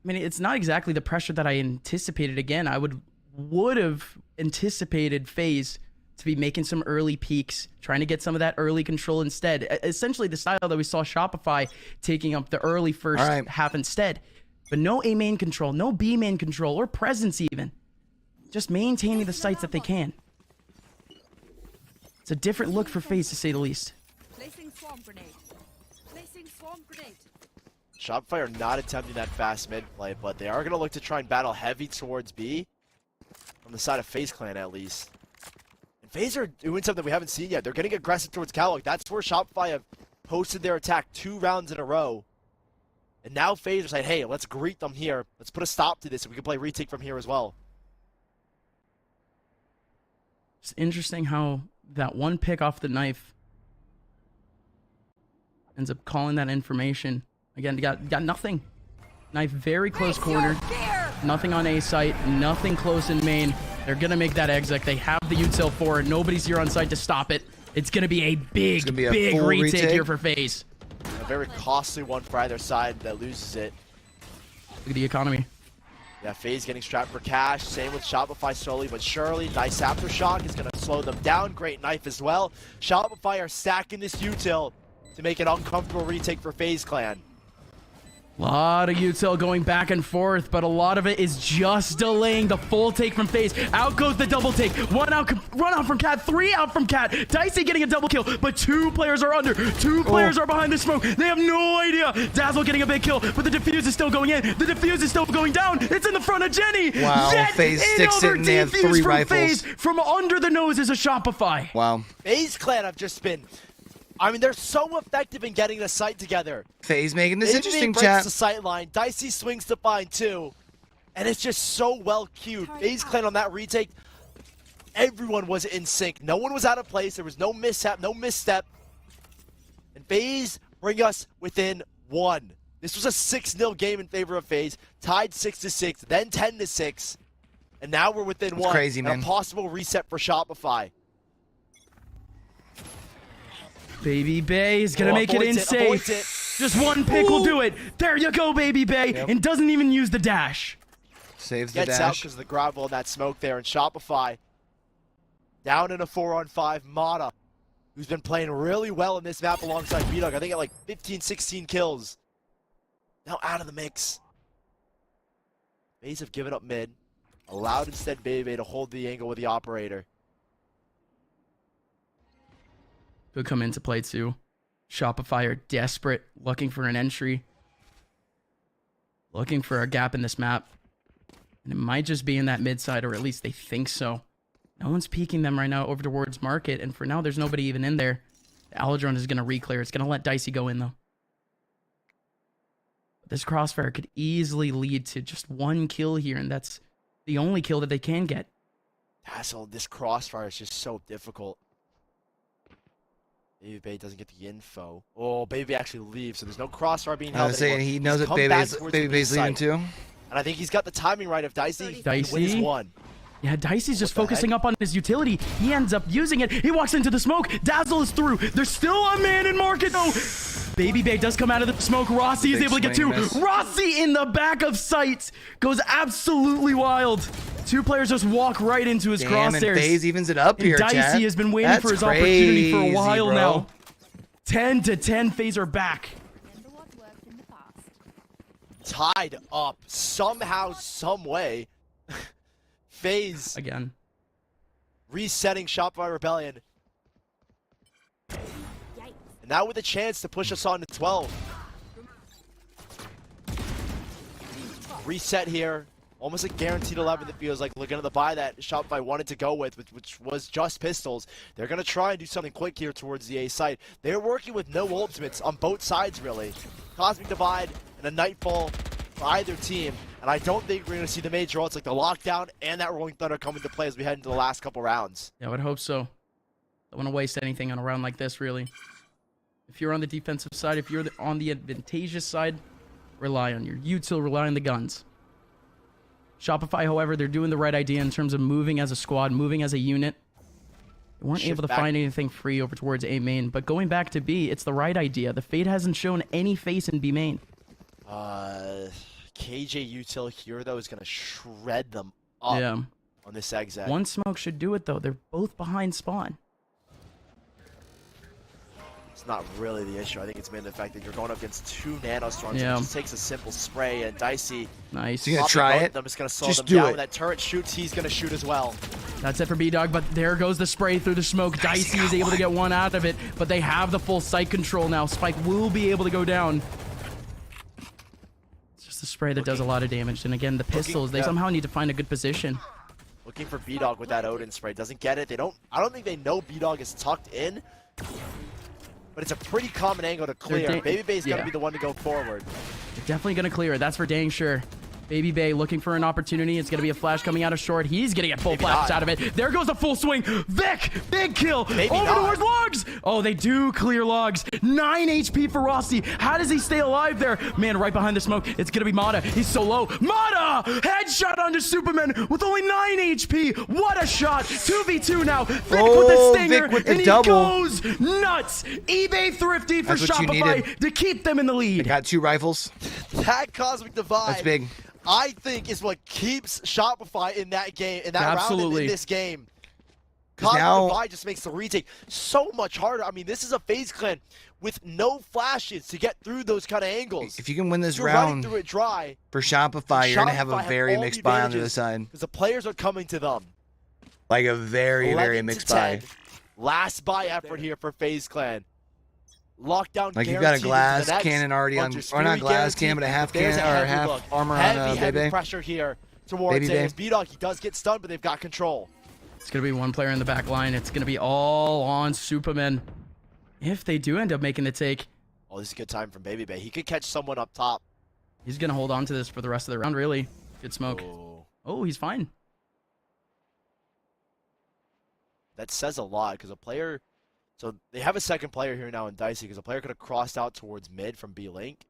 I mean, it's not exactly the pressure that I anticipated. Again, I would have anticipated Faze to be making some early peaks, trying to get some of that early control instead. Essentially the style that we saw Shopify taking up the early first half instead. But no A main control, no B main control, or presence even. Just maintaining the sites that they can. It's a different look for Faze, to say the least. Placing swarm grenade. Placing swarm grenade. Shopify are not attempting that fast mid play, but they are going to look to try and battle heavy towards B. On the side of Faze Clan, at least. Faze are doing something we haven't seen yet. They're getting aggressive towards Calloc. That's where Shopify have posted their attack 2 rounds in a row. And now Faze are saying, hey, let's greet them here. Let's put a stop to this so we can play retake from here as well. It's interesting how that one pick off the knife ends up calling that information. Again, got nothing. Knife very close corner. Nothing on A site. Nothing close in main. They're going to make that exec. They have the util for it. Nobody's here on site to stop it. It's going to be a big retake here for Faze. A very costly one for either side that loses it. Look at the economy. Yeah, Faze getting strapped for cash. Same with Shopify slowly but surely. Nice aftershock is going to slow them down. Great knife as well. Shopify are stacking this util to make an uncomfortable retake for Faze Clan. A lot of util going back and forth, but a lot of it is just delaying the full take from Faze. Out goes the double take. Run out from Cat, 3 out from Cat. Dicey getting a double kill, but 2 players are under. 2 players are behind the smoke. They have no idea. Dazzle getting a big kill, but the defuse is still going in. The defuse is still going down. It's in the front of Jenny. Wow, Yet Faze sticks it and they have 3 rifles. Faze from under the nose is a Shopify. Wow. Faze Clan have just been... I mean, they're so effective in getting the site together. Faze making this interesting, breaks chat. the sight line. Dicey swings to find 2. And it's just so well cued. Faze Clan on that retake, everyone was in sync. No one was out of place. There was no mishap, no misstep. And Faze bring us within 1. This was a 6-0 game in favor of Faze. Tied 6-6, then 10-6. And now we're within 1. Crazy, man. A possible reset for Shopify. Baby Bay is going to make it in safe. Just 1 pick will do it. There you go, Baby Bay. And doesn't even use the dash. Saves the Gets dash. out because of the gravel and that smoke there. And Shopify down in a 4-on-5. Mata, who's been playing really well in this map alongside B-Dog. I think at like 15, 16 kills. Now out of the mix. Faze have given up mid. Allowed instead Baby Bay to hold the angle with the operator. Could come into play too. Shopify are desperate, looking for an entry. Looking for a gap in this map. And it might just be in that mid side, or at least they think so. No one's peeking them right now over towards market, and for now there's nobody even in there. The Alodron is going to re-clear. It's going to let Dicey go in though. This crossfire could easily lead to just one kill here, and that's the only kill that they can get. Dazzle, this crossfire is just so difficult. Baby doesn't get the info. Oh, Baby actually leaves, so there's no crossfire being held. I was saying he knows that Baby's leaving too. And I think he's got the timing right of Dicey wins one. Yeah, Dicey's just focusing up on his utility. He ends up using it. He walks into the smoke. Dazzle is through. There's still a man in market though. Baby Bay does come out of the smoke. Rossi is able to get two. Rossi in the back of sight goes absolutely wild. Two players just walk right into his crosshairs. And Faze evens it up here, Dicey chat. has been waiting for his opportunity for a while now. 10-10, Faze are back. Tied up somehow, some way. Faze again. Resetting Shopify Rebellion. And now with a chance to push us on to 12. Reset here. Almost a guaranteed 11 that feels like looking at the buy that Shopify wanted to go with, which was just pistols. They're going to try and do something quick here towards the A site. They're working with no ultimates on both sides, really. Cosmic Divide and a Nightfall for either team. And I don't think we're going to see the major ults like the Lockdown and that Rolling Thunder come into play as we head into the last couple rounds. Yeah, I would hope so. Don't want to waste anything on a round like this, really. If you're on the defensive side, if you're on the advantageous side, rely on your util, rely on the guns. Shopify, however, they're doing the right idea in terms of moving as a squad, moving as a unit. They weren't able to find anything free over towards A main, but going back to B, it's the right idea. The Fade hasn't shown any face in B main. KJ util here, though, is going to shred them up on this exec. One smoke should do it, though. They're both behind spawn. It's not really the issue. I think it's mainly the fact that you're going up against two nanostorms. It just takes a simple spray, and Dicey... Nice. He's going to try it. I'm just going to slow them down. When that turret shoots, he's going to shoot as well. That's it for B-Dog, but there goes the spray through the smoke. Dicey is able to get one out of it, but they have the full sight control now. Spike will be able to go down. The spray that does a lot of damage, and again the pistols, they somehow need to find a good position. Looking for B-Dog with that Odin spray, doesn't get it. I don't think they know B-Dog is tucked in, but it's a pretty common angle to clear. Baby Bay's gonna be the one to go forward. They're definitely gonna clear it, that's for dang sure. Baby Bay looking for an opportunity. It's going to be a flash coming out of short. He's going to get full flashes out of it. There goes the full swing. Vic, big kill. Over towards logs. Oh, they do clear logs. 9 HP for Rossi. How does he stay alive there? Man, right behind the smoke. It's going to be Mata. He's so low. Mata! Headshot onto Superman with only 9 HP. What a shot. 2v2 now. Vic with the stinger. Vic with the and double. He goes nuts. eBay thrifty for Shopify to keep them in the lead. They got 2 rifles. That Cosmic Divide. That's big. I think is what keeps Shopify in that game, in that round in this game. Cosmic Divide just makes the retake so much harder. I mean, this is a FaZe clan with no flashes to get through those kind of angles. If you can win this round through it dry, for Shopify, you're going to have a very mixed buy on the other side. Because the players are coming to them. Like a very, very mixed buy. Last buy effort here for FaZe clan. Lockdown like you've got a glass cannon already on, or not glass cannon, but a half cannon or half armor on heavy pressure here towards A. B-Dog, he does get stunned, but they've got control. It's going to be one player in the back line. It's going to be all on Superman. If they do end up making the take. Oh, this is a good time from Baby Bay. He could catch someone up top. He's going to hold on to this for the rest of the round, really. Good smoke. Oh, he's fine. That says a lot, because a player... So they have a second player here now in Dicey, because a player could have crossed out towards mid from B-Link.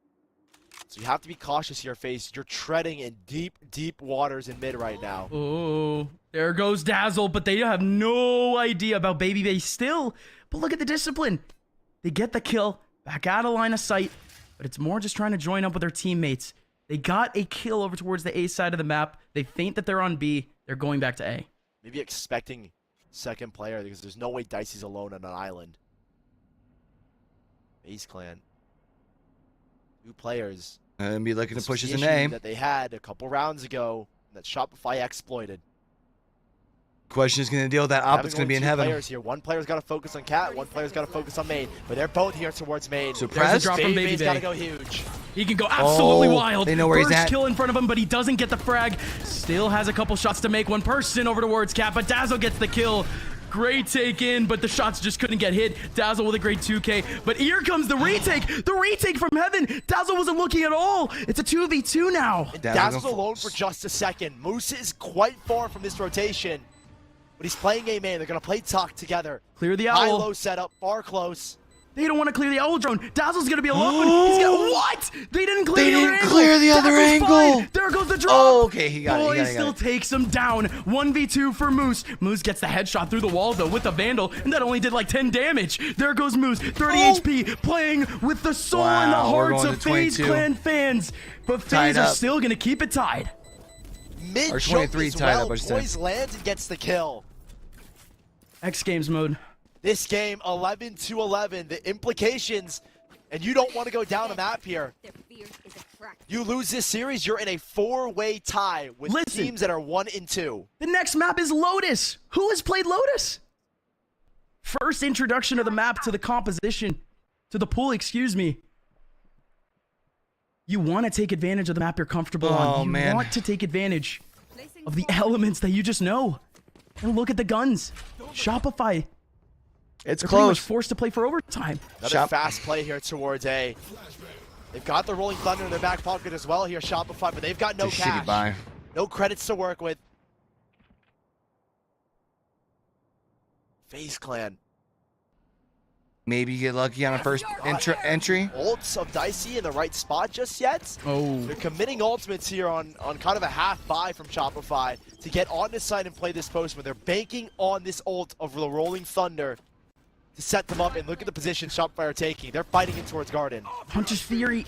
So you have to be cautious here, FaZe. You're treading in deep, deep waters in mid right now. Oh, there goes Dazzle, but they have no idea about Baby Bay still. But look at the discipline. They get the kill, back out of line of sight, but it's more just trying to join up with their teammates. They got a kill over towards the A side of the map. They feint that they're on B. They're going back to A. Maybe expecting second player, because there's no way Dicey's alone on an island. FaZe clan. 2 players. And be looking to push his name that they had a couple rounds ago that Shopify exploited. Question is going to deal with that. Op's going to be in heaven. Players here. One player's got to focus on Cat. One player's got to focus on main. But they're both here towards main. Surprise! Drop from Baby Bay. Got to go huge. He can go absolutely wild. They know where he's at. First kill in front of him, but he doesn't get the frag. Still has a couple shots to make. One person over towards Cat, but Dazzle gets the kill. Great take in, but the shots just couldn't get hit. Dazzle with a great 2K, but here comes the retake. The retake from heaven. Dazzle wasn't looking at all. It's a 2v2 now. Dazzle's alone for just a second. Moose is quite far from this rotation, but he's playing a man. They're going to play talk together. Clear the owl. High-low setup, far close. They don't want to clear the owl drone. Dazzle's going to be alone. He's gonna, what? They didn't clear They the other didn't angle. clear the other Dazzle's angle. fine. There goes the drop. Oh, okay, he got it. Boy He got it. still takes him down. 1v2 for Moose. Moose gets the headshot through the wall, though, with the Vandal, and that only did like 10 damage. There goes Moose. 30 HP, playing with the soul and the Wow, we're hearts going of to FaZe 22. Clan fans. But Tied FaZe are up. still going to keep it tied. Mid Or jump 23 as tied well. up, I should say. Boys lands and gets the kill. X Games mode. This game, 11-11. The implications, and you don't want to go down a map here. Their fear is a crack. You lose this series, you're in a 4-way tie with Listen. teams that are 1-2. The next map is Lotus. Who has played Lotus? First introduction of the map to the composition, to the pool, excuse me. You want to take advantage of the map you're comfortable on. You man. want to take advantage Placing of the swarm elements that you just know. And look at the guns. Shopify. It's They're pretty much close. forced to play for overtime. Another fast play here towards A. They've got the Rolling Thunder in their back pocket as well here, Shopify, but they've got no It's a shitty cash. buy. No credits to work with. FaZe Clan. Maybe you get lucky on a first entry. Ults of Dicey in the right spot just yet. Oh. They're committing ultimates here on kind of a half buy from Shopify to get on this side and play this postman. They're banking on this ult of the Rolling Thunder to set them up, and look at the position Shopify are taking. They're fighting in towards Garden. Hunter's Theory.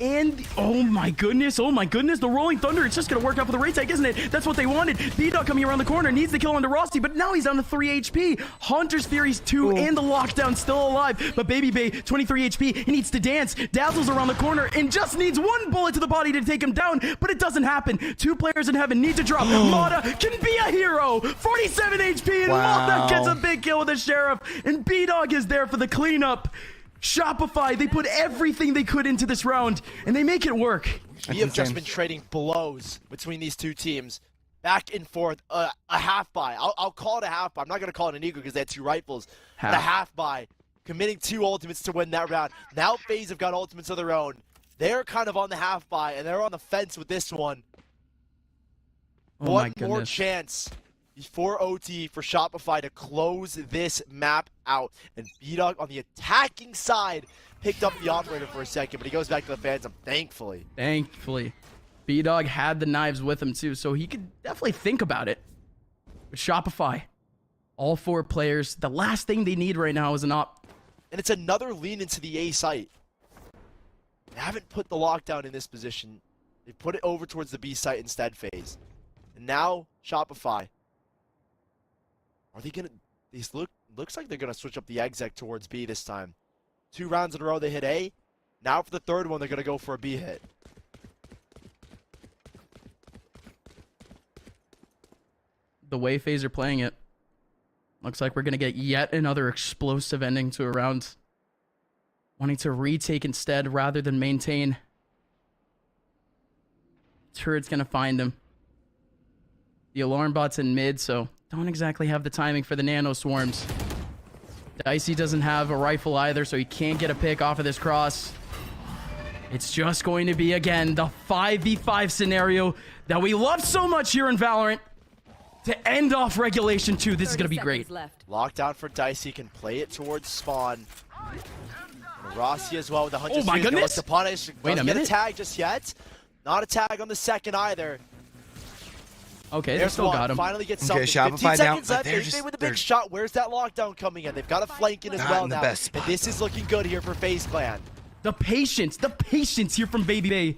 And, oh my goodness, the Rolling Thunder, it's just going to work out for the retake, isn't it? That's what they wanted. B-Dog coming around the corner, needs the kill onto Rossi, but now he's down to 3 HP. Hunter's Theory's 2 and the lockdown still alive, but Baby Bay, 23 HP, he needs to dance. Dazzle's around the corner and just needs 1 bullet to the body to take him down, but it doesn't happen. 2 players in heaven need to drop. Mata can be a hero, 47 HP, and Mata gets a big kill with the Sheriff, and B-Dog is there for the cleanup. Shopify, they put everything they could into this round, and they make it work. We have just been trading blows between these two teams. Back and forth, a half buy. I'll call it a half buy. I'm not going to call it an eagle because they had 2 rifles. But a half buy, committing 2 ultimates to win that round. Now FaZe have got ultimates of their own. They're kind of on the half buy, and they're on the fence with this one. Oh One my goodness. more chance before OT for Shopify to close this map out. And B-Dog on the attacking side picked up the operator for a second, but he goes back to the Phantom, thankfully. Thankfully. B-Dog had the knives with him too, so he could definitely think about it. But Shopify, all 4 players, the last thing they need right now is an op. And it's another lean into the A site. They haven't put the lockdown in this position. They put it over towards the B site instead, FaZe. And now, Shopify. Are they gonna? These looks like they're gonna switch up the exec towards B this time. 2 rounds in a row they hit A. Now for the 3rd one they're gonna go for a B hit. The way FaZe are playing it, looks like we're gonna get yet another explosive ending to a round. Wanting to retake instead rather than maintain. Turret's gonna find him. The alarm bot's in mid, so don't exactly have the timing for the nano swarms. Dicey doesn't have a rifle either, so he can't get a pick off of this cross. It's just going to be, again, the 5v5 scenario that we love so much here in Valorant. To end off Regulation 2, this is going to be great. Lockdown for Dicey, can play it towards spawn. Rossi as well with the Hunter. Oh my goodness! To punish. Wait a Doesn't get minute. a tag just yet. Not a tag on the second either. Okay, they There's still one. got him. Finally gets Okay, something. Shopify 15 down, seconds but left. they're Baby just- with a they're- big shot. Where's that lockdown coming in? They've got a flank in as Not well in the now. best And spot. this is looking good here for FaZe Clan. The patience here from Baby Bay.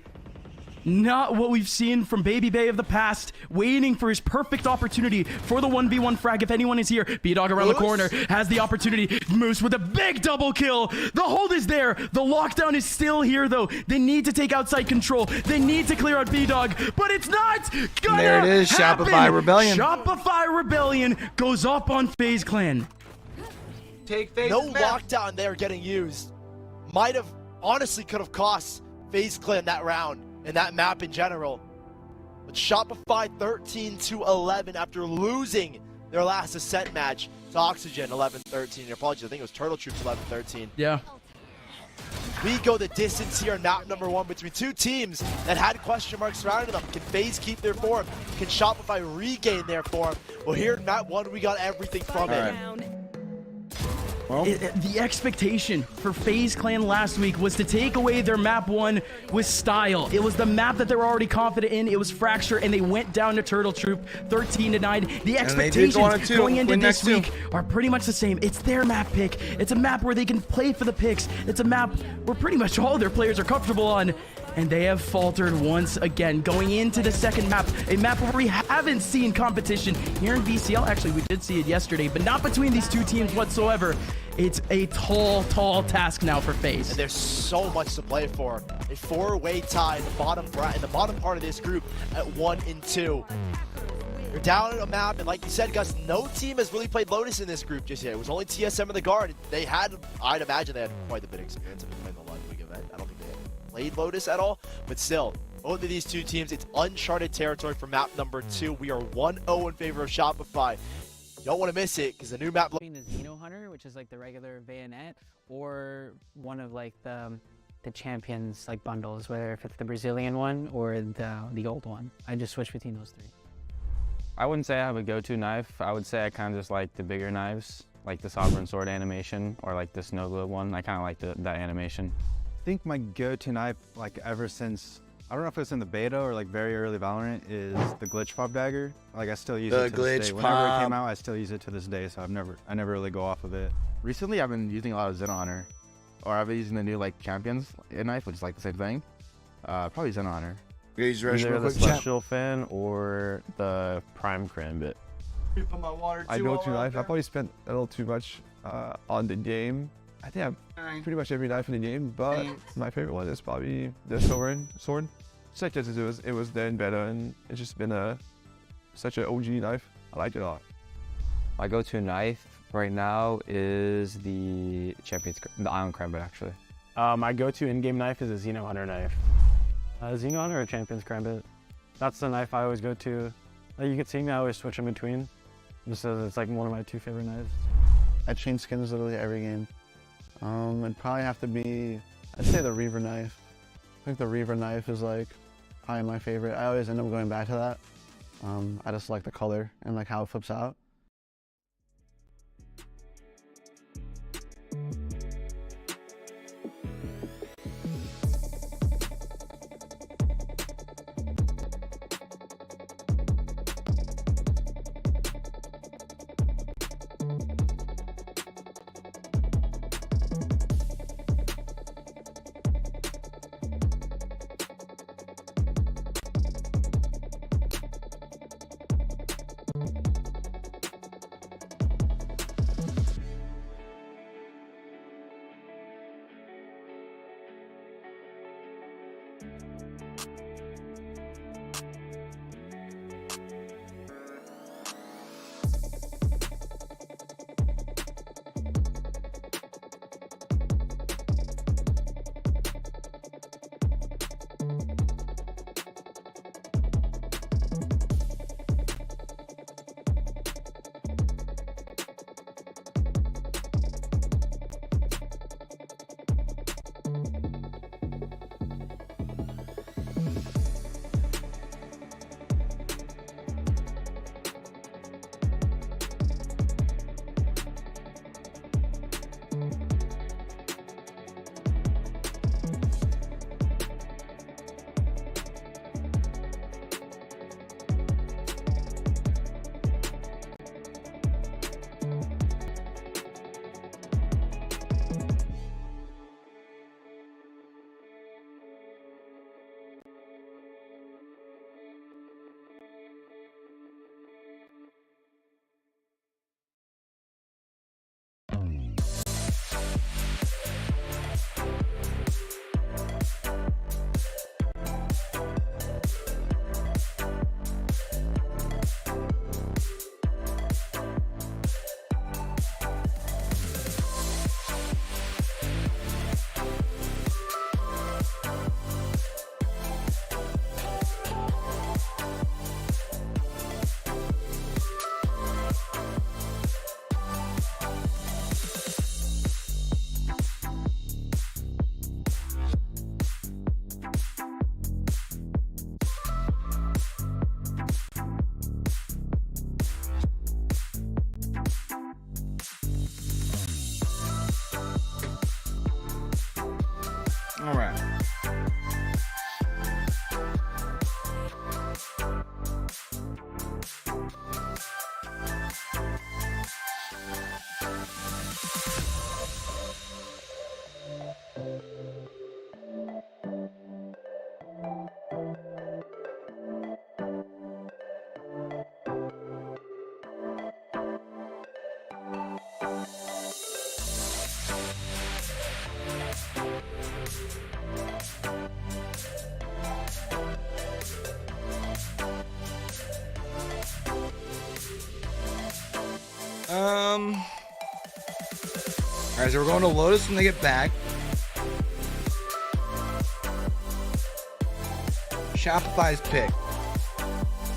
Not what we've seen from Baby Bay of the past, waiting for his perfect opportunity for the 1v1 frag if anyone is here. B-Dog around the corner has the opportunity. Moose with a big double kill. The hold is there. The lockdown is still here though. They need to take outside control. They need to clear out B-Dog, but it's not gonna There it is, happen. Shopify Rebellion. Shopify Rebellion goes up on FaZe Clan. Take FaZe. No lockdown there getting used. Might have, honestly could have cost FaZe Clan that round and that map in general. But Shopify 13-11 after losing their last Ascent match to Oxygen 11-13. Apologies, I think it was Turtle Troops 11-13. Yeah. We go the distance here, map number 1, between two teams that had question marks surrounding them. Can FaZe keep their form? Can Shopify regain their form? Well, here in map 1, we got everything from it. Well, the expectation for FaZe Clan last week was to take away their map 1 with style. It was the map that they were already confident in. It was Fracture, and they went down to Turtle Troop 13-9. The expectations going into this week are pretty much the same. It's their map pick. It's a map where they can play for the picks. It's a map where pretty much all their players are comfortable on. And they have faltered once again, going into the second map, a map where we haven't seen competition here in BCL. Actually, we did see it yesterday, but not between these two teams whatsoever. It's a tall task now for FaZe. And there's so much to play for. A 4-way tie in the bottom part of this group at 1 and 2. You're down at a map, and like you said, Gus, no team has really played Lotus in this group just yet. It was only TSM and the Guard. They had, I'd imagine they had quite a bit of experience of playing the Live League event. I don't think they had played Lotus at all, but still, both of these two teams, it's uncharted territory for map number 2. We are 1-0 in favor of Shopify. You don't want to miss it, because the new map... Between the Xeno Hunter, which is like the regular bayonet, or one of like the champions like bundles, whether if it's the Brazilian one or the old one. I just switch between those 3. I wouldn't say I have a go-to knife. I would say I kind of just like the bigger knives, like the Sovereign Sword animation, or like the Snow Globe one. I kind of like that animation. I think my go-to knife, like ever since, I don't know if it's in the beta or like very early Valorant, is the Glitch Pop dagger. Like I still use it to this day. Whenever it came out, I still use it to this day, so I never really go off of it. Recently, I've been using a lot of Xeno Hunter, or I've been using the new like Champions knife, which is like the same thing. Probably Xeno Hunter. Either the Celestial Fin or the Prime Crambit. I go to knife. I probably spent a little too much on the game. I think I'm pretty much every knife in the game, but my favorite one is probably the Sovereign Sword. Such as it was then better, and it's just been such an OG knife. I like it a lot. My go-to knife right now is the Ion Crambit, actually. My go-to in-game knife is a Xeno Hunter knife. Xeno Hunter or Champions Crambit. That's the knife I always go to. Like you can see me, I always switch in between. Just as it's like one of my 2 favorite knives. I change skins literally every game. It'd probably have to be, I'd say the Reaver knife. I think the Reaver knife is like probably my favorite. I always end up going back to that. I just like the color and like how it flips out. All right. Alright, so we're going to Lotus when they get back. Shopify's pick.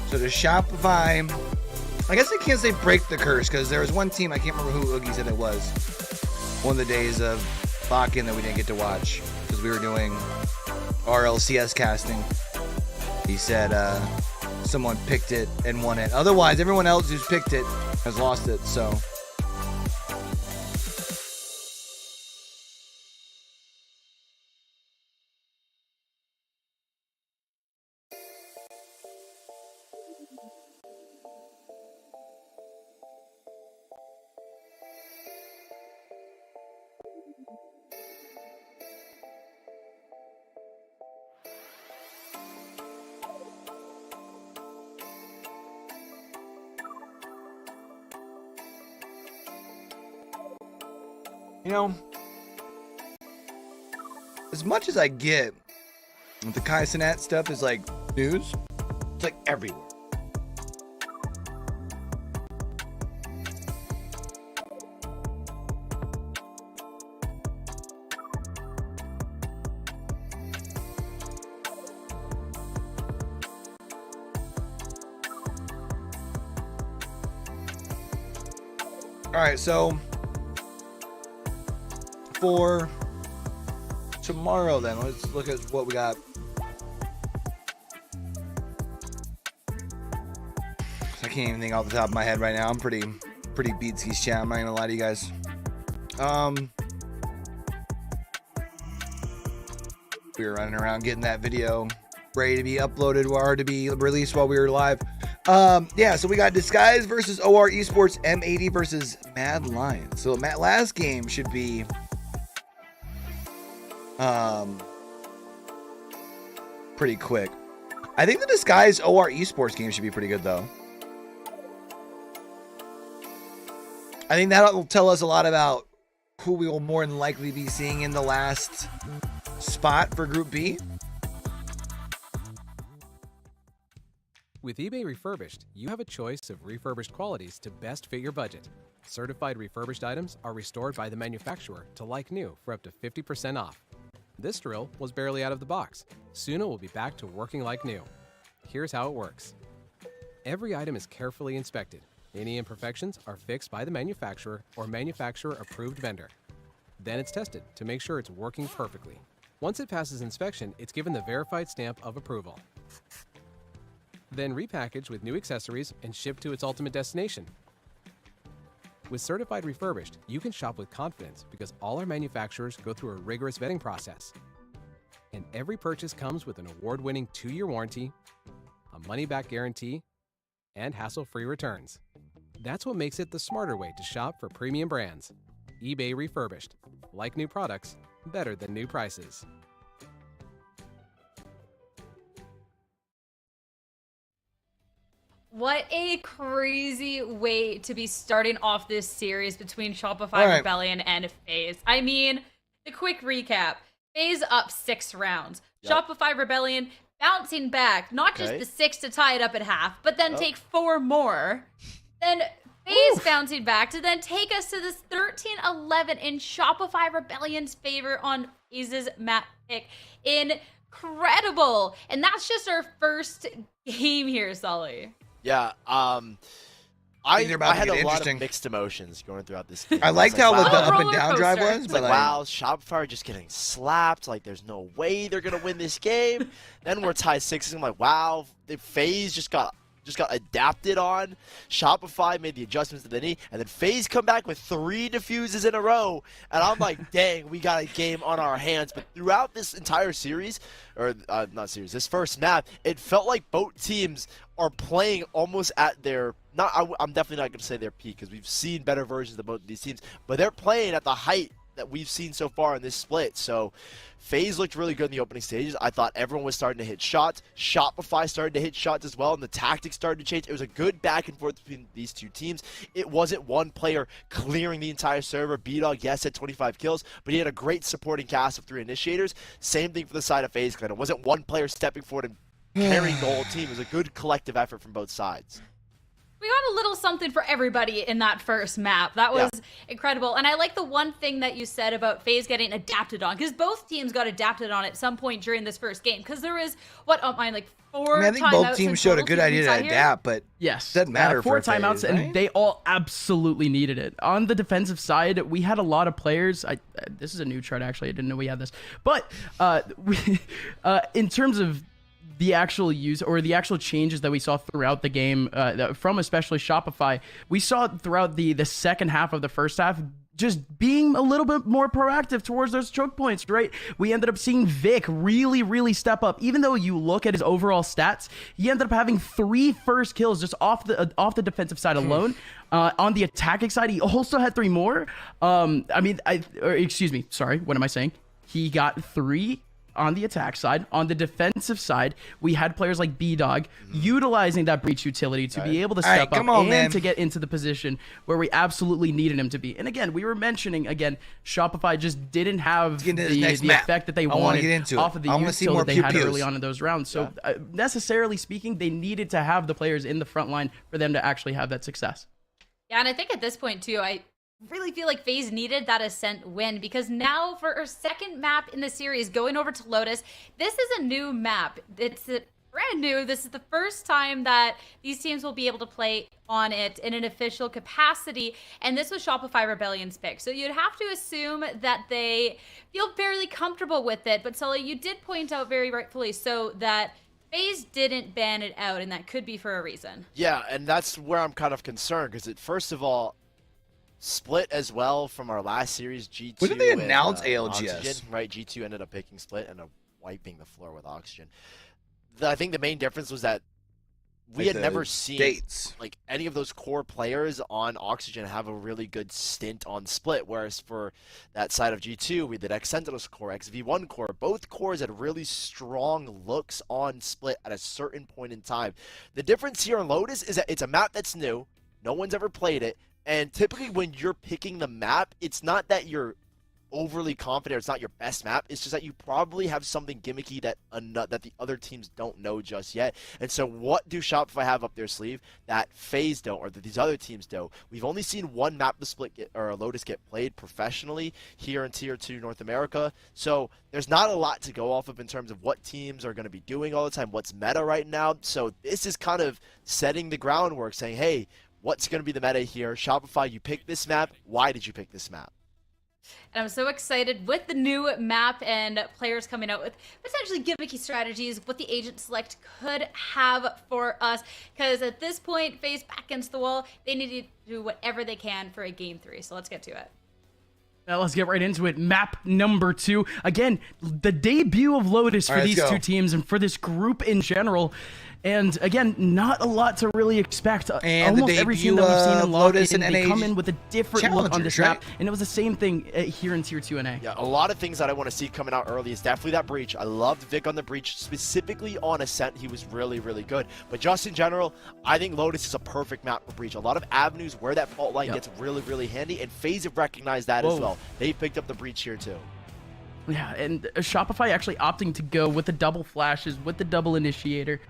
So the Shopify, I guess I can't say break the curse, because there was one team, I can't remember who Oogie said it was, one of the days of lock-in that we didn't get to watch, because we were doing RLCS casting. He said someone picked it and won it. Otherwise, everyone else who's picked it has lost it, so... You know, as much as I get with the Kai Cenat stuff is like news, it's like everywhere. All right, so for tomorrow, then let's look at what we got. I can't even think off the top of my head right now. I'm pretty Beatski's chat. I'm not gonna lie to you guys. We were running around getting that video ready to be uploaded or to be released while we were live. Yeah, so we got Disguise versus OR Esports, M80 versus Mad Lion. So last game should be pretty quick. I think the Disguise OR Esports game should be pretty good though. I think that'll tell us a lot about who we will more than likely be seeing in the last spot for Group B. With eBay Refurbished, you have a choice of refurbished qualities to best fit your budget. Certified refurbished items are restored by the manufacturer to like new for up to 50% off. This drill was barely out of the box. Soon it will be back to working like new. Here's how it works. Every item is carefully inspected. Any imperfections are fixed by the manufacturer or manufacturer-approved vendor. Then it's tested to make sure it's working perfectly. Once it passes inspection, it's given the verified stamp of approval. Then repackaged with new accessories and shipped to its ultimate destination. With Certified Refurbished, you can shop with confidence because all our manufacturers go through a rigorous vetting process. And every purchase comes with an award-winning 2-year warranty, a money-back guarantee, and hassle-free returns. That's what makes it the smarter way to shop for premium brands. eBay Refurbished. Like new products, better than new prices. What a crazy way to be starting off this series between Shopify Rebellion and Faze. I mean, the quick recap. Faze up 6 rounds. Yep. Shopify Rebellion bouncing back, not just the 6 to tie it up at half, but then take 4 more. Then Faze bouncing back to then take us to this 13-11 in Shopify Rebellion's favor on Faze's map pick. Incredible. And that's just our first game here, Sully. Yeah, I had a lot of mixed emotions going throughout this game. I liked how the up and down drive was, but like, wow, Shopify are just getting slapped. Like, there's no way they're gonna win this game. Then we're tied 6. I'm like, wow, the Faze just got just got adapted on. Shopify made the adjustments that they need, and then Faze come back with 3 defuses in a row, and I'm like, dang, we got a game on our hands. But throughout this entire series, or not series, this first map, it felt like both teams are playing almost at their, I'm definitely not going to say their peak, because we've seen better versions of both of these teams, but they're playing at the height that we've seen so far in this split. So Faze looked really good in the opening stages. I thought everyone was starting to hit shots. Shopify started to hit shots as well, and the tactics started to change. It was a good back and forth between these two teams. It wasn't one player clearing the entire server. B-Dog, yes, had 25 kills, but he had a great supporting cast of 3 initiators. Same thing for the side of Faze Clan. It wasn't one player stepping forward and carrying the whole team. It was a good collective effort from both sides. We got a little something for everybody in that first map. That was incredible. And I like the one thing that you said about FaZe getting adapted on, because both teams got adapted on at some point during this first game. Because there was, what, like 4 timeouts. I think both teams showed a good idea to adapt, but yes, doesn't matter 4 for timeouts, FaZe, right? and they all absolutely needed it. On the defensive side, we had a lot of players. This is a new chart, actually. I didn't know we had this. But in terms of the actual use or the actual changes that we saw throughout the game from especially Shopify, we saw throughout the second half of the first half just being a little bit more proactive towards those choke points, right? We ended up seeing Vic really step up. Even though you look at his overall stats, he ended up having 3 first kills just off the defensive side alone. On the attacking side, he also had 3 more. Excuse me, sorry, what am I saying? He got 3 on the attack side. On the defensive side, we had players like B-Dog utilizing that breach utility to be able to step up and to get into the position where we absolutely needed him to be. And again, we were mentioning, Shopify just didn't have the effect that they wanted off of the use skill that they had early on in those rounds. So necessarily speaking, they needed to have the players in the front line for them to actually have that success. Yeah, and I think at this point, too, I really feel like FaZe needed that Ascent win, because now for our second map in the series, going over to Lotus, this is a new map. It's brand new. This is the first time that these teams will be able to play on it in an official capacity, and this was Shopify Rebellion's pick. So you'd have to assume that they feel fairly comfortable with it, but Sully, you did point out very rightfully so that FaZe didn't ban it out, and that could be for a reason. Yeah, and that's where I'm kind of concerned, because first of all, Split as well from our last series, G2. When did they announce ALGS? Oxygen, right, G2 ended up picking Split and wiping the floor with Oxygen. I think the main difference was that we had never seen like any of those core players on Oxygen have a really good stint on Split, whereas for that side of G2, we did Xsentinel's core, XV1 core. Both cores had really strong looks on Split at a certain point in time. The difference here on Lotus is that it's a map that's new. No one's ever played it. And typically when you're picking the map, it's not that you're overly confident, it's not your best map, it's just that you probably have something gimmicky that the other teams don't know just yet. And so what do Shopify have up their sleeve that FaZe don't, or that these other teams don't? We've only seen one map the Split or Lotus get played professionally here in Tier 2 North America, so there's not a lot to go off of in terms of what teams are going to be doing all the time, what's meta right now. So this is kind of setting the groundwork, saying, hey, what's going to be the meta here? Shopify, you picked this map. Why did you pick this map? And I'm so excited with the new map and players coming out with potentially gimmicky strategies, what the Agent Select could have for us. Because at this point, FaZe back against the wall, they need to do whatever they can for a Game 3. So let's get to it. Now let's get right into it. Map number 2. Again, the debut of Lotus for these two teams and for this group in general. And again, not a lot to really expect. And almost every team that we've seen in Lotus Lock-In, and they come in with a different look on this map, right? and it was the same thing here in Tier 2 NA. Yeah, a lot of things that I want to see coming out early is definitely that breach. I loved Vic on the breach, specifically on Ascent. He was really good. But just in general, I think Lotus is a perfect map for breach. A lot of avenues where that fault line gets really handy, and FaZe have recognized that as well. They picked up the breach here too. Yeah, and Shopify actually opting to go with the double flashes, with the double initiator.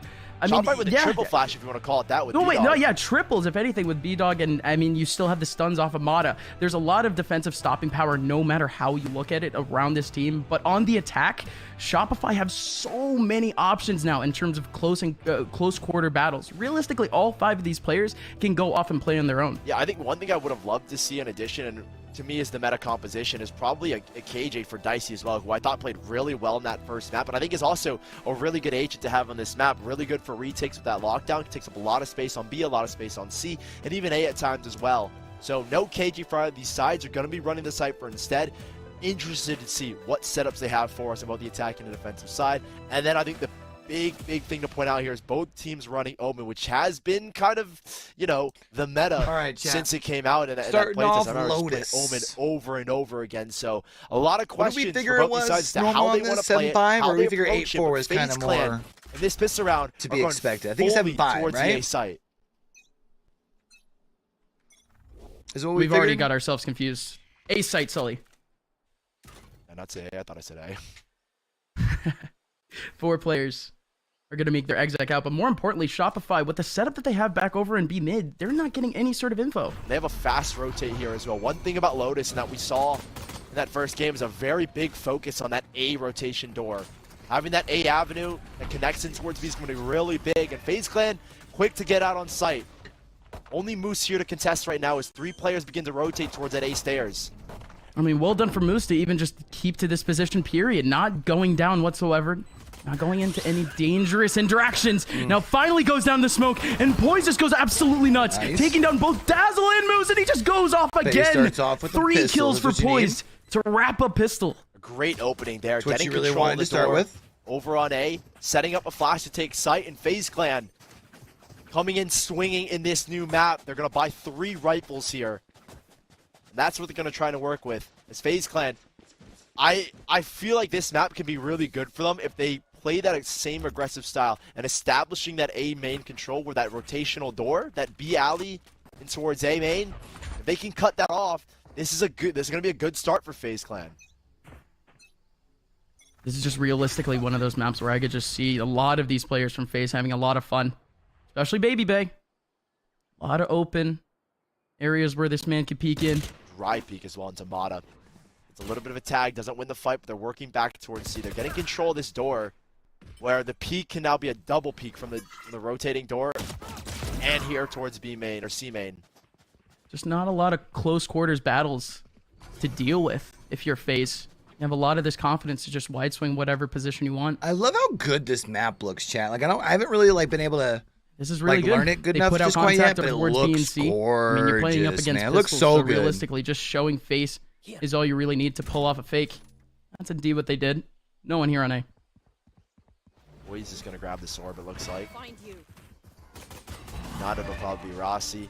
Shopify with a triple flash, if you want to call it that, with B-Dog. Triples, if anything, with B-Dog, and I mean, you still have the stuns off of Mata. There's a lot of defensive stopping power, no matter how you look at it, around this team. But on the attack, Shopify have so many options now in terms of close quarter battles. Realistically, all 5 of these players can go off and play on their own. Yeah, I think one thing I would have loved to see in addition, and to me is the meta composition is probably a KJ for Dicey as well, who I thought played really well in that first map, but I think is also a really good agent to have on this map. Really good for retakes with that lockdown. Takes up a lot of space on B, a lot of space on C, and even A at times as well. So no KJ for either of these sides. Are going to be running the Cypher instead. Interested to see what setups they have for us on both the attacking and defensive side. And then I think the big thing to point out here is both teams running Omen, which has been kind of, you know, the meta since it came out. And starting off Lotus. Omen over and over again. So a lot of questions we figure for it both was sides to how they want to play it, 7-5, how or they we figure approach it. 8-4 But was kind FaZe of Clan, more in this piss around to be expected. I think fully 7-5, towards right? the A site. Is what We've already got ourselves confused. A site, Sully. And not say A. I thought I said A. 4 players are going to make their exec out, but more importantly, Shopify, with the setup that they have back over in B mid, they're not getting any sort of info. They have a fast rotate here as well. One thing about Lotus and that we saw in that first game is a very big focus on that A rotation door. Having that A avenue that connects in towards B is going to be really big, and FaZe Clan quick to get out on site. Only Moose here to contest right now as 3 players begin to rotate towards that A stairs. I mean, well done for Moose to even just keep to this position, period. Not going down whatsoever. Not going into any dangerous interactions. Now finally goes down the smoke, and Poise just goes absolutely nuts. Taking down both Dazzle and Moose, and he just goes off again. Starts off with 3 kills for Poise to wrap up Pistol. A great opening there. That's what Getting you really control wanted of the to start door with. over on A, setting up a flash to take site, and FaZe Clan coming in swinging in this new map. They're going to buy 3 rifles here. And that's what they're going to try to work with. As FaZe Clan, I feel like this map can be really good for them if they play that same aggressive style and establishing that A main control where that rotational door, that B alley in towards A main. If they can cut that off, this is going to be a good start for FaZe Clan. This is just realistically one of those maps where I could just see a lot of these players from FaZe having a lot of fun. Especially Baby Bay. A lot of open areas where this man could peek in. Dry peek as well into Mata. It's a little bit of a tag, doesn't win the fight, but they're working back towards C. They're getting control of this door, where the peek can now be a double peek from the rotating door, and here towards B main or C main. Just not a lot of close quarters battles to deal with if you're FaZe. You have a lot of this confidence to just wide swing whatever position you want. I love how good this map looks, chat. Like I haven't really been able to this is really good. Learn it good they enough put out just quite yet, but it towards B and looks C. gorgeous, I mean, you're playing up against man. It looks pistols, so good. Realistically, just showing face is all you really need to pull off a fake. That's indeed what they did. No one here on A. Boy's just gonna grab the sword, it looks like. Not it'll probably be Rossi.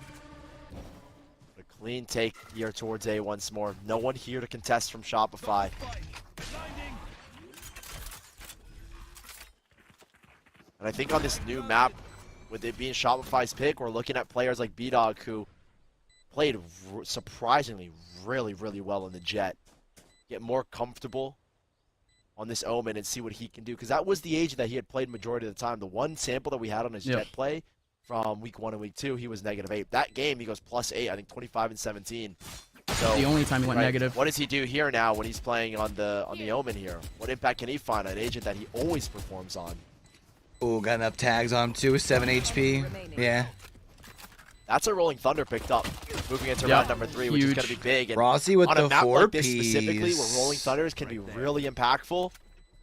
A clean take here towards A once more. No one here to contest from Shopify. And I think on this new map, with it being Shopify's pick, we're looking at players like B-Dog who played surprisingly really well in the Jet. Get more comfortable on this Omen and see what he can do. Because that was the agent that he had played majority of the time. The one sample that we had on his Jet play from week 1 and week 2, he was -8. That game, he goes +8, I think 25 and 17. So the only time he went negative. What does he do here now when he's playing on the Omen here? What impact can he find on an agent that he always performs on? Oh, got enough tags on him too, 7 HP. Yeah. That's a Rolling Thunder picked up, moving into round number 3, which is going to be big. And Rossi with on a the map 4 like this specifically, where Rolling Thunders can be really impactful,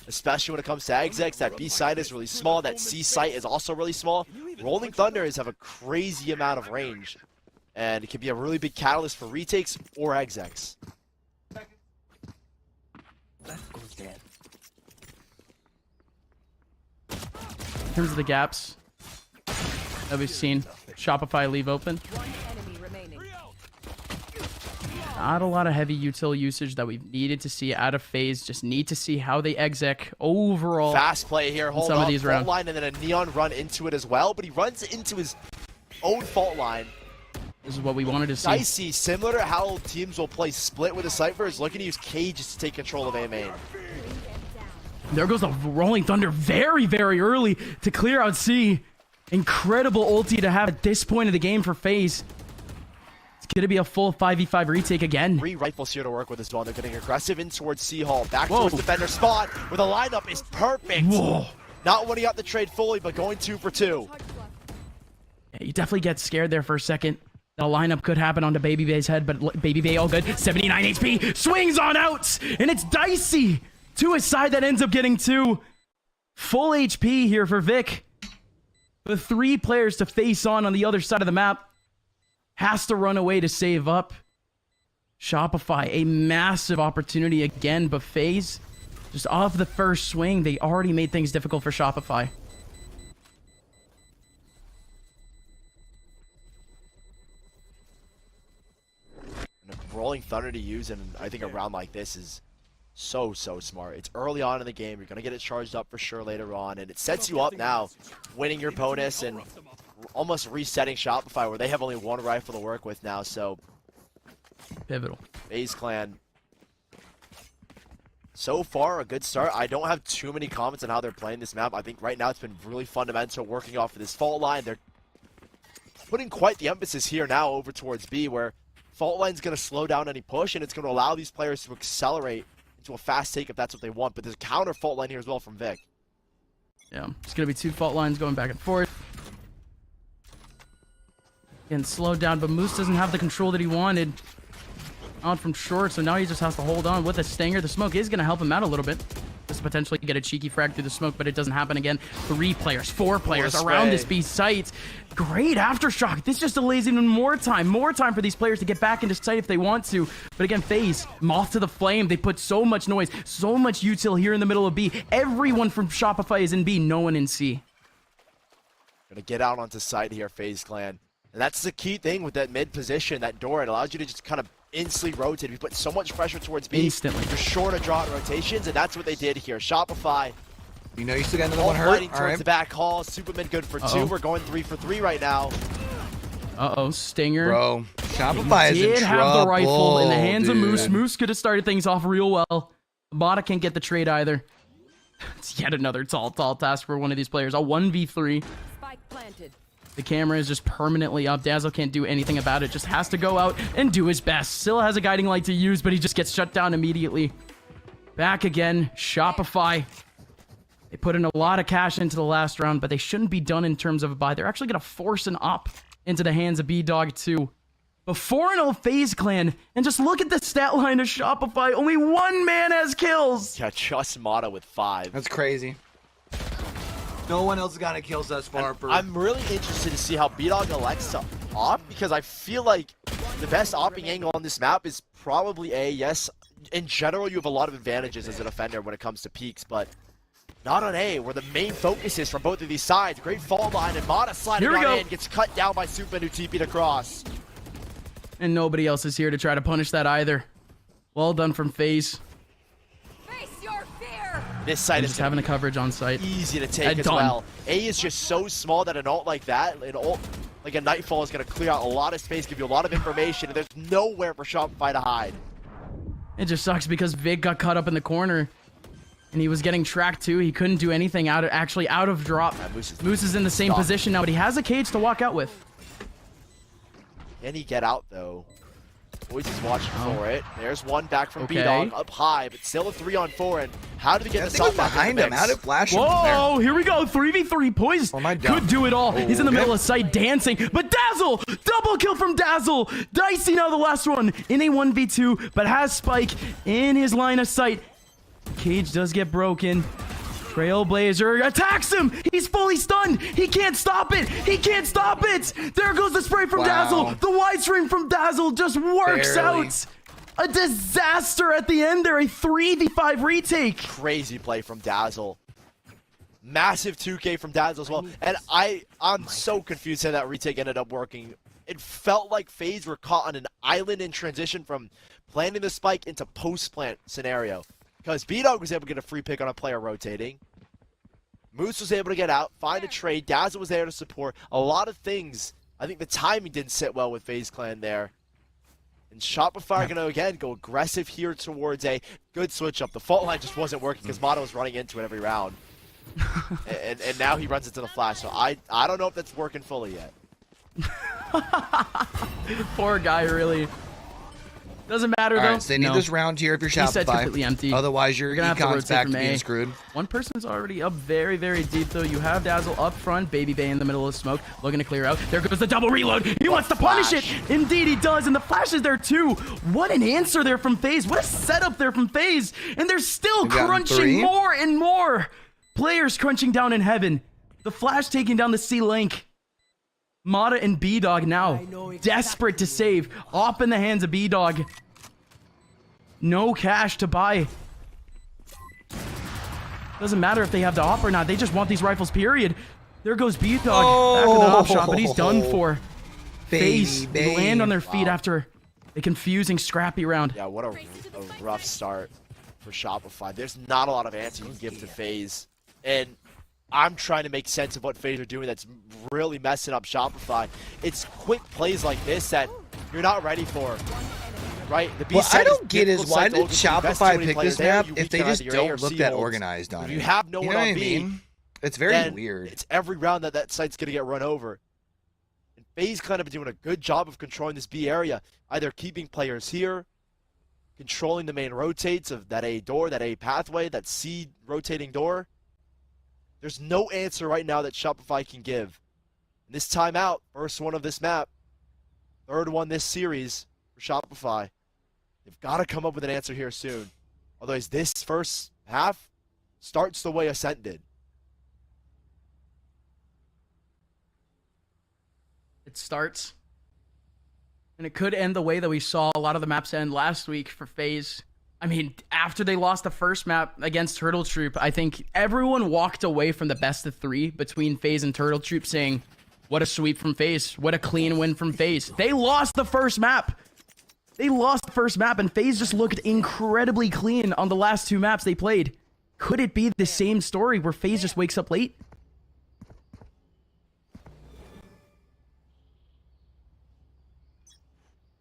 especially when it comes to execs. That B site is really small. That C site is also really small. Rolling Thunders have a crazy amount of range, and it can be a really big catalyst for retakes or execs. In terms of the gaps that we've seen Shopify leave open, not a lot of heavy util usage that we've needed to see out of FaZe. Just need to see how they exec overall. Fast play here, hold some up, of these fault rounds. line, and then a Neon run into it as well, but he runs into his own fault line. This is what we wanted to see. Dicey, similar to how teams will play split with the Cypher, is looking to use cages to take control of A main. There goes the Rolling Thunder very early to clear out C. Incredible ulti to have at this point of the game for FaZe. It's going to be a full 5v5 retake again. 3 rifles here to work with as well. They're getting aggressive in towards C Hall. Back towards defender spot, where the lineup is perfect. Whoa. Not winning out the trade fully, but going 2 for 2. Yeah, you definitely get scared there for a second. The lineup could happen onto Baby Bay's head, but Baby Bay all good. 79 HP, swings on out, and it's Dicey to his side that ends up getting 2. Full HP here for Vic. The 3 players to face on the other side of the map. Has to run away to save up. Shopify, a massive opportunity again, but Faze, just off the first swing, they already made things difficult for Shopify. Rolling Thunder to use in, I think, a round like this is so smart. It's early on in the game. You're going to get it charged up for sure later on, and it sets you up now, winning your bonus and almost resetting Shopify, where they have only 1 rifle to work with now, so... Pivotal. FaZe Clan. So far, a good start. I don't have too many comments on how they're playing this map. I think right now it's been really fundamental, working off of this fault line. They're putting quite the emphasis here now over towards B, where fault line's going to slow down any push, and it's going to allow these players to accelerate into a fast take if that's what they want. But there's a counter fault line here as well from Vic. Yeah, it's going to be 2 fault lines going back and forth. Getting slowed down, but Moose doesn't have the control that he wanted. On from short, so now he just has to hold on with a stinger. The smoke is going to help him out a little bit. Just potentially get a cheeky frag through the smoke, but it doesn't happen again. 3 players, 4 players around this B site. Great aftershock. This just delays even more time for these players to get back into sight if they want to. But again, FaZe, moth to the flame. They put so much noise, so much util here in the middle of B. Everyone from Shopify is in B, no one in C. Gonna get out onto site here, FaZe Clan. And that's the key thing with that mid position, that door. It allows you to just kind of instantly rotate. We put so much pressure towards B. Instantly. You're short of draw rotations, and that's what they did here. Shopify. You know you still got another one hurt. Fighting towards the back hall. Superman good for 2. We're going 3 for 3 right now. Stinger. Bro, Shopify is in did have the rifle in the hands of Moose. dude. Moose could have started things off real well. Bada can't get the trade either. It's yet another tall task for one of these players. A 1v3. Spike planted. The camera is just permanently up. Dazzle can't do anything about it. Just has to go out and do his best. Still has a guiding light to use, but he just gets shut down immediately. Back again. Shopify. They put in a lot of cash into the last round, but they shouldn't be done in terms of a buy. They're actually going to force an op into the hands of B-Dog 2. But 4-0 FaZe Clan, and just look at the stat line of Shopify. Only 1 man has kills. Yeah, just Mata with 5. That's crazy. No one else has gotten kills thus far. I'm really interested to see how B-Dog elects to op, because I feel like the best opping angle on this map is probably A. Yes, in general, you have a lot of advantages as a defender when it comes to peaks, but not on A, where the main focus is from both of these sides. Great fall line, and Mata sliding on in, gets cut down by Superman, who TP'd across. And nobody else is here to try to punish that either. Well done from FaZe. This site is just having a coverage on site. Easy to take as well. A is just so small that an ult like that, an ult like a Nightfall, is going to clear out a lot of space, give you a lot of information, and there's nowhere for Shopify to hide. It just sucks because Vic got caught up in the corner, and he was getting tracked too. He couldn't do anything out of drop. Moose is in the same position now, but he has a cage to walk out with. Can he get out though? Boys is watching for it. There's one back from B-Dog up high, but still a 3-on-4. And how did he get the stop behind him? How did Flash? Whoa! Here we go. 3v3. Poise could do it all. He's in the middle of sight dancing, but Dazzle! Double kill from Dazzle! Dicey now the last one in a 1v2, but has Spike in his line of sight. Cage does get broken. Trailblazer attacks him. He's fully stunned. He can't stop it. He can't stop it. There goes the spray from Dazzle. The widescreen from Dazzle just works out. A disaster at the end there. A 3v5 retake. Crazy play from Dazzle. Massive 2K from Dazzle as well. And I'm so confused how that retake ended up working. It felt like FaZe were caught on an island in transition from planting the spike into post-plant scenario. Because B-Dog was able to get a free pick on a player rotating. Moose was able to get out, find a trade. Dazzle was there to support. A lot of things. I think the timing didn't sit well with FaZe Clan there. And Shopify are going to, again, go aggressive here towards a good switch up. The fault line just wasn't working because Mata was running into it every round. and now he runs into the flash. So I don't know if that's working fully yet. Poor guy, really. Doesn't matter All though. right, so they need this round here if you're B set's Shopify. completely empty. Otherwise, your You're gonna have to econ's rotate back from to being A. screwed. One person's already up very, very deep though. You have Dazzle up front, Baby Bay in the middle of smoke, looking to clear out. There goes the double reload. He wants to punish it. Indeed, he does, and the flash is there too. What an answer there from Faze. What a setup there from Faze, and they're still crunching more and more. Players crunching down in heaven. The flash taking down the C-Link. Mata and B-Dog now desperate to save. Off in the hands of B-Dog. No cash to buy. Doesn't matter if they have the op or not. They just want these rifles, period. There goes B-Dog back in the op shot, but he's done for. Faze land on their feet after a confusing, scrappy round. Yeah, what a rough start for Shopify. There's not a lot of answer you can give to Faze. And I'm trying to make sense of what Faze are doing that's really messing up Shopify. It's quick plays like this that you're not ready for. Right? What I don't get is why did Shopify pick this map if they just don't look that organized on it? You have no one on B. It's very weird. It's every round that site's going to get run over. And FaZe kind of been doing a good job of controlling this B area, either keeping players here, controlling the main rotates of that A door, that A pathway, that C rotating door. There's no answer right now that Shopify can give. And this timeout, first one of this map, third one this series for Shopify. They've got to come up with an answer here soon. Otherwise, this first half starts the way Ascent did. It starts. And it could end the way that we saw a lot of the maps end last week for FaZe. I mean, after they lost the first map against Turtle Troop, I think everyone walked away from the best of three between FaZe and Turtle Troop saying, what a sweep from FaZe. What a clean win from FaZe. They lost the first map. They lost the first map, and FaZe just looked incredibly clean on the last two maps they played. Could it be the same story where FaZe just wakes up late?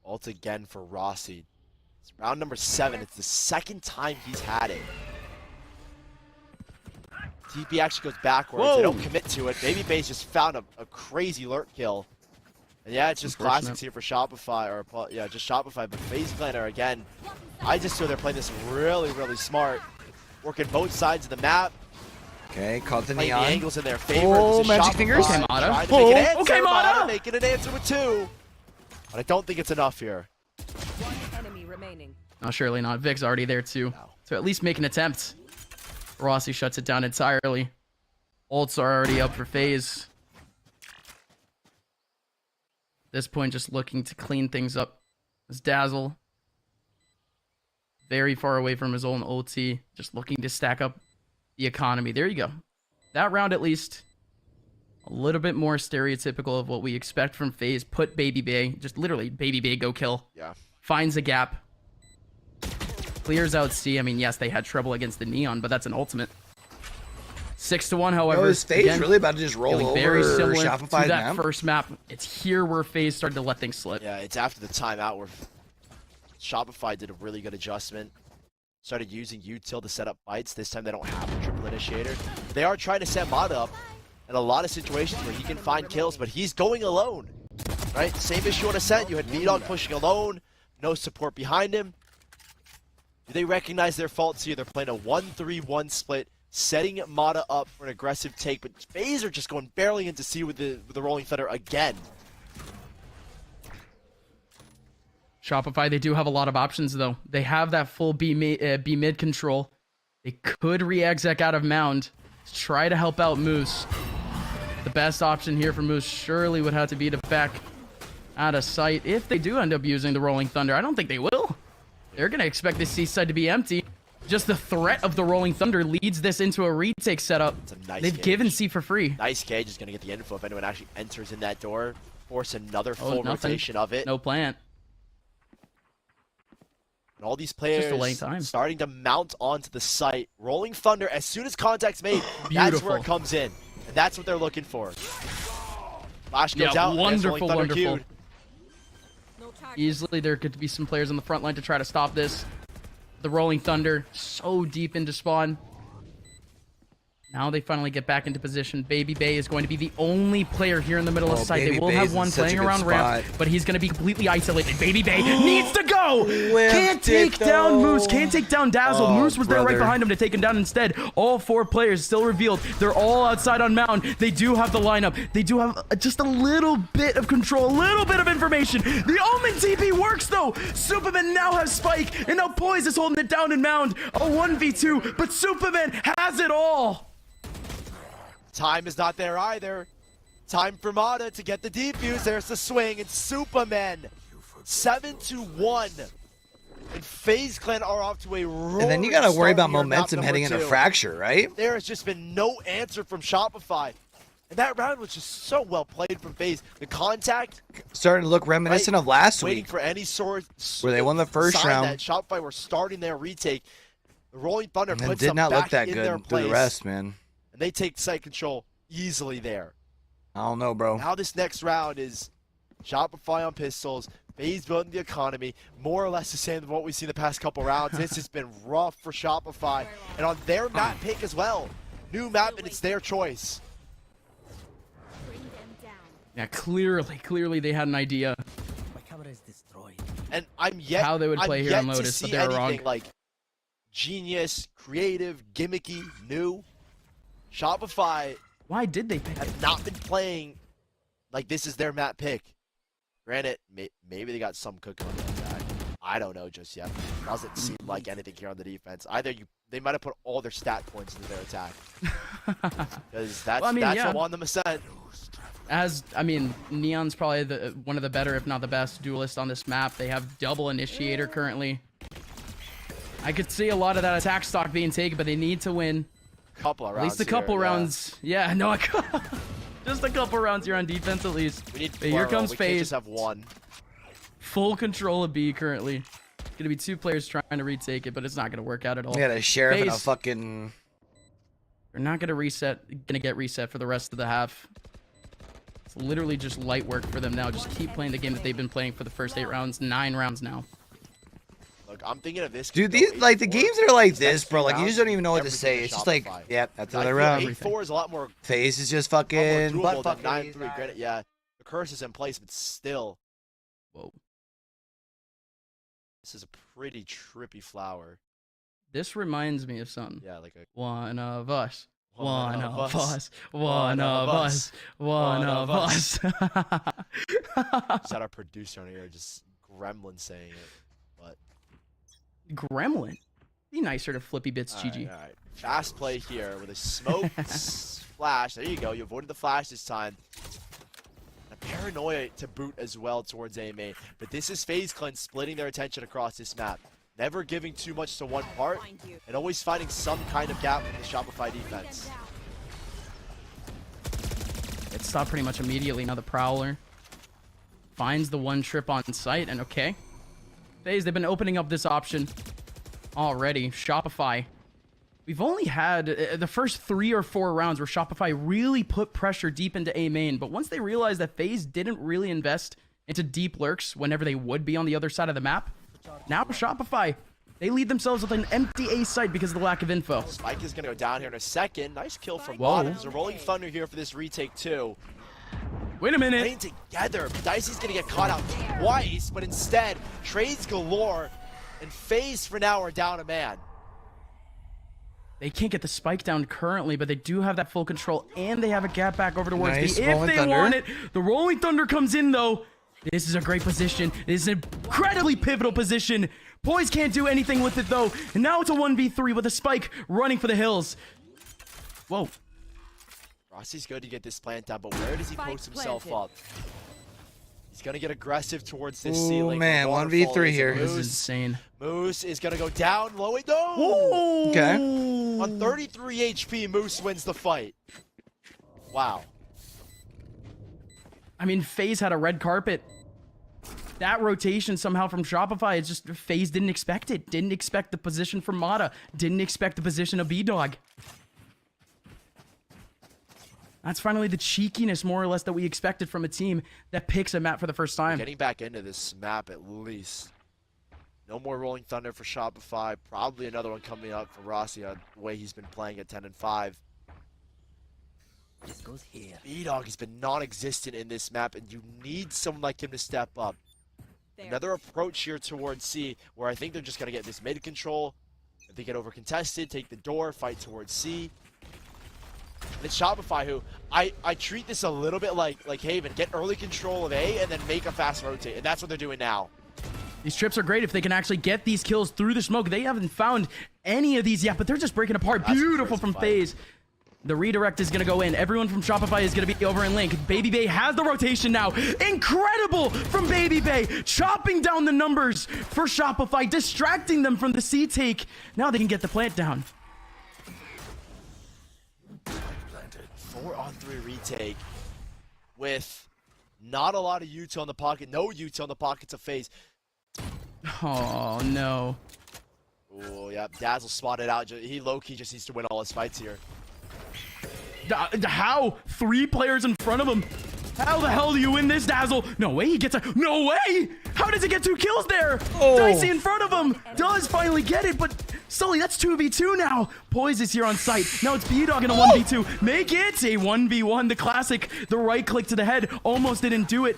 Ult again for Rossi. It's round number 7. It's the second time he's had it. TP actually goes backwards. Whoa. They don't commit to it. Baby Base just found a crazy lurk kill. And yeah, it's just classics here for Shopify, or yeah, just Shopify. But FaZe Planner again, I just feel they're playing this really, really smart, working both sides of the map. Okay, caught the neon. The angles in their favor. Oh, magic fingers. Okay, Mata. Okay, Mata. Making an answer with 2, but I don't think it's enough here. One enemy remaining. No, surely not. Vic's already there too, so at least make an attempt. Rossi shuts it down entirely. Ults are already up for FaZe. At this point, just looking to clean things up. As Dazzle, very far away from his own ulti, just looking to stack up the economy. There you go. That round, at least, a little bit more stereotypical of what we expect from FaZe. Put Baby Bay, just literally Baby Bay go kill. Yeah. Finds a gap. Clears out C. I mean, yes, they had trouble against the Neon, but that's an ultimate. 6-1, however. Is FaZe really about to just roll over very similar Shopify to that map? first map? It's here where FaZe started to let things slip. Yeah, it's after the timeout where Shopify did a really good adjustment. Started using util to set up fights. This time they don't have a triple initiator. They are trying to set Mata up in a lot of situations where he can find kills, but he's going alone. Right? Same issue on Ascent. You had B-Dog pushing alone, no support behind him. Do they recognize their faults here? They're playing a 1-3-1 split, setting Mata up for an aggressive take, but FaZe are just going barely into C with the Rolling Thunder again. Shopify, they do have a lot of options, though. They have that full B mid control. They could re-exec out of Mound to try to help out Moose. The best option here for Moose surely would have to be to back out of sight if they do end up using the Rolling Thunder. I don't think they will. They're going to expect this C side to be empty. Just the threat of the Rolling Thunder leads this into a retake setup. Nice They've given C for free. Nice Cage is going to get the info if anyone actually enters in that door. Force another full rotation of it. No plant. And all these players starting to mount onto the site. Rolling Thunder, as soon as contact's made, that's where it comes in. And that's what they're looking for. Flash goes out. Wonderful, wonderful. Queued. Easily, there could be some players on the front line to try to stop this. The Rolling Thunder, so deep into spawn. Now they finally get back into position. Baby Bay is going to be the only player here in the middle of the site. They will have one playing around ramp, but he's going to be completely isolated. Baby Bay needs to go! Can't take down Moose, can't take down Dazzle. Moose was there right behind him to take him down instead. All 4 players still revealed. They're all outside on Mound. They do have the lineup. They do have just a little bit of control, a little bit of information. The Omen TP works though. Superman now has Spike, and now Poise is holding it down in Mound. A 1v2, but Superman has it all. Time is not there either. Time for Mata to get the defuse. There's the swing, and Superman 7-1. And FaZe Clan are off to a roaring And then you gotta worry about start here, momentum heading into Fracture, right? There has just been no answer from Shopify. And that round was just so well played from FaZe. The contact Starting to look reminiscent of last waiting week, for any sort where they won the first sign round. that Shopify were starting their retake. The Rolling Thunder And puts did them not look back that in good their through place, the rest, man. and they take site control easily there. I don't know, bro. Now this next round is Shopify on pistols, FaZe building the economy, more or less the same as what we've seen the past couple rounds. This has been rough for Shopify, and on their map pick as well. New map, and it's their choice. Yeah, clearly they had an idea. My camera is destroyed. And I'm yet How they would play here on to Lotus, see but they were wrong. anything like genius, creative, gimmicky, new. Shopify. Why did they pick have not been playing like this is their map pick. Granted, maybe they got some cooking on the attack. I don't know just yet. Doesn't seem like anything here on the defense. Either they might have put all their stat points into their attack. Because that's what won them Ascent. Neon's probably one of the better, if not the best, duelist on this map. They have double initiator currently. I could see a lot of that attack stock being taken, but they need to win. Couple of rounds. At least a couple rounds. Yeah, no, just a couple rounds here on defense at least. We need but here comes we can't FaZe. just have one. Full control of B currently. Gonna be 2 players trying to retake it, but it's not gonna work out at all. We got a sheriff and a FaZe, fucking. they're not gonna get reset for the rest of the half. It's literally just light work for them now. Just keep playing the game that they've been playing for the first 8 rounds, 9 rounds now. Look, I'm thinking of this. Dude, these the games that are like this, bro. Like you just don't even know what to say. It's just like, yeah, that's another round. 8-4 is a lot more. FaZe is just fucking butt fucking. 9-3. Granted, yeah, the curse is in place, but still. Whoa. This is a pretty trippy flower. This reminds me of something. Yeah, like a one of us. One of us. us. One of us. One of us. Is that our producer on here? Just gremlin saying it. But Gremlin. Be nicer to Flippy Bits, GG. All right. Fast play here with a smoke flash. There you go. You avoided the flash this time. A paranoia to boot as well towards A main. But this is FaZe Clan splitting their attention across this map. Never giving too much to one part, and always finding some kind of gap in the Shopify defense. It stopped pretty much immediately. Now the Prowler finds the one trip on site, and okay. FaZe, they've been opening up this option already. Shopify. We've only had the first 3 or 4 rounds where Shopify really put pressure deep into A main, but once they realized that FaZe didn't really invest into deep lurks whenever they would be on the other side of the map, now Shopify, they lead themselves with an empty A site because of the lack of info. Spike is going to go down here in a second. Nice kill from Whoa. Bottom. There's a Rolling Thunder here for this retake too. Wait a minute. Playing together. Dicey's going to get caught out twice, but instead, trades galore, and FaZe for now are down a man. They can't get the spike down currently, but they do have that full control, and they have a gap back over towards Nice. B if Rolling they Thunder. want it. The Rolling Thunder comes in, though. This is a great position. This is an incredibly pivotal position. Poise can't do anything with it, though. And now it's a 1v3 with a spike running for the hills. Whoa. Rossi's good to get this plant down, but where does he post himself up? He's going to get aggressive towards this Ooh, ceiling. man, 1v3 here. This is insane. Moose is going to go down low. No! Ooh. Okay. On 33 HP, Moose wins the fight. Wow. I mean, FaZe had a red carpet. That rotation somehow from Shopify, it's just FaZe didn't expect it. Didn't expect the position from Mata. Didn't expect the position of B-Dog. That's finally the cheekiness, more or less, that we expected from a team that picks a map for the first time. Getting back into this map at least. No more Rolling Thunder for Shopify. Probably another one coming up for Rossi on the way he's been playing at 10-5. This goes here. B-Dog has been non-existent in this map, and you need someone like him to step up. Another approach here towards C, where I think they're just going to get this mid control. If they get over contested, take the door, fight towards C. And it's Shopify who, I treat this a little bit like Haven. Get early control of A and then make a fast rotate, and that's what they're doing now. These trips are great if they can actually get these kills through the smoke. They haven't found any of these yet, but they're just breaking apart. That's beautiful from Faze. The redirect is going to go in. Everyone from Shopify is going to be over in Link. Baby Bay has the rotation now. Incredible from Baby Bay. Chopping down the numbers for Shopify, distracting them from the C take. Now they can get the plant down. 4-on-3 retake with not a lot of util in the pocket. No util in the pockets of Faze. Oh, no. Oh, yeah. Dazzle spotted out. He low-key just needs to win all his fights here. How? 3 players in front of him. How the hell do you win this, Dazzle? No way he gets a... No way! How does he get 2 kills there? Oh. Dicey in front of him. Does finally get it, but Sully, that's 2v2 now. Poise is here on site. Now it's B-Dog in a 1v2. Make it a 1v1. The classic, the right click to the head. Almost didn't do it.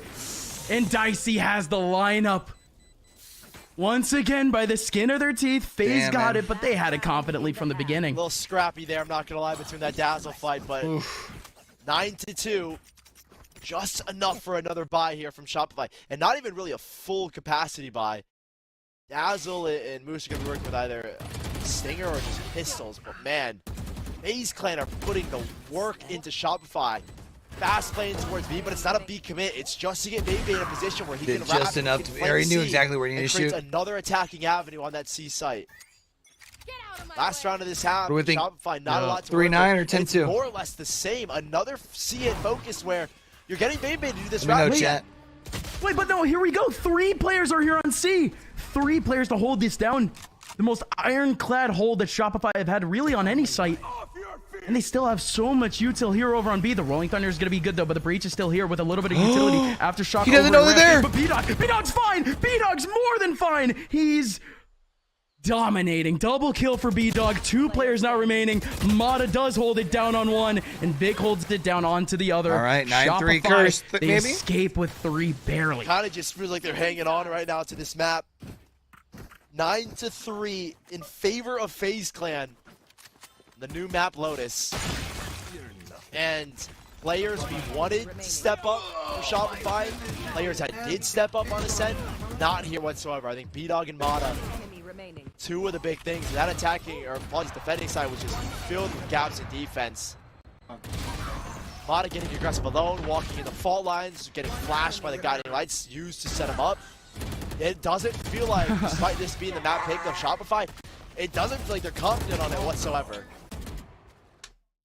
And Dicey has the lineup. Once again, by the skin of their teeth, FaZe got it, but they had it confidently from the beginning. A little scrappy there, I'm not going to lie, between that Dazzle fight, but 9-2, just enough for another buy here from Shopify. And not even really a full capacity buy. Dazzle and Moose are going to be working with either Stinger or just pistols, but man, FaZe Clan are putting the work into Shopify. Fast playing towards B, but it's not a B commit. It's just to get Baby in a position where he can just enough to. He knew exactly where he needed to shoot. Another attacking avenue on that C site. Last round of this half, Shopify not a lot to 3-9 or 10-2. It's more or less the same. Another C hit focus where you're getting Baby to do this round. Wait, but no, here we go. 3 players are here on C. 3 players to hold this down. The most ironclad hold that Shopify have had really on any site. And they still have so much util here over on B. The Rolling Thunder is going to be good, though, but the Breach is still here with a little bit of utility after Shock. He doesn't know they're there. But B-Dog's fine. B-Dog's more than fine. He's dominating. Double kill for B-Dog. 2 players now remaining. Mata does hold it down on one, and Vic holds it down onto the other. All right, 9-3 Shopify, curse. They escape with 3 barely. Kind of just feels like they're hanging on right now to this map. 9-3 in favor of FaZe Clan. The new map Lotus. And players we wanted to step up for Shopify, players that did step up on Ascent, not here whatsoever. I think B-Dog and Mata, 2 of the big things. That attacking, or apologies, defending side was just filled with gaps in defense. Mata getting aggressive alone, walking in the fault lines, getting flashed by the guiding lights used to set him up. It doesn't feel like, despite this being the map pick of Shopify, it doesn't feel like they're confident on it whatsoever.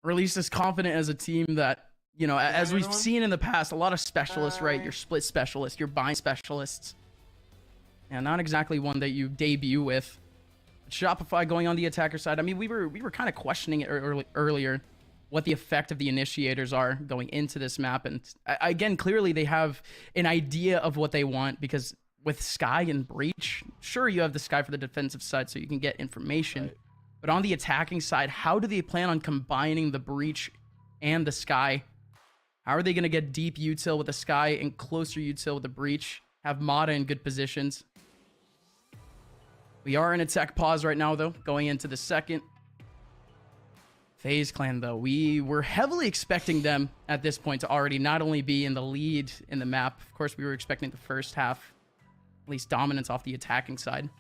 Or at least as confident as a team that, you know, as we've seen in the past, a lot of specialists, right? Your split specialists, your bind specialists. And not exactly one that you debut with. Shopify going on the attacker side. I mean, we were kind of questioning it earlier, what the effect of the initiators are going into this map. And again, clearly they have an idea of what they want, because with Sky and Breach, sure, you have the Sky for the defensive side so you can get information. Right. But on the attacking side, how do they plan on combining the Breach and the Sky? How are they going to get deep util with the Sky and closer util with the Breach? Have Mata in good positions. We are in a tech pause right now, though, going into the second. FaZe Clan, though, we were heavily expecting them at this point to already not only be in the lead in the map. Of course, we were expecting the first half, at least dominance off the attacking side.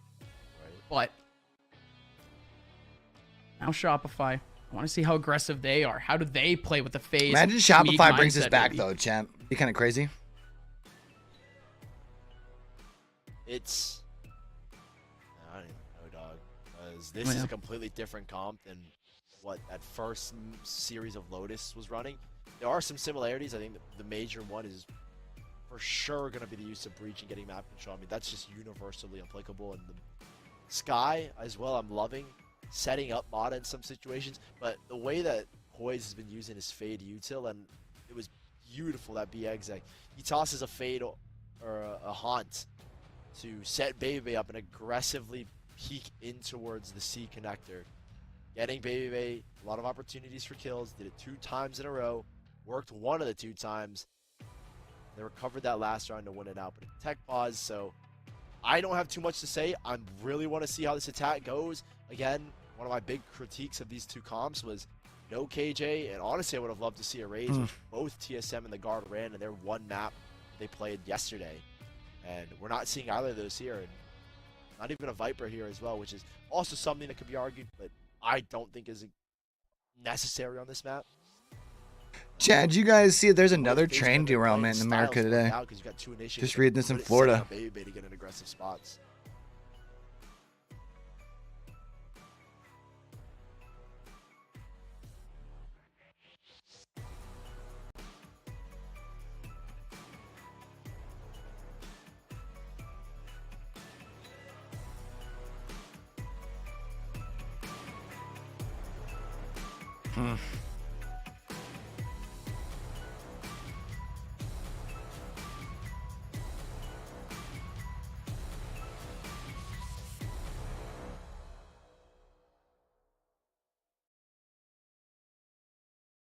But now Shopify, I want to see how aggressive they are. How do they play with the FaZe? Imagine Shopify brings this back, though, champ. Be kind of crazy. It's... I don't even know, dog. Because this is a completely different comp than what that first series of Lotus was running. There are some similarities. I think the major one is for sure going to be the use of Breach and getting map control. I mean, that's just universally applicable. And the Sky, as well, I'm loving. Setting up Mata in some situations, but the way that Poise has been using his fade util, and it was beautiful that B-Exec. He tosses a fade or a haunt to set Baby up and aggressively peek in towards the C connector. getting Baby a lot of opportunities for kills. Did it 2 times in a row. Worked one of the 2 times. They recovered that last round to win it out, but a tech pause, so I don't have too much to say. I really want to see how this attack goes. Again, one of my big critiques of these 2 comps was no KJ, and honestly, I would have loved to see a Raze, which both TSM and the Guard ran in their one map they played yesterday. And we're not seeing either of those here, and not even a Viper here as well, which is also something that could be argued, but I don't think is necessary on this map. Chad, did you guys see if there's another train derailment in America today? Just reading this in Florida. Baby to get in aggressive spots.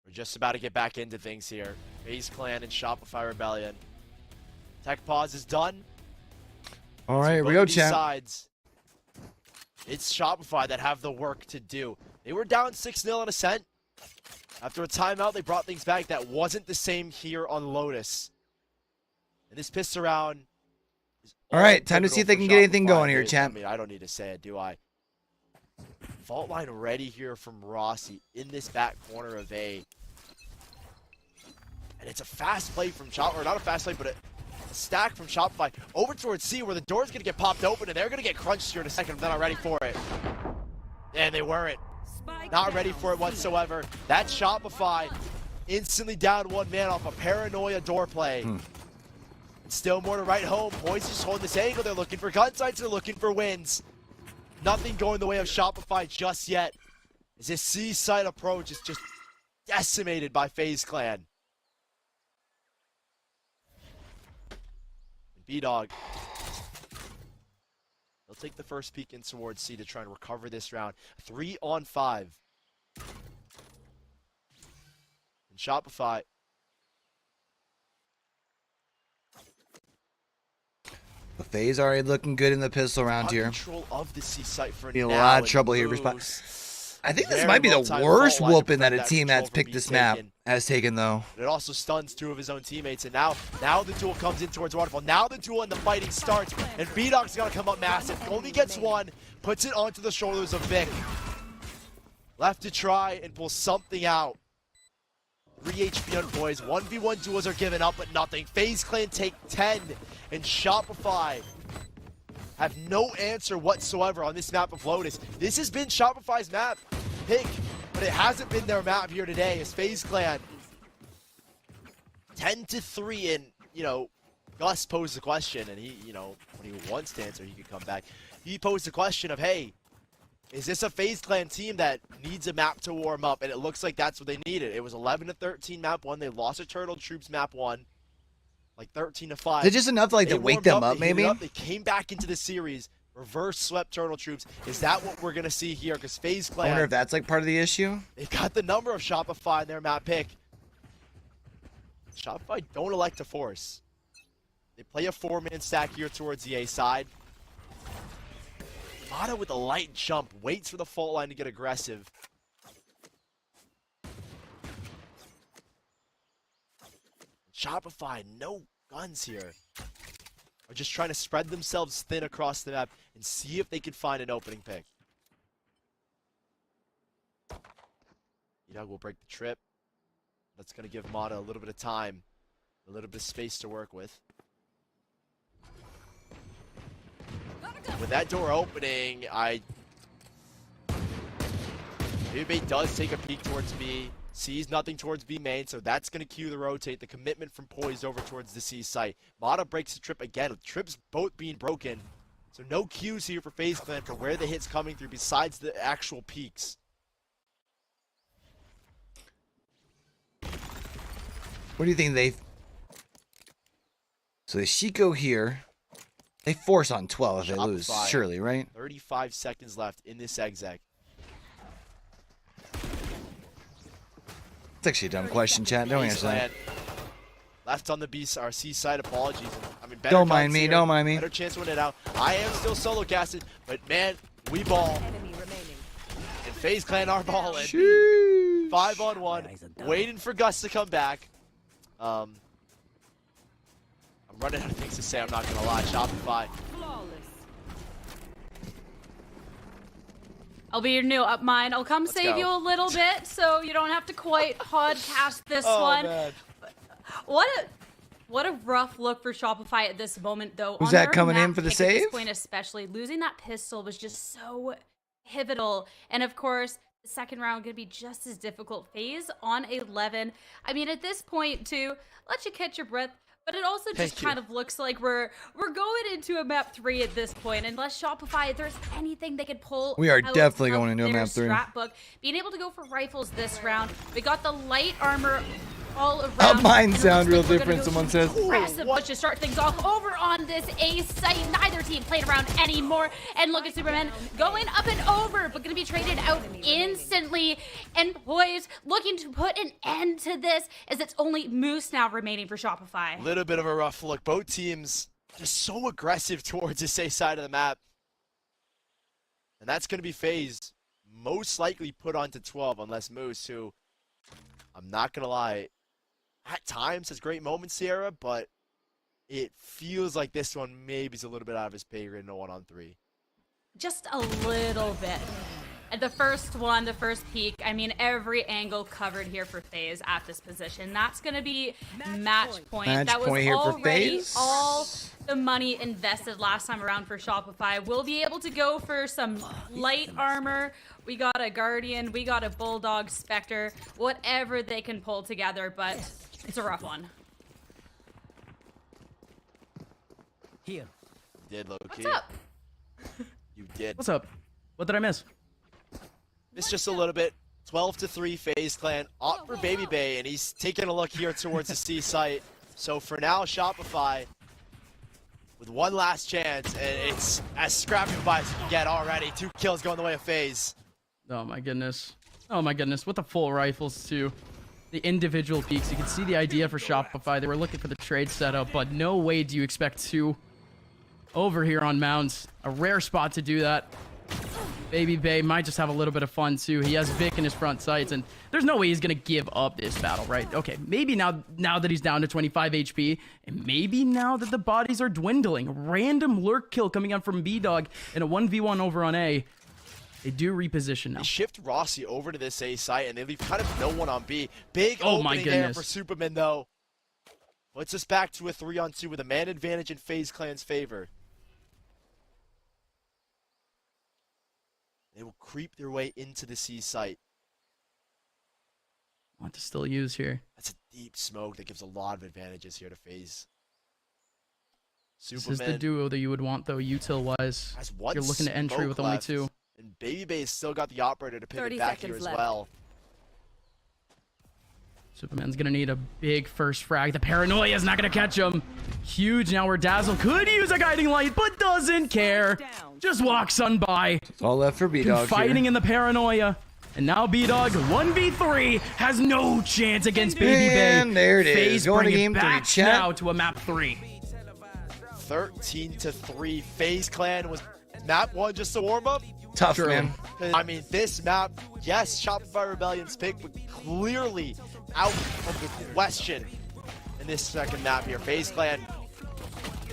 We're just about to get back into things here. FaZe Clan and Shopify Rebellion. Tech pause is done. All right, here we go, chat. Sides, it's Shopify that have the work to do. They were down 6-0 on Ascent. After a timeout, they brought things back. That wasn't the same here on Lotus. And this piss around. All right, time to see if they can get anything going here, chat. I mean, I don't need to say it, do I? Fault line ready here from Rossi in this back corner of A. And it's a fast play from Shopify, or not a fast play, but a stack from Shopify over towards C, where the door's going to get popped open, and they're going to get crunched here in a second if they're not ready for it. And they weren't. Not ready for it whatsoever. That Shopify instantly down 1 man off a paranoia door play. Still more to write home. Boys just holding this angle. They're looking for gun sights. They're looking for wins. Nothing going the way of Shopify just yet. As this C-side approach is just decimated by FaZe Clan. B-Dog. They'll take the first peek in towards C to try and recover this round. 3-on-5. And Shopify. The FaZe already looking good in the pistol round here. Control of the C site for be a lot of trouble here. I think this might be the worst whooping that a team that's picked this map has taken, though. It also stuns 2 of his own teammates, and now the duel comes in towards Waterfall. Now the duel and the fighting starts, and B-Dog's got to come up massive. Only gets 1, puts it onto the shoulders of Vic. Left to try and pull something out. 3 HP on boys. 1v1 duels are given up, but nothing. FaZe Clan take 10, and Shopify have no answer whatsoever on this map of Lotus. This has been Shopify's map pick, but it hasn't been their map here today as FaZe Clan 10-3, and, you know, Gus posed the question, and he, you know, when he wants to answer, he could come back. He posed the question of, hey, is this a FaZe Clan team that needs a map to warm up? And it looks like that's what they needed. It was 11-13 map 1. They lost to Turtle Troops map 1. Like 13-5. Is it just enough to, like, to wake them up, maybe? They came back into the series, reverse swept Turtle Troops. Is that what we're going to see here? Because FaZe Clan, I wonder if that's, like, part of the issue. They've got the number of Shopify in their map pick. Shopify don't elect to force. They play a 4-man stack here towards the A side. Mata with a light jump, waits for the fault line to get aggressive. Shopify, no guns here. Are just trying to spread themselves thin across the map and see if they can find an opening pick. Yidog will break the trip. That's going to give Mata a little bit of time, a little bit of space to work with. With that door opening, Baby does take a peek towards B, sees nothing towards B main, so that's going to cue the rotate. The commitment from Poise over towards the C site. Mata breaks the trip again, with trips both being broken. So no cues here for FaZe Clan for where the hit's coming through besides the actual peaks. What do you think they... So they Shiko here. They force on 12 if they lose, surely, right? 35 seconds left in this exec. It's actually a dumb question, chat. Don't answer that. Left on the B or C side. Apologies. I mean, better Don't mind cuts me. here, Don't mind me. Better chance to win it out. I am still solo casted, but man, we ball. And FaZe Clan are balling. 5-on-1, waiting for Gus to come back. I'm running out of things to say. I'm not gonna lie. Shopify. I'll be your new up mine. I'll come Let's save go. you a little bit, so you don't have to quite podcast this one. Man. What a rough look for Shopify at this moment, though. Who's On that their coming in map for the pick at this save? point especially, losing that pistol was just so pivotal. And of course, the second round gonna be just as difficult. FaZe on 11. I mean, at this point, too, let you catch your breath. But it also just kind of looks like we're going into a map 3 at this point. Unless Shopify, if there's anything they could pull, We are out definitely of going into a their map 3. strat book, being able to go for rifles this round. We got the light armor all around. Up mine and it sound looks real like we're gonna different, go someone some says. aggressive push to start things off over on this A site. Neither team played around anymore. And look at Superman going up and over, but going to be traded out instantly. And Poise looking to put an end to this, as it's only Moose now remaining for Shopify. Little bit of a rough look. Both teams just so aggressive towards this A side of the map. And that's going to be FaZe most likely put onto 12, unless Moose, who, I'm not going to lie, at times has great moments, Sierra, but it feels like this one maybe is a little bit out of his pay grade in a 1-on-3. Just a little bit. And the first one, the first peak, I mean, every angle covered here for FaZe at this position. That's going to be match point. Match that was point here for already FaZe. all the money invested last time around for Shopify. We'll be able to go for some light armor. We got a Guardian. We got a Bulldog Spectre. Whatever they can pull together, but it's a rough one. Here. You did, low-key. What's up? You did. What's up? What did I miss? Missed just a little bit. 12-3 FaZe Clan. Opt for Baby Bay, and he's taking a look here towards the C site. So for now, Shopify with one last chance, and it's as scrappy by as you can get already. 2 kills going the way of FaZe. Oh my goodness. Oh my goodness. With the full rifles too. The individual peaks. You can see the idea for Shopify. They were looking for the trade setup, but no way do you expect 2 over here on Mounds. A rare spot to do that. Baby Bay might just have a little bit of fun too. He has Vic in his front sights, and there's no way he's gonna give up this battle, right? Okay, maybe now that he's down to 25 HP, and maybe now that the bodies are dwindling. Random lurk kill coming out from B-Dog in a 1v1 over on A. They do reposition now. They shift Rossi over to this A site, and they leave kind of no one on B. Big Oh my opening there goodness. for Superman, though. Puts us back to a 3-on-2 with a man advantage in FaZe Clan's favor. They will creep their way into the C site. Want to still use here. That's a deep smoke that gives a lot of advantages here to FaZe. This is the duo that you would want, though, util-wise. Has one You're looking to entry smoke with only left, 2. And Baby Bay's still got the operator to pivot 30 back here seconds as left. well. Superman's gonna need a big first frag. The paranoia is not gonna catch him. Huge now where Dazzle could use a guiding light, but doesn't care. Just walks on by. It's all left for B-Dog Fighting here. in the paranoia. And now B-Dog 1v3 has no chance against Baby Bay. And there it is. FaZe Going to bring it game 3, back chat. now to a map 3. 13-3. FaZe Clan was map 1 just a warm-up? Tough, man. I mean, this map, yes, Shopify Rebellion's pick, but clearly out of the question in this second map here. FaZe Clan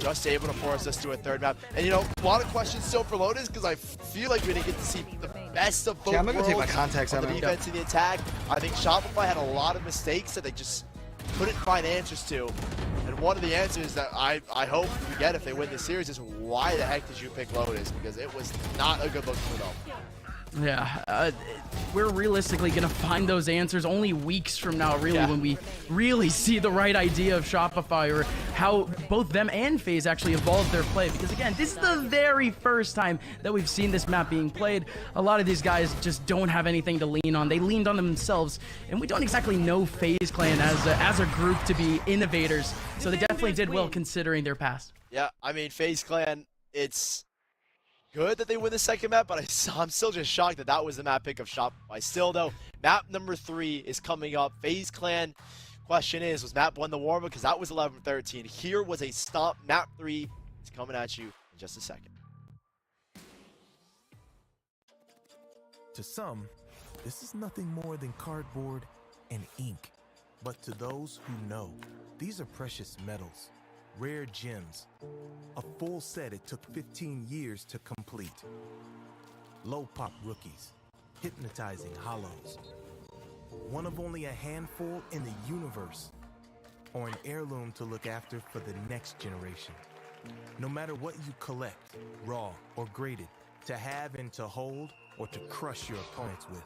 just able to force us to a third map. And, you know, a lot of questions still for Lotus, because I feel like we didn't get to see the best of both Yeah, I'm gonna go take my worlds contacts on out the now. defense and the attack. I think Shopify had a lot of mistakes that they just couldn't find answers to. And one of the answers that I hope we get if they win this series is, why the heck did you pick Lotus? Because it was not a good look for them. Yeah, we're realistically going to find those answers only weeks from now, really, when we really see the right idea of Shopify, or how both them and FaZe actually evolved their play. Because, again, this is the very first time that we've seen this map being played. A lot of these guys just don't have anything to lean on. They leaned on themselves, and we don't exactly know FaZe Clan as a group to be innovators. So they definitely did well considering their past. Yeah, I mean, FaZe Clan, it's good that they win the second map, but I'm still just shocked that that was the map pick of Shopify. Still, though, map number 3 is coming up. FaZe Clan. Question is, was map 1 the warm-up? Because that was 11-13. Here was a stomp. Map 3 is coming at you in just a second. To some, this is nothing more than cardboard and ink. But to those who know, these are precious metals, rare gems. A full set it took 15 years to complete. Low pop rookies, hypnotizing hollows. One of only a handful in the universe. Or an heirloom to look after for the next generation. No matter what you collect, raw or graded, to have and to hold, or to crush your opponents with,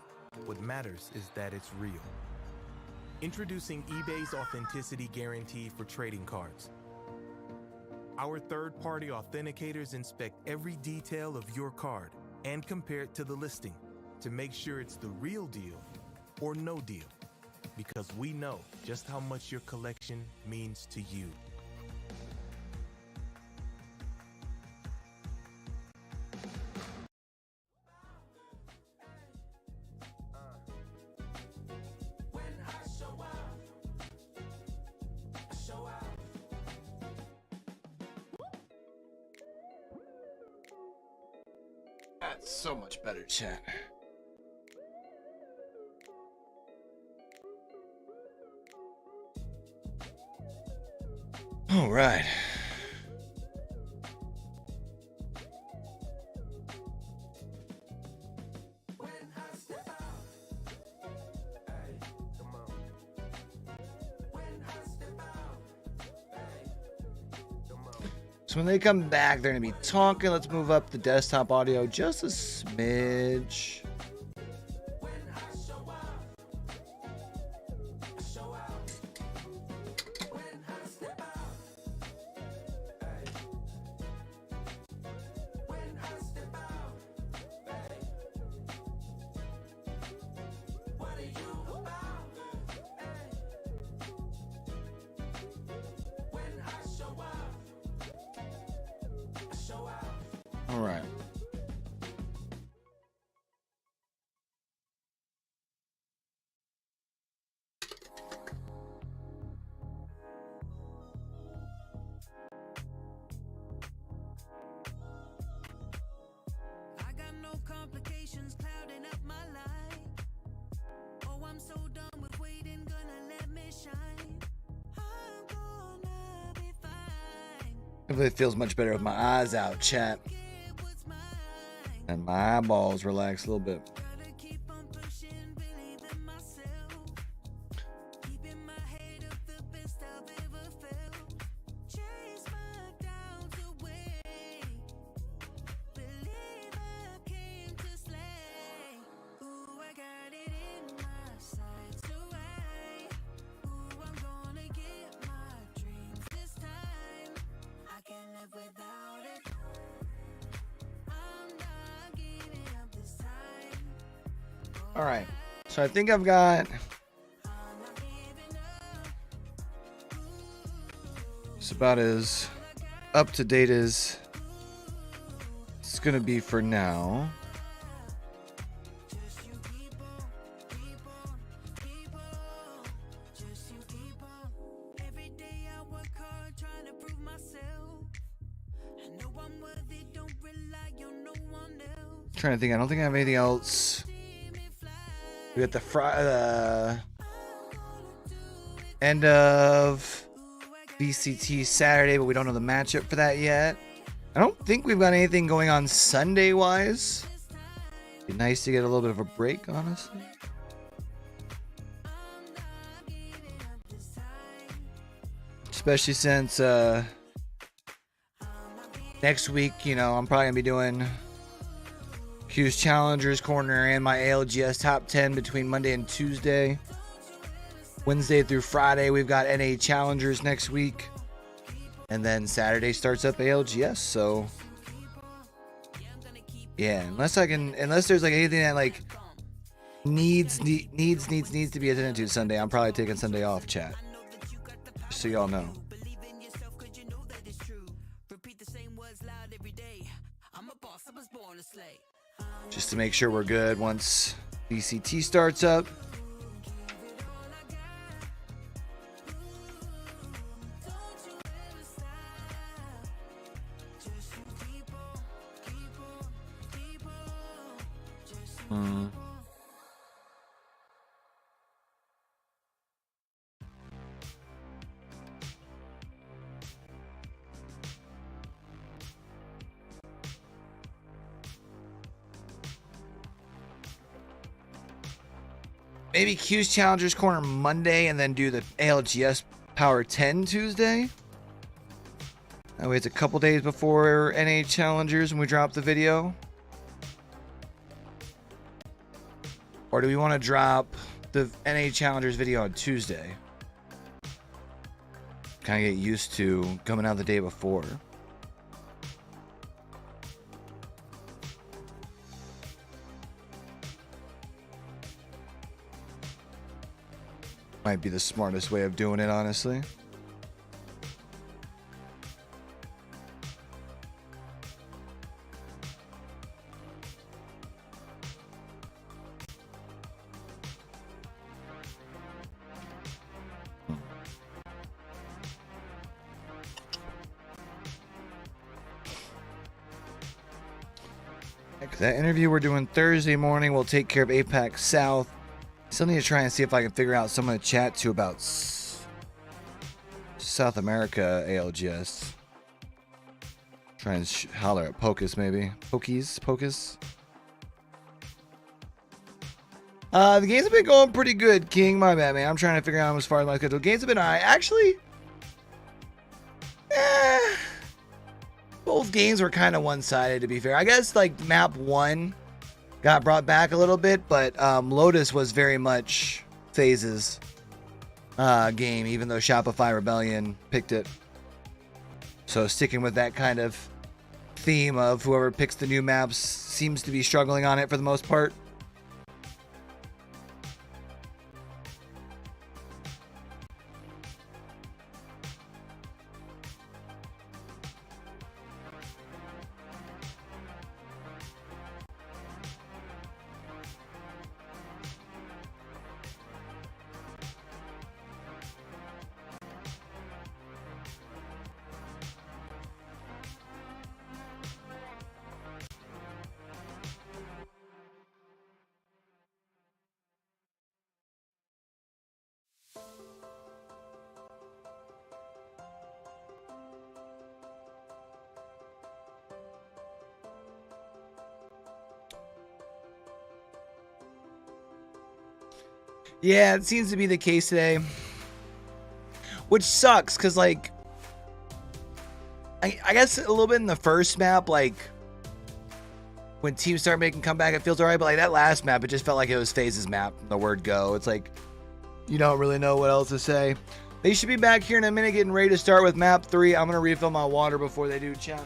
what matters is that it's real. Introducing eBay's Authenticity Guarantee for trading cards. Our third-party authenticators inspect every detail of your card and compare it to the listing to make sure it's the real deal or no deal, because we know just how much your collection means to you. That's so much better, chat. All right. So when they come back, they're going to be talking. Let's move up the desktop audio just a smidge. All right. I got no complications clouding up my life. Oh, I'm so done with waiting, gonna let me shine. I'm gonna be fine. It really feels much better with my eyes out, chat. And my eyeballs relax a little bit. All right, so I think I've got it's about as up to date as it's gonna be for now. Trying to think, I don't think I have anything else. We got the end of VCT Saturday, but we don't know the matchup for that yet. I don't think we've got anything going on Sunday-wise. Be nice to get a little bit of a break, honestly. Especially since next week, you know, I'm probably going to be doing Q's Challengers Corner and my ALGS Top 10 between Monday and Tuesday. Wednesday through Friday, we've got NA Challengers next week. And then Saturday starts up ALGS, so yeah, unless there's like anything that like needs to be attended to Sunday, I'm probably taking Sunday off, chat. Just so y'all know. just to make sure we're good once VCT starts up. Maybe Q's Challengers Corner Monday and then do the ALGS Power 10 Tuesday. That way it's a couple days before NA Challengers when we drop the video. Or do we want to drop the NA Challengers video on Tuesday? Kind of get used to coming out the day before. Might be the smartest way of doing it, honestly. That interview we're doing Thursday morning will take care of APAC South. Still need to try and see if I can figure out someone to chat to about South America ALGS. Try and holler at Pocus maybe. Pocus. The games have been going pretty good, King. My bad, man. I'm trying to figure out as far as my schedule. Games have been alright. Actually, both games were kind of one-sided, to be fair. I guess like map 1 got brought back a little bit, but Lotus was very much Faze's game, even though Shopify Rebellion picked it. So sticking with that kind of theme of whoever picks the new maps seems to be struggling on it for the most part. Yeah, it seems to be the case today. Which sucks, because, like, I guess a little bit in the first map, like, when teams start making comeback, it feels alright, but, like, that last map, it just felt like it was Faze's map, the word go. It's like, you don't really know what else to say. They should be back here in a minute getting ready to start with map 3. I'm going to refill my water before they do, chat.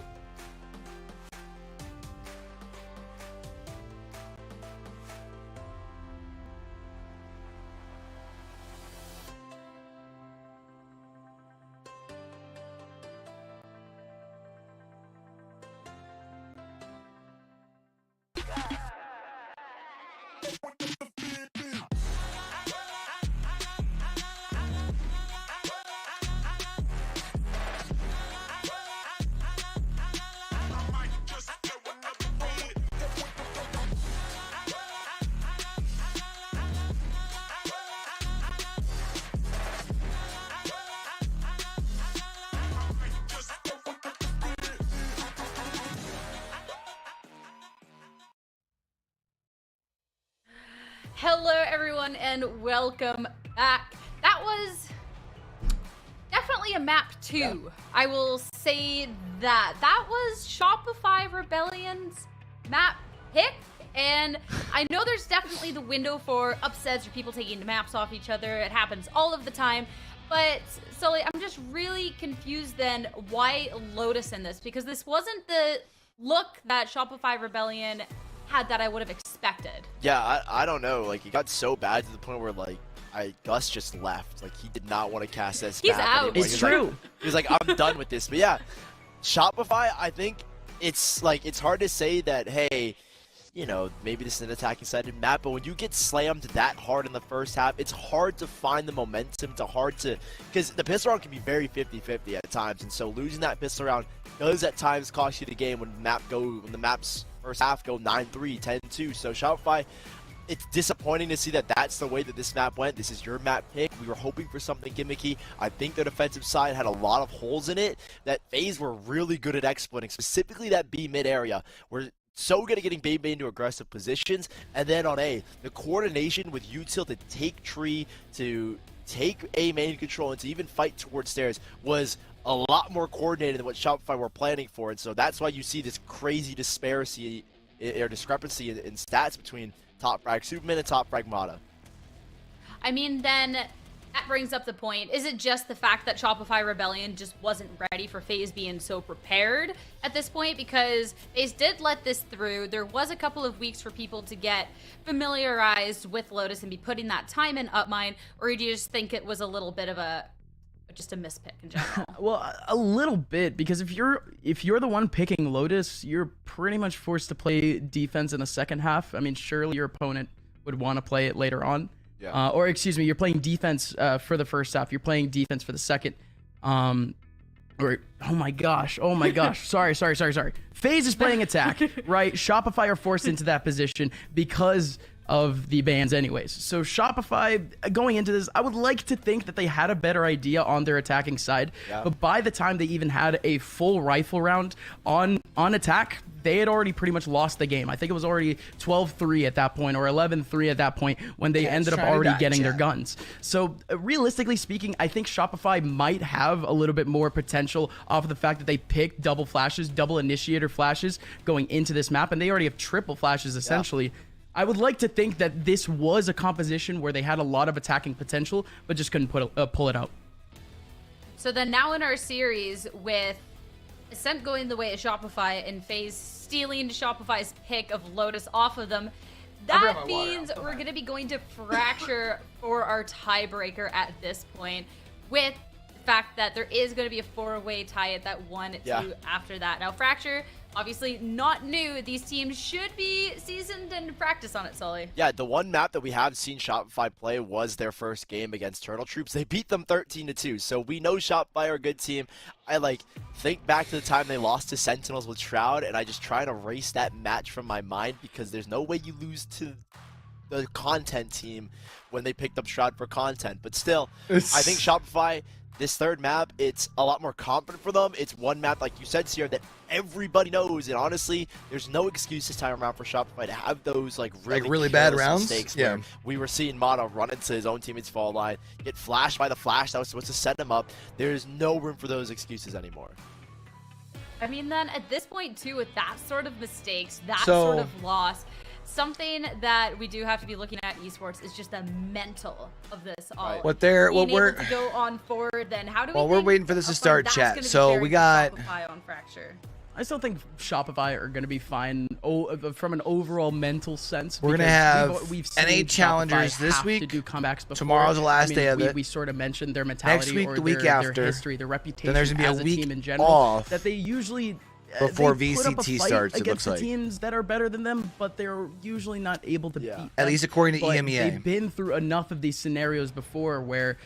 Hello everyone and welcome back. That was definitely a map 2. Yeah. I will say that. That was Shopify Rebellion's map pick, and I know there's definitely the window for upsets or people taking the maps off each other. It happens all of the time. But Sully, I'm just really confused then why Lotus in this, because this wasn't the look that Shopify Rebellion had that I would have expected. Yeah, I don't know. Like, it got so bad to the point where, like, Gus just left. Like, he did not want to cast this He's map out. anymore. It's true. He was like, I'm done with this. But yeah, Shopify, I think it's like, it's hard to say that, hey, you know, maybe this is an attacking sided map, but when you get slammed that hard in the first half, it's hard to find the momentum, because the pistol round can be very 50-50 at times, and so losing that pistol round does at times cost you the game when the map's first half go 9-3, 10-2. So Shopify, it's disappointing to see that that's the way that this map went. This is your map pick. We were hoping for something gimmicky. I think the defensive side had a lot of holes in it that Faze were really good at exploiting, specifically that B mid area. We're so good at getting Baby into aggressive positions. And then on A, the coordination with Util to take tree, to take A main control, and to even fight towards stairs was a lot more coordinated than what Shopify were planning for. And so that's why you see this crazy discrepancy in stats between Top Frag Superman and Top Frag Mata. I mean, then that brings up the point. Is it just the fact that Shopify Rebellion just wasn't ready for Faze being so prepared at this point? Because Faze did let this through. There was a couple of weeks for people to get familiarized with Lotus and be putting that time in Upmine, or do you just think it was a little bit of just a mispick in general? Well, a little bit, because if you're the one picking Lotus, you're pretty much forced to play defense in the second half. I mean, surely your opponent would want to play it later on. Yeah. Or excuse me, you're playing defense for the first half. You're playing defense for the second. Oh my gosh. Sorry. Faze is playing attack, right? Shopify are forced into that position because of the bans anyways. So Shopify, going into this, I would like to think that they had a better idea on their attacking side. Yeah. But by the time they even had a full rifle round on attack, they had already pretty much lost the game. I think it was already 12-3 at that point, or 11-3 at that point, when they ended up already getting their guns. So realistically speaking, I think Shopify might have a little bit more potential off of the fact that they picked double flashes, double initiator flashes going into this map, and they already have triple flashes essentially. Yeah. I would like to think that this was a composition where they had a lot of attacking potential, but just couldn't pull it out. So then now in our series, with Ascent going the way of Shopify and Faze stealing Shopify's pick of Lotus off of them, that means we're going to be going to Fracture for our tiebreaker at this point, with the fact that there is going to be a four-way tie at that 1-2 after that. Now, Fracture, obviously not new. These teams should be seasoned and practice on it, Sully. Yeah, the one map that we have seen Shopify play was their first game against Turtle Troops. They beat them 13-2, so we know Shopify are a good team. I think back to the time they lost to Sentinels with Shroud, and I just try to erase that match from my mind, because there's no way you lose to the content team when they picked up Shroud for content. But still, I think Shopify, this third map, it's a lot more confident for them. It's one map, like you said, Sierra, that everybody knows, and honestly, there's no excuse this time around for Shopify to have those really bad rounds. Yeah, we were seeing Mata run into his own teammate's fall line, get flashed by the flash that was supposed to set him up. There's no room for those excuses anymore. I mean, then at this point too, with that sort of mistakes, that sort of loss, something that we do have to be looking at esports is just the mental of this all. Right. What we're to go on forward, then how do we? Well, we're waiting for this to start, chat. So we got. On Fracture. I still think Shopify are going to be fine from an overall mental sense. We're going to have NA challengers this week. To do comebacks before. Tomorrow's the last day of it. We sort of mentioned their mentality, next week, or the week their after. History, their reputation. Then there's going to be as a week team in general, off that they usually before they put up a VCT fight starts. It against looks the like teams that are better than them, but they're usually not able to beat them. At least according to But EMEA. They've been through enough of these scenarios before where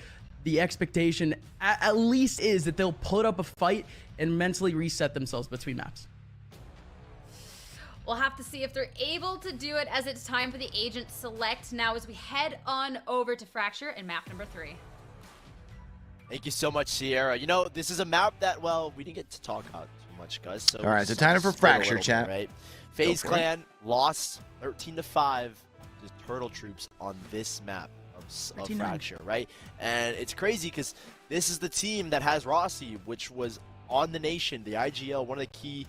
the expectation at least is that they'll put up a fight and mentally reset themselves between maps. We'll have to see if they're able to do it, as it's time for the agent select now as we head on over to Fracture and map number 3. Thank you so much, Sierra. You know, this is a map that, well, we didn't get to talk about too much, guys. So all right, so time for Fracture, chat. Right? Faze Clan lost 13-5 to Turtle Troops on this map of Fracture, right? And it's crazy because this is the team that has Rossi, which was on the nation, the IGL, one of the key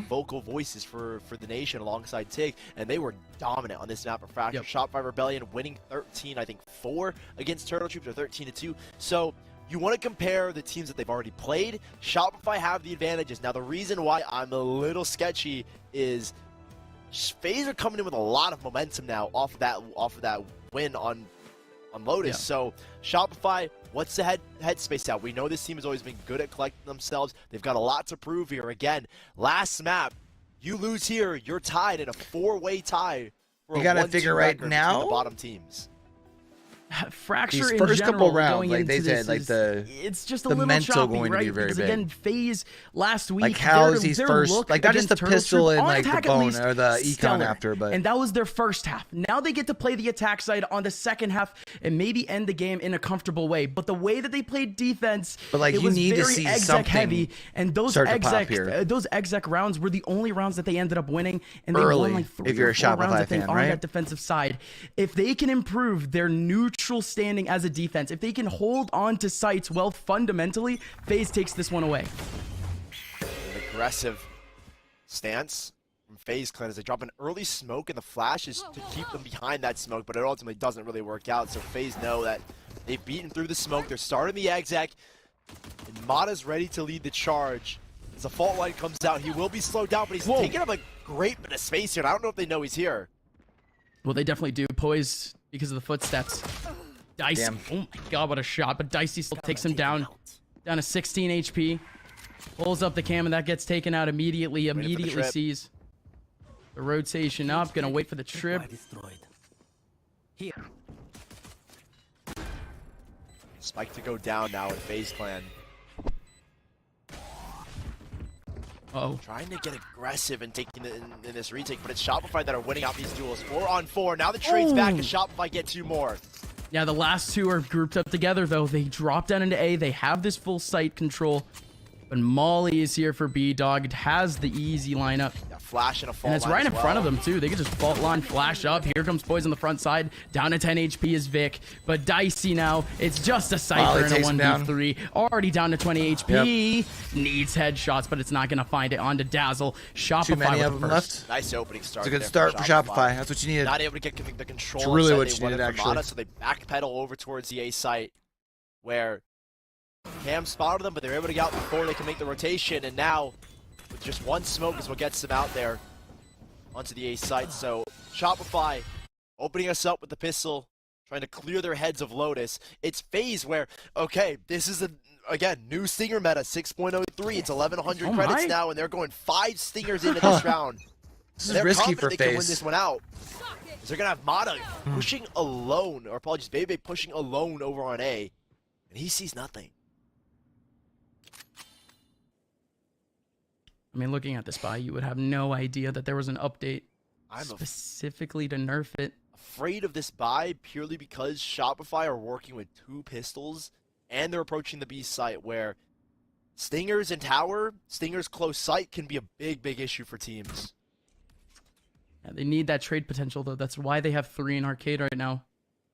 vocal voices for the nation alongside Tig, and they were dominant on this map of Fracture. Shopify Rebellion winning 13-4 against Turtle Troops, or 13-2. So you want to compare the teams that they've already played. Shopify have the advantages. Now, the reason why I'm a little sketchy is Faze are coming in with a lot of momentum now off of that win on Lotus. So Shopify, what's the headspace out? We know this team has always been good at collecting themselves. They've got a lot to prove here. Again, last map, You lose here, you're tied in a 4-way tie for You a gotta 1-2 figure right record now- between the bottom teams. Fracture These in first general couple rounds, going like into they this said, like is- it's just a the little mental choppy, going to right? be very because big. again, Faze last week, Like how their- is these their first, look like not just the against Turtle pistol Troop and on like the attack, at bone least, or the econ stellar. after, but And that was their first half. Now they get to play the attack side on the second half and maybe end the game in a comfortable way. But the way that they played defense, But, like, it you was need to very see exec heavy, something and those start to pop here. exec rounds were the only rounds that they ended up winning, and they Early, won like 3 if you're or a 4 rounds, Shopify I think, fan, on right? that defensive side. If they can improve their neutral standing as a defense, if they can hold on to sites well fundamentally, FaZe takes this one away. An aggressive stance from FaZe Clan as they drop an early smoke, and the flash is to keep them behind that smoke, but it ultimately doesn't really work out. So FaZe know that they've beaten through the smoke. They're starting the exec, and Mata's ready to lead the charge. As the fault line comes out, he will be slowed down, but he's taking up a great bit of space here. And I don't know if they know he's here. Well, they definitely do. Poised because of the footsteps. Dicey. Damn. Oh my god, what a shot. But Dicey still takes him down to 16 HP. Pulls up the cam, and that gets taken out immediately. Immediately sees the rotation up. Gonna wait for the trip. Here. Spike to go down now in FaZe Clan. Oh. Trying to get aggressive and taking it in this retake, but it's Shopify that are winning out these duels. 4-on-4. Now the trade's back, and Shopify get 2 more. Yeah, the last 2 are grouped up together, though. They drop down into A. They have this full site control. But Molly is here for B. Dog. It has the easy lineup. Yeah, flash and a fault And it's line right as in front of well. them, too. They can just fault line, flash up. Here comes Poise on the front side. Down to 10 HP is Vic. But Dicey now, it's just a Cypher and a 1v3. Already down to 20 HP. Needs headshots, but it's not going to find it. On to Dazzle. Shopify Too many with of the them first. left. Nice opening start. It's a good there start for Shopify. That's what you needed. Not able to get the control. It's really inside what they you wanted needed, from actually. Mata, so they backpedal over towards the A site, where Cam spotted them, but they're able to get out before they can make the rotation. And now, with just one smoke is what gets them out there onto the A site. So Shopify opening us up with the pistol, trying to clear their heads of Lotus. It's FaZe where, okay, this is again, new Stinger meta, 6.03. It's 1,100 credits now, and they're going 5 Stingers into this round. This is They're risky for confident they can win FaZe. this one out. They're going to have Mata pushing alone, or apologies, Bebe pushing alone over on A, and he sees nothing. I mean, looking at this buy, you would have no idea that there was an update I'm specifically to nerf it. afraid of this buy purely because Shopify are working with 2 pistols, and they're approaching the B site where Stingers and Tower, Stingers close sight can be a big issue for teams. Yeah, they need that trade potential, though. That's why they have 3 in Arcade right now.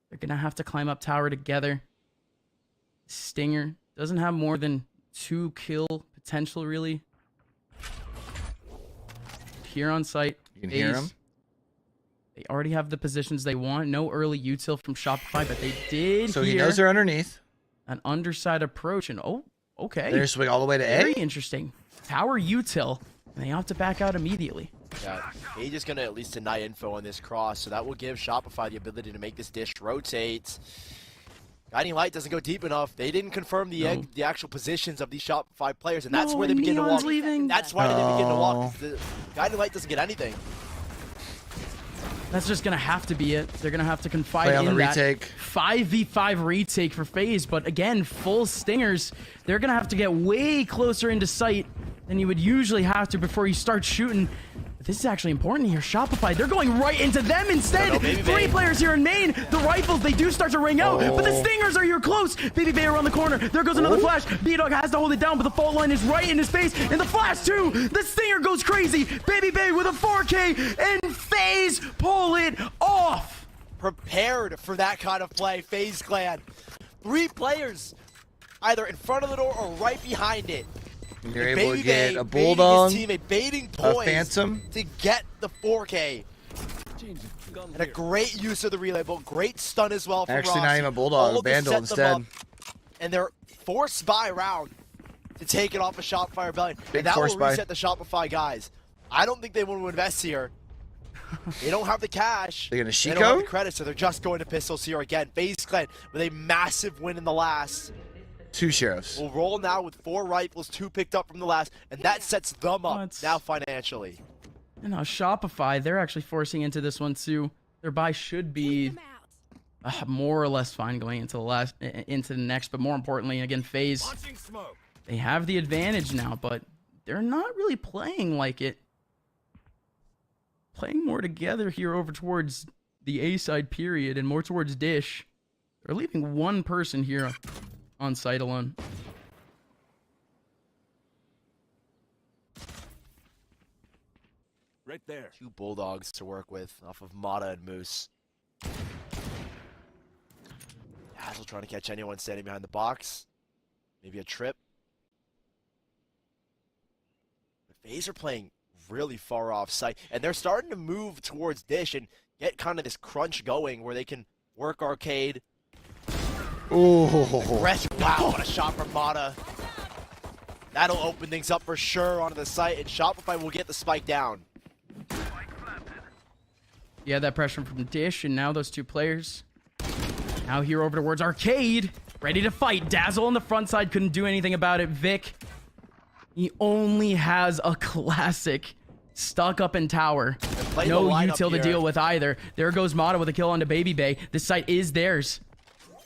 They're going to have to climb up Tower together. Stinger doesn't have more than 2 kill potential, really. Here on site. You can hear him. They already have the positions they want. No early util from Shopify, but they did So he hear knows they're underneath. an underside approach, and oh, okay. They're swing all the way to A? Very interesting. Tower util, and they have to back out immediately. Yeah, Cage is going to at least deny info on this cross, so that will give Shopify the ability to make this dish rotate. Guiding Light doesn't go deep enough. They didn't confirm the actual positions of these Shopify players, and that's No, where they begin to Neon's walk. leaving. That's why they begin to walk. The Guiding Light doesn't get anything. That's just going to have to be it. They're going to have to confide Play on in the that retake. 5v5 retake for FaZe, but again, full Stingers. They're going to have to get way closer into sight than you would usually have to before you start shooting. But this is actually important here. Shopify, they're going right into them instead. No, Baby 3 Bay. players here in main. The rifles, they do start to ring out, but the Stingers are here close. Baby Bay around the corner. There goes another flash. B-Dog has to hold it down, but the fault line is right in his face. And the flash too. The Stinger goes crazy. Baby Bay with a 4K, and FaZe pull it off. Prepared for that kind of play, FaZe Clan. 3 players, either in front of the door or right behind it. And you're And able to Baby get Bay a baiting his Bulldog, teammate, baiting a Poise Phantom. to get the 4K. And a great use of the relay bolt. Great stun as well from Actually, not Rossi. even a Bulldog, All a to Vandal set them instead. up, and they're forced by round to take it off of Shopify Rebellion. Big And that force will buy. reset the Shopify guys. I don't think they want to invest here. They don't have the cash. They're gonna They don't have Shiko? the credit, so they're just going to pistols here again. FaZe Clan with a massive win in the last. 2 sheriffs. Will roll now with 4 rifles, 2 picked up from the last, and that sets them up now financially. And now Shopify, they're actually forcing into this one too. Their buy should be more or less fine going into the next, but more importantly, again, Faze, they have the advantage now, but they're not really playing like it. Playing more together here over towards the A side period and more towards Dish. They're leaving one person here on site alone. Right there. 2 Bulldogs to work with off of Mata and Moose. Dazzle trying to catch anyone standing behind the box. Maybe a trip. The Faze are playing really far off site, and they're starting to move towards Dish and get kind of this crunch going where they can work arcade. Ooh. Wow, what a shot from Mata. That'll open things up for sure onto the site, and Shopify will get the spike down. Yeah, that pressure from Dish, and now those 2 players. Now here over towards Arcade, ready to fight. Dazzle on the front side, couldn't do anything about it. Vic, he only has a classic stuck up in tower. No util to deal with either. There goes Mata with a kill onto Baby Bay. This site is theirs.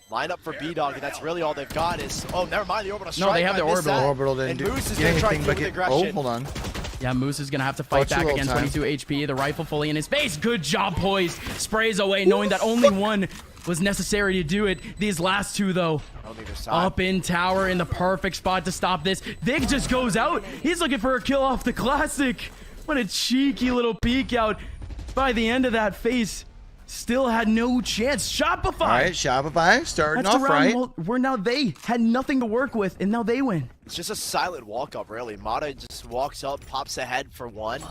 Line up for B-Dog, and that's really all they've got is... Oh, never mind, the orbital strike. No, they have the orbital. Orbital didn't do anything but get... Oh, hold on. Yeah, Moose is going to have to fight back again. 22 HP, the rifle fully in his face. Good job, poised. Sprays away, knowing that only one was necessary to do it. These last 2, though, up in tower in the perfect spot to stop this. Vic just goes out. He's looking for a kill off the classic. What a cheeky little peek out. By the end of that face, still had no chance. Shopify. All right, Shopify starting off right. Where now they had nothing to work with, and now they win. It's just a silent walk-up, really. Mata just walks up, pops ahead for 1.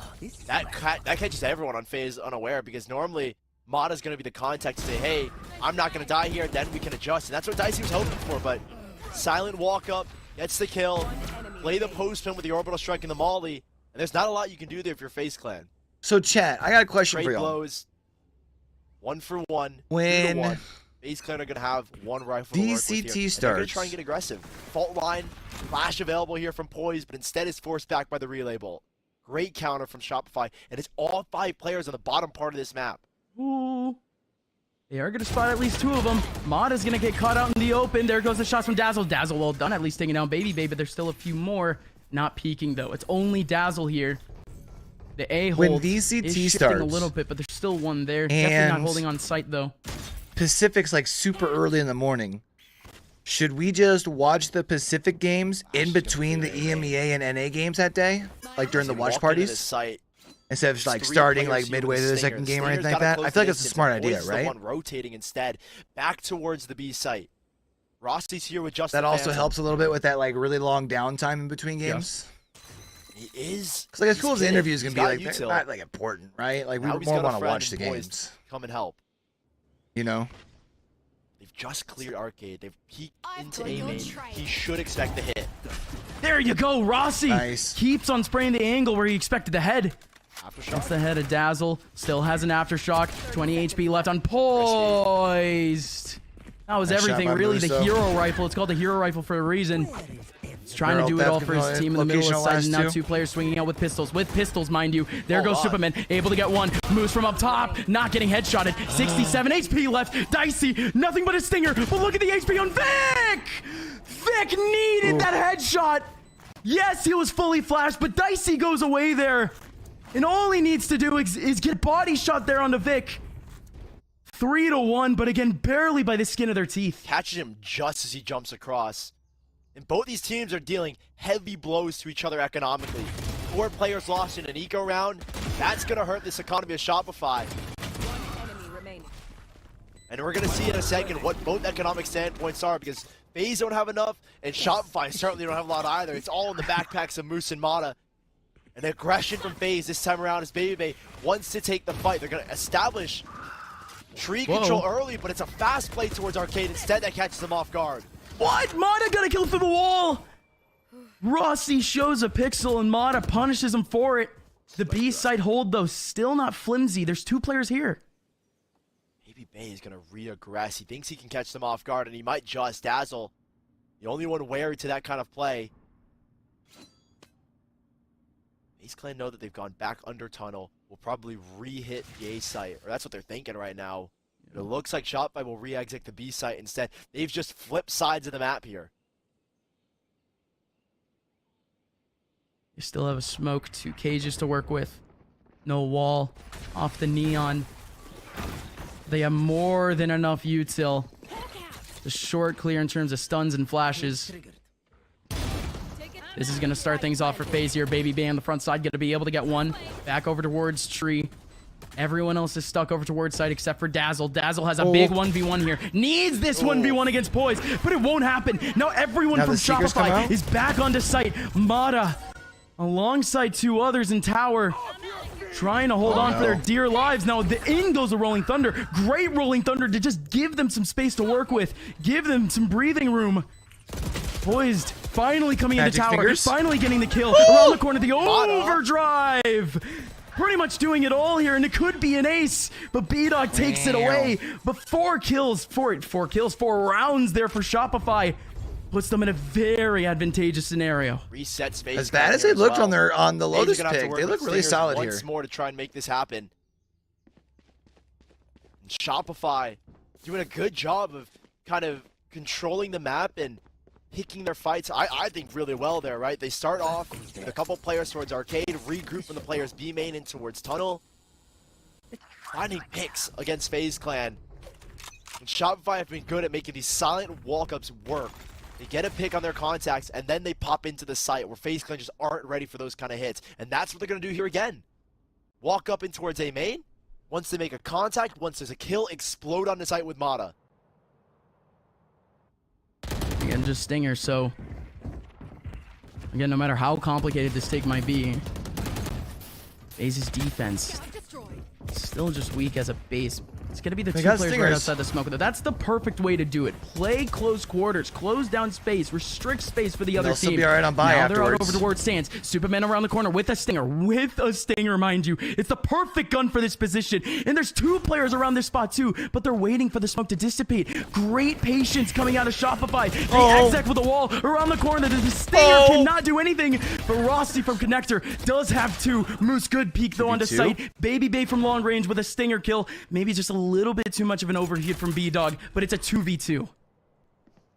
That catches everyone on Faze unaware, because normally Mata's going to be the contact to say, hey, I'm not going to die here, then we can adjust. And that's what Dicey was hoping for, but silent walk-up, gets the kill, play the post-pin with the orbital strike and the molly, and there's not a lot you can do there if you're Faze Clan. So, chat, I got a question Trade for y'all. Blows, 1 for 1, when 2 to 1. Faze Clan are going to have 1 rifle DCT to work with here. starts. They're going to try and get aggressive. Fault line, flash available here from Poise, but instead is forced back by the relay bolt. Great counter from Shopify, and it's all 5 players on the bottom part of this map. Ooh. They are going to spot at least 2 of them. Mata's going to get caught out in the open. There goes the shots from Dazzle. Dazzle well done, at least taking down Baby Bay, but there's still a few more. Not peeking, though. It's only Dazzle here. The A hold when DCT is shifting starts, a little bit, but there's still one there. Definitely not holding on site, though. Pacific's like super early in the morning. Should we just watch the Pacific games in between the EMEA and NA games that day? Like during the watch parties? Instead of like starting like midway to the second game or anything like that? I feel like it's a smart idea, right? One rotating instead back towards the B site. Rosty's here with Justin. That also helps a little bit with that like really long downtime in between games. He is. Because like as cool as the interviews can be, like they're not like important, right? Like we more want to watch the games. Come and help. You know. They've just cleared arcade. They've peeked into A main. He should expect the hit. There you go, Rossi. Nice. Keeps on spraying the angle where he expected the head. That's the head of Dazzle. Still has an aftershock. 20 HP left on Poised. That was everything, really. The hero rifle. It's called the hero rifle for a reason. He's trying to do it all for his team in the middle of the side. And now 2 players swinging out with pistols. With pistols, mind you. There goes Superman. Able to get 1. Moves from up top. Not getting headshotted. 67 HP left. Dicey. Nothing but a stinger. But look at the HP on Vic. Vic needed that headshot. Yes, he was fully flashed. But Dicey goes away there. And all he needs to do is get body shot there onto Vic. 3-1, but again, barely by the skin of their teeth. Catches him just as he jumps across. And both these teams are dealing heavy blows to each other economically. 4 players lost in an eco round. That's going to hurt this economy of Shopify. And we're going to see in a second what both economic standpoints are, because Faze don't have enough, and Shopify certainly don't have a lot either. It's all in the backpacks of Moose and Mata. An aggression from Faze this time around as Baby Bay wants to take the fight. They're going to establish tree control early, but it's a fast play towards Arcade. Instead, that catches them off guard. What? Mata got a kill through the wall. Rossi shows a pixel and Mata punishes him for it. The B side hold, though, still not flimsy. There's 2 players here. Baby Bay is going to re-aggress. He thinks he can catch them off guard, and he might just. Dazzle, the only one wary to that kind of play. FaZe Clan know that they've gone back under tunnel, will probably re-hit the A site, or that's what they're thinking right now. It looks like Shopify will re-exit the B site instead. They've just flipped sides of the map here. You still have a smoke, 2 cages to work with. No wall off the neon. They have more than enough util. The short clear in terms of stuns and flashes. This is going to start things off for FaZe here. Baby Bay on the front side, going to be able to get one. Back over towards Tree. Everyone else is stuck over towards side except for Dazzle. Dazzle has a big 1v1 here. Needs this 1v1 against Poise, but it won't happen. Now everyone from Shopify is back onto site. Mata, alongside 2 others in tower, trying to hold on for their dear lives. Now in goes a Rolling Thunder. Great Rolling Thunder to just give them some space to work with. Give them some breathing room. Poised, finally coming into tower. Finally getting the kill. Around the corner, the overdrive. Pretty much doing it all here, and it could be an ace, but B-Dog takes it away. But 4 rounds there for Shopify. Puts them in a very advantageous scenario. Reset space. As bad as they looked on the Lotus pick, they look really solid here. Once more to try and make this happen. And Shopify doing a good job of kind of controlling the map and picking their fights, I think, really well there, right? They start off with a couple players towards Arcade, regroup from the players B main in towards Tunnel. Finding picks against FaZe Clan. And Shopify have been good at making these silent walk-ups work. They get a pick on their contacts, and then they pop into the site where FaZe Clan just aren't ready for those kind of hits. And that's what they're going to do here again. Walk up in towards A main. Once they make a contact, once there's a kill, explode on the site with Mata. Again, just Stinger, so again, no matter how complicated this take might be, FaZe's defense still just weak as a base. It's going to be the 2 players right outside the smoke. That's the perfect way to do it. Play close quarters, close down space, restrict space for the other team. Be all right on buy now afterwards. They're out over towards Sands. Superman around the corner with a stinger. Mind you. It's the perfect gun for this position. And there's 2 players around this spot too, but they're waiting for the smoke to dissipate. Great patience coming out of Shopify. They exec with a wall around the corner. The stinger cannot do anything, but Rossi from Connector does have 2. Moose good peek though onto site. Baby Bay from long range with a stinger kill. Maybe just a little bit too much of an overheat from B-Dog, but it's a 2v2.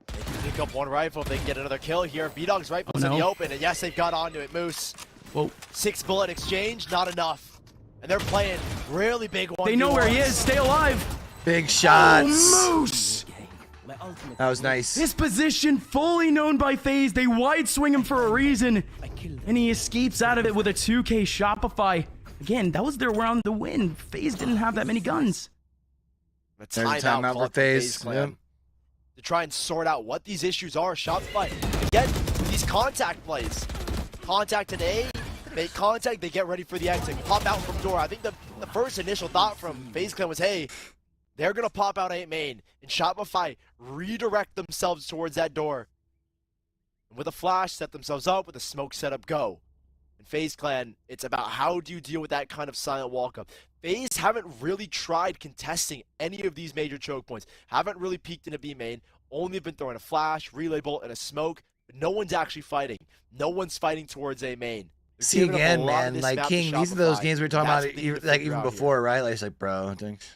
They can pick up 1 rifle if they can get another kill here. B-Dog's rifle's in the open, and yes, they've got onto it. Moose. Whoa. 6 bullet exchange, not enough. And they're playing really big 1v1s. They know where he is. Stay alive. Big shots. Oh, Moose. That was nice. His position fully known by FaZe. They wide swing him for a reason, and he escapes out of it with a 2K Shopify. Again, that was their round to win. FaZe didn't have that many guns. A timeout for FaZe Clan to try and sort out what these issues are. Shopify, again, with these contact plays. Contact an A, make contact, they get ready for the exit. Pop out from door. I think the first initial thought from FaZe Clan was, hey, they're going to pop out A main. And Shopify redirect themselves towards that door. And with a flash, set themselves up. With a smoke setup, go. And FaZe Clan, it's about how do you deal with that kind of silent walk-up. FaZe haven't really tried contesting any of these major choke points. Haven't really peeked in a B main. Only been throwing a flash, relay bolt, and a smoke. But no one's actually fighting. No one's fighting towards A main. See again, man. Like King, these are those games we were talking about, like even before, right? Like, it's like, bro, thanks.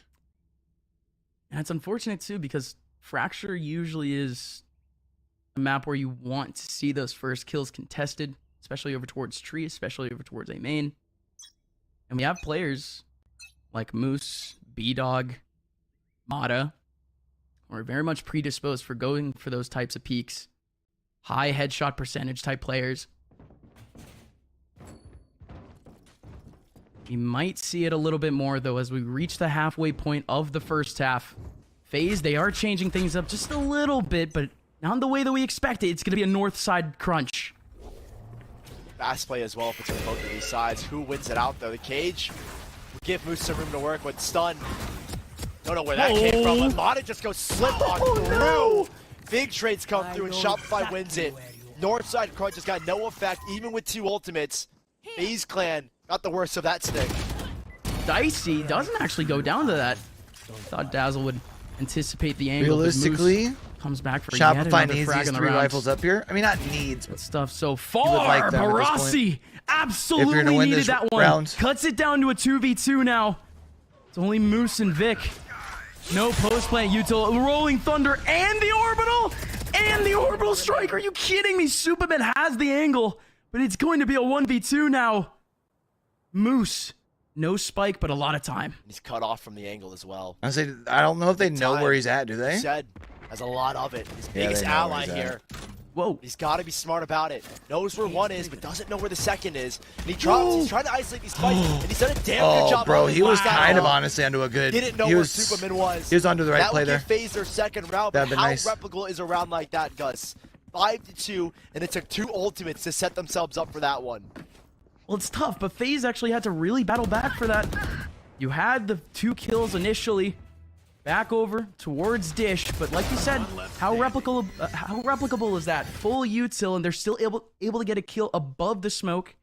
And it's unfortunate too because Fracture usually is a map where you want to see those first kills contested, especially over towards Tree, especially over towards A main. And we have players like Moose, B-Dog, Mata, who are very much predisposed for going for those types of peaks. High headshot percentage type players. We might see it a little bit more, though, as we reach the halfway point of the first half. FaZe, they are changing things up just a little bit, but not the way that we expect it. It's going to be a north side crunch. Fast play as well if it's on both of these sides. Who wins it out, though? The cage will give Moose some room to work with stun. Don't know where that came from, but Mata just goes slip on through. No. Big trades come through, and Shopify wins it. North side crunch has got no effect, even with 2 ultimates. FaZe Clan got the worst of that stick. Dicey doesn't actually go down to that. Thought Dazzle would anticipate the angle. Realistically, Comes back for yet Shopify another needs frag these in the 3 round. rifles up here. I mean, not needs. Good stuff so would far. like them at this Barassi point. absolutely If you're gonna win needed this that one. round. Cuts it down to a 2v2 now. It's only Moose and Vic. No post plant util. Rolling Thunder and the orbital. And the orbital strike. Are you kidding me? Superman has the angle, but it's going to be a 1v2 now. Moose. No spike, but a lot of time. He's cut off from the angle as well. I don't know if they know where he's at, do they? Said has a lot of it. His Yeah, biggest they know where ally he's at. here. Whoa. He's got to be smart about it. Knows where one is, but doesn't know where the second is. And he drops. He's trying to isolate these fights, and he's done a damn good job. Bro, of it. he was Wow. kind of honestly onto a good. Didn't know he where was, Superman was. He was onto the right that play would there. give Faze their second round, but That'd been how nice. replicable is a round like that, Gus? 5-2, and it took 2 ultimates to set themselves up for that one. Well, it's tough, but FaZe actually had to really battle back for that. You had the 2 kills initially, back over towards Dish, but like you said, how replicable is that? Full util, and they're still able to get a kill above the smoke.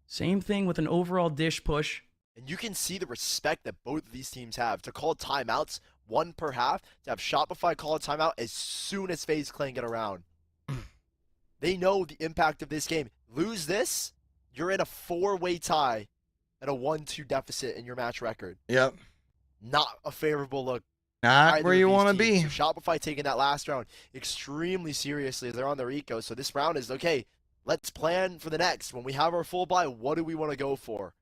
Same thing with an overall Dish push. And you can see the respect that both of these teams have. To call timeouts, 1 per half, to have Shopify call a timeout as soon as FaZe Clan get around. They know the impact of this game. Lose this, you're in a 4-way tie and a 1-2 deficit in your match record. Yep. Not a favorable look. Not either where of you these want to teams. be. So Shopify taking that last round extremely seriously. They're on their eco. So this round is, okay, let's plan for the next. When we have our full buy, what do we want to go for?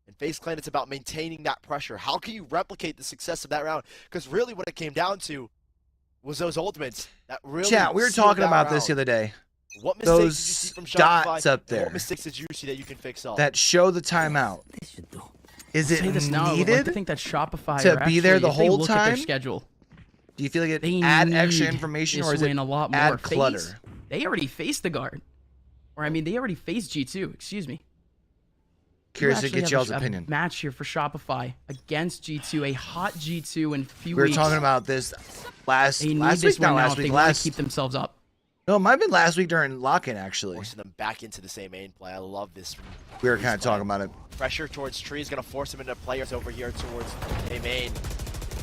In FaZe Clan, it's about maintaining that pressure. How can you replicate the success of that round? Because really what it came down to was those ultimates that really Chat, we were sealed talking that about this round. the other day. What mistakes did you Those see from Shopify? dots up and there what mistakes did you see that you can fix up? that show the timeout. Is it Say this now, I would like needed to think that Shopify to are be there actually, the if they whole look at their time? schedule, Do you feel like it they add need extra information, this or is it win a lot more. add clutter? FaZe, they already faced the guard, or I mean, they already faced G2. Excuse me. Curious to You actually get have y'all's a opinion. Match here for Shopify against G2, a hot G2 in a few We were weeks. talking about this last They need week, this not win now last if they week. want Last to keep themselves up. No, it might have been last week during lock-in actually. Forcing them back into the same main play. I love this. We were kind of talking about it. Pressure towards Tree is going to force him into players over here towards A main.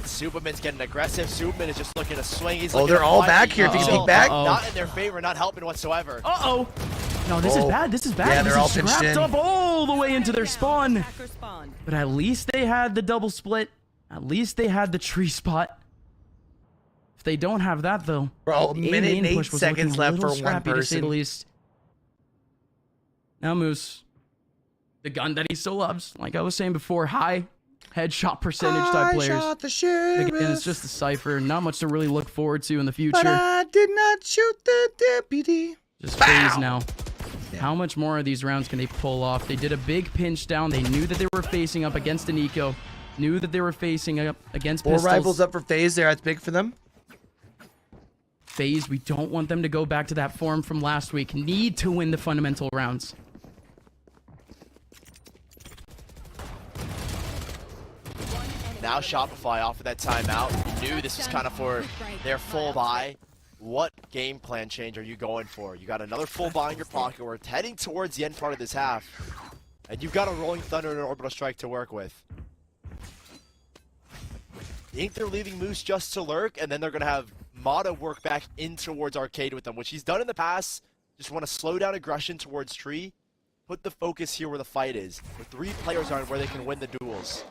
Superman's getting aggressive. Superman is just looking to swing. He's looking they're to all fight, back but here. If you he's can still peek back. Not in their favor, not helping whatsoever. Uh-oh. No, this is bad. This is bad. Yeah, This they're all is pinched wrapped in. up all the way into their spawn. But at least they had the double split. At least they had the tree spot. If they don't have that, though, Bro, the minute A-main and 8 push was seconds looking a left little for one scrappy, to say the person. least. Now Moose, the gun that he still loves, like I was saying before, high headshot percentage type players. Shot the sheriff, Again, it's just a cipher, not much to really look forward to in the future. but I did not shoot the deputy. Just Bow! FaZe now. How much more of these rounds can they pull off? They did a big pinch down. They knew that they were facing up against an eco. Knew that they were facing up against 4 pistols. rifles up for FaZe there. That's big for them. FaZe, we don't want them to go back to that form from last week. Need to win the fundamental rounds. Now Shopify off of that timeout. Knew this was kind of for their full buy. What game plan change are you going for? You got another full buy in your pocket. We're heading towards the end part of this half. And you've got a Rolling Thunder and an Orbital Strike to work with. Think they're leaving Moose just to lurk, and then they're going to have Mata work back in towards Arcade with them, which he's done in the past. Just want to slow down aggression towards Tree. Put the focus here where the fight is. Where 3 players are and where they can win the duels.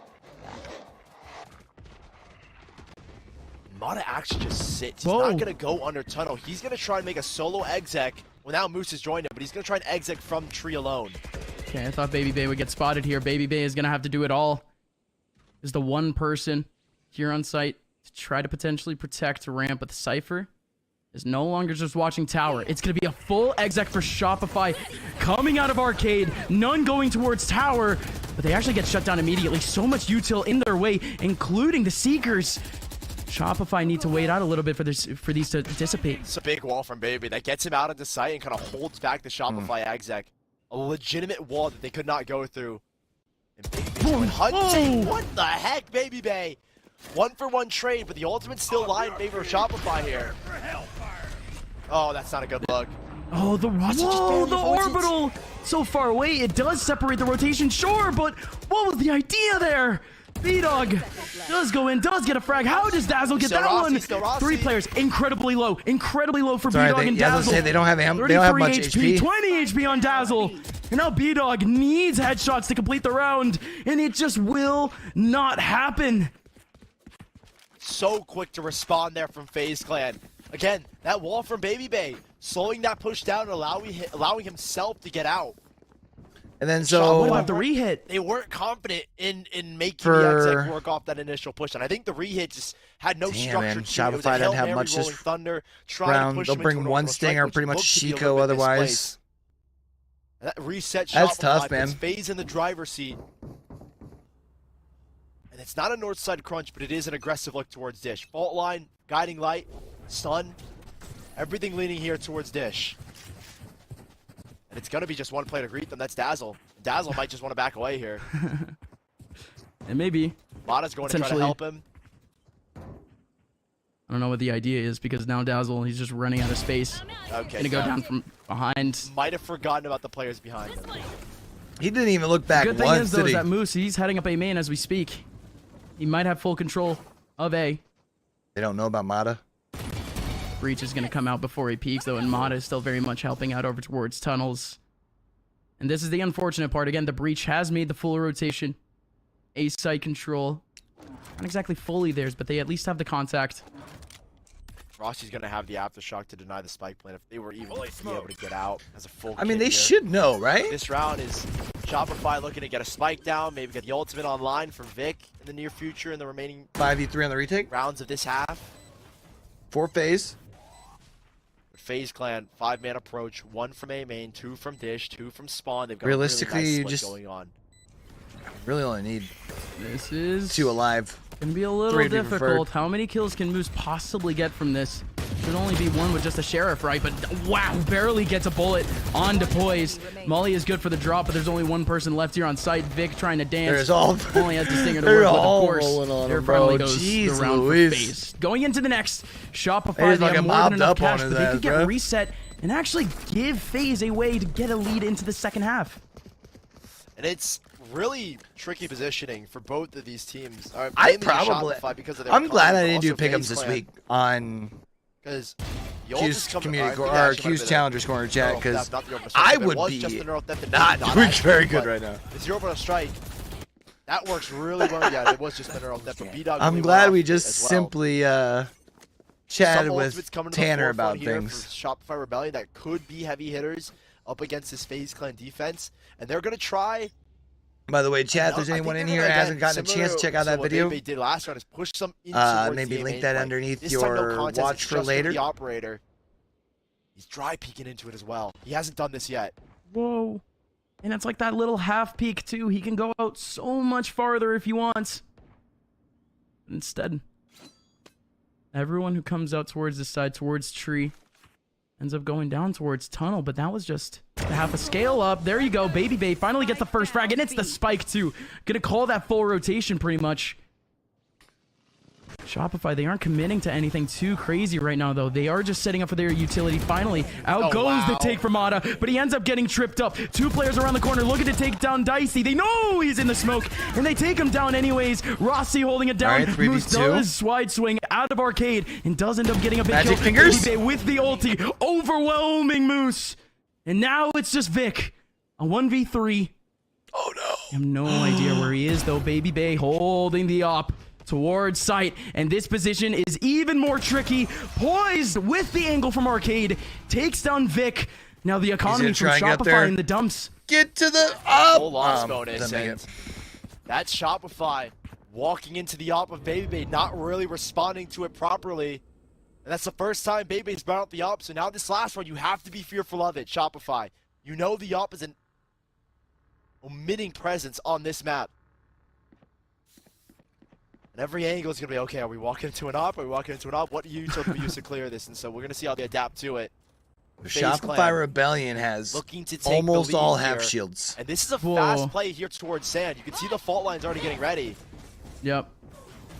Mata actually just sits. He's not going to go under tunnel. He's going to try and make a solo exec. Well, now Moose has joined him, but he's going to try and exec from Tree alone. Okay, I thought Baby Bay would get spotted here. Baby Bay is going to have to do it all. Is the one person here on site to try to potentially protect ramp, but the Cypher is no longer just watching tower. It's going to be a full exec for Shopify coming out of Arcade. None going towards tower, but they actually get shut down immediately. So much util in their way, including the Seekers. Shopify need to wait out a little bit for these to dissipate. It's a big wall from Baby that gets him out of the sight and kind of holds back the Shopify exec. A legitimate wall that they could not go through. And Baby Bay's hunting. What the heck, Baby Bay? 1-for-1 trade, but the ultimate's still lying in favor of Shopify here. Oh, that's not a good look. Oh, the orbital so far away. It does separate the rotation, sure, but what was the idea there? B-Dog does go in, does get a frag. How does Dazzle get that one? 3 players, incredibly low for Sorry, B-Dog and yeah, Dazzle. they don't have much HP. 20 HP on Dazzle. And now B-Dog needs headshots to complete the round, and it just will not happen. So quick to respond there from FaZe Clan. Again, that wall from Baby Bay, slowing that push down and allowing himself to get out. And then so what about the re-hit? They weren't confident in making the exec work off that initial push, and I think the re-hit just had no structure. Man, to it. Shopify doesn't have much this Thunder, round. They'll bring one stinger, pretty much Chico otherwise. That reset That's Shopify tough, man. puts FaZe in the driver's seat. And it's not a north side crunch, but it is an aggressive look towards Dish. Fault line, guiding light, stun, everything leaning here towards Dish. And it's going to be just one player to greet them. That's Dazzle. Dazzle might just want to back away here. And maybe. Mata's going to try to help him. I don't know what the idea is because now Dazzle, he's just running out of space. Okay. Gonna go down from behind. Might have forgotten about the players behind him. He didn't even look back once. Good thing once, is, though, is that Moose, he's heading up A main as we speak. He might have full control of A. They don't know about Mata. Breach is going to come out before he peeks, though, and Mata is still very much helping out over towards tunnels. And this is the unfortunate part. Again, the Breach has made the full rotation. A site control. Not exactly fully theirs, but they at least have the contact. Rossi's going to have the aftershock to deny the spike plan if they were even to be able to get out as a full I mean, kit they here. should know, right? This round is Shopify looking to get a spike down, maybe get the ultimate online for Vic in the near future in the remaining 5v3 on the retake rounds of this half. 4 FaZe. FaZe Clan, 5-man approach, 1 from A main, 2 from Dish, 2 from Spawn. They've got Realistically, a really you nice just split going on. Really only need this is 2 alive. Gonna be a little difficult. How many kills can Moose possibly get from this? Should only be 1 with just a sheriff, right? But wow, barely gets a bullet onto Poise. Molly is good for the drop, but there's only 1 person left here on site. Vic trying to dance. There's all only has the stinger to work with, of course. There finally goes Jeez the round Louise. for FaZe. Going into the next, Shopify, They they have more mobbed than enough up on cash, his but they ass, could get bro. reset and actually give FaZe a way to get a lead into the second half. And it's really tricky positioning for both of these teams. I mainly probably. Shopify because of their I'm glad I economy, didn't do also pickups FaZe this Clan. week on Because Q's community or Q's Challengers Corner chat because I would be not doing very good right now. The 0 strike. That works really well. Yeah, it was just a neural death. But B-Dog I'm really glad well we off just as well. simply chatted with Tanner about here things. For Shopify Rebellion that could be heavy hitters up against this FaZe Clan defense, and they're gonna try. By the way, chat, if there's anyone in here who hasn't gotten a chance to check out that video, what they did last round is push some in towards maybe the link main that flank. underneath This time, no your contest, watch it's for just with later. The operator. He's dry peeking into it as well. He hasn't done this yet. Whoa. And it's like that little half peek too. He can go out so much farther if he wants. Instead, everyone who comes out towards this side, towards tree, ends up going down towards tunnel. But that was just to have a scale up. There you go. Baby Bay finally gets the first frag, and it's the spike too. Gonna call that full rotation pretty much. Shopify, they aren't committing to anything too crazy right now, though. They are just setting up for their utility. Finally, out goes the take from Mata, but he ends up getting tripped up. 2 players around the corner looking to take down Dicey. They know he's in the smoke, and they take him down anyways. Rossi holding it down. All right, 3v2. Moose does wide swing out of arcade and does end up getting a big Magic kill. fingers? Baby Bay with the ulti, overwhelming Moose. And now it's just Vic, a 1v3. Oh no. I have no idea where he is, though. Baby Bay holding the op towards sight, and this position is even more tricky. Poised with the angle from arcade, takes down Vic. Now the economy from Shopify in the dumps. Get to the up. Full loss bonus, and that's Shopify walking into the op of Baby Bay, not really responding to it properly. And that's the first time Baby Bay's brought out the op, so now this last one, you have to be fearful of it, Shopify. You know the op is an omitting presence on this map. And every angle is going to be, okay, are we walking into an op? Are we walking into an op? What util do we use to clear this? And so we're going to see how they adapt to it. Shopify Rebellion has looking to take almost the lead all here. half shields. And this is a fast play here towards Sand. You can see the fault lines already getting ready. Yep.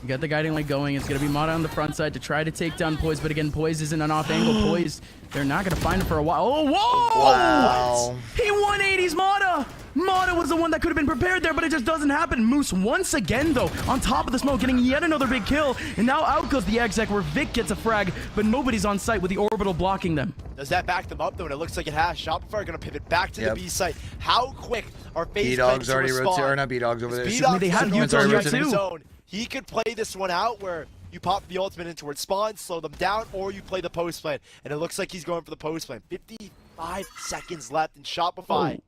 You got the guiding light going. It's going to be Mata on the front side to try to take down Poise. But again, Poise isn't an off angle. Poise, they're not going to find him for a while. Oh, whoa! Wow. He 180s Mata. Mata was was the one that could have been prepared there, but it just doesn't happen. Moose once again, though, on top of the smoke, getting yet another big kill. And now out goes the exec, where Vic gets a frag, but nobody's on site with the orbital blocking them. Does that back them up, though? And it looks like it has. Shopify are going to pivot back to the B site. How quick are Faze B-Dogs already rotated, or not B-Dogs over there. They had Utah here too. Zone. He could play this one out where you pop the ultimate in towards spawn, slow them down, or you play the post plan. And it looks like he's going for the post plan. 55 seconds left, and Shopify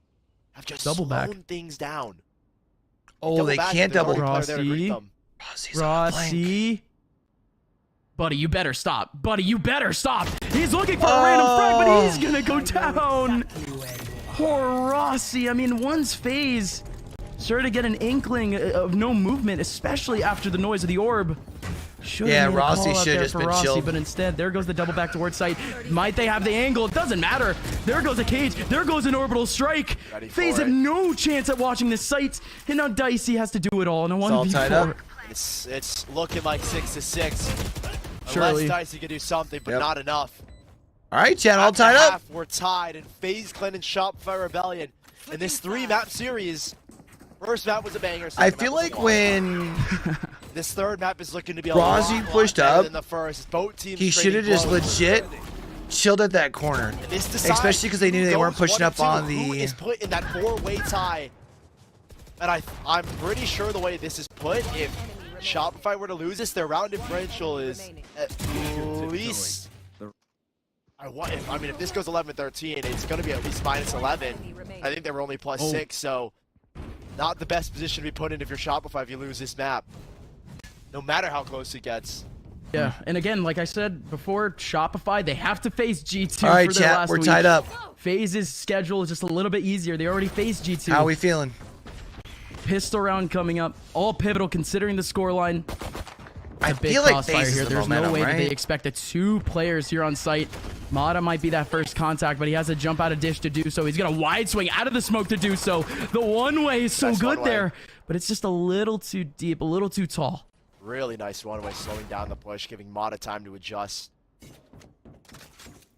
have just slowed things down. Oh, they can't double. Rossi. Buddy, you better stop. Buddy, you better stop. He's looking for a random frag, but he's going to go down. Poor Rossi. I mean, once Faze started to get an inkling of no movement, especially after the noise of the orb. Rossi should have just been chilled. But instead, there goes the double back towards site. Might they have the angle? It doesn't matter. There goes a cage. There goes an orbital strike. Faze have no chance at watching this site. And now Dicey has to do it all in a 1v4. It's looking like 6-6. Surely. Unless Dicey can do something, but not enough. All right, Chad, all tied up. We're tied in Faze Clan and Shopify Rebellion. In this 3-map series, first map was a banger. I feel like when this third map is looking to be a Rossi lot pushed better up, than the first. Both teams he should have just legit chilled at that corner, especially because they knew they weren't pushing up on the. Who is put in that 4-way tie? And I'm pretty sure the way this is put, if Shopify were to lose this, their round differential is at least. If this goes 11-13, it's going to be at least -11. I think they were only +6, so not the best position to be put in if you're Shopify if you lose this map, no matter how close it gets. Yeah, and again, like I said before, Shopify, they have to face G2 All right, for their chat, last we're week. tied up. Faze's schedule is just a little bit easier. They already faced G2. How are we feeling? Pistol round coming up. All pivotal considering the scoreline. I big feel like crossfire Faze is here. the There's momentum, no way right? that they expect 2 players here on site. Mata might be that first contact, but he has to jump out of dish to do so. He's got a wide swing out of the smoke to do so. The one-way is so good there, but it's just a little too deep, a little too tall. Really nice one-way, slowing down the push, giving Mata time to adjust.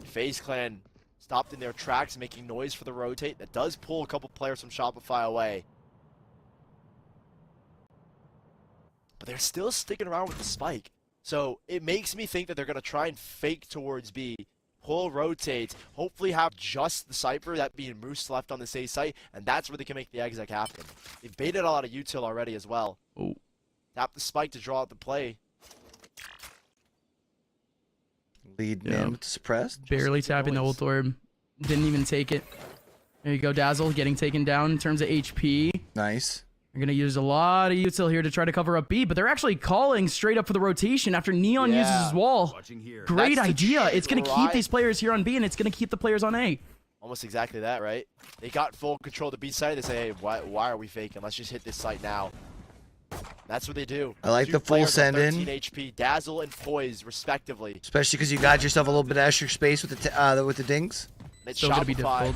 Faze Clan stopped in their tracks, making noise for the rotate. That does pull a couple players from Shopify away. But they're still sticking around with the spike. So it makes me think that they're going to try and fake towards B, pull, rotate, hopefully have just the Cypher, that being Moose, left on this A site, and that's where they can make the exec happen. They've baited a lot of util already as well. Oh. Tap the spike to draw out the play. Lead man suppressed. Barely tapping the ult orb. Didn't even take it. There you go, Dazzle getting taken down in terms of HP. Nice. They're going to use a lot of util here to try to cover up B, but they're actually calling straight up for the rotation after Neon uses his wall. Great idea. It's going to keep these players here on B, and it's going to keep the players on A. Almost exactly that, right? They got full control of the B side. They say, hey, why are we faking? Let's just hit this site now. That's what they do. I like the full send in. 13 HP, Dazzle and Poise, respectively. Especially because you got yourself a little bit of extra space with the dings. It's Still gonna be difficult.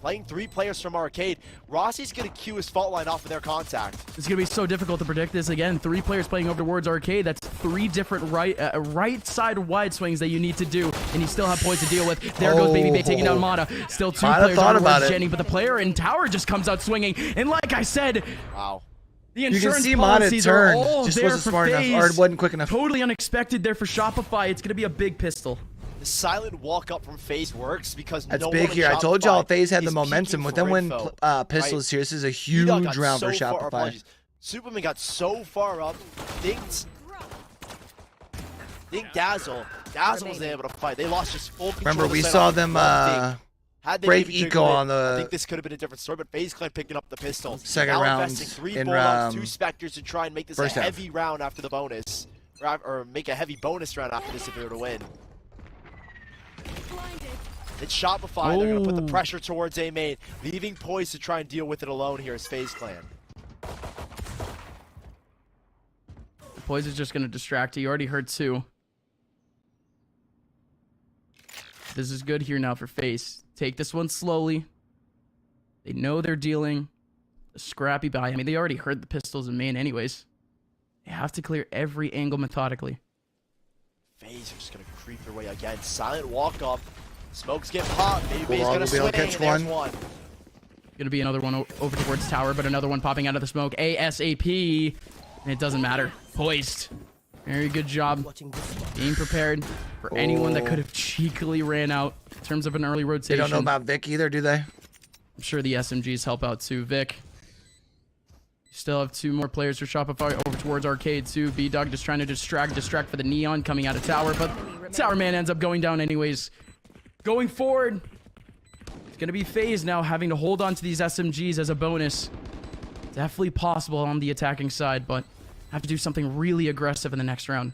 Playing 3 players from Arcade. Rossi's going to cue his fault line off of their contact. It's going to be so difficult to predict this. Again, 3 players playing over towards Arcade. That's 3 different right side wide swings that you need to do, and you still have Poise to deal with. There goes Baby Bay taking down Mata. Still 2 players on towards Jenny, but the player in tower just comes out swinging. And like I said, wow. The You can insurance see Mata policies turn, are all just there wasn't for smart enough, Faze. or wasn't quick enough. Totally unexpected there for Shopify. It's going to be a big pistol. The silent walk up from Faze works because That's no big one here. I told y'all Faze had the is momentum. peeking With for them when info, pistols right? here, this is a huge got round for so far- Shopify. apologies. Superman got so far up. Think Dazzle was able to fight. They lost just full control. Remember, of the we site saw on them Had they break maybe eco jiggled on it, I the think this could have been a different story, but Faze Clan picking up the pistol. second now round investing 3 in bulldogs, 2 specters to try and make this a first half. heavy round after the bonus, or make a heavy bonus round after this if they were to win. It's Shopify. They're going to put the pressure towards A main, leaving Poise to try and deal with it alone here as Faze Clan. Poise is just going to distract you. You already heard 2. This is good here now for Faze. Take this one slowly. They know they're dealing a scrappy buy. I mean, they already heard the pistols in main anyways. They have to clear every angle methodically. Faze are just going to creep their way again. Silent walk up. Smokes get popped. Maybe he's going to We'll be able swing. to catch There's one. Gonna be another one over towards tower, but another one popping out of the smoke. ASAP. And it doesn't matter. Poised. Very good job being prepared for anyone that could have cheekily ran out in terms of an early rotation. They don't know about Vic either, do they? I'm sure the SMGs help out too. Vic. Still have 2 more players for Shopify over towards Arcade too. B-Dog just trying to distract for the Neon coming out of tower, but Tower Man ends up going down anyways. Going forward, it's going to be Faze now having to hold on to these SMGs as a bonus. Definitely possible on the attacking side, but have to do something really aggressive in the next round.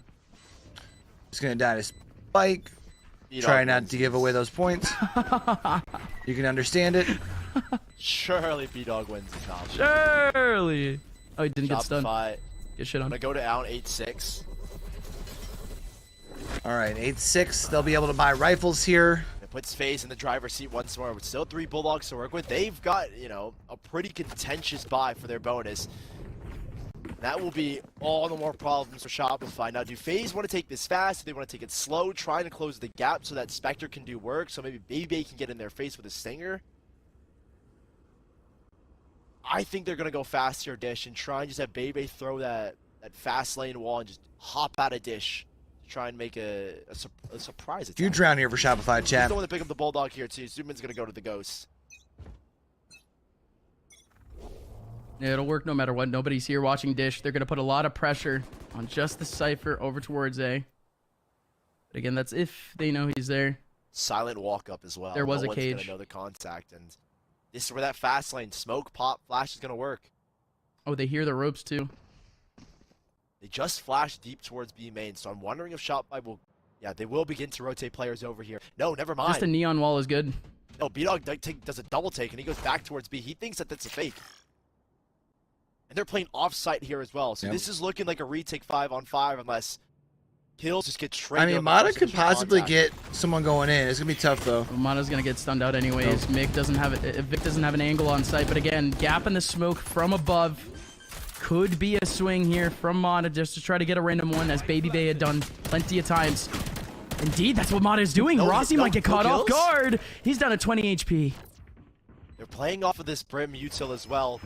He's going to die to Spike. Try not to give away those points. You can understand it. Surely B-Dog wins the top. Surely. Oh, he didn't get stunned. Get shit on. I'm going to go to down 8-6. All right, 8-6. They'll be able to buy rifles here. It puts Faze in the driver's seat once more with still 3 Bulldogs to work with. They've got, you know, a pretty contentious buy for their bonus. That will be all the more problems for Shopify. Now, do Faze want to take this fast? Do they want to take it slow, trying to close the gap so that Spectre can do work, so maybe Baby can get in their face with a Stinger? I think they're going to go fast here, Dish, and try and just have Baby throw that fast lane wall and just hop out of Dish to try and make a surprise attack. Huge round here for Shopify, chat. He's the one to pick up the Bulldog here, too. Zuman's going to go to the Ghost. Yeah, it'll work no matter what. Nobody's here watching Dish. They're going to put a lot of pressure on just the Cypher over towards A. But again, that's if they know he's there. Silent walk up as well. There was no a cage. One's gonna know the contact, and this is where that fast lane smoke, pop, flash is going to work. Oh, they hear the ropes too. They just flashed deep towards B main, so I'm wondering if Shopify will... Yeah, they will begin to rotate players over here. No, never mind. Just a neon wall is good. No, B-Dog does a double take, and he goes back towards B. He thinks that that's a fake. And they're playing off-site here as well, so this is looking like a retake 5-on-5 unless kills just get triggered. I mean, Mata could possibly get someone going in. It's going to be tough, though. Well, Mata's going to get stunned out anyways. Vic doesn't have an angle on site, but again, gap in the smoke from above. Could be a swing here from Mata just to try to get a random one, as Baby Bay had done plenty of times. Indeed, that's what Mata is doing. Rossi might get caught off guard. He's down at 20 HP. They're playing off of this Brim util as well.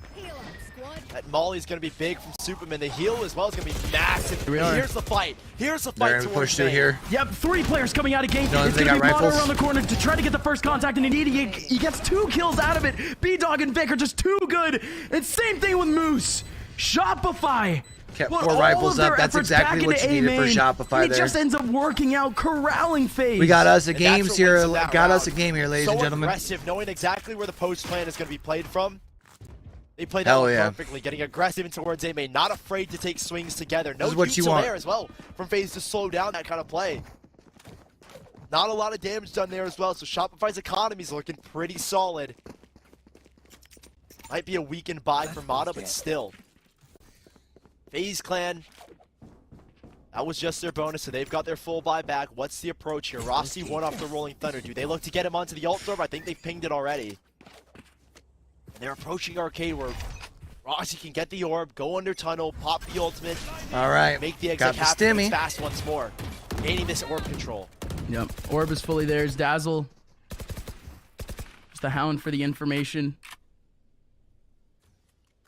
That Molly's going to be big from Superman. The heal as well is going to be massive. Here's the fight. Here's the fight. They're going to push through here. Yep, 3 players coming out of game. No, it's going to be Mata around the corner to try to get the first contact, and indeed he gets 2 kills out of it. B-Dog and Vic are just too good. And same thing with Moose. Shopify kept 4 rifles up. That's exactly what you needed for Shopify there. It just ends up working out, corralling Faze. We got us a game here. Got us a game here, ladies and gentlemen. Aggressive, knowing exactly where the post plan is going to be played from. They played that one perfectly, getting aggressive in towards A main, not afraid to take swings together. No util there as well from Faze to slow down that kind of play. Not a lot of damage done there as well, so Shopify's economy is looking pretty solid. Might be a weakened buy for Mata, but still. FaZe Clan, that was just their bonus, so they've got their full buy back. What's the approach here? Rossi won off the Rolling Thunder. Do they look to get him onto the ult orb? I think they've pinged it already. And they're approaching Arcade where Rossi can get the orb, go under tunnel, pop the ultimate. All right, make the exit happen fast once more. Gaining this orb control. Yep, orb is fully there. Dazzle. Just the Hound for the information.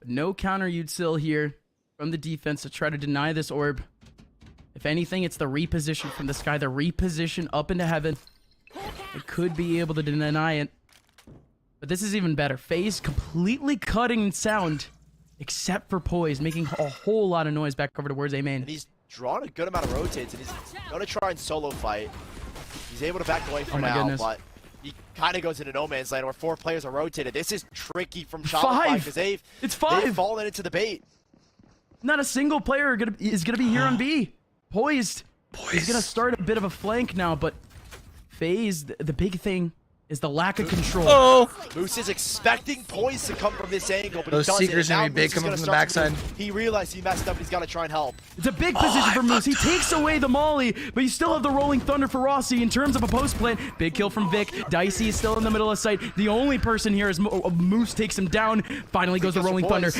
But no counter util here from the defense to try to deny this orb. If anything, it's the reposition from the sky, the reposition up into heaven. It could be able to deny it. But this is even better. Faze completely cutting sound, except for Poise, making a whole lot of noise back over towards A main. And he's drawn a good amount of rotates, and he's going to try and solo fight. He's able to back away for now, but he kind of goes into no man's land where 4 players are rotated. This is tricky from Shopify because they've fallen into the bait. Not a single player is gonna be here on B. Poised. He's gonna start a bit of a flank now, but Faze, the big thing is the lack of control. Moose is expecting Poise to come from this angle, but those he doesn't. Seekers gonna be big coming from the backside. He realized he messed up and he's got to try and help. It's a big position for Moose. He takes away the molly, but you still have the Rolling Thunder for Rossi in terms of a post plant. Big kill from Vic. Dicey is still in the middle of sight. The only person here is Moose takes him down. Finally goes the Rolling Thunder.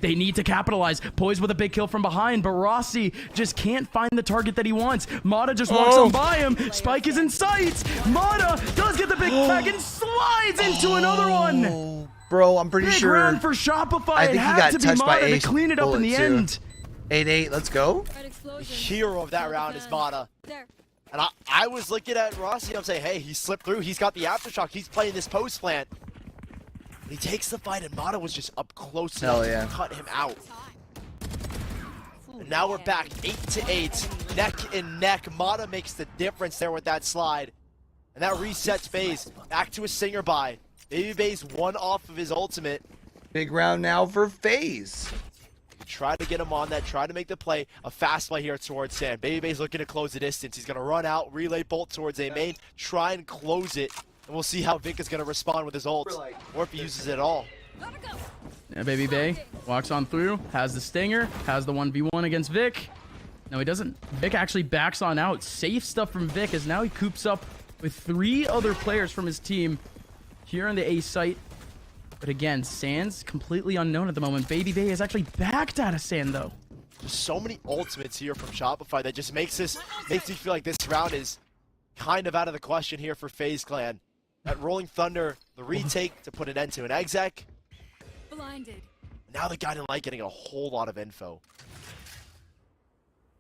They need to capitalize. Poise with a big kill from behind, but Rossi just can't find the target that he wants. Mata just walks on by him. Spike is in sight. Mata does get the big tag and slides into another one. Bro, I'm pretty Big sure. round for Shopify. I think It he had got to be touched by Mata to Ace clean it up in bullet the too. end. 8-8, let's go. The hero of that round is Mata. And I was looking at Rossi, I'm saying, hey, he slipped through. He's got the aftershock. He's playing this post plant. He takes the fight, and Mata was just up close enough to cut him out. And now we're back 8-8, neck and neck. Mata makes the difference there with that slide. And that resets Faze back to a singer buy. Baby Bay's one off of his ultimate. Big round now for Faze. Try to get him on that, try to make the play. A fast play here towards Sam. Baby Bay's looking to close the distance. He's going to run out, relay bolt towards A main, try and close it. And we'll see how Vic is going to respond with his ult, or if he uses it at all. Yeah, Baby Bay walks on through, has the stinger, has the 1v1 against Vic. No, he doesn't. Vic actually backs on out. Safe stuff from Vic as now he coops up with 3 other players from his team here on the A site. But again, Sand's completely unknown at the moment. Baby Bay is actually backed out of Sand, though. There's so many ultimates here from Shopify that just makes me feel like this round is kind of out of the question here for FaZe Clan. That Rolling Thunder, the retake to put an end to an exec. Blinded. Now the Guiding Light getting a whole lot of info.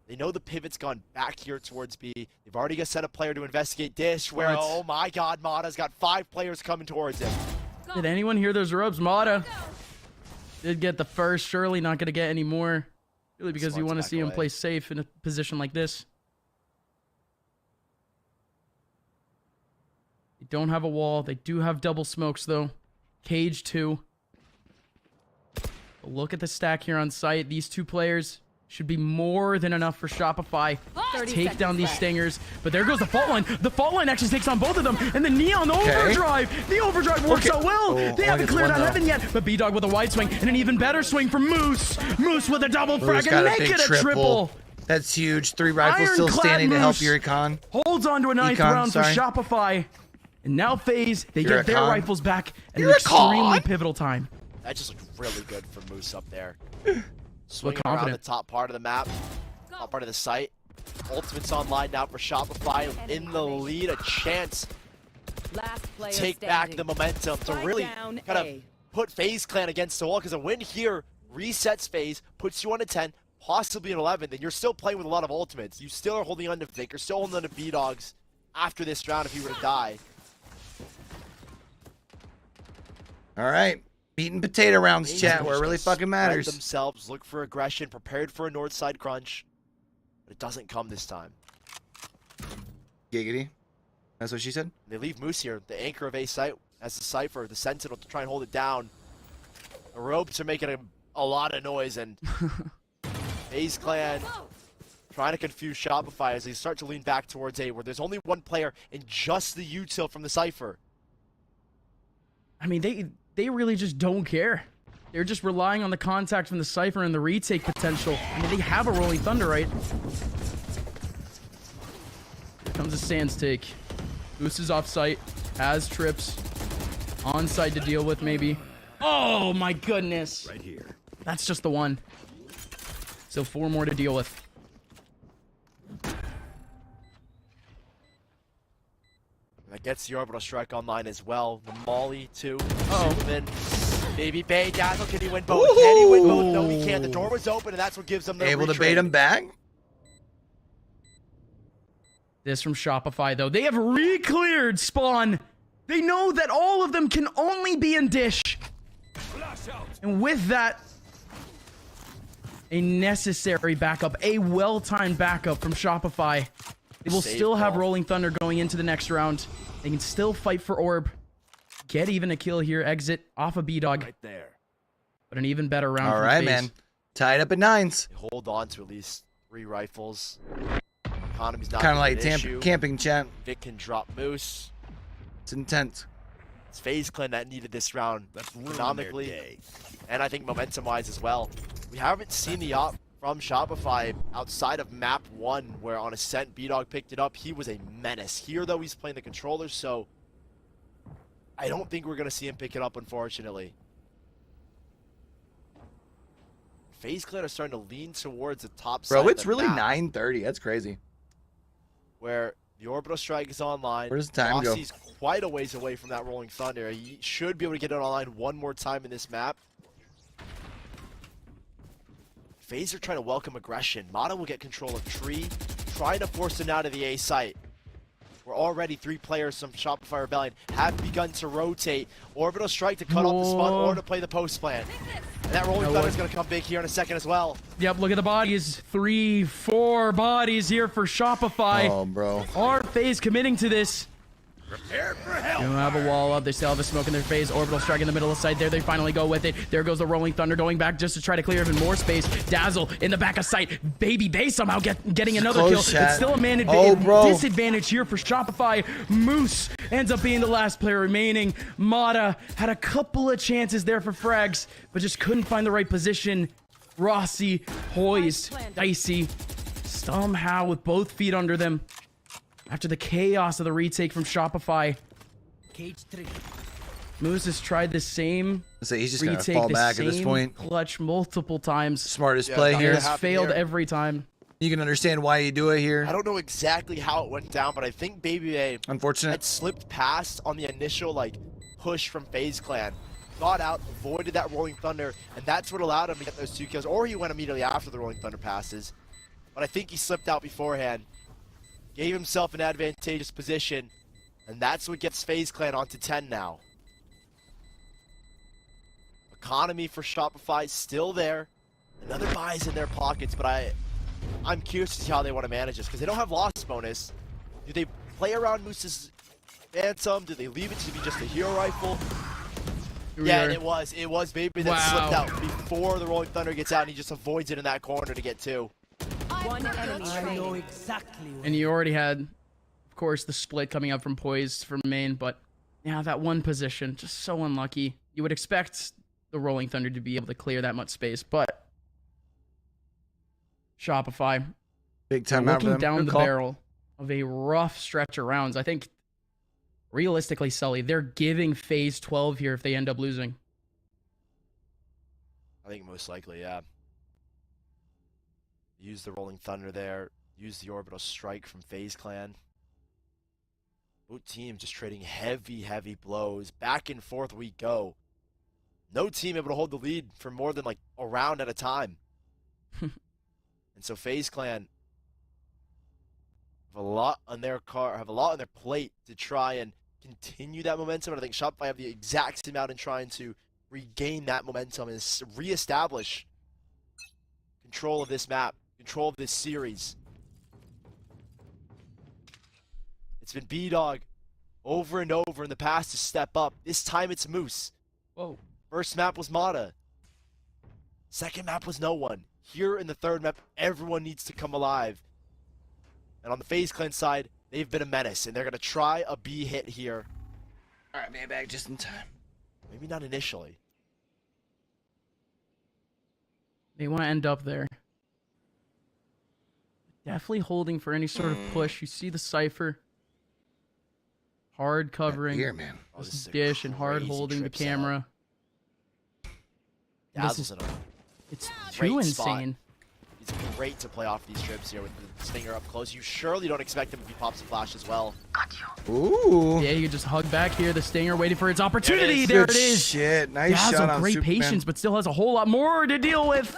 They know the pivot's gone back here towards B. They've already got sent a player to investigate Dish, where, oh my god, Mata's got 5 players coming towards him. Did anyone hear those ropes? Mata did get the first. Surely not going to get any more. Really, because you want to see him play safe in a position like this. They don't have a wall. They do have double smokes, though. Cage 2. Look at the stack here on site. These 2 players should be more than enough for Shopify to take down these stingers. But there goes the fault line. The fault line actually takes on both of them. And the Neon overdrive. The overdrive works out well. They haven't cleared out heaven yet. But B-Dog with a wide swing and an even better swing from Moose. Moose with a double frag and make it a triple. That's huge. 3 rifles still standing to help Yurikon. Holds on to a 9th round for Shopify. And now FaZe, they get their rifles back at an extremely pivotal time. That just looked really good for Moose up there. Swinging around the top part of the map, top part of the site. Ultimate's online now for Shopify. In the lead, a chance to take back the momentum, to really kind of put FaZe Clan against the wall, because a win here resets FaZe, puts you on a 10, possibly an 11, then you're still playing with a lot of ultimates. You still are holding on to Vic, you're still holding on to B-Dogs after this round if you were to die. All right. Meat and potato rounds, chat, where it really fucking matters. Themselves, look for aggression, prepared for a north side crunch, but it doesn't come this time. Giggity. That's what she said? They leave Moose here, the anchor of A site, as the Cypher, the Sentinel, to try and hold it down. The ropes are making a lot of noise, and FaZe Clan trying to confuse Shopify as they start to lean back towards A, where there's only 1 player and just the util from the Cypher. I mean, they really just don't care. They're just relying on the contact from the Cypher and the retake potential. I mean, they have a Rolling Thunder, right? Here comes a Sands take. Moose is off site, has trips. On site to deal with, maybe. Oh my goodness. Right here. That's just the one. So 4 more to deal with. That gets the orbital strike online as well. The Molly too. Superman. Baby Bay, Dazzle, can he win both? Ooh. Can he win both? No, he can't. The door was open, and that's what gives them the able to bait him back. This from Shopify, though. They have re-cleared Spawn. They know that all of them can only be in Dish. And with that, a necessary backup, a well-timed backup from Shopify. They will still have Rolling Thunder going into the next round. They can still fight for Orb. Get even a kill here. Exit off a B-Dog. Right there. But an even better round. All right, man. Tied up at 9s. They hold on to at least 3 rifles. Economy's not kind of like an issue. Camping, chat. Vic can drop Moose. It's intense. It's FaZe Clan that needed this round economically, and I think momentum-wise as well. We haven't seen the op from Shopify outside of map 1, where on Ascent, B-Dog picked it up. He was a menace. Here, though, he's playing the controller, so I don't think we're going to see him pick it up, unfortunately. FaZe Clan are starting to lean towards the top side. Bro, it's really 9:30. That's crazy. Where The orbital strike is online. Where does the time go? Rossi's quite a ways away from that rolling thunder. He should be able to get it online one more time in this map. Faze are trying to welcome aggression. Mata will get control of Tree, trying to force him out of the A site. We're already 3 players from Shopify Rebellion have begun to rotate. Orbital strike to cut off the spawn or to play the post plan. And that rolling thunder is going to come big here in a second as well. Yep, look at the bodies. 3, 4 bodies here for Shopify. Oh, bro. Are Faze committing to this? Prepare for hell. They don't have a wall up. They still have a smoke in their face. Orbital strike in the middle of the site there. They finally go with it. There goes the rolling thunder going back just to try to clear even more space. Dazzle in the back of sight. Baby Bay somehow getting another kill. It's still a man disadvantage here for Shopify. Moose ends up being the last player remaining. Mata had a couple of chances there for frags, but just couldn't find the right position. Rossi poised. Dicey somehow with both feet under them. After the chaos of the retake from Shopify, Moose has tried the same he's just retake, gonna fall back at this point. Clutch multiple times. Smartest play here. Has failed every time. You can understand why you do it here. I don't know exactly how it went down, but I think Baby A had slipped past on the initial push from FaZe Clan. Got out, avoided that rolling thunder, and that's what allowed him to get those 2 kills. Or he went immediately after the rolling thunder passes. But I think he slipped out beforehand. Gave himself an advantageous position, and that's what gets FaZe Clan onto 10 now. Economy for Shopify still there. Another buy is in their pockets, but I'm curious to see how they want to manage this, because they don't have loss bonus. Do they play around Moose's Phantom? Do they leave it to be just a hero rifle? Yeah, and it was Baby that slipped out before the rolling thunder gets out, and he just avoids it in that corner to get 2. One enemy I know exactly. And you already had, of course, the split coming up from Poised from main, but yeah, that one position, just so unlucky. You would expect the rolling thunder to be able to clear that much space, but Shopify, big time out looking down the barrel of a rough stretch of rounds. I think, realistically, Sully, they're giving FaZe 12 here if they end up losing. I think most likely, yeah. Use the rolling thunder there. Use the orbital strike from FaZe Clan. Both teams just trading heavy blows. Back and forth we go. No team able to hold the lead for more than a round at a time. And so FaZe Clan have a lot on their plate to try and continue that momentum. And I think Shopify have the exact same amount in trying to regain that momentum and reestablish control of this map. Control of this series. It's been B-Dog over and over in the past to step up. This time it's Moose. Whoa. First map was Mata. Second map was no one. Here in the third map, everyone needs to come alive. And on the FaZe Clan side, they've been a menace, and they're going to try a B hit here. All right, man, back just in time. Maybe not initially. They want to end up there. Definitely holding for any sort of push. You see the Cypher. Hard covering. Here, man. This dish and hard holding the camera. It's too insane. He's great to play off these trips here with the Stinger up close. You surely don't expect him if he pops a flash as well. Ooh. Yeah, you can just hug back here. The Stinger waiting for its opportunity. There it is. Shit. Nice Dazzle, shot on great Superman. patience, but still has a whole lot more to deal with.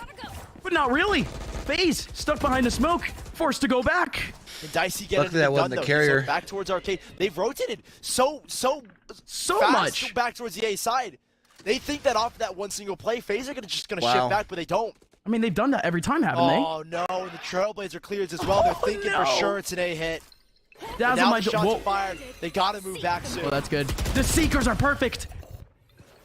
But not really. FaZe stuck behind the smoke, forced to go back. And Dicey get Luckily that wasn't the carrier. So back towards Arcade. They've rotated so fast much back towards the A side. They think that off that one single play, FaZe are just gonna shift back, but they don't. I mean, they've done that every time, haven't they? Oh no, and the Trailblazer clears as well. They're thinking for sure it's an A hit. Dazzle now might the shots are fired. They gotta move back soon. Oh, that's good. The Seekers are perfect.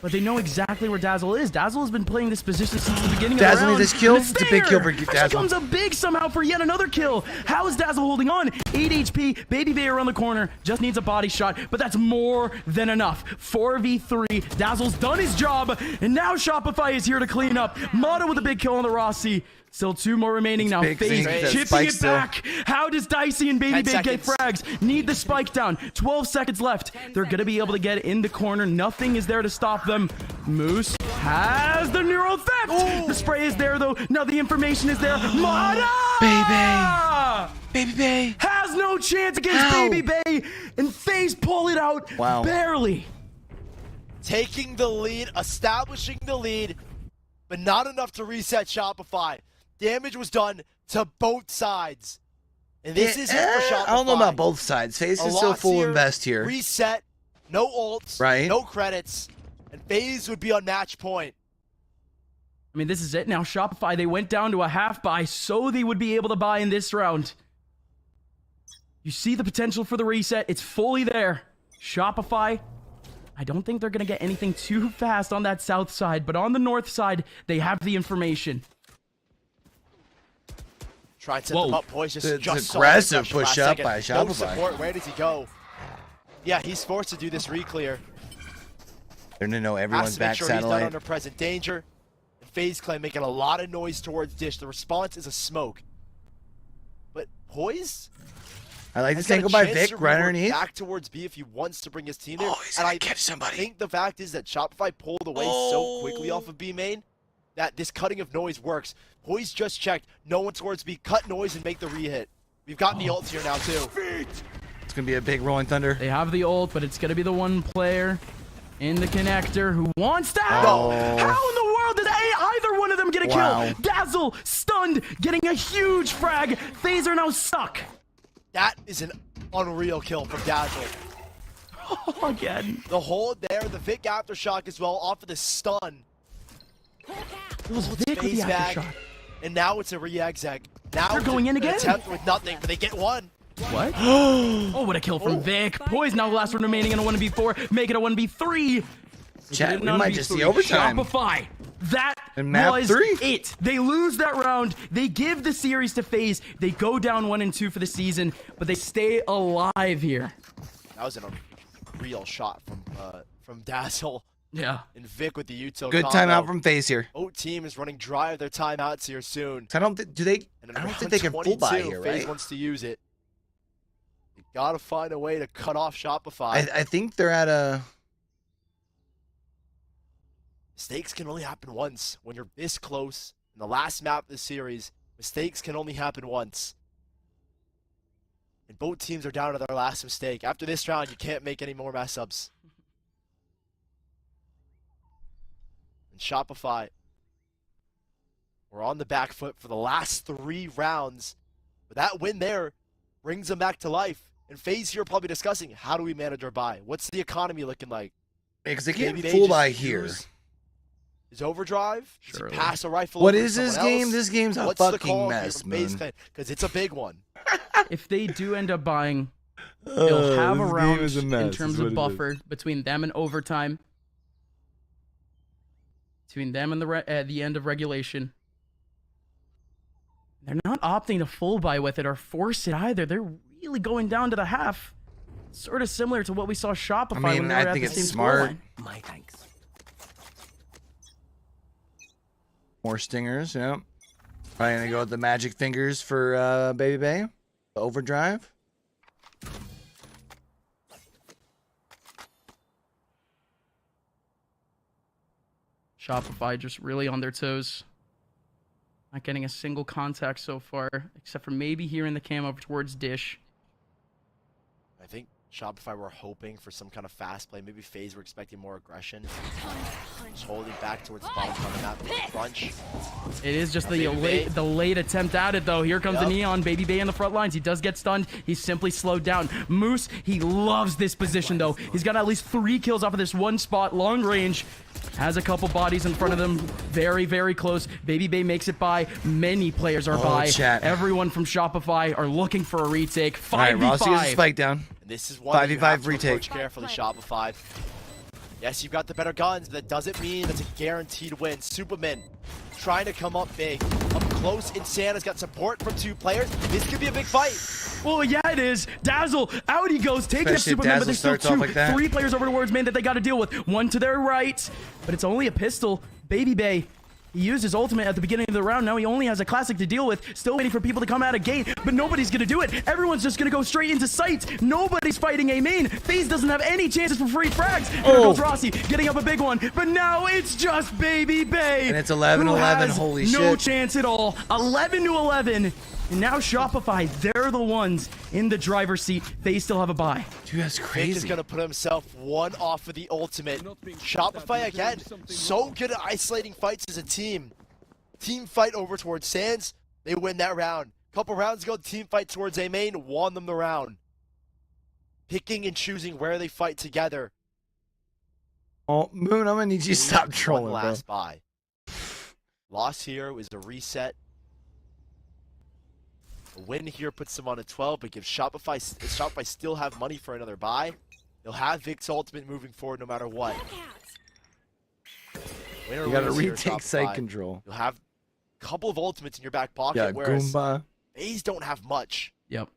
But they know exactly where Dazzle is. Dazzle has been playing this position since the beginning of the round. Dazzle needs this kill. It's a big kill for Dazzle. Becomes a big somehow for yet another kill. How is Dazzle holding on? 8 HP. Baby Bay around the corner. Just needs a body shot. But that's more than enough. 4v3. Dazzle's done his job. And now Shopify is here to clean up. Mata with a big kill on the Rossi. Still 2 more remaining now. FaZe chipping it back. How does Dicey and Baby Bay get frags? Need the spike down. 12 seconds left. They're going to be able to get in the corner. Nothing is there to stop them. Moose has the neural theft. Ooh. The spray is there, though. Now the information is there. Mata! Baby Bay has has no chance against Baby Bay, and Faze pull it out barely. Taking the lead, establishing the lead, but not enough to reset Shopify. Damage was done to both sides. And this is it for Shopify. I don't know about both sides. Faze is still full invest here. Reset, no ults, no credits, and Faze would be on match point. I mean, this is it now. Shopify, they went down to a half buy so they would be able to buy in this round. You see the potential for the reset. It's fully there. Shopify, I don't think they're going to get anything too fast on that south side, but on the north side, they have the information. Try and set them up, boys. It's aggressive push up by Shopify. No support. Where does he go? Yeah, he's forced to do this re-clear. They're going to know everyone's back satellite. He's not under present danger. Faze Clan making a lot of noise towards Dish. The response is a smoke. But Poise? I like this angle by Vic right underneath. Back towards B if he wants to bring his team there. And I think the fact is that Shopify pulled away so quickly off of B main that this cutting of noise works. Poise just checked. No one towards B. Cut noise and make the re-hit. We've got the ult here now too. It's going to be a big Rolling Thunder. They have the ult, but it's going to be the one player in the connector who wants to have How in the world did either one of them get a kill? Dazzle stunned, getting a huge frag. Faze are now stuck. That is an unreal kill from Dazzle. Again. The hold there, the Vic aftershock as well, off of the stun. It was Vic with the aftershock. And now it's a re-exec. Now they're going in again. Attempt with nothing, but they get one. What? Oh, what a kill from Vic. Poise now the last one remaining in a 1v4. Make it a 1v3. Chat, we might just see overtime. Shopify. That was it. They lose that round. They give the series to Faze. They go down 1-2 for the season, but they stay alive here. That was a real shot from Dazzle. Yeah. And Vic with the util. Good timeout from Faze here. Both team is running dry of their timeouts here soon. I don't think they can full buy here, right? Faze wants to use it. You gotta find a way to cut off Shopify. I think they're at a. Mistakes can only happen once. When you're this close in the last map of the series, mistakes can only happen once. And both teams are down to their last mistake. After this round, you can't make any more mess ups. And Shopify, we're on the back foot for the last 3 rounds. But that win there brings them back to life. And Faze here probably discussing, how do we manage our buy? What's the economy looking like? Because they can't full buy here. Is overdrive? Does he pass a rifle What over is to this someone game? else? This game's a What's the fucking call mess, man. Because it's a big one. If they do end up buying, they'll have a this round game is a mess, in is terms what of it buffer between them and overtime. Between them and the end of regulation. They're not opting to full buy with it or force it either. They're really going down to the half. Sort of similar to what we saw Shopify when they were at the same smart. scoreline. My thanks. More stingers, yeah. Probably gonna go with the magic fingers for Baby Bay. The overdrive. Shopify just really on their toes. Not getting a single contact so far, except for maybe here in the cam over towards Dish. I think Shopify were hoping for some kind of fast play. Maybe Faze were expecting more aggression. Just holding back towards the bottom of the map. Crunch. It is just the late attempt at it, though. Here comes the Neon. Baby Bay in the front lines. He does get stunned. He's simply slowed down. Moose, he loves this position, though. He's got at least 3 kills off of this one spot. Long range. Has a couple bodies in front of them. Very, very close. Baby Bay makes it by. Many players are by. Chat. Everyone from Shopify are looking for a retake. 5v5. All right, Rossi gets a spike down. And this is one that you have to retake. approach carefully, Shopify. Yes, you've got the better guns, but that doesn't mean that's a guaranteed win. Superman trying to come up big. Up close, Insana's got support from 2 players. This could be a big fight. Well, yeah, it is. Dazzle, out he goes, taking a Superman, but there's still 3 players over towards main that they got to deal with. One to their right, but it's only a pistol. Baby Bay, he used his ultimate at the beginning of the round. Now he only has a classic to deal with. Still waiting for people to come out of gate, but nobody's going to do it. Everyone's just going to go straight into sight. Nobody's fighting a main. Faze doesn't have any chances for free frags. Here goes Rossi, getting up a big one, but now it's just Baby Bay. And it's 11-11, holy shit. No chance at all. 11-11. And now Shopify, they're the ones in the driver's seat. They still have a bye. Dude, that's Vic crazy. is going to put himself one off of the ultimate. Shopify, again, so good at isolating fights as a team. Team fight over towards Sands, they win that round. Couple rounds ago, the team fight towards A main won them the round. Picking and choosing where they fight together. Oh, Moon, I'm gonna need you to stop trolling, One bro. last buy. Loss here was a reset. A win here puts them on a 12, but gives Shopify still have money for another buy. They'll have Vic's ultimate moving forward no matter what. Winner You gotta lose here, retake Shopify. site control. You'll have a couple of ultimates in your back pocket, Yeah, whereas Goomba. Faze don't have much. Yep.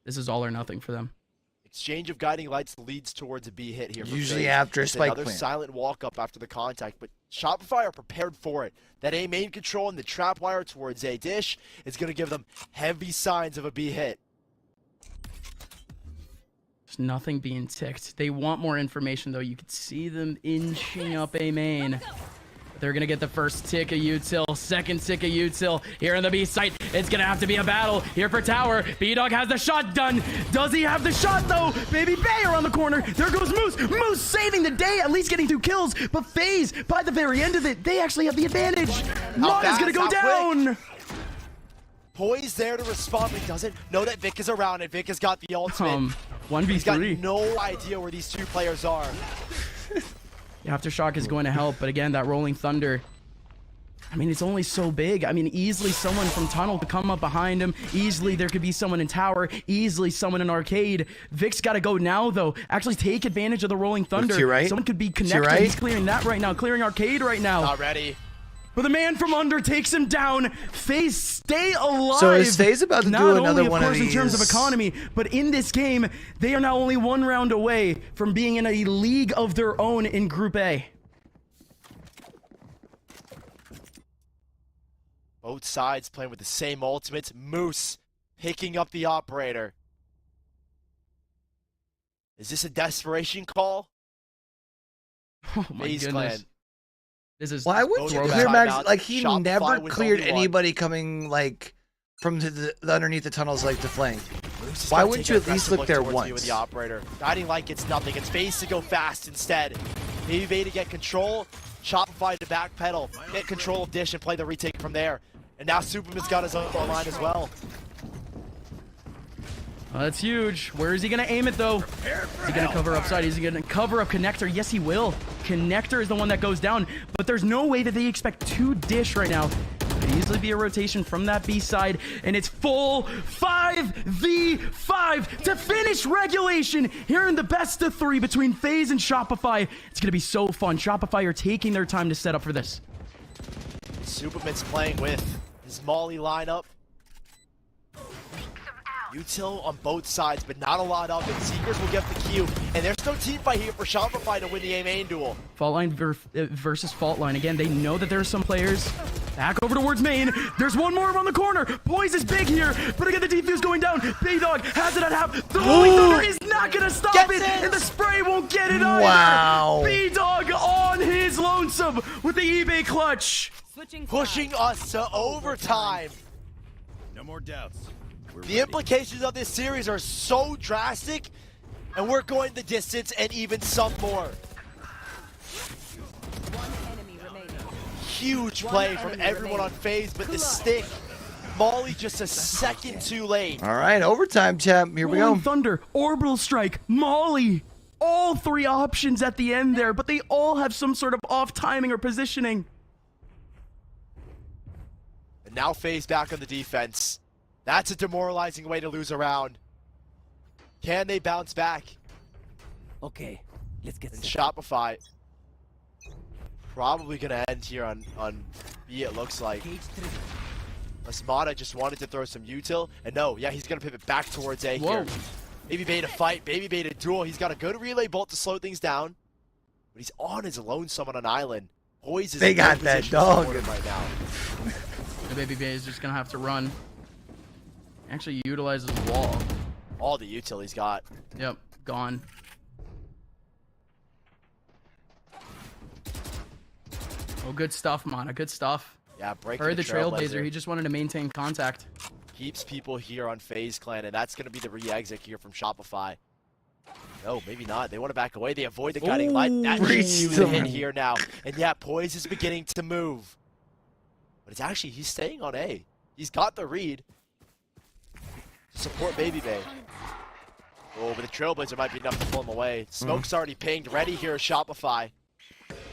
This is all or nothing for them. Exchange of guiding lights leads towards a B hit here. for Usually Faze. after a It's spike another plant. silent walk up after the contact, but Shopify are prepared for it. That A main control and the trap wire towards A dish is going to give them heavy signs of a B hit. There's nothing being ticked. They want more information, though. You could see them inching up A main. They're going to get the first tick of util, second tick of util. Here in the B site, it's going to have to be a battle. Here for Tower, B-Dog has the shot done. Does he have the shot, though? Baby Bay around the corner. There goes Moose. Moose saving the day, at least getting 2 kills. But Faze, by the very end of it, they actually have the advantage. Mana's going to go down. Poise there to respond, but he doesn't know that Vic is around and Vic has got the ultimate. 1v3. He's got no idea where these two players are. Aftershock is going to help, but again, that Rolling Thunder, I mean, it's only so big. I mean, easily someone from Tunnel could come up behind him. Easily there could be someone in Tower. Easily someone in Arcade. Vic's got to go now, though. Actually take advantage of the Rolling Thunder. To your right. Someone could be To your connected. right. He's clearing that right now. Clearing Arcade right now. Not ready. But the man from under takes him down. Faze, stay alive. So is Faze about to Not do another only, one of course, in terms of these? economy, but in this game, they are now only 1 round away from being in a league of their own in Group A. Both sides playing with the same ultimates. Moose picking up the operator. Is this a desperation call? Oh my Faze goodness. clan. This is Why would you Throwback clear Max? timeout. Like he Shopify never with cleared only one. anybody coming like from the underneath the tunnels like to flank. Moose is Why gonna wouldn't take you an at least aggressive look there towards you once? with the operator. Guiding light gets nothing. It's Faze to go fast instead. Baby Bay to get control. Shopify to backpedal. Get control of Dish and play the retake from there. And now Superman's got his own line as well. That's huge. Where is he going to aim it, though? Is he going to cover upside? Is he going to cover up Connector? Yes, he will. Connector is the one that goes down, but there's no way that they expect 2 Dish right now. Could easily be a rotation from that B side, and it's full 5v5 to finish regulation here in the best of 3 between Faze and Shopify. It's going to be so fun. Shopify are taking their time to set up for this. Superman's playing with his Molly lineup. Util on both sides, but not a lot of it. Seekers will get the Q, and there's no team fight here for Shopify to win the A main duel. Fault line versus fault line. Again, they know that there are some players back over towards main. There's one more around the corner. Poise is big here, but again, the defuse going down. B-Dog has it at half. The Rolling Thunder is not going to stop it, and the spray won't get it either. Wow. B-Dog on his lonesome with the eBay clutch. Pushing us to overtime. No more doubts. The implications of this series are so drastic, and we're going the distance and even some more. Huge play from everyone on Faze, but the stick, Molly just a second too late. All right, overtime, champ. Here we go. Rolling Thunder, Orbital Strike, Molly. All 3 options at the end there, but they all have some sort of off timing or positioning. And now Faze back on the defense. That's a demoralizing way to lose a round. Can they bounce back? Okay, let's get And Shopify probably gonna end here on B, it looks like. Asmada just wanted to throw some util, and no, yeah, he's gonna pivot back towards A here. Baby Bay to fight, Baby Bay to duel. He's got a good relay bolt to slow things down, but he's on his lonesome on an island. Poise is They in no got that position to dog. support him right now. The Baby Bay is just going to have to run. Actually utilizes wall. All the util he's got. Yep, gone. Oh, good stuff, Mana. Good stuff. Yeah, breaking Heard the the Trailblazer. Trailblazer. He just wanted to maintain contact. keeps people here on Faze Clan, and that's going to be the re-exit here from Shopify. No, maybe not. They want to back away. They avoid the guiding light. That should be the hit here now. And yeah, Poise is beginning to move. But it's actually, he's staying on A. He's got the read. Support Baby Bay. Oh, but the Trailblazer might be enough to pull him away. Smoke's already pinged. Ready here at Shopify.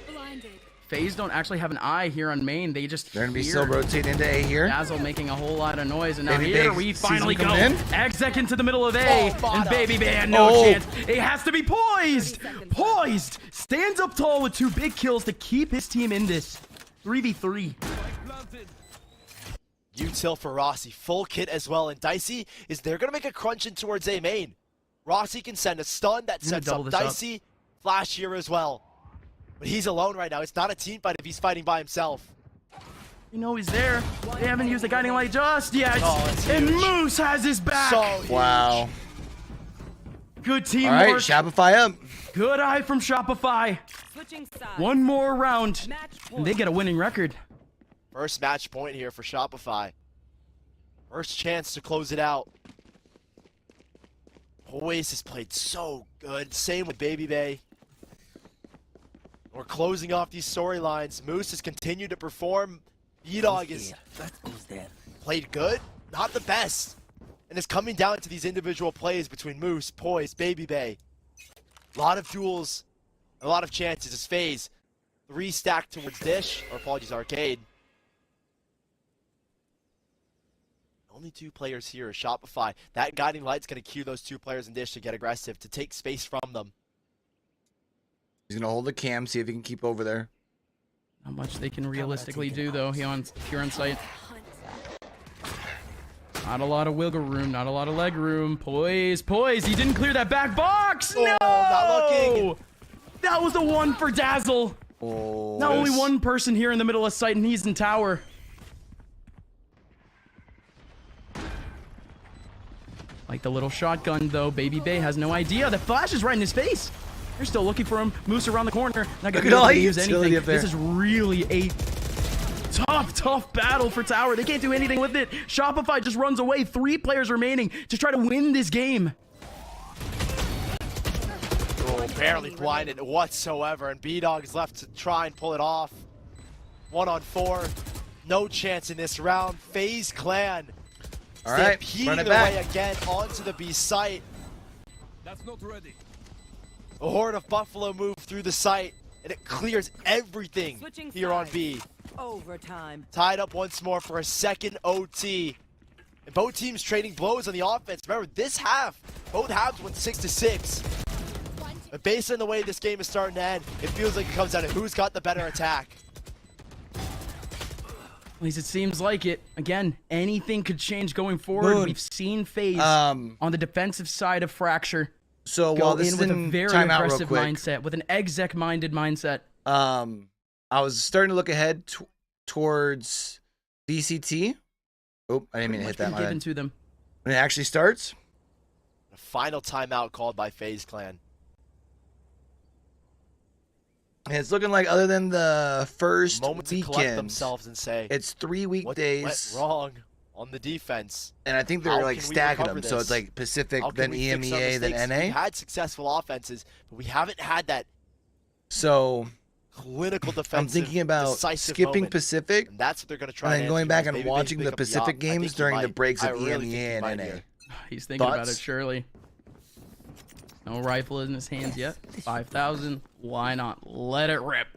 Blinded. FaZe don't actually have an eye here on main. They just They're going to be still rotating into A here. Dazzle making a whole lot of noise, and now Baby here Bay we sees finally him go. coming in. Exec into the middle of A, and Baby Bay had no chance. It has to be Poised. Poised stands up tall with 2 big kills to keep his team in this 3v3. Util for Rossi, full kit as well, and Dicey is they're going to make a crunch in towards A main. Rossi can send a stun that sets up Dicey. Flash here as well. But he's alone right now. It's not a team fight if he's fighting by himself. You know he's there. They haven't used the guiding light just yet. And Moose has his back. Wow. Good teamwork. All right, Shopify up. Good eye from Shopify. One more round, and they get a winning record. First match point here for Shopify. First chance to close it out. Poise has played so good. Same with Baby Bay. We're closing off these storylines. Moose has continued to perform. B-Dog is played good, not the best. And it's coming down to these individual plays between Moose, Poise, Baby Bay. A lot of duels, a lot of chances. It's Faze. 3 stacked towards Dish, or apologies, Arcade. Only 2 players here are Shopify. That guiding light's going to cue those 2 players in Dish to get aggressive, to take space from them. He's going to hold the cam, see if he can keep over there. Not much they can realistically do, though, here on sight. Not a lot of wiggle room, not a lot of leg room. Poise. He didn't clear that back box. Oh, no! Not looking. That was the one for Dazzle. Oh, now only one person here in the middle of sight, and he's in tower. Like the little shotgun, though. Baby Bay has no idea. The flash is right in his face. They're still looking for him. Moose around the corner. Not gonna be able to use anything. This is really a tough battle for tower. They can't do anything with it. Shopify just runs away. 3 players remaining to try to win this game. Oh, barely blinded whatsoever. And B-Dog is left to try and pull it off. 1 on 4. No chance in this round. FaZe Clan. All right, run it back. Way again onto the B site. That's not ready. A horde of Buffalo move through the site, and it clears everything here on B. Overtime. Tied up once more for a second OT. And both teams trading blows on the offense. Remember, this half, both halves went 6-6. But based on the way this game is starting to end, it feels like it comes down to who's got the better attack. At least it seems like it. Again, anything could change going forward. Moon. We've seen FaZe on the defensive side of Fracture. So go while this in is with in a very timeout aggressive real quick, mindset, with an exec-minded mindset. I was starting to look ahead towards VCT. Oh, I didn't mean to hit that given one. to them. When it actually starts. A final timeout called by FaZe Clan. And it's looking like, other than the first Moment to collect weekend, themselves and say, it's 3 weekdays. What went wrong on the defense? And I think they're How like can we stacking recover them. So this? it's like Pacific, How can then we fix our EMEA, then mistakes? NA. We've had successful offenses, but we haven't had that So clinical defensive, I'm thinking about decisive skipping moment. Pacific, And that's what they're going to try and then and going answer, back because and maybe they watching pick the up the Pacific op. I games think he during the might. breaks I of really think he EMEA might and NA. here. He's thinking about Thoughts? it, surely. No rifle in his hands yet. 5,000. Why not? Let it rip.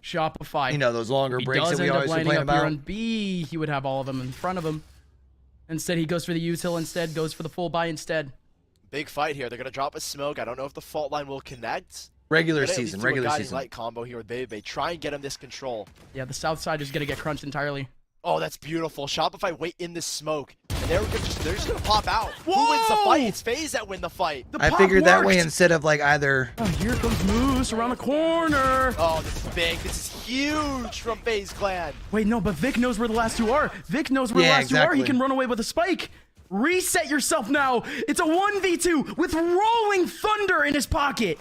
Shopify. You know, those longer If he breaks does that we end up always lining complain up here about. on B, he would have all of them in front of him. Instead, he goes for the util instead, goes for the full buy instead. Big fight here. They're going to drop a smoke. I don't know if the fault line will connect. Regular But at least season, do a regular guiding season. light combo here with Baby. Try and get him this control. Yeah, the south side is going to get crunched entirely. Oh, that's beautiful. Shopify wait in the smoke. And they're just going to pop out. Who wins the fight? It's FaZe that win the fight. I figured that way instead of like either. Oh, here comes Moose around the corner. Oh, this is big. This is huge from FaZe Clan. Wait, no, but Vic knows where the last 2 are. Vic knows where the last 2 are. He can run away with a spike. Reset yourself now. It's a 1v2 with rolling thunder in his pocket.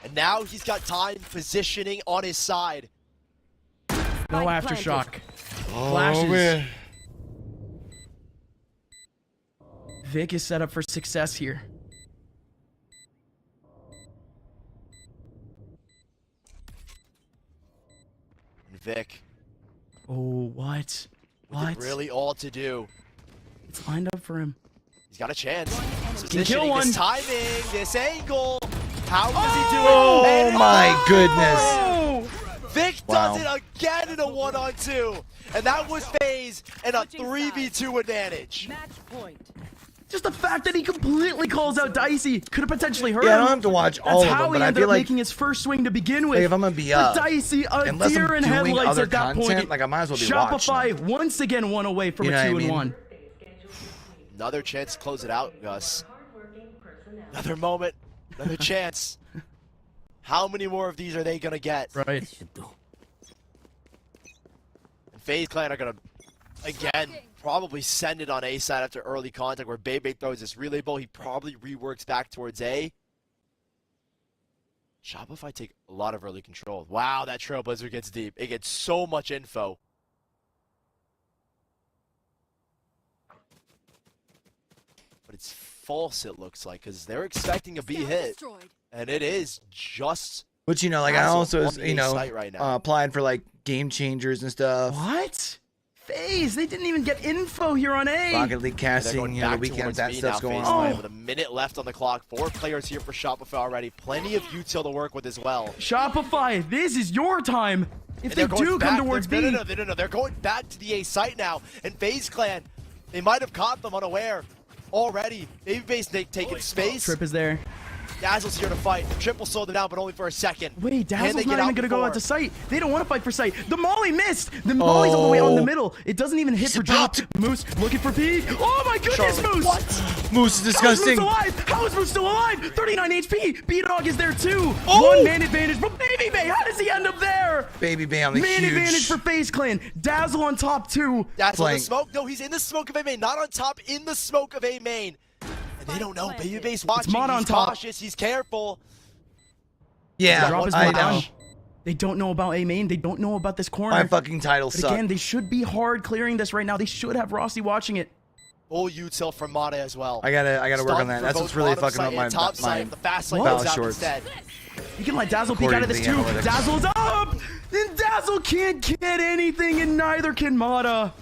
And now he's got time positioning on his side. No aftershock. Oh, Flashes. man. Vic is set up for success here. Vic. Oh, what? What? Really all to do. It's lined up for him. He's got a chance. This Can kill positioning, one. this timing, this angle. How does he do it? Oh And my goodness. Vic Wow. does it again in a 1-on-2. And that was Faze and a 3v2 advantage. Match point. Just the fact that he completely calls out Dicey could have potentially hurt him. Yeah, I don't have to watch all That's of how them, but he I ended feel up like making his first swing to begin with. if I'm gonna be For up, Dicey, a unless I'm deer in doing headlights other at that content, point. like I might as well be Shopify watching. once again one away from You know a what I 2-1. mean? Another chance to close it out, Gus. Another moment, another chance. How many more of these are they gonna get? Right. And FaZe Clan are gonna, again, probably send it on A side after early contact where Bebe throws this relay ball. He probably reworks back towards A. Shopify take a lot of early control. Wow, that Trailblazer gets deep. It gets so much info. But it's false, it looks like, because they're expecting a B hit. And it is just... Which, you know, like I Hassel also, on the you know, site right now. applying for like game changers and stuff. What? Faze, they didn't even get info here on A. Rocket League casting, you know, the weekends, that stuff's going on. With a minute left on the clock, 4 players here for Shopify already. Plenty of util to work with as well. Shopify, this is your time. If And they they're going do back- come towards they're- B. No, they're going back to the A site now. And FaZe Clan, they might have caught them unaware already. Babybase taking space. Trip is there. Dazzle's here to fight. Triple slowed them down, but only for a second. Wait, Can they Dazzle's get not out even going to go before? out to sight. They don't want to fight for sight. The Molly missed. The Molly's all the way out in the middle. It doesn't even hit for drop. Moose looking for P. Oh my goodness, Charlie, Moose. what? Moose is disgusting. How is Moose alive? How is Moose still alive? 39 HP. B-Dog is there too. Oh! 1 man advantage from Baby Bay. How does he end up there? Baby Bay on the Man huge. advantage for FaZe Clan. Dazzle on top 2. Dazzle in the smoke? No, he's in the smoke of A main. Not on top, in the smoke of A main. And they don't know. Babybase watching. Mod on He's top. cautious. He's careful. Yeah, Drop is I one know. down. They don't know about A main. They don't know about this corner. My fucking title But suck. again, they should be hard clearing this right now. They should have Rossi watching it. Full util from Mata as well. I gotta work on Stunned that. for That's both what's really bottom fucking side up my and top side. The fast lane balance goes out shorts. instead. You can let Dazzle peek According out of to this the too. analytics. Dazzle's up! And Dazzle can't get anything, and neither can Mata.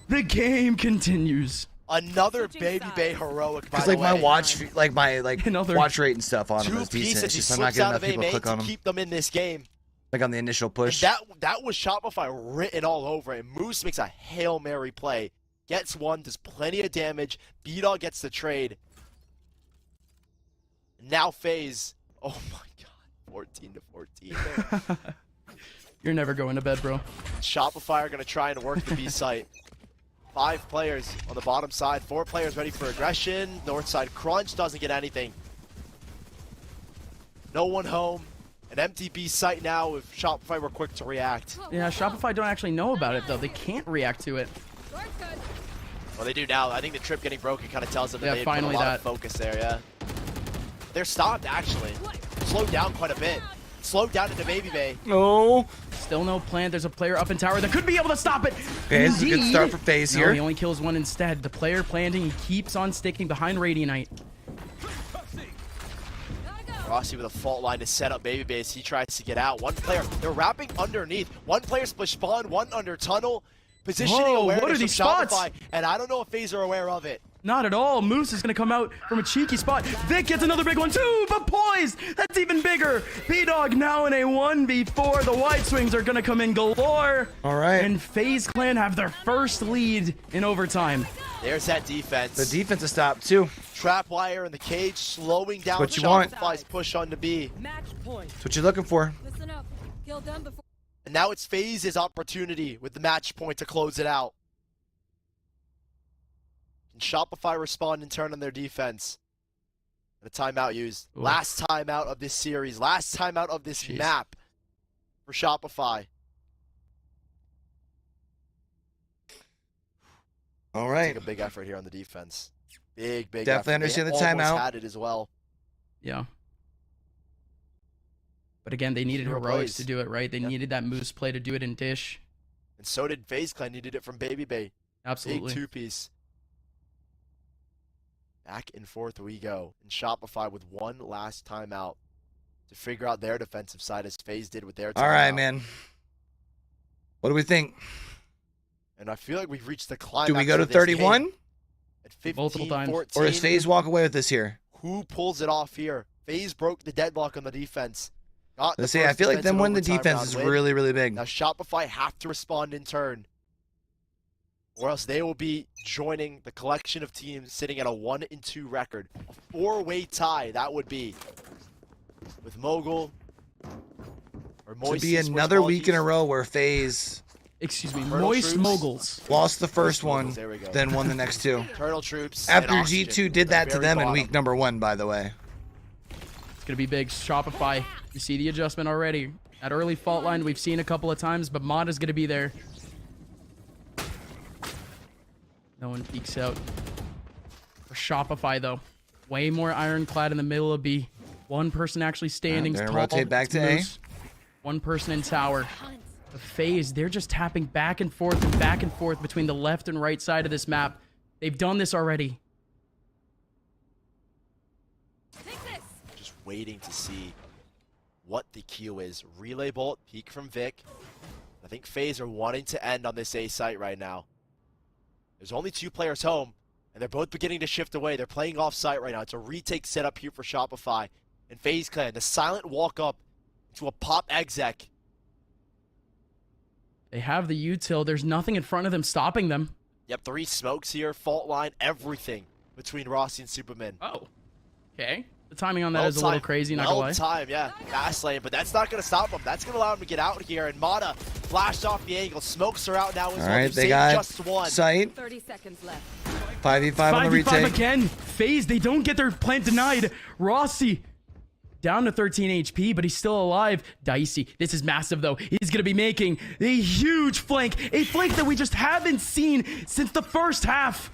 The game continues. Another Baby Bay heroic, by Because the like my way. watch, Another- watch rate and stuff on them Two is decent. pieces. It's He just I'm not slips getting out enough of A people to main click to on them. keep them in this game. Like on the initial And push. that was Shopify written all over it. Moose makes a Hail Mary play. Gets one, does plenty of damage. B-Dog gets the trade. Now FaZe. Oh my god. 14 to 14. You're never going to bed, bro. Shopify are going to try and work the B site. 5 players on the bottom side. 4 players ready for aggression. North side crunch doesn't get anything. No one home. An empty B site now if Shopify were quick to react. Yeah, Shopify don't actually know about it, though. They can't react to it. Well, they do now. I think the trip getting broken kind of tells them that Yeah, they put a finally lot that. of focus there, yeah. They're stopped, actually. Slowed down quite a bit. Slowed down into Baby Bay. No. Still no plan. There's a player up in tower that could be able to stop it. Okay, this is a good Indeed. start for FaZe No, here. he only kills one instead. The player planting, he keeps on sticking behind Radianite. Rossi with a fault line to set up Baby Base. He tries to get out. One player, they're wrapping underneath. One player split spawn, one under tunnel. Positioning Whoa, awareness what are from these spots? Shopify, and I don't know if FaZe are aware of it. Not at all. Moose is going to come out from a cheeky spot. Vic gets another big one too, but poised. That's even bigger. B-Dog now in a 1v4. The wide swings are going to come in galore. All right. And FaZe Clan have their first lead in overtime. There's that defense. The defense is stopped too. Trap wire in the cage, slowing down What you want. Shopify's push on to B. Match point. That's what you're looking for. Listen up. Kill them before. And now it's FaZe's opportunity with the match point to close it out. Can Shopify respond and turn on their defense? And a timeout used. Ooh. Last timeout of this series. Last timeout of this map for Shopify. All right. Take a big effort here on the defense. Big Definitely effort. understand They the almost timeout. had it as well. Yeah. But again, they needed Zero heroics plays. to do it, right? They needed that Moose play to do it in Dish. And so did FaZe Clan. Needed it from Baby Bay. Absolutely. Big 2-piece. Back and forth we go. And Shopify with one last timeout to figure out their defensive side as FaZe did with their timeout. All right, man. What do we think? And I feel like we've reached the climax. Do we go to of this 31? game. At 15, Multiple times. 14. Or does FaZe walk away with this here? Who pulls it off here? FaZe broke the deadlock on the defense. Let's see. I feel like them winning the defense is really, really big. Now Shopify have to respond in turn, or else they will be joining the collection of teams sitting at a 1-2 record. A 4-way tie, that would be. With Mogul or Moist. To be another week in a row where FaZe... Excuse me, Turtle Moist Troops. Moguls. Lost the first one, There we go. then won the next two. Turtle Troops. After and Oxygen G2 at did the that to very them in bottom. week number 1, by the way. It's going to be big. Shopify, you see the adjustment already. That early fault line we've seen a couple of times, but Mod is going to be there. No one peeks out. For Shopify, though, way more ironclad in the middle of B. One person actually standing They're tall. gonna rotate back to A. One person in tower. The FaZe, they're just tapping back and forth between the left and right side of this map. They've done this already. Just waiting to see what the Q is. Relay bolt, peek from Vic. I think FaZe are wanting to end on this A site right now. There's only 2 players home, and they're both beginning to shift away. They're playing off site right now. It's a retake setup here for Shopify and FaZe Clan. The silent walk up to a pop exec. They have the util. There's nothing in front of them stopping them. Yep, 3 smokes here, fault line, everything between Rossi and Superman. Oh, okay. The timing on that is a little crazy, not gonna lie. Time, yeah. Fast lane, but that's not going to stop them. That's going to allow them to get out here. And Mata flashed off the angle. Smokes are out now as All well. right, They've they saved got just one. sight. 30 seconds left. 5v5 on the retake. 5v5 again. FaZe, they don't get their plant denied. Rossi down to 13 HP, but he's still alive. Dicey, this is massive though. He's going to be making a huge flank. A flank that we just haven't seen since the first half.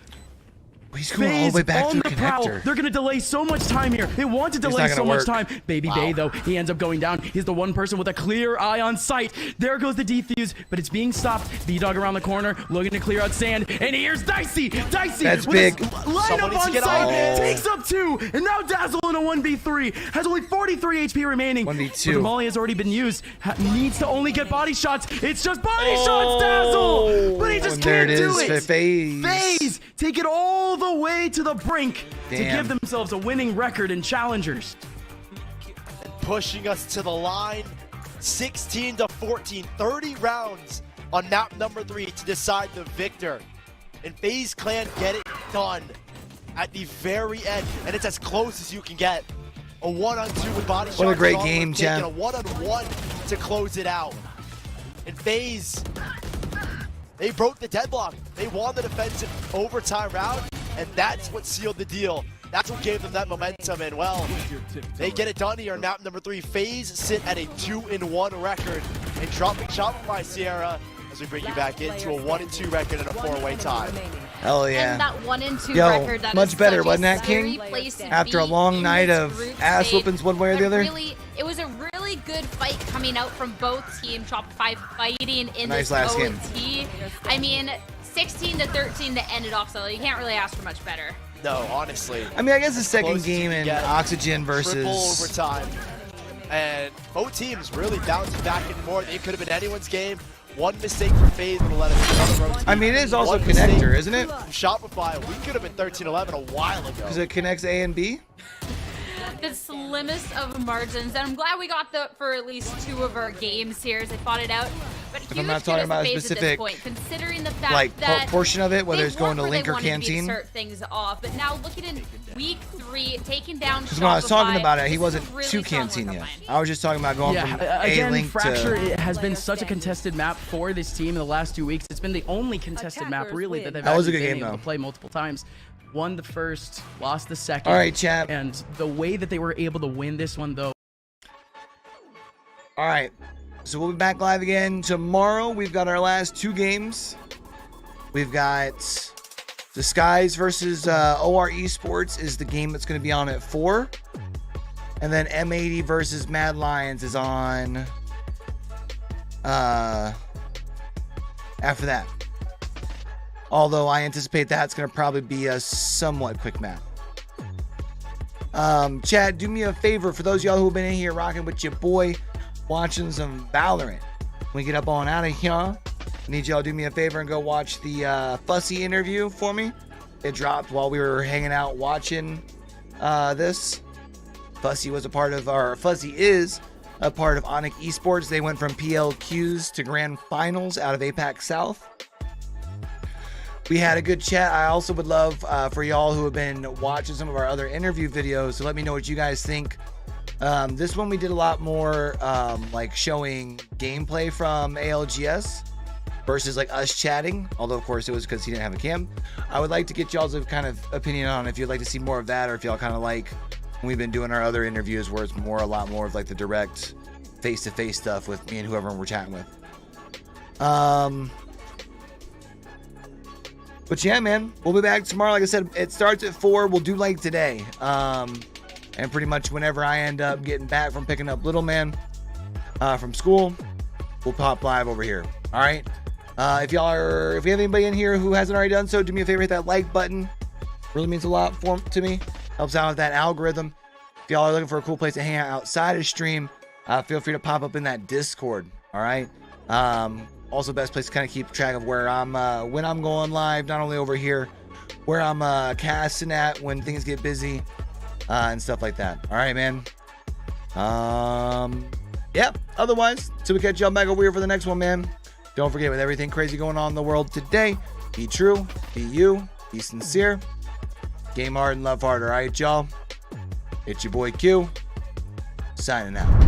He's going all the way back on to the the prowl. connector. They're going to delay so much time here. They want to delay so much time. Baby Bay, though, he ends up going down. He's the one person with a clear eye on sight. There goes the defuse, but it's being stopped. B-Dog around the corner, looking to clear out sand. And here's Dicey. Dicey That's with big. Line up on sight. Takes up 2. And now Dazzle in a 1v3. Has only 43 HP remaining. 1v2. But the molly has already been used. Needs to only get body shots. It's just body shots, Dazzle. But he just can't do it. FaZe. FaZe take it all the way to the brink to Damn. give themselves a winning record in challengers. Pushing us to the line. 16-14. 30 rounds on map number 3 to decide the victor. And FaZe Clan get it done at the very end. And it's as close as you can get. A 1-on-2 with body shots. What a great on game, taking Jen. A 1-on-1 to close it out. And FaZe, they broke the deadlock. They won the defensive overtime round, and that's what sealed the deal. That's what gave them that momentum, and well, they get it done here in map number 3. FaZe sit at a 2-1 record, and dropping Shopify Sierra as we bring you back into a 1-2 record and a 4-way tie. Hell yeah. And that 1-2 Yo, record, that much is better, such a wasn't that, scary King? place to After a be long in night this of group ass stage. whoopings one way or the other. It was a really good fight coming out from both teams. Shopify fighting in Nice this last OT. game. I mean, 16-13 to end it off, so you can't really ask for much better. No, honestly. I mean, I guess the second Close game to in get Oxygen versus... Triple overtime. And both teams really bouncing back and forth. It could have been anyone's game. One mistake for FaZe would have let us. I mean, it is also connector, isn't it? Shopify, we could have been 13-11 a while ago. Because it connects A and B? The slimmest of margins, and I'm glad we got for at least 2 of our games here as I fought it out. But If I'm not talking about a FaZe specific, at this point, considering the fact like, that portion of it, whether they it's going to weren't where Link they or wanted to be to Canteen. start things off, but now looking in week 3, taking down Because when I was talking Shopify, about it, he this wasn't is really to strong Canteen work yet. of mine. I was just talking about going from Again, A-Link Fracture to... it has been such a contested map for this team in the last 2 weeks. It's been the only contested map, really, that they've That was a actually good been game, able though. to play multiple times. Won the first, lost the second. All right, chat. And the way that they were able to win this one, though. All right. So we'll be back live again tomorrow. We've got our last 2 games. We've got Disguise versus OR Esports is the game that's going to be on at 4. And then M80 versus Mad Lions is on after that. Although I anticipate that's going to probably be a somewhat quick map. Chad, do me a favor. For those of y'all who have been in here rocking with your boy, watching some Valorant, when we get up on out of here, I need y'all to do me a favor and go watch the Fussy interview for me. It dropped while we were hanging out watching this. Fussy is a part of Oxygen Esports. They went from PLQs to grand finals out of APAC South. We had a good chat. I also would love for y'all who have been watching some of our other interview videos to let me know what you guys think. This one we did a lot more like showing gameplay from ALGS versus like us chatting, although of course it was because he didn't have a cam. I would like to get y'all's kind of opinion on if you'd like to see more of that, or if y'all kind of like when we've been doing our other interviews where it's a lot more of like the direct face-to-face stuff with me and whoever we're chatting with. But yeah, man, we'll be back tomorrow. Like I said, it starts at 4. We'll do like today. And pretty much whenever I end up getting back from picking up little man from school, we'll pop live over here. All right. If you have anybody in here who hasn't already done so, do me a favor, hit that like button. Really means a lot to me. Helps out with that algorithm. If y'all are looking for a cool place to hang out outside of stream, feel free to pop up in that Discord. All right. Also, best place to kind of keep track of where I'm when I'm going live, not only over here, where I'm casting at when things get busy and stuff like that. All right, man. Yeah. Otherwise, till we catch y'all back over here for the next one, man. Don't forget, with everything crazy going on in the world today, be true, be you, be sincere, game hard and love hard. All right, y'all. It's your boy Q, signing out.